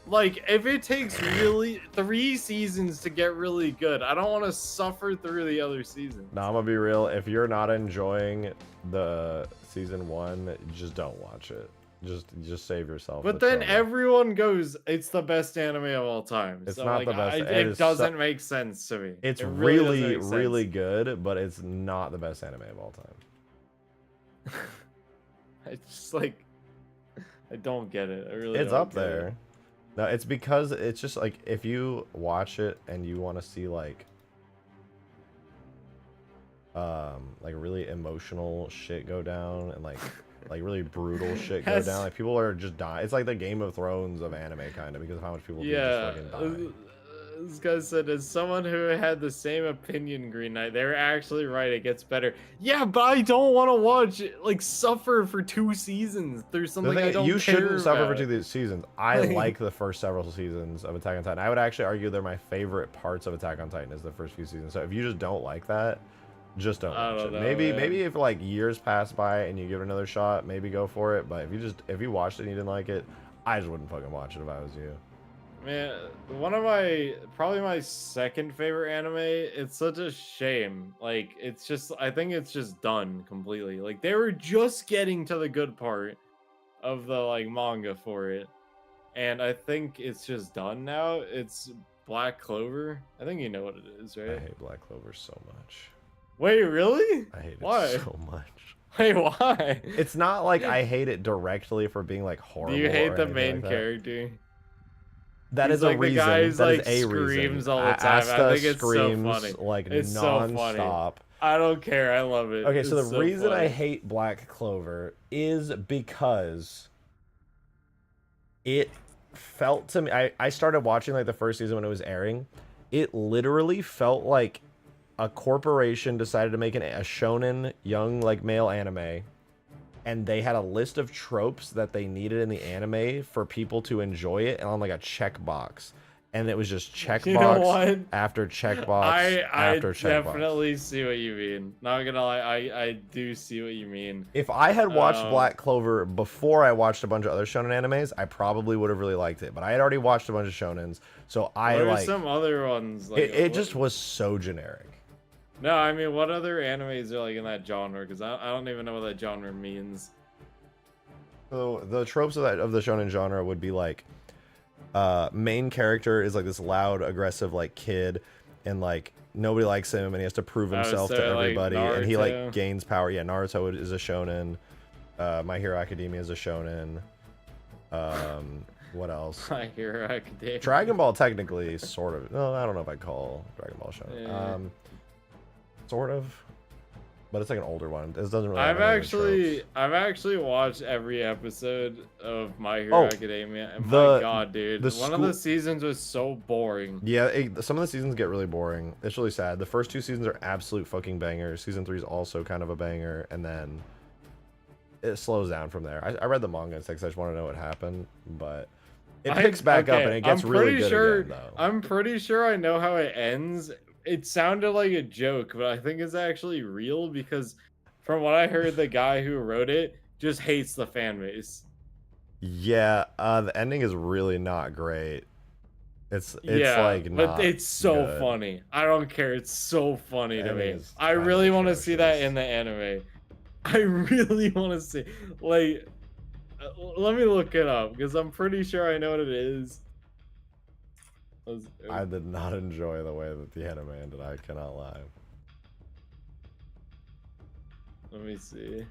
Like, if it takes really 3 seasons to get really good, I don't want to suffer through the other seasons. No, I'm gonna be real. If you're not enjoying the season 1, just don't watch it. Just save yourself. But then everyone goes, it's the best anime of all time. It's so, not like, the best. It doesn't make sense to me. It's it really, doesn't make really sense. good, but it's not the best anime of all time. It's just like, I don't get it. I really It's don't up get there. it. No, it's because it's just like if you watch it and you want to see like really emotional shit go down and like really brutal shit go down, like people are just dying. It's like the Game of Thrones of anime kind of because of how much people just fucking die. This guy said, as someone who had the same opinion, Green Knight, they're actually right. It gets better. Yeah, but I don't want to watch like suffer for 2 seasons through something I don't You shouldn't care suffer about. for 2 seasons. I like the first several seasons of Attack on Titan. I would actually argue they're my favorite parts of Attack on Titan is the first few seasons. So if you just don't like that, just don't watch it. Maybe if like years pass by and you give it another shot, maybe go for it. But if you watched it and you didn't like it, I just wouldn't fucking watch it if I was you. Man, probably my second favorite anime. It's such a shame. Like, I think it's just done completely. Like, they were just getting to the good part of the like manga for it, and I think it's just done now. It's Black Clover. I think you know what it is, right? I hate Black Clover so much. Wait, really? I hate Why? it so much. Wait, why? It's not like I hate it directly for being like horrible. Do you hate or the anything main like that. character? That He's is like a reason. The guy who's that like is a screams reason. all the time. Asta I think it's screams so funny. like It's non-stop. so funny. I don't care. I love it. Okay, so It's the reason funny. I hate Black Clover is because it felt to me. I started watching like the first season when it was airing. It literally felt like a corporation decided to make a shonen young like male anime and they had a list of tropes that they needed in the anime for people to enjoy it, and on like a checkbox, and it was just You know checkbox what? after checkbox I after checkbox. definitely see what you mean. Not gonna lie, I do see what you mean. If I had watched Black Clover before I watched a bunch of other shonen animes, I probably would have really liked it. But I had already watched a bunch of shonens, so I What are like some other ones? Like, it just was so generic. No, I mean, what other animes are like in that genre? Because I don't even know what that genre means. So the tropes of the shonen genre would be like, main character is like this loud, aggressive like kid, and like nobody likes him, and he has to prove himself so, to like, everybody, and he like Naruto? gains power. Yeah, Naruto is a shonen. My Hero Academia is a shonen. What else? My Hero Academia. Dragon Ball technically sort of. No, I don't know if I'd call Dragon Ball shonen. Yeah. Sort of, but it's like an older one. It doesn't really. Have any of the tropes. I've actually watched every episode of My Hero Academia, and my god, dude, one of the seasons was so boring. Yeah, some of the seasons get really boring. It's really sad. The first 2 seasons are absolute fucking bangers. Season 3 is also kind of a banger, and then it slows down from there. I read the manga and stuff, I just want to know what happened, but it picks back up and it gets really good again, though. I'm pretty sure I know how it ends. It sounded like a joke, but I think it's actually real because from what I heard, the guy who wrote it just hates the fan base. Yeah, the ending is really not great. It's like not but it's so good. funny. I don't care. It's so funny to me. I really want to see that in the anime. I really want to see. Like, let me look it up because I'm pretty sure I know what it is. I did not enjoy the way that the anime ended. I cannot lie. Let me see.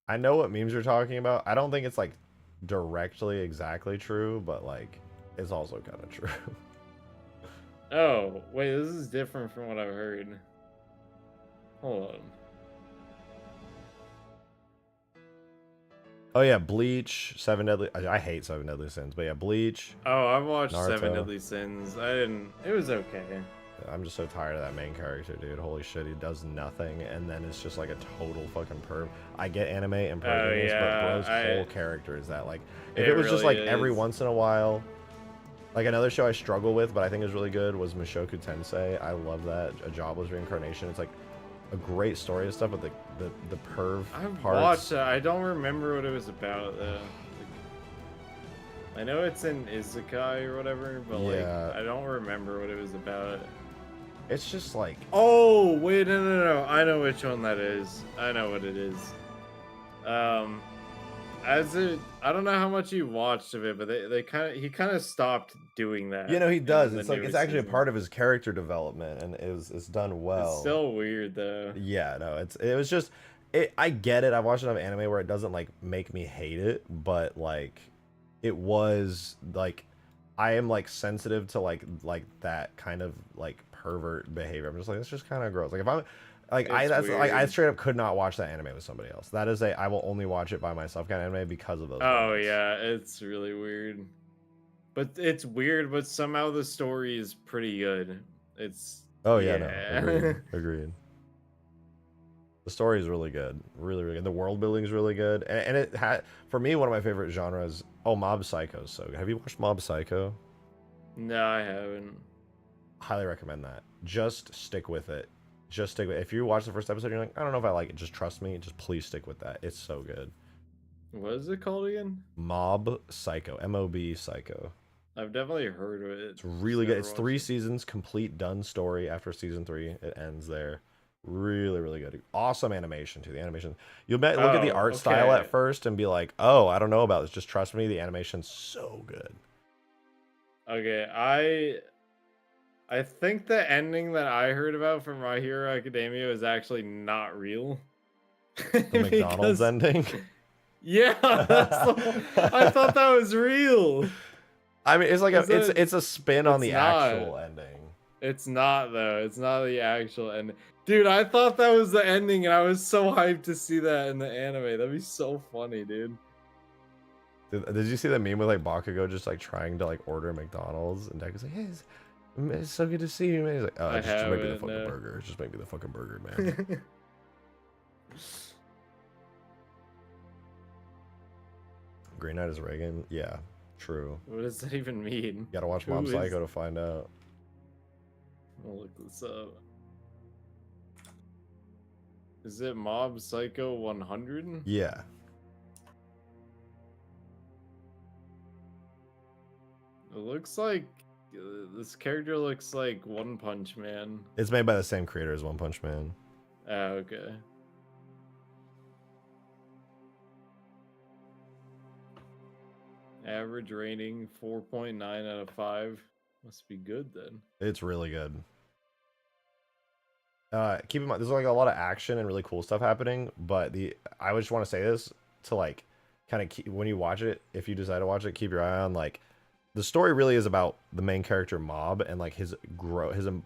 I know what memes you're talking about. I don't think it's like directly exactly true, but like it's also kind of true. Oh, wait, this is different from what I've heard. Hold on. Oh yeah, Bleach, 7 Deadly. I hate 7 Deadly Sins, but yeah, Bleach. Oh, I've watched Naruto. 7 Deadly Sins. I didn't. It was okay. I'm just so tired of that main character, dude. Holy shit, he does nothing, and then it's just like a total fucking perv. I get anime and perv, but bro's whole character is that. Like, if it was just like every once in a while, like another show I struggle with, but I think is really good was Mushoku Tensei. I love that. A Jobless Reincarnation. It's like a great story and stuff, but the perv parts. Watched it. I don't remember what it was about though. I know it's in Isekai or whatever, but like I don't remember what it was about. It's just like, oh wait, no, I know which one that is. I know what it is. I don't know how much you watched of it, but he kind of stopped doing that. You know, he does. It's like it's actually a part of his character development, and it's done well. It's still weird though. Yeah, no, it was just I get it. I've watched enough anime where it doesn't like make me hate it, but like it was like I am like sensitive to like that kind of like pervert behavior. I'm just like, it's just kind of gross. Like if I'm like I straight up could not watch that anime with somebody else. That is I will only watch it by myself kind of anime because of those. Oh yeah, it's really weird. But it's weird, but somehow the story is pretty good. It's no, agreed. The story is really good, really good. The world building is really good, and it had for me one of my favorite genres. Oh, Mob Psycho is so good. Have you watched Mob Psycho? No, I haven't. Highly recommend that. Just stick with it. Just stick with it. If you watch the first episode, you're like, I don't know if I like it. Just trust me. Just please stick with that. It's so good. What is it called again? Mob Psycho. M-O-B Psycho. I've definitely heard of it. It's really good. It's 3 seasons, complete, done story. After season 3, it ends there. Really, really good. Awesome animation too. The animation. You'll look at the art style at first and be like, oh, I don't know about this. Just trust me. The animation's so good. Okay, I think the ending that I heard about from My Hero Academia was actually not real. The McDonald's ending? Yeah, I thought that was real. I mean, it's like it's a spin on the actual ending. It's not though. It's not the actual ending. Dude, I thought that was the ending and I was so hyped to see that in the anime. That'd be so funny, dude. Did you see that meme with like Bakugo just like trying to like order McDonald's and Deku's like, hey, it's so good to see you, man. He's like, oh, just make me the fucking burger. Just make me the fucking burger, man. Green Knight is Reagan. Yeah, true. What does that even mean? You gotta watch Mob Psycho to find out. I'll look this up. Is it Mob Psycho 100? Yeah. It looks like this character looks like One Punch Man. It's made by the same creator as One Punch Man. Oh, okay. Average rating 4.9 out of 5. Must be good then. It's really good. Keep in mind, there's like a lot of action and really cool stuff happening, but I just want to say this to like kind of keep, when you watch it, if you decide to watch it, keep your eye on like the story really is about the main character Mob and like his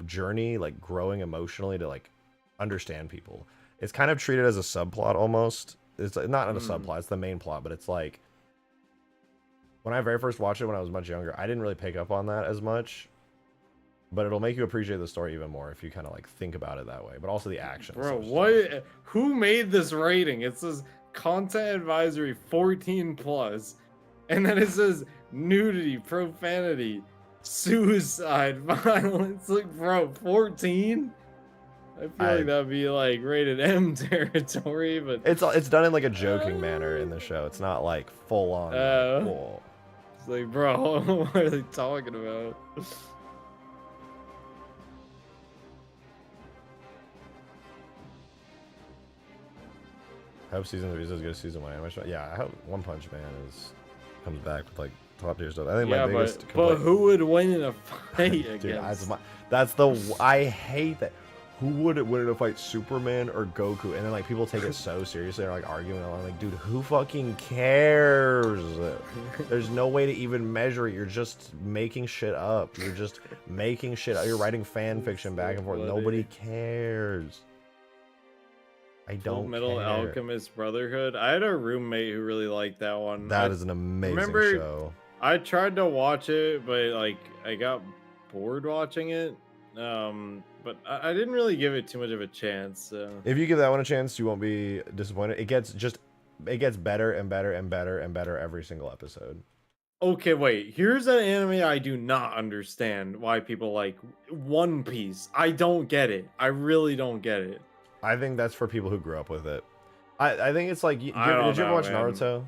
journey, like growing emotionally to like understand people. It's kind of treated as a subplot almost. It's not a subplot, it's the main plot, but it's like when I very first watched it when I was much younger, I didn't really pick up on that as much. But it'll make you appreciate the story even more if you kind of like think about it that way. But also the action. Bro, what? Who made this rating? It says content advisory 14 plus, and then it says nudity, profanity, suicide, violence. Like, bro, 14? I feel like that'd be like rated M territory, but it's done in like a joking manner in the show. It's not like full on. Like, it's like, bro, what are they talking about? I hope season 3 is as good as season 1. Yeah, I hope One Punch Man comes back with like top tier stuff. I think my biggest but who would win in a fight against? Dude, I hate that. Who would win in a fight, Superman or Goku? And then like people take it so seriously. They're like arguing along. Like, dude, who fucking cares? There's no way to even measure it. You're just making shit up. You're just making shit up. You're writing fan fiction back and forth. Nobody cares. I don't Fullmetal Alchemist Brotherhood. I had a roommate who really liked that one. That is an amazing show. I tried to watch it, but like I got bored watching it. But I didn't really give it too much of a chance. So. If you give that one a chance, you won't be disappointed. It gets better and better and better and better every single episode. Okay, wait. Here's an anime I do not understand why people like One Piece. I don't get it. I really don't get it. I think that's for people who grew up with it. I think it's like, did you ever watch Naruto?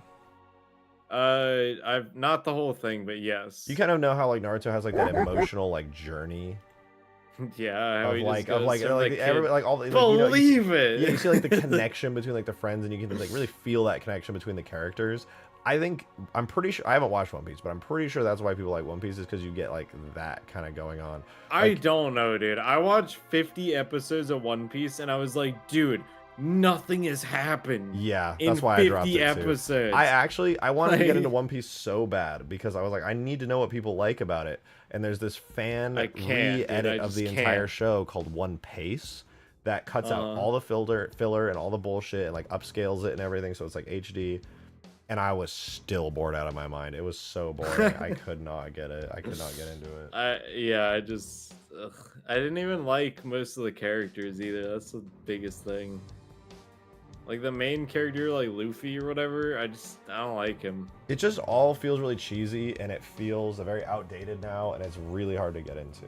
I've not the whole thing, but yes. You kind of know how like Naruto has like that emotional like journey. Yeah, all the believe it. Yeah, you see like the connection between like the friends, and you can like really feel that connection between the characters. I'm pretty sure I haven't watched One Piece, but I'm pretty sure that's why people like One Piece is because you get like that kind of going on. I don't know, dude. I watched 50 episodes of One Piece and I was like, dude, nothing has happened. Yeah, that's why I dropped it too. 50 episodes. I wanted to get into One Piece so bad because I was like, I need to know what people like about it. And there's this fan re-edit of the entire show called One Piece that cuts out all the filler and all the bullshit and like upscales it and everything, so it's like HD. And I was still bored out of my mind. It was so boring. I could not get it. I could not get into it. I didn't even like most of the characters either. That's the biggest thing. Like the main character, like Luffy or whatever, I don't like him. It just all feels really cheesy, and it feels very outdated now, and it's really hard to get into.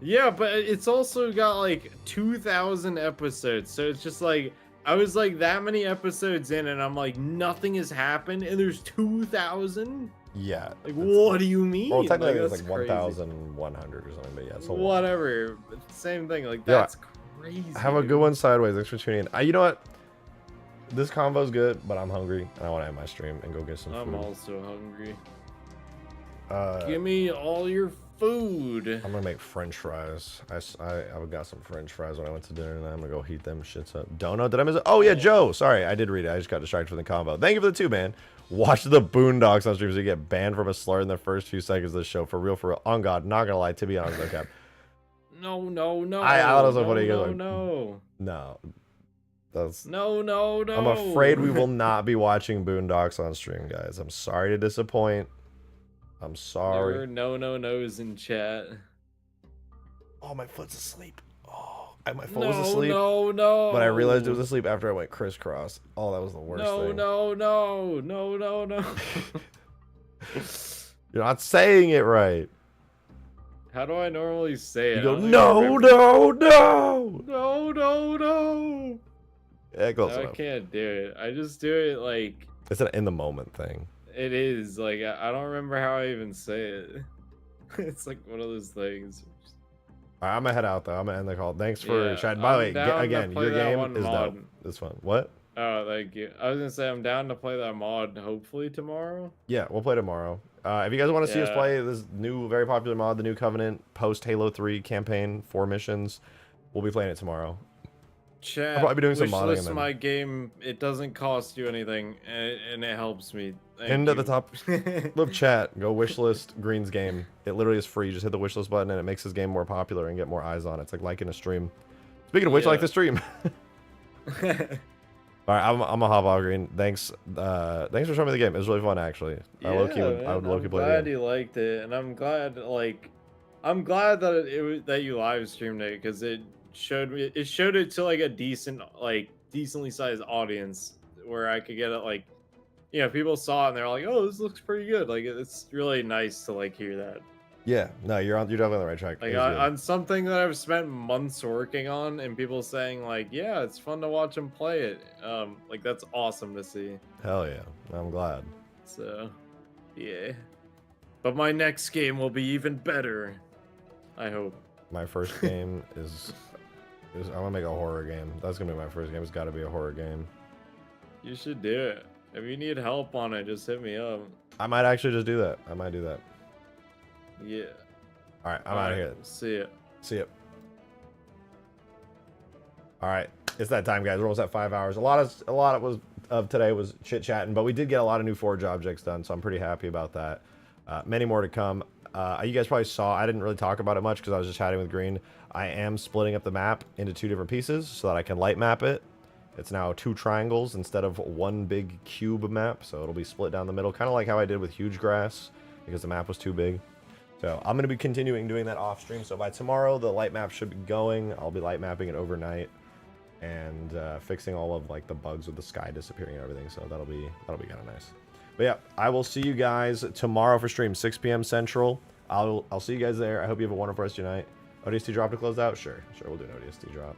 Yeah, but it's also got like 2,000 episodes, so it's just like, I was like that many episodes in and I'm like, nothing has happened and there's 2,000? Yeah. Like, what do you mean? Well, technically it's like 1,100 or something, but yeah, it's a lot. Whatever. Same thing. Like, that's crazy. Have a good one, Sideways. Thanks for tuning in. You know what? This combo's good, but I'm hungry and I want to end my stream and go get some food. I'm also hungry. Give me all your food. I'm gonna make French fries. I got some French fries when I went to dinner, and I'm gonna go heat them shits up. Dono, did I miss it? Oh yeah, Joe. Sorry, I did read it. I just got distracted from the combo. Thank you for the 2, man. Watch the Boondocks on stream so you get banned from a slur in the first few seconds of the show. For real, for real. On God, not gonna lie. To be honest, no cap. No. I thought it was so funny. No. No. That's. No, no, no. I'm afraid we will not be watching Boondocks on stream, guys. I'm sorry to disappoint. I'm sorry. There are no-no-nos in chat. Oh, my foot's asleep. Oh, my foot was No, asleep. no, no. But I realized it was asleep after I went crisscross. Oh, that was the worst thing. No, no, no, no, no. You're not saying it right. How do I normally say it? You go, I don't no, remember. no, no. No, no, no. Yeah, close No, I enough. can't do it. I just do it like It's an in the moment thing. it is. Like I don't remember how I even say it. It's like one of those things. All right, I'm gonna head out though. I'm gonna end the call. Thanks for Yeah, chatting. By the way, I'm down to again, play your that game one is mod. dope. It's fun. What? Oh, thank you. I was gonna say I'm down to play that mod hopefully tomorrow. Yeah, we'll play tomorrow. If you guys want to see us Yeah. play this new, very popular mod, the New Covenant post Halo 3 campaign, 4 missions, we'll be playing it tomorrow. Chat, I'll probably be doing some modding wishlist and then- my game. It doesn't cost you anything, and it helps me. Thank Pinned at the you. top of chat, go wishlist Green's game. It literally is free. Just hit the wishlist button and it makes his game more popular and get more eyes on it. It's like liking a stream. Speaking of which, Yeah. like the stream. All right, I'm a hop out, Green. Thanks for showing me the game. It was really fun, actually. I would low-key I'm play glad the game. you liked it, and I'm glad that that you live streamed it because it showed it to like a decently sized audience where I could get it like, you know, people saw it and they're like, oh, this looks pretty good. Like it's really nice to like hear that. Yeah, no, you're definitely on the right track. Like It was good. on something that I've spent months working on, and people saying like, yeah, it's fun to watch them play it. Like that's awesome to see. Hell yeah, I'm glad. So, yeah. But my next game will be even better. I hope. My first game is I'm gonna make a horror game. That's gonna be my first game. It's got to be a horror game. You should do it. If you need help on it, just hit me up. I might actually just do that. I might do that. Yeah. All right, I'm out of here. See ya. See ya. All right, it's that time, guys. We're almost at 5 hours. A lot of today was chit chatting, but we did get a lot of new Forge objects done, so I'm pretty happy about that. Many more to come. You guys probably saw I didn't really talk about it much because I was just chatting with Green. I am splitting up the map into 2 different pieces so that I can light map it. It's now 2 triangles instead of 1 big cube map, so it'll be split down the middle, kind of like how I did with Huge Grass because the map was too big. So I'm going to be continuing doing that off stream. So by tomorrow, the light map should be going. I'll be light mapping it overnight and fixing all of like the bugs with the sky disappearing and everything. So that'll be kind of nice. But yeah, I will see you guys tomorrow for stream, 6 p.m. Central. I'll see you guys there. I hope you have a wonderful rest of your night. ODST drop to close out? Sure, we'll do an ODST drop.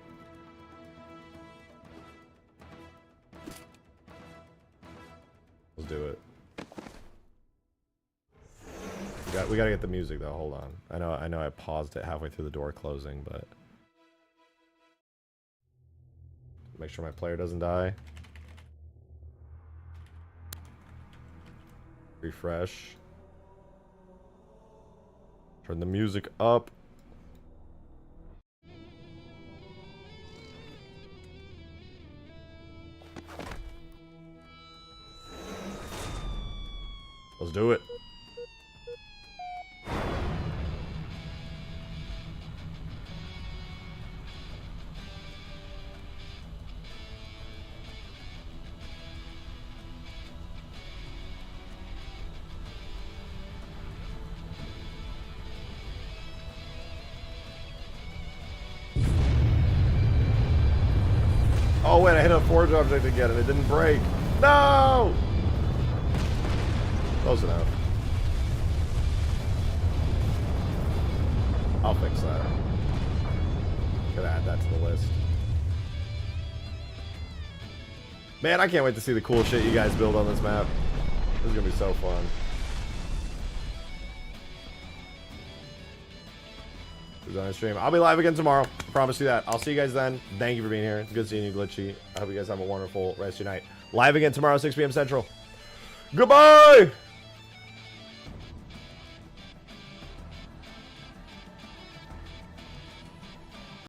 Let's do it. We gotta get the music though. Hold on. I know I paused it halfway through the door closing, but make sure my player doesn't die. Refresh. Turn the music up. Let's do it. Oh wait, I hit a forge object again and it didn't break. No! Close enough. I'll fix that. Gotta add that to the list. Man, I can't wait to see the cool shit you guys build on this map. This is gonna be so fun. Who's on the stream? I'll be live again tomorrow. I promise you that. I'll see you guys then. Thank you for being here. It's good seeing you, Glitchy. I hope you guys have a wonderful rest of your night. Live again tomorrow, 6 p.m. Central. Goodbye!